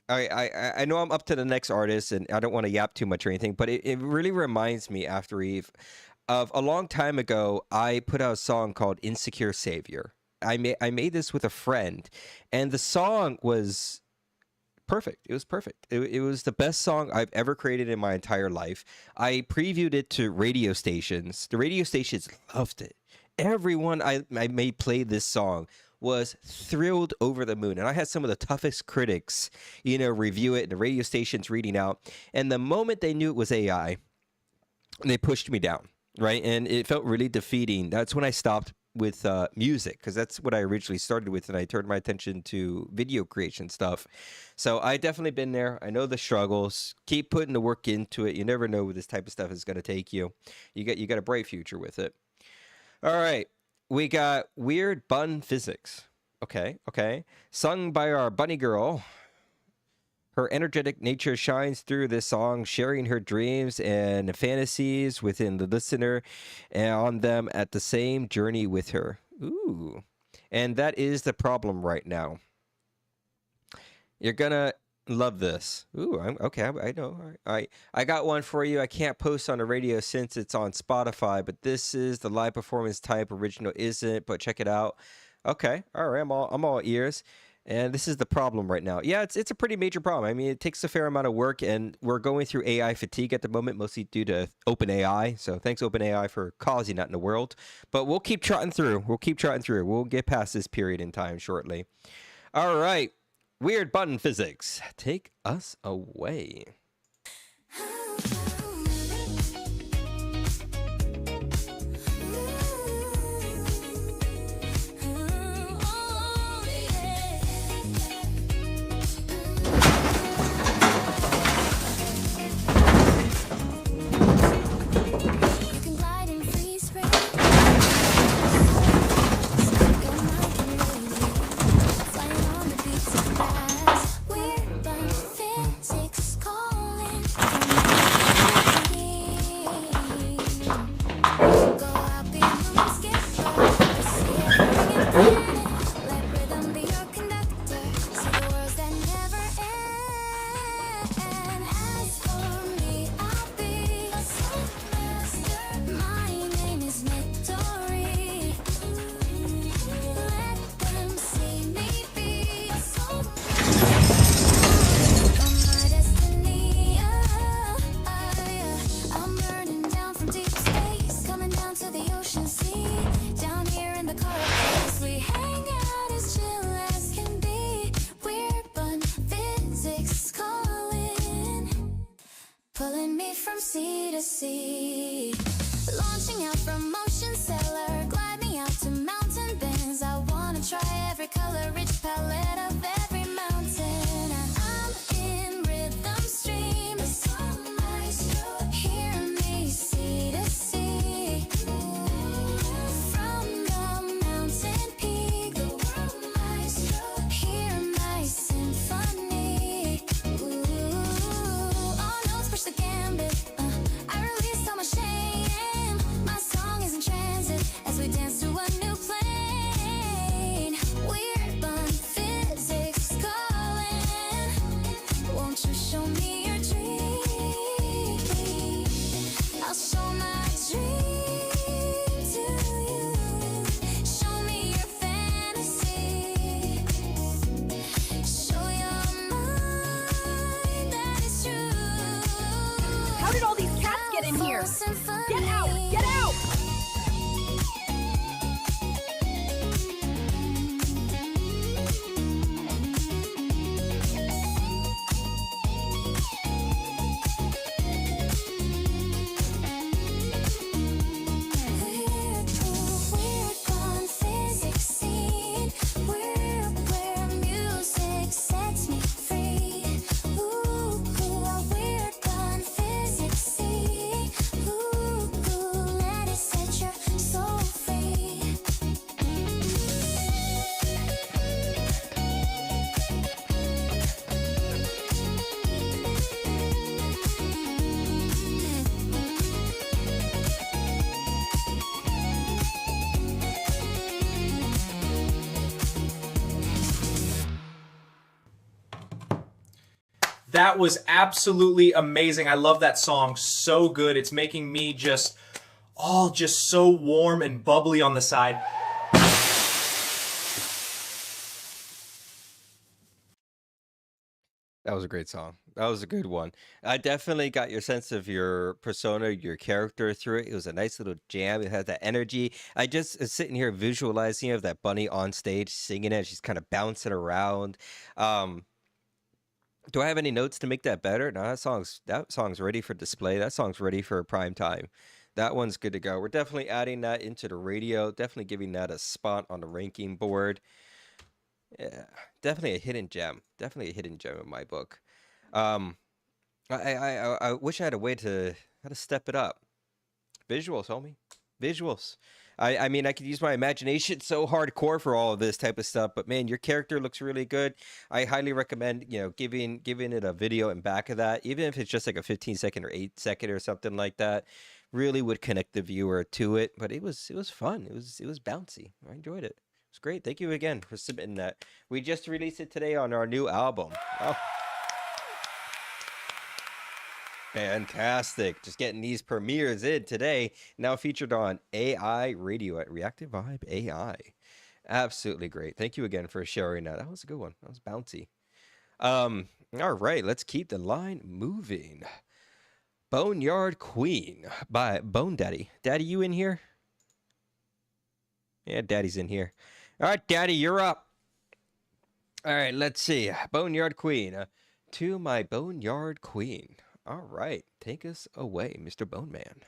I know I'm up to the next artist, and I don't want to yap too much or anything, but it really reminds me, after Eve, of a long time ago. I put out a song called Insecure Savior. I made this with a friend, and the song was perfect. It was perfect. It was the best song I've ever created in my entire life. I previewed it to radio stations. The radio stations loved it. Everyone I made play this song was thrilled over the moon. And I had some of the toughest critics, review it, and the radio stations reading out. And the moment they knew it was AI, they pushed me down, right? And it felt really defeating. That's when I stopped with music, because that's what I originally started with, and I turned my attention to video creation stuff. So I definitely been there. I know the struggles. Keep putting the work into it. You never know where this type of stuff is going to take you. You got a bright future with it. All right. We got Weird Bun Physics. Okay. Sung by our bunny girl. Her energetic nature shines through this song, sharing her dreams and fantasies within the listener and on them at the same journey with her. Ooh. And that is the problem right now. You're gonna love this. Ooh, okay. I know. All right. I got one for you. I can't post on the radio since it's on Spotify, but this is the live performance type. Original isn't, but check it out. Okay. All right. I'm all ears. And this is the problem right now. Yeah, it's a pretty major problem. I mean, it takes a fair amount of work, and we're going through AI fatigue at the moment, mostly due to OpenAI. So thanks OpenAI for causing that in the world. But we'll keep trotting through. We'll get past this period in time shortly. All right. Weird button physics. Take us away. Pulling me from sea to sea, launching out from ocean cellar, glide me out to mountain bends. I wanna try every color, rich palette of every mountain. I'm in rhythm stream, a song maestro, hear me sea to sea. From the mountain peak, the world maestro, hear my symphony. All notes push the gambit. I released all my shame. My song is in transit as we dance to a new plane. Weird bun physics calling. Won't you show me your dream? I'll show my dream to you. Show me your fantasy. Show your mind that it's true. How did all these cats get in here? Get out! Get out! Weird fun physics scene. Where music sets me free. Ooh, a weird fun physics scene. Ooh, let it set your soul free. That was absolutely amazing. I love that song. So good. It's making me just so warm and bubbly on the side. That was a great song. That was a good one. I definitely got your sense of your persona, your character through it. It was a nice little jam. It had that energy. I just is sitting here visualizing of that bunny on stage singing it. She's kind of bouncing around. Do I have any notes to make that better? No, that song's ready for display. That song's ready for prime time. That one's good to go. We're definitely adding that into the radio. Definitely giving that a spot on the ranking board. Yeah, definitely a hidden gem. Definitely a hidden gem in my book. I wish I had a way to how to step it up. Visuals, homie. Visuals. I mean, I could use my imagination so hardcore for all of this type of stuff, but man, your character looks really good. I highly recommend, giving it a video in back of that, even if it's just like a 15-second or 8-second or something like that. Really would connect the viewer to it, but it was fun. It was bouncy. I enjoyed it. It's great. Thank you again for submitting that. We just released it today on our new album. Oh. Fantastic. Just getting these premieres in today. Now featured on AI Radio at Reactive Vibe AI. Absolutely great. Thank you again for sharing that. That was a good one. That was bouncy. All right, let's keep the line moving. Boneyard Queen by Bone Daddy. Daddy, you in here? Yeah, Daddy's in here. All right, Daddy, you're up. All right, let's see. Boneyard Queen. To my Boneyard Queen. All right, take us away, Mr. Bone Man.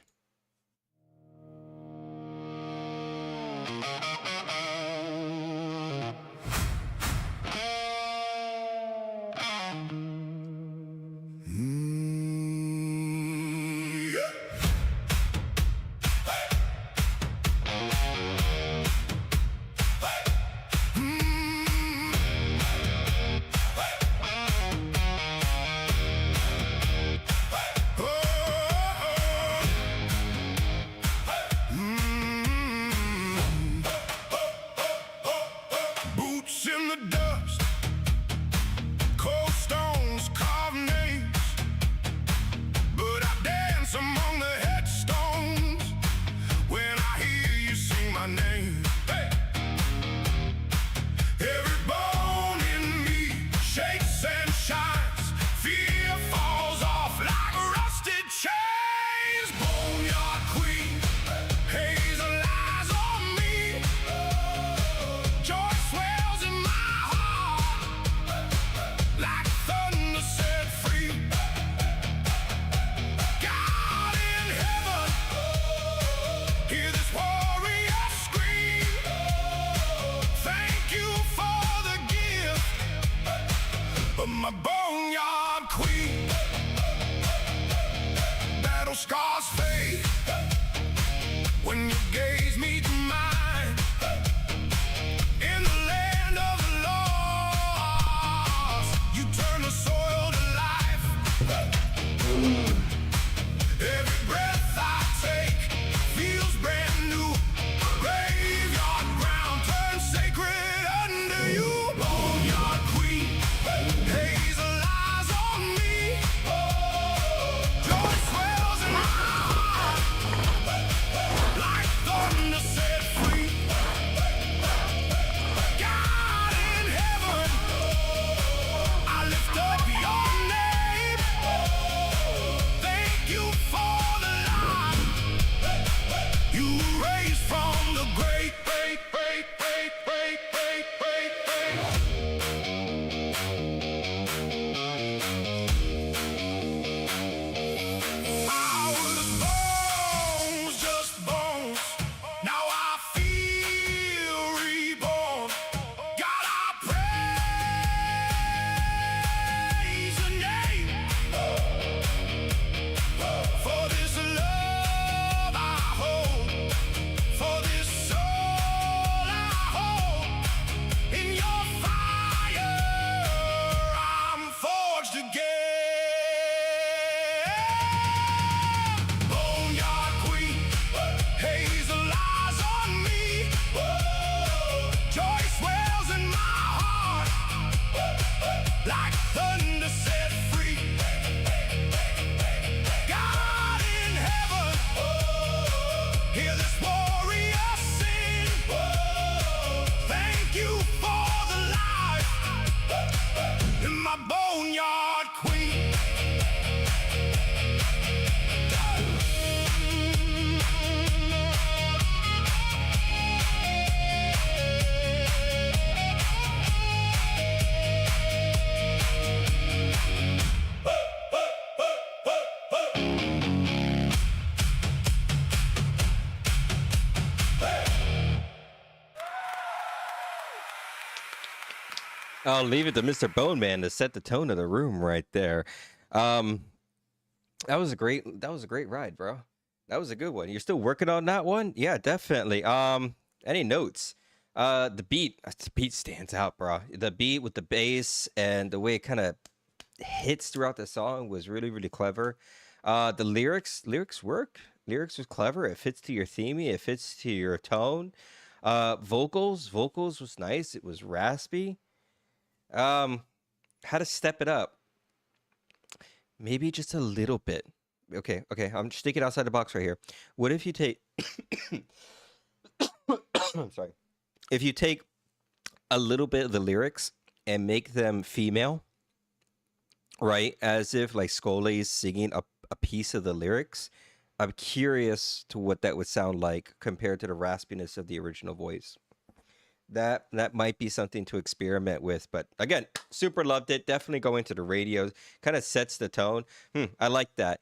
Boots in the dust, cold stones carved names, but I dance among the headstones when I hear you sing my name. Hey! Every bone in me shakes and shines, fear falls off like rusted chains. Boneyard Queen, hazel eyes on me, joy swells in my heart like thunder set free. God in heaven, hear this warrior scream. Thank you for the gift of my Boneyard Queen. Battle scars fade when your gaze meets mine. In the land of the lost, you turn the soil to life. Every breath I take feels brand new. Graveyard ground turns sacred under you. Boneyard Queen, hazel eyes on me, joy swells in my heart like thunder set free. God in heaven, I lift up your name. Thank you for the life you raised from the great, great, great, great, great, great, great, great. I was bones, just bones. Now I feel reborn. God, I praise your name for this love I hold, for this soul I hold. In your fire, I'm forged again. Boneyard Queen, hazel eyes on me, joy swells in my heart like thunder set free. God in heaven, hear this warrior sing. Thank you for the life in my Boneyard Queen. I'll leave it to Mr. Bone Man to set the tone of the room right there. That was a great ride, bro. That was a good one. You're still working on that one? Yeah, definitely. Any notes? The beat stands out, bro. The beat with the bass and the way it kind of hits throughout the song was really, really clever. The lyrics work. Lyrics was clever. It fits to your theming. It fits to your tone. Vocals was nice. It was raspy. How to step it up? Maybe just a little bit. Okay, I'm just thinking outside the box right here. What if you take I'm sorry. If you take a little bit of the lyrics and make them female, right? As if like Scully is singing a piece of the lyrics. I'm curious to what that would sound like compared to the raspiness of the original voice. That might be something to experiment with, but again, super loved it. Definitely going to the radio, kind of sets the tone. I like that.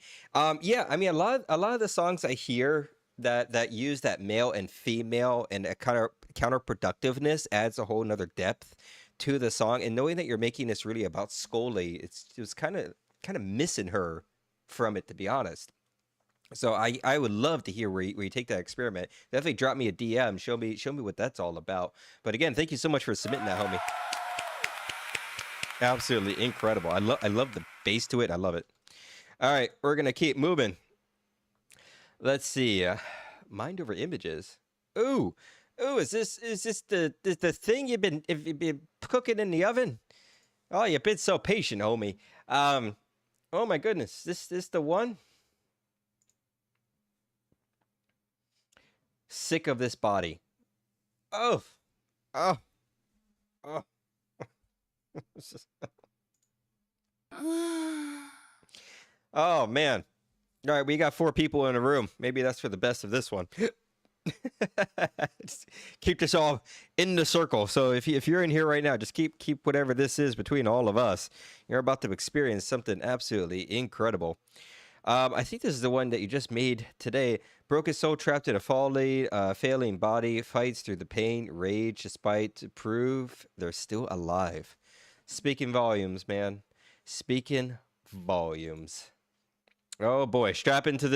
Yeah, I mean a lot of the songs I hear that use that male and female and a kind of counterproductiveness adds a whole nother depth to the song. And knowing that you're making this really about Scully, it was kind of missing her from it, to be honest. So I would love to hear where you take that experiment. Definitely drop me a DM. Show me what that's all about. But again, thank you so much for submitting that, homie. Absolutely incredible. I love the bass to it. I love it. All right, we're gonna keep moving. Let's see. Mind over images. Ooh, is this the thing you've been cooking in the oven? Oh, you've been so patient, homie. Oh my goodness, this the one? Sick of this body. Oh. Oh man. All right, we got 4 people in a room. Maybe that's for the best of this one. Just keep this all in the circle. So if you're in here right now, just keep whatever this is between all of us. You're about to experience something absolutely incredible. I think this is the one that you just made today. Broke his soul, trapped in a failing body, fights through the pain, rage, despite to prove they're still alive. Speaking volumes, man. Speaking volumes. Oh boy, strap into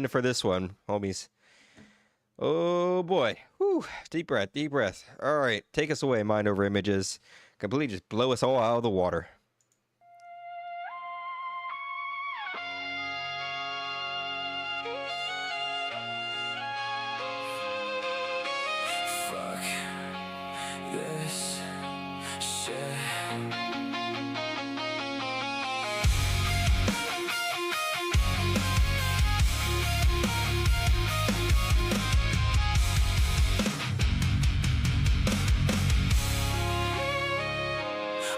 for this one, homies. Oh boy. Whew. Deep breath. All right, take us away, Mind Over Images. Completely just blow us all out of the water. This shit.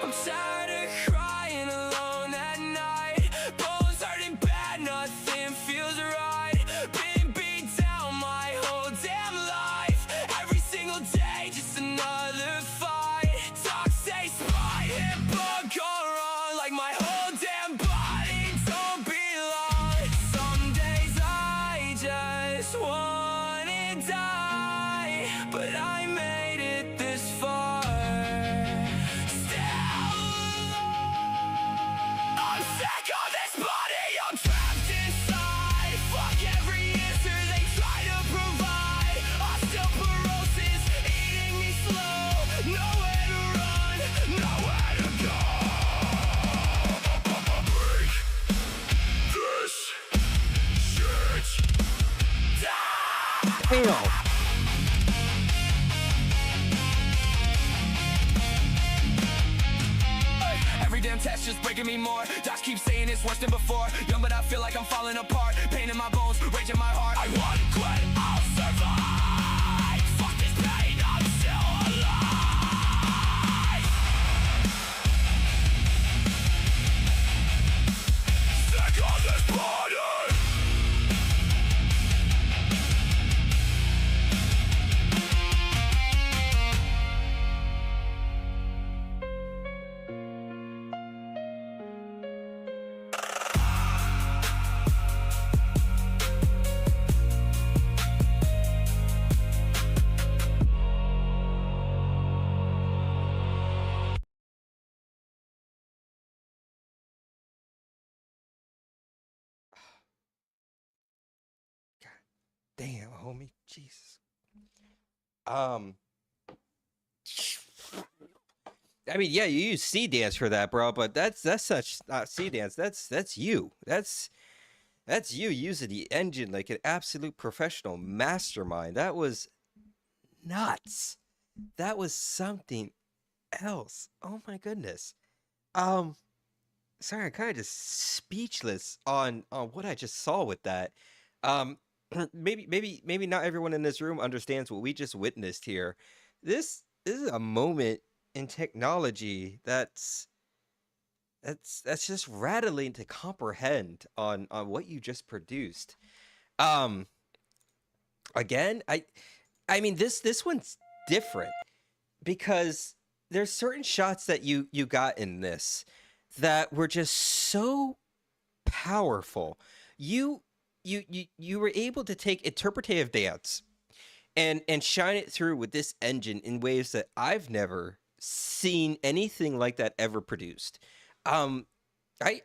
I'm tired of crying alone at night. Bones hurting bad, nothing feels right. Been beat down my whole damn life. Every single day, just another fight. Toxic spot, hit bug gone wrong. Like my whole damn body don't belong. Some days I just wanna die, but I made it this far. I'm sick of this body, I'm trapped inside. Fuck every answer they try to provide. Osteoporosis eating me slow. Nowhere to run, nowhere to go. Break this shit down. Damn. Every damn test just breaking me more. Docs keep saying it's worse than before. Young but I feel like I'm falling apart. Pain in my bones, rage in my heart. I want to quit, I'll survive. Fuck this pain, I'm still alive. Sick of this body. Damn, homie. Jesus. I mean, yeah, you use C dance for that, bro, but that's such not C dance. That's you. That's you using the engine like an absolute professional mastermind. That was nuts. That was something else. Oh my goodness. Um, Sorry, I'm kind of just speechless on what I just saw with that. Um, maybe not everyone in this room understands what we just witnessed here. This is a moment in technology that's just rattling to comprehend on what you just produced. Um, Again, I mean this one's different because there's certain shots that you got in this that were just so powerful. You were able to take interpretive dance and shine it through with this engine in ways that I've never seen anything like that ever produced. Um, I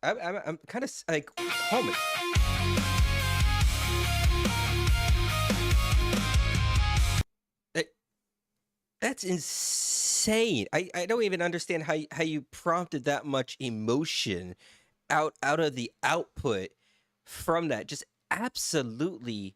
I'm kind of like, oh my. That's insane. I don't even understand how you prompted that much emotion out of the output from that. Just absolutely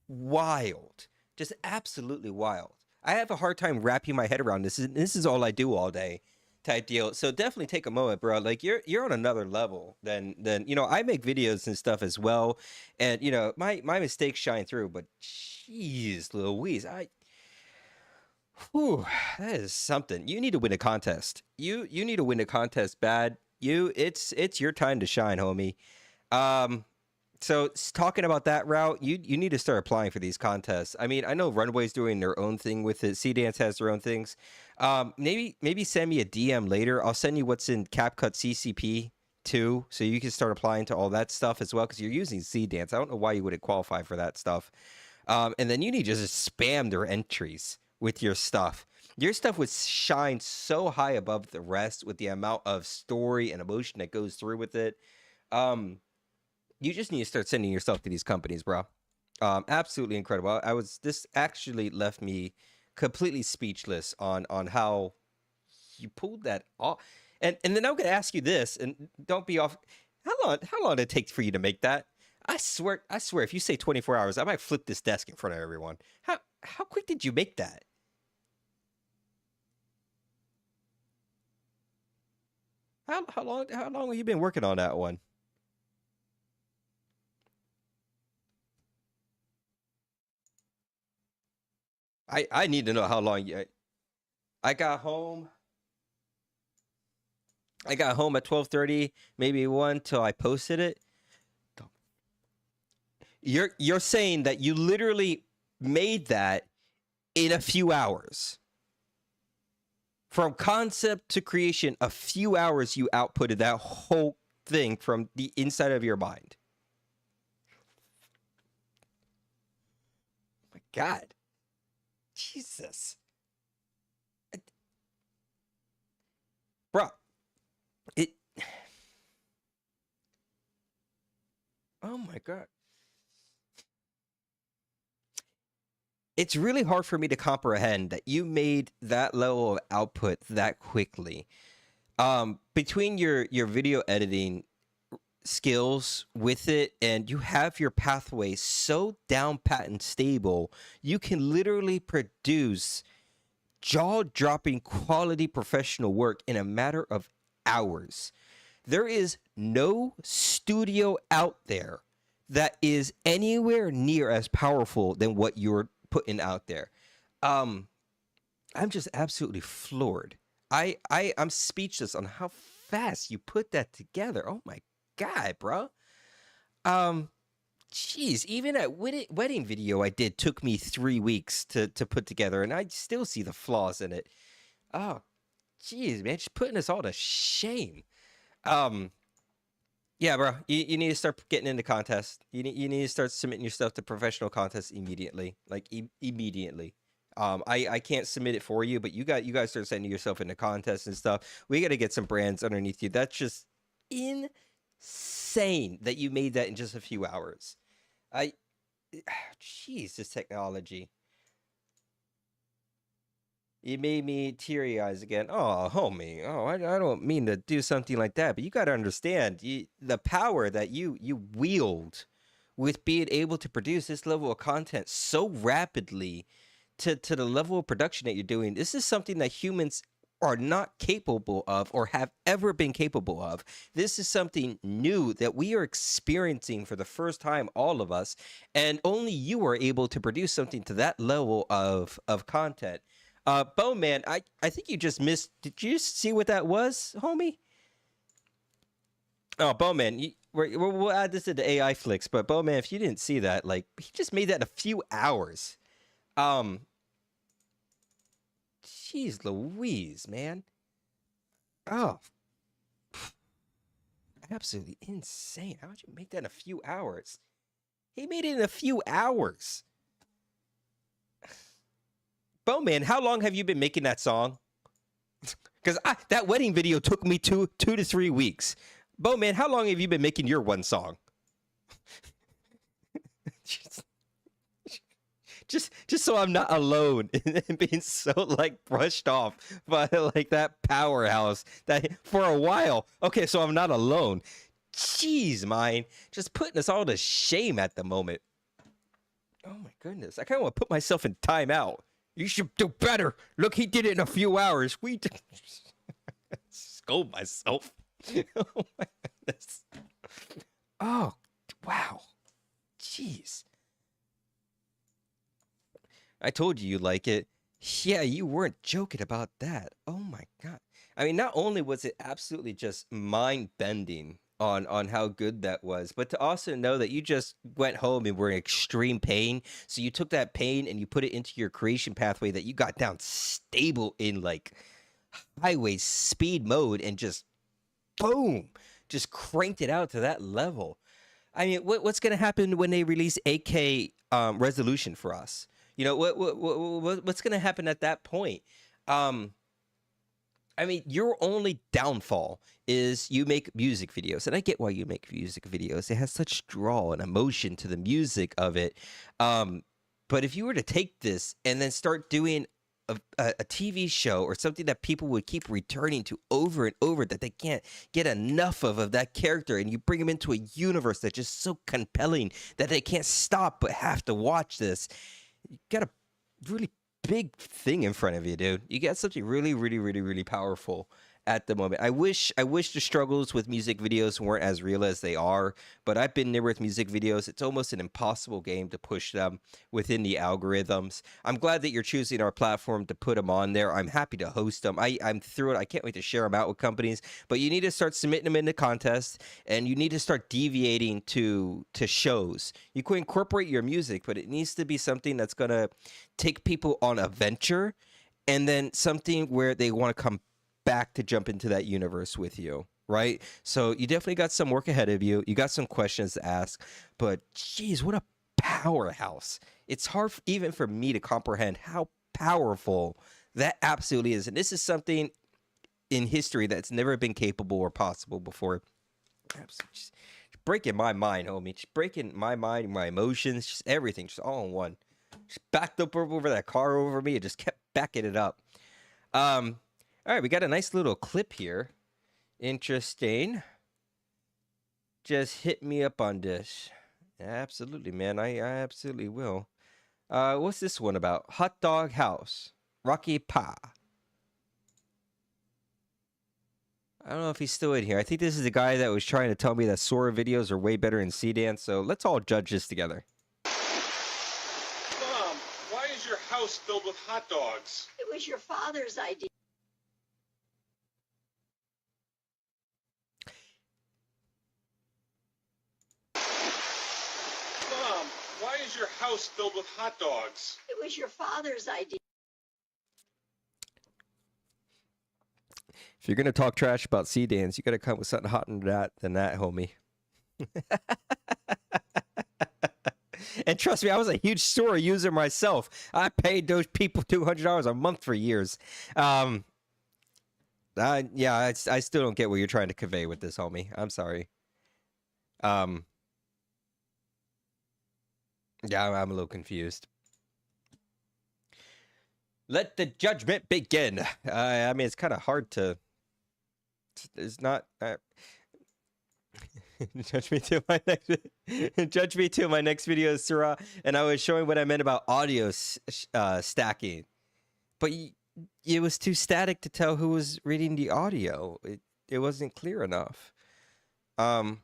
wild. Just absolutely wild. I have a hard time wrapping my head around this. This is all I do all day type deal. So definitely take a moment, bro. Like you're on another level than I make videos and stuff as well. And my mistakes shine through, but jeez Louise, whew, that is something. You need to win a contest. You need to win a contest bad. It's your time to shine, homie. So talking about that route, you need to start applying for these contests. I mean, I know Runway's doing their own thing with it. C Dance has their own things. Maybe send me a DM later. I'll send you what's in CapCut CCP too, so you can start applying to all that stuff as well. Because you're using C Dance. I don't know why you wouldn't qualify for that stuff. And then you need to just spam their entries with your stuff. Your stuff would shine so high above the rest with the amount of story and emotion that goes through with it. You just need to start sending yourself to these companies, bro. Absolutely incredible. This actually left me completely speechless on how you pulled that off. And then I'm gonna ask you this, and don't be off. How long did it take for you to make that? I swear, if you say 24 hours, I might flip this desk in front of everyone. How quick did you make that? How long have you been working on that one? I need to know how long you. I got home at 12:30, maybe 1 till I posted it. You're saying that you literally made that in a few hours. From concept to creation, a few hours you outputted that whole thing from the inside of your mind. Oh my God. Jesus. Bro. Oh my God. It's really hard for me to comprehend that you made that level of output that quickly. Between your video editing skills with it, and you have your pathway so down pat and stable, you can literally produce jaw-dropping quality professional work in a matter of hours. There is no studio out there that is anywhere near as powerful than what you're putting out there. I'm just absolutely floored. I'm speechless on how fast you put that together. Oh my God, bro. Geez, even that wedding video I did took me 3 weeks to put together, and I still see the flaws in it. Oh, geez, man, just putting us all to shame. Yeah, bro, you need to start getting into contests. You need to start submitting your stuff to professional contests immediately, like immediately. I can't submit it for you, but you guys start sending yourself into contests and stuff. We got to get some brands underneath you. That's just insane that you made that in just a few hours. Jeez, this technology. You made me teary eyes again. Oh, homie. Oh, I don't mean to do something like that, but you got to understand the power that you wield with being able to produce this level of content so rapidly to the level of production that you're doing. This is something that humans are not capable of or have ever been capable of. This is something new that we are experiencing for the first time, all of us, and only you are able to produce something to that level of content. Bowman, I think you just missed. Did you see what that was, homie? Oh, Bowman, we'll add this into AI flicks, but Bowman, if you didn't see that, like, he just made that in a few hours. Jeez Louise, man. Oh, absolutely insane. How would you make that in a few hours? He made it in a few hours. Bowman, how long have you been making that song? Because that wedding video took me two to 3 weeks. Bowman, how long have you been making your one song? just so I'm not alone and being so like brushed off by like that powerhouse that for a while. Okay, so I'm not alone. Jeez, mine, just putting us all to shame at the moment. Oh my goodness, I kind of want to put myself in timeout. You should do better. Look, he did it in a few hours. We scold myself. Oh my goodness. Oh wow. Jeez. I told you like it. Yeah, you weren't joking about that. Oh my god. I mean, not only was it absolutely just mind-bending on how good that was, but to also know that you just went home and were in extreme pain. So you took that pain and you put it into your creation pathway that you got down stable in like highway speed mode and just boom, just cranked it out to that level. I mean, what's going to happen when they release 8K resolution for us? You know, what's going to happen at that point? I mean, your only downfall is you make music videos. And I get why you make music videos. It has such draw and emotion to the music of it. But if you were to take this and then start doing a TV show or something that people would keep returning to over and over, that they can't get enough of that character, and you bring them into a universe that's just so compelling that they can't stop but have to watch this, you got a really big thing in front of you, dude. You got something really, really, really, really powerful at the moment. I wish the struggles with music videos weren't as real as they are, but I've been there with music videos. It's almost an impossible game to push them within the algorithms. I'm glad that you're choosing our platform to put them on there. I'm happy to host them. I'm through it. I can't wait to share them out with companies, but you need to start submitting them into contests, and you need to start deviating to shows. You can incorporate your music, but it needs to be something that's going to take people on a venture, and then something where they want to come back to jump into that universe with you, right? So you definitely got some work ahead of you. You got some questions to ask, but geez, what a powerhouse. It's hard even for me to comprehend how powerful that absolutely is. And this is something in history that's never been capable or possible before. Just breaking my mind, homie. Just breaking my mind, my emotions, just everything, just all in one. Just backed up over that car over me. It just kept backing it up. All right, we got a nice little clip here. Interesting. Just hit me up on this. Absolutely, man. I absolutely will. What's this one about? Hot Dog House. Rocky Pa. I don't know if he's still in here. I think this is the guy that was trying to tell me that Sora videos are way better in C-Dance, so let's all judge this together. Mom, why is your house filled with hot dogs? It was your father's idea. Mom, why is your house filled with hot dogs? It was your father's idea. If you're gonna talk trash about C-Dance, you gotta come with something hotter than that, homie. And trust me, I was a huge Sora user myself. I paid those people $200 a month for years. Yeah, I still don't get what you're trying to convey with this, homie. I'm sorry. Yeah, I'm a little confused. Let the judgment begin. I mean, it's kind of hard to. It's not. Judge me to my next judge me to my next video, Surah. And I was showing what I meant about audio stacking, but it was too static to tell who was reading the audio. It wasn't clear enough. I'm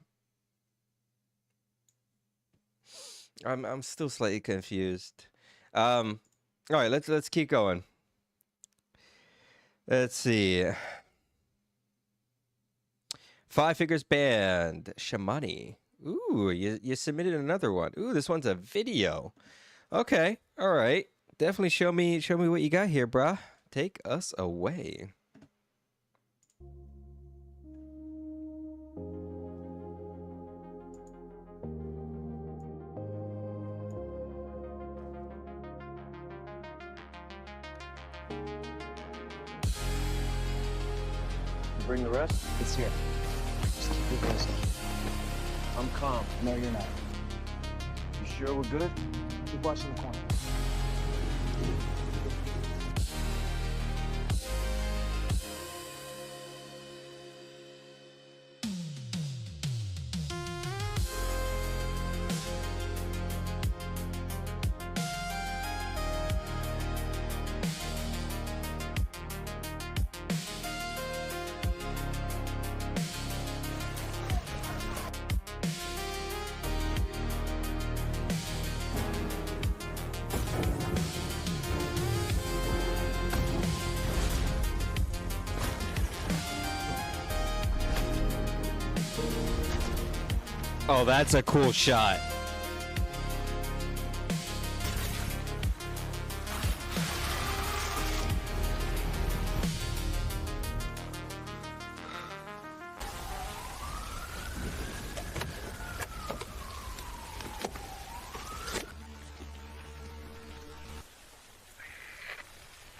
still slightly confused. All right, let's keep going. Let's see. Five Figures Band, Shamani. Ooh, you submitted another one. Ooh, this one's a video. Okay, all right. Definitely show me what you got here, bruh. Take us away. Bring the rest? It's here. Just keep it close. I'm calm. No, you're not. You sure we're good? Keep watching the corner. Oh, that's a cool shot.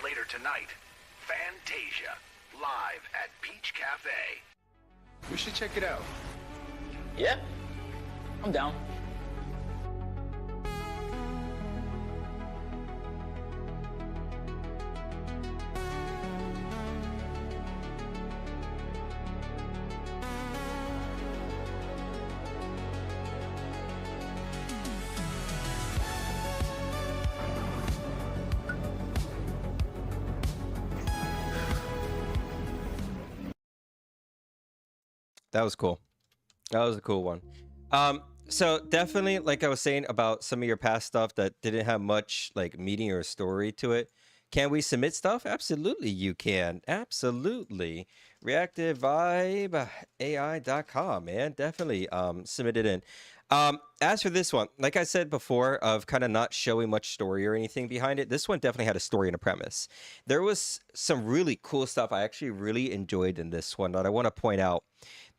Later tonight, Fantasia, live at Peach Cafe. We should check it out. Yeah, I'm down. That was cool. That was a cool one. So definitely, like I was saying about some of your past stuff that didn't have much like meaning or story to it. Can we submit stuff? Absolutely, you can. Absolutely. ReactivVibeAI.com, man. Definitely submit it in. As for this one, like I said before, of kind of not showing much story or anything behind it, this one definitely had a story and a premise. There was some really cool stuff I actually really enjoyed in this one that I want to point out.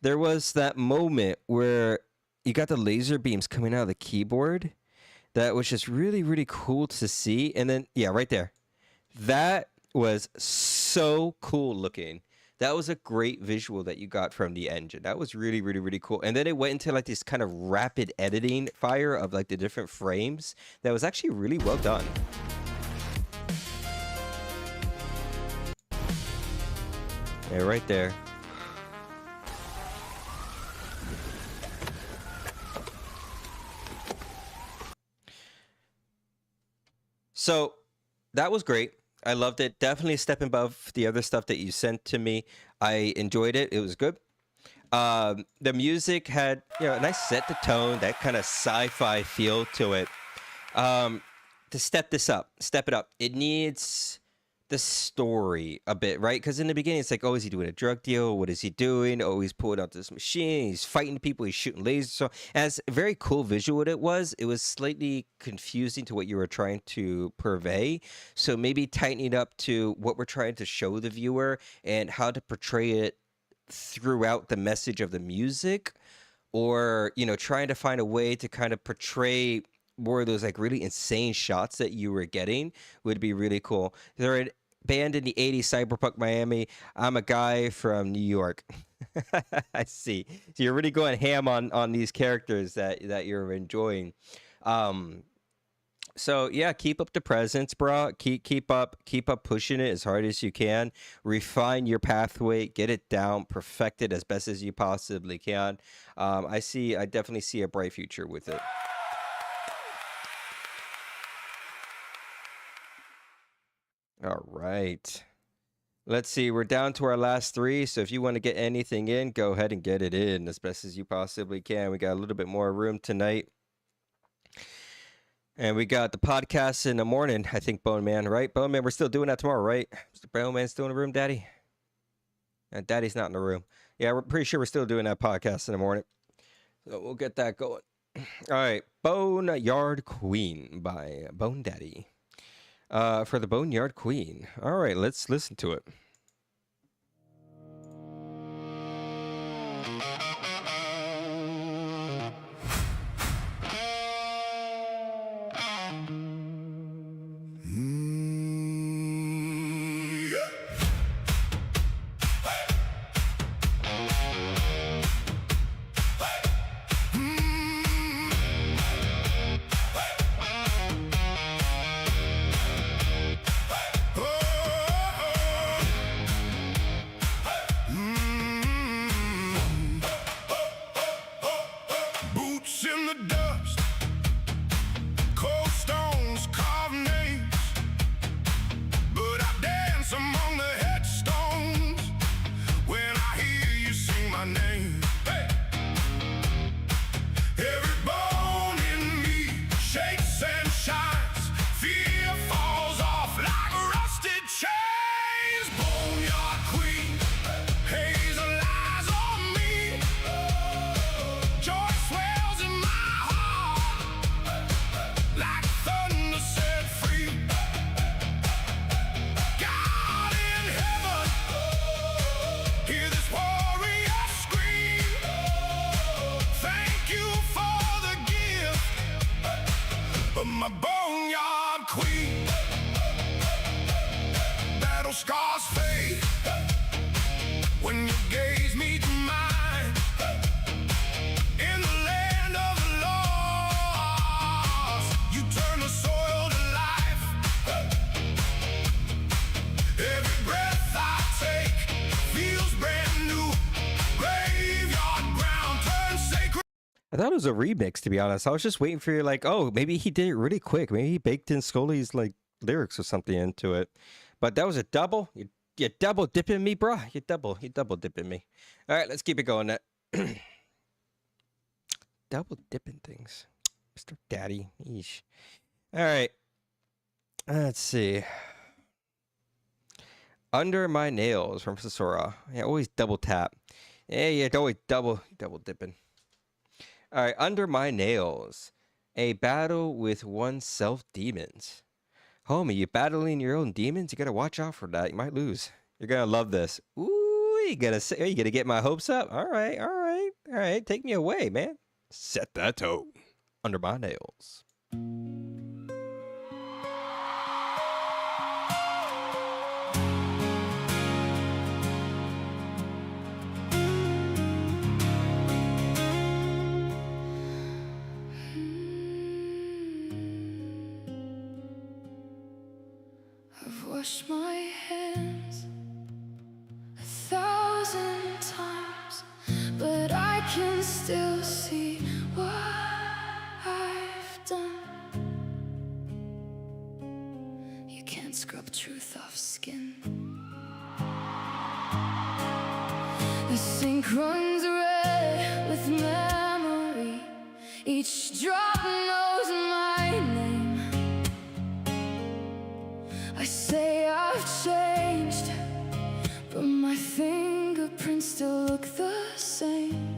There was that moment where you got the laser beams coming out of the keyboard. That was just really, really cool to see. And then, yeah, right there. That was so cool looking. That was a great visual that you got from the engine. That was really, really, really cool. And then it went into like this kind of rapid editing fire of like the different frames. That was actually really well done. Yeah, right there. So that was great. I loved it. Definitely a step above the other stuff that you sent to me. I enjoyed it. It was good. The music had, a nice set the tone, that kind of sci-fi feel to it. To step it up. It needs the story a bit, right? Because in the beginning, it's like, oh, is he doing a drug deal? What is he doing? Oh, he's pulling out this machine. He's fighting people. He's shooting lasers. So, as a very cool visual it was slightly confusing to what you were trying to purvey. So maybe tightening up to what we're trying to show the viewer and how to portray it throughout the message of the music, or trying to find a way to kind of portray more of those like really insane shots that you were getting would be really cool. They're a band in the 80s, Cyberpunk Miami. I'm a guy from New York. I see. So you're really going ham on these characters that you're enjoying. So yeah, keep up the presence, bro. Keep up pushing it as hard as you can. Refine your pathway, get it down, perfect it as best as you possibly can. I definitely see a bright future with it. All right. Let's see. We're down to our last 3. So if you want to get anything in, go ahead and get it in as best as you possibly can. We got a little bit more room tonight. And we got the podcast in the morning, I think, Bone Man, right? Bone Man, we're still doing that tomorrow, right? Mr. Bone Man still in the room, Daddy? Daddy's not in the room. Yeah, we're pretty sure we're still doing that podcast in the morning. So we'll get that going. All right. Boneyard Queen by Bone Daddy. For the Boneyard Queen. All right, let's listen to it. Boots in the dust, cold stones carve names, but I dance among the headstones when I hear you sing my name. Hey! Every bone in me shakes and shines, fear falls off like rusted chains. Boneyard Queen, hazel eyes on me, joy swells in my heart like thunder set free. God in heaven, hear this warrior scream. Thank you for the gift of my Boneyard Queen. Battle scars fade when your gaze meets mine. In the land of the lost, you turn the soil to life. Every breath I take feels brand new. Graveyard ground turns sacred. I thought it was a remix, to be honest. I was just waiting for you, like, oh, maybe he did it really quick. Maybe he baked in Scully's, like, lyrics or something into it. But that was a double. You double dipping me, bro. You double dipping me. All right, let's keep it going. Double dipping things. Mr. Daddy. Yeesh. All right. Let's see. Under My Nails from Sasora. Yeah, always double tap. Yeah, always double dipping. All right, Under My Nails. A battle with oneself demons. Homie, you battling your own demons? You gotta watch out for that. You might lose. You're gonna love this. Ooh, you gonna get my hopes up? All right. Take me away, man. Set that tone. Under My Nails. I've washed my hands 1,000 times, but I can still see what I've done. You can't scrub truth off skin. The sink runs red with memory. Each drop knows my name. I say I've changed, but my fingerprints still look the same.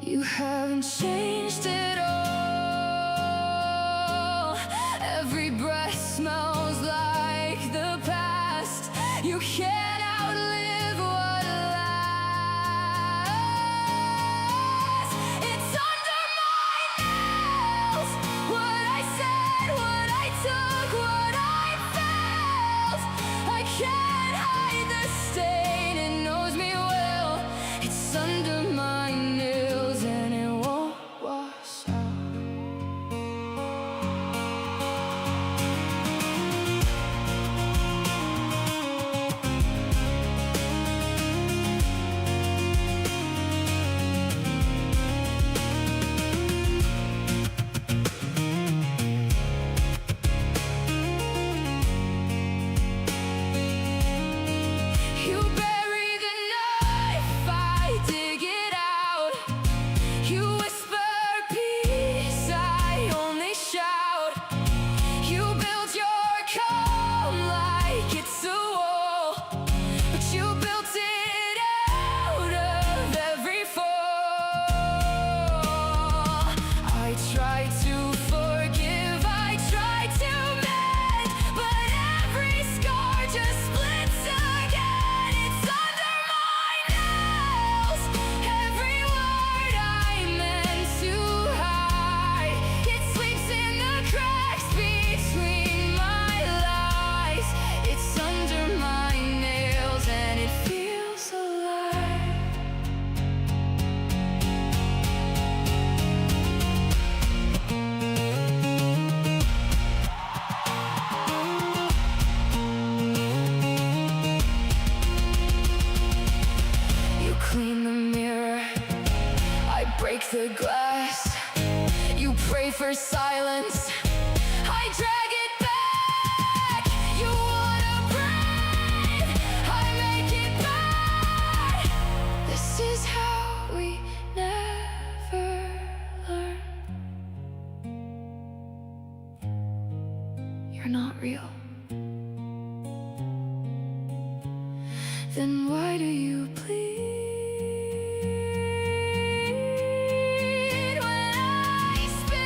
You haven't changed at all. Every breath smells like the past. You can't outlive what lasts. It's under my nails. What I said, what I took, what I felt. I can't hide the stain, it knows me well. It's under my nails and it won't wash your silence. I drag it back. You wanna breathe, I make it bad. This is how we never learn. You're not real. Then why do you bleed when I speak?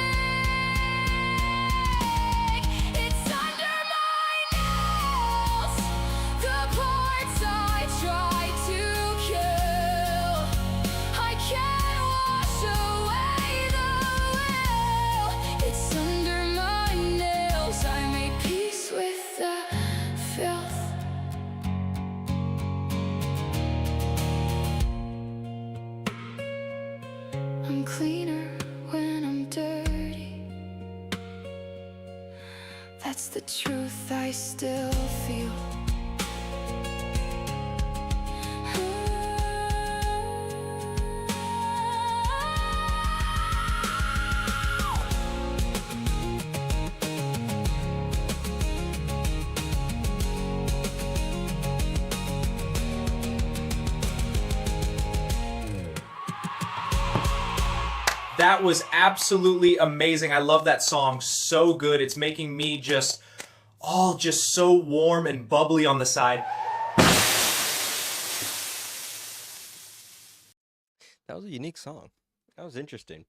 It's under my nails, the parts I try to kill. I can't wash away the will. It's under my nails. I made peace with the filth. I'm cleaner when I'm dirty. That's the truth I still feel. That was absolutely amazing. I love that song. So good. It's making me just so warm and bubbly on the side. That was a unique song. That was interesting.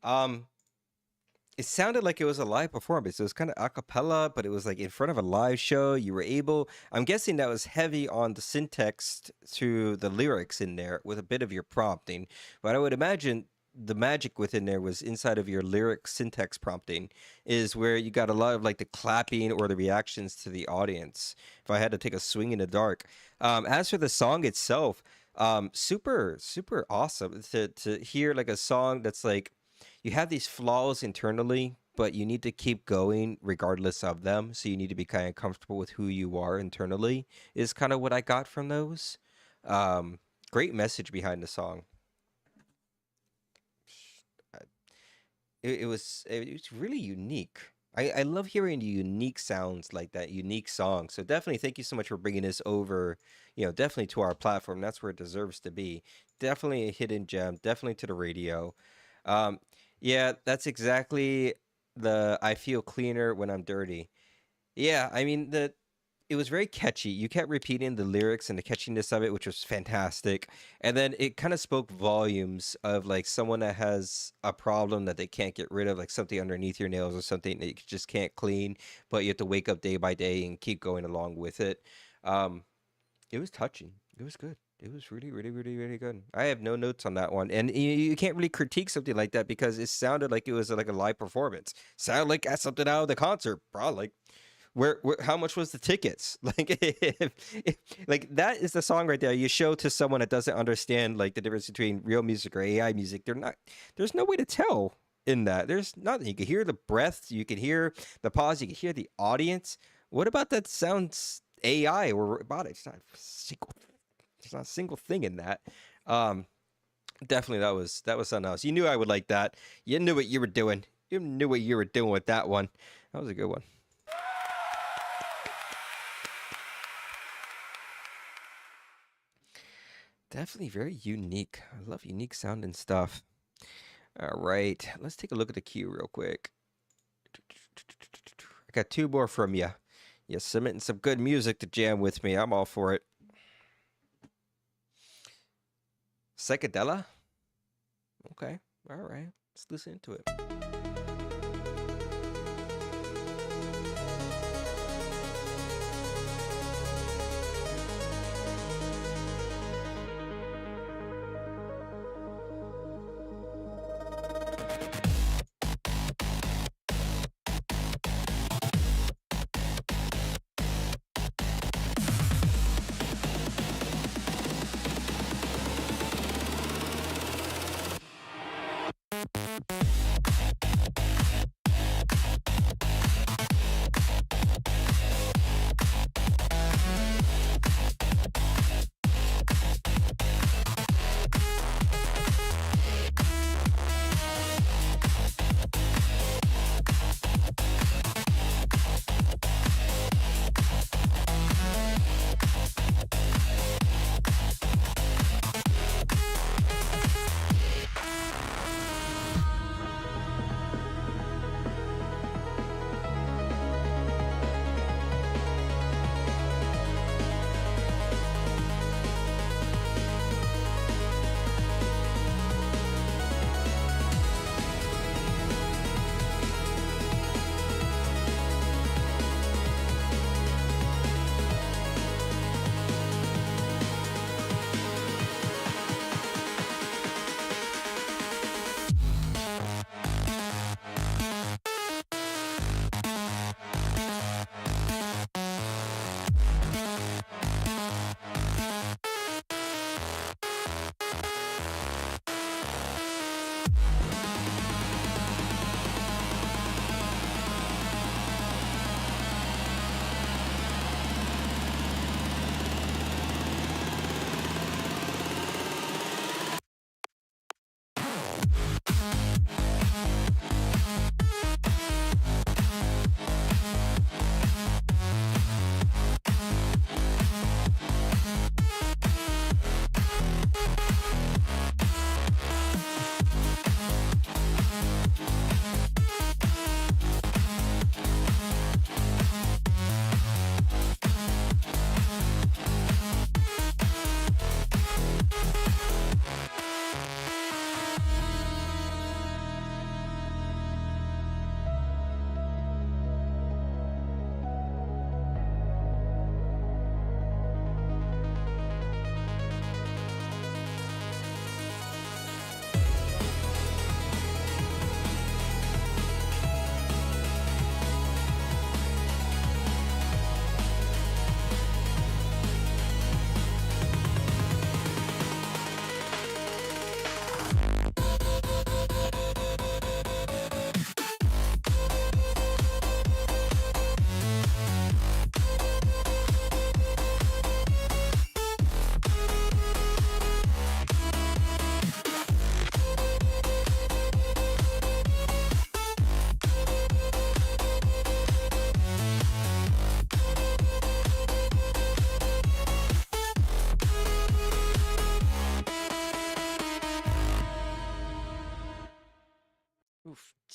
It sounded like it was a live performance. It was kind of a cappella, but it was like in front of a live show. You were able, I'm guessing that was heavy on the syntax to the lyrics in there with a bit of your prompting. But I would imagine the magic within there was inside of your lyric syntax prompting is where you got a lot of like the clapping or the reactions to the audience. If I had to take a swing in the dark. As for the song itself, super awesome to hear like a song that's like you have these flaws internally, but you need to keep going regardless of them. So you need to be kind of comfortable with who you are internally is kind of what I got from those. Great message behind the song. It was really unique. I love hearing the unique sounds like that, unique song. So definitely thank you so much for bringing this over, definitely to our platform. That's where it deserves to be. Definitely a hidden gem, definitely to the radio. Yeah, that's exactly the I feel cleaner when I'm dirty. Yeah, I mean it was very catchy. You kept repeating the lyrics and the catchiness of it, which was fantastic. And then it kind of spoke volumes of like someone that has a problem that they can't get rid of, like something underneath your nails or something that you just can't clean, but you have to wake up day by day and keep going along with it. It was touching. It was good. It was really, really, really, really good. I have no notes on that one, and you can't really critique something like that because it sounded like it was like a live performance. Sounded like something out of the concert, bro. Like, where how much was the tickets? Like, like that is the song right there. You show to someone that doesn't understand like the difference between real music or AI music. There's no way to tell in that. There's nothing. You can hear the breath. You can hear the pause. You can hear the audience. What about that sounds AI or robotic? It's not a single. There's not a single thing in that. Definitely that was something else. You knew I would like that. You knew what you were doing. You knew what you were doing with that one. That was a good one. Definitely very unique. I love unique sounding stuff. All right, let's take a look at the queue real quick. I got two more from you. You're submitting some good music to jam with me. I'm all for it. Psychedella? Okay, all right. Let's listen to it.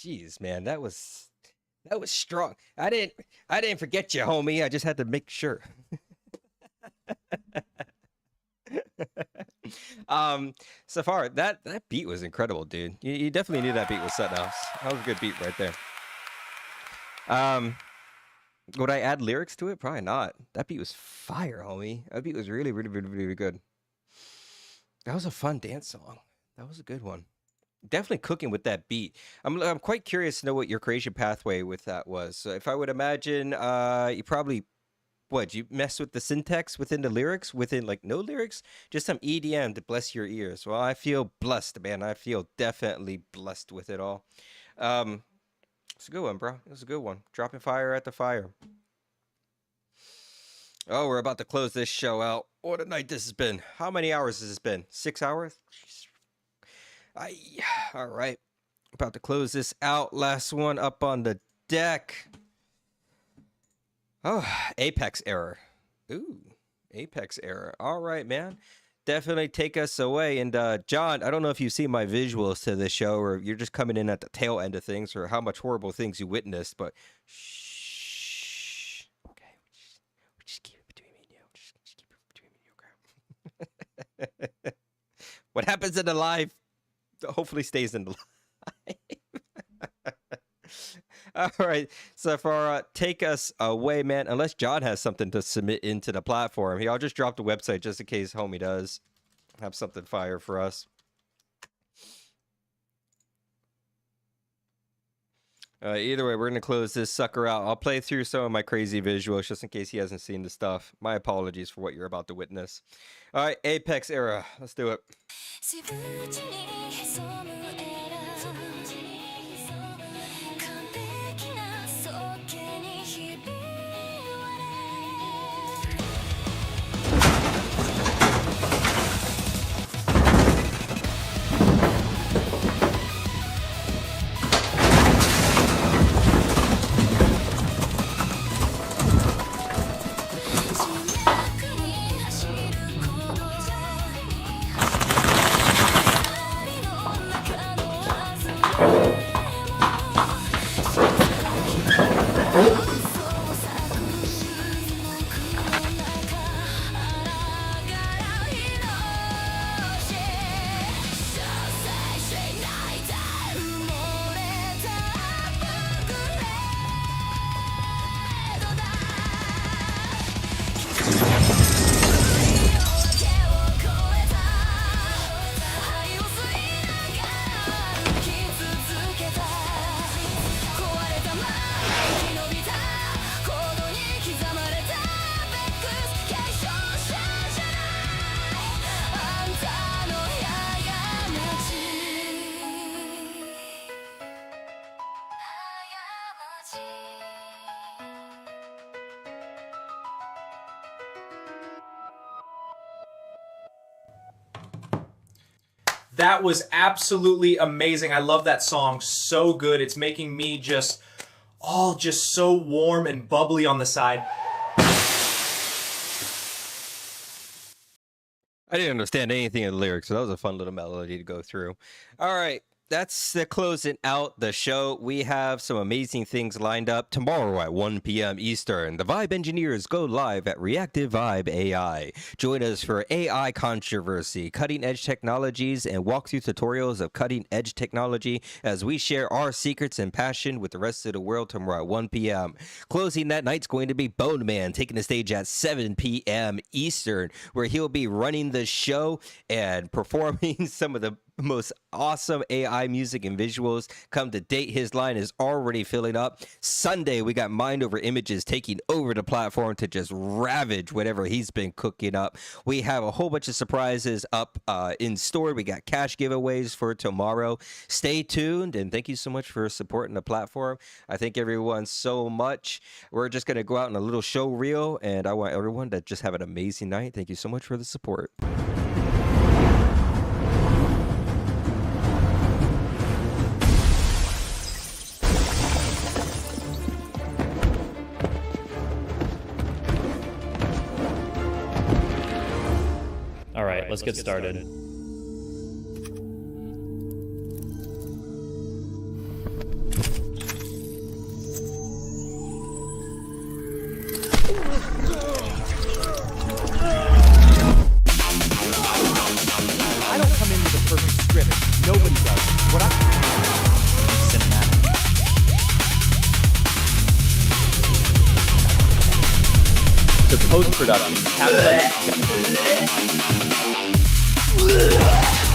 Jeez, man, that was strong. I didn't forget you, homie. I just had to make sure. Safar, that beat was incredible, dude. You definitely knew that beat was something else. That was a good beat right there. Would I add lyrics to it? Probably not. That beat was fire, homie. That beat was really, really, really, really good. That was a fun dance song. That was a good one. Definitely cooking with that beat. I'm quite curious to know what your creation pathway with that was. So if I would imagine, you probably, you mess with the syntax within the lyrics, within like no lyrics, just some EDM to bless your ears. Well, I feel blessed, man. I feel definitely blessed with it all. It's a good one, bro. It was a good one. Dropping fire at the fire. Oh, we're about to close this show out. What a night this has been. How many hours has this been? 6 hours? All right. About to close this out. Last one up on the deck. Oh, Apex error. Ooh, Apex error. All right, man. Definitely take us away. And John, I don't know if you've seen my visuals to this show or you're just coming in at the tail end of things or how much horrible things you witnessed, but shh. Okay, we just keep it between me and you. Just keep it between me and you, okay? What happens in the live hopefully stays in the live. All right, Safara, take us away, man. Unless John has something to submit into the platform. Here, I'll just drop the website just in case homie does have something fire for us. Either way, we're going to close this sucker out. I'll play through some of my crazy visuals just in case he hasn't seen the stuff. My apologies for what you're about to witness. All right, Apex era. Let's do it. That was absolutely amazing. I love that song. So good. It's making me just so warm and bubbly on the side. I didn't understand anything of the lyrics, so that was a fun little melody to go through. All right. That's the closing out the show. We have some amazing things lined up tomorrow at 1 p.m. Eastern. The Vibe Engineers go live at ReactivVibeAI. Join us for AI controversy, cutting-edge technologies, and walkthrough tutorials of cutting-edge technology as we share our secrets and passion with the rest of the world tomorrow at 1 p.m. Closing that night's going to be Bone Man, taking the stage at 7 p.m. Eastern, where he'll be running the show and performing some of the most awesome AI music and visuals come to date. His line is already filling up. Sunday, we got Mind Over Images taking over the platform to just ravage whatever he's been cooking up. We have a whole bunch of surprises up in store. We got cash giveaways for tomorrow. Stay tuned, and thank you so much for supporting the platform. I thank everyone so much. We're just going to go out in a little show reel, and I want everyone to just have an amazing night. Thank you so much for the support. All right, let's get started. Productions. Have fun.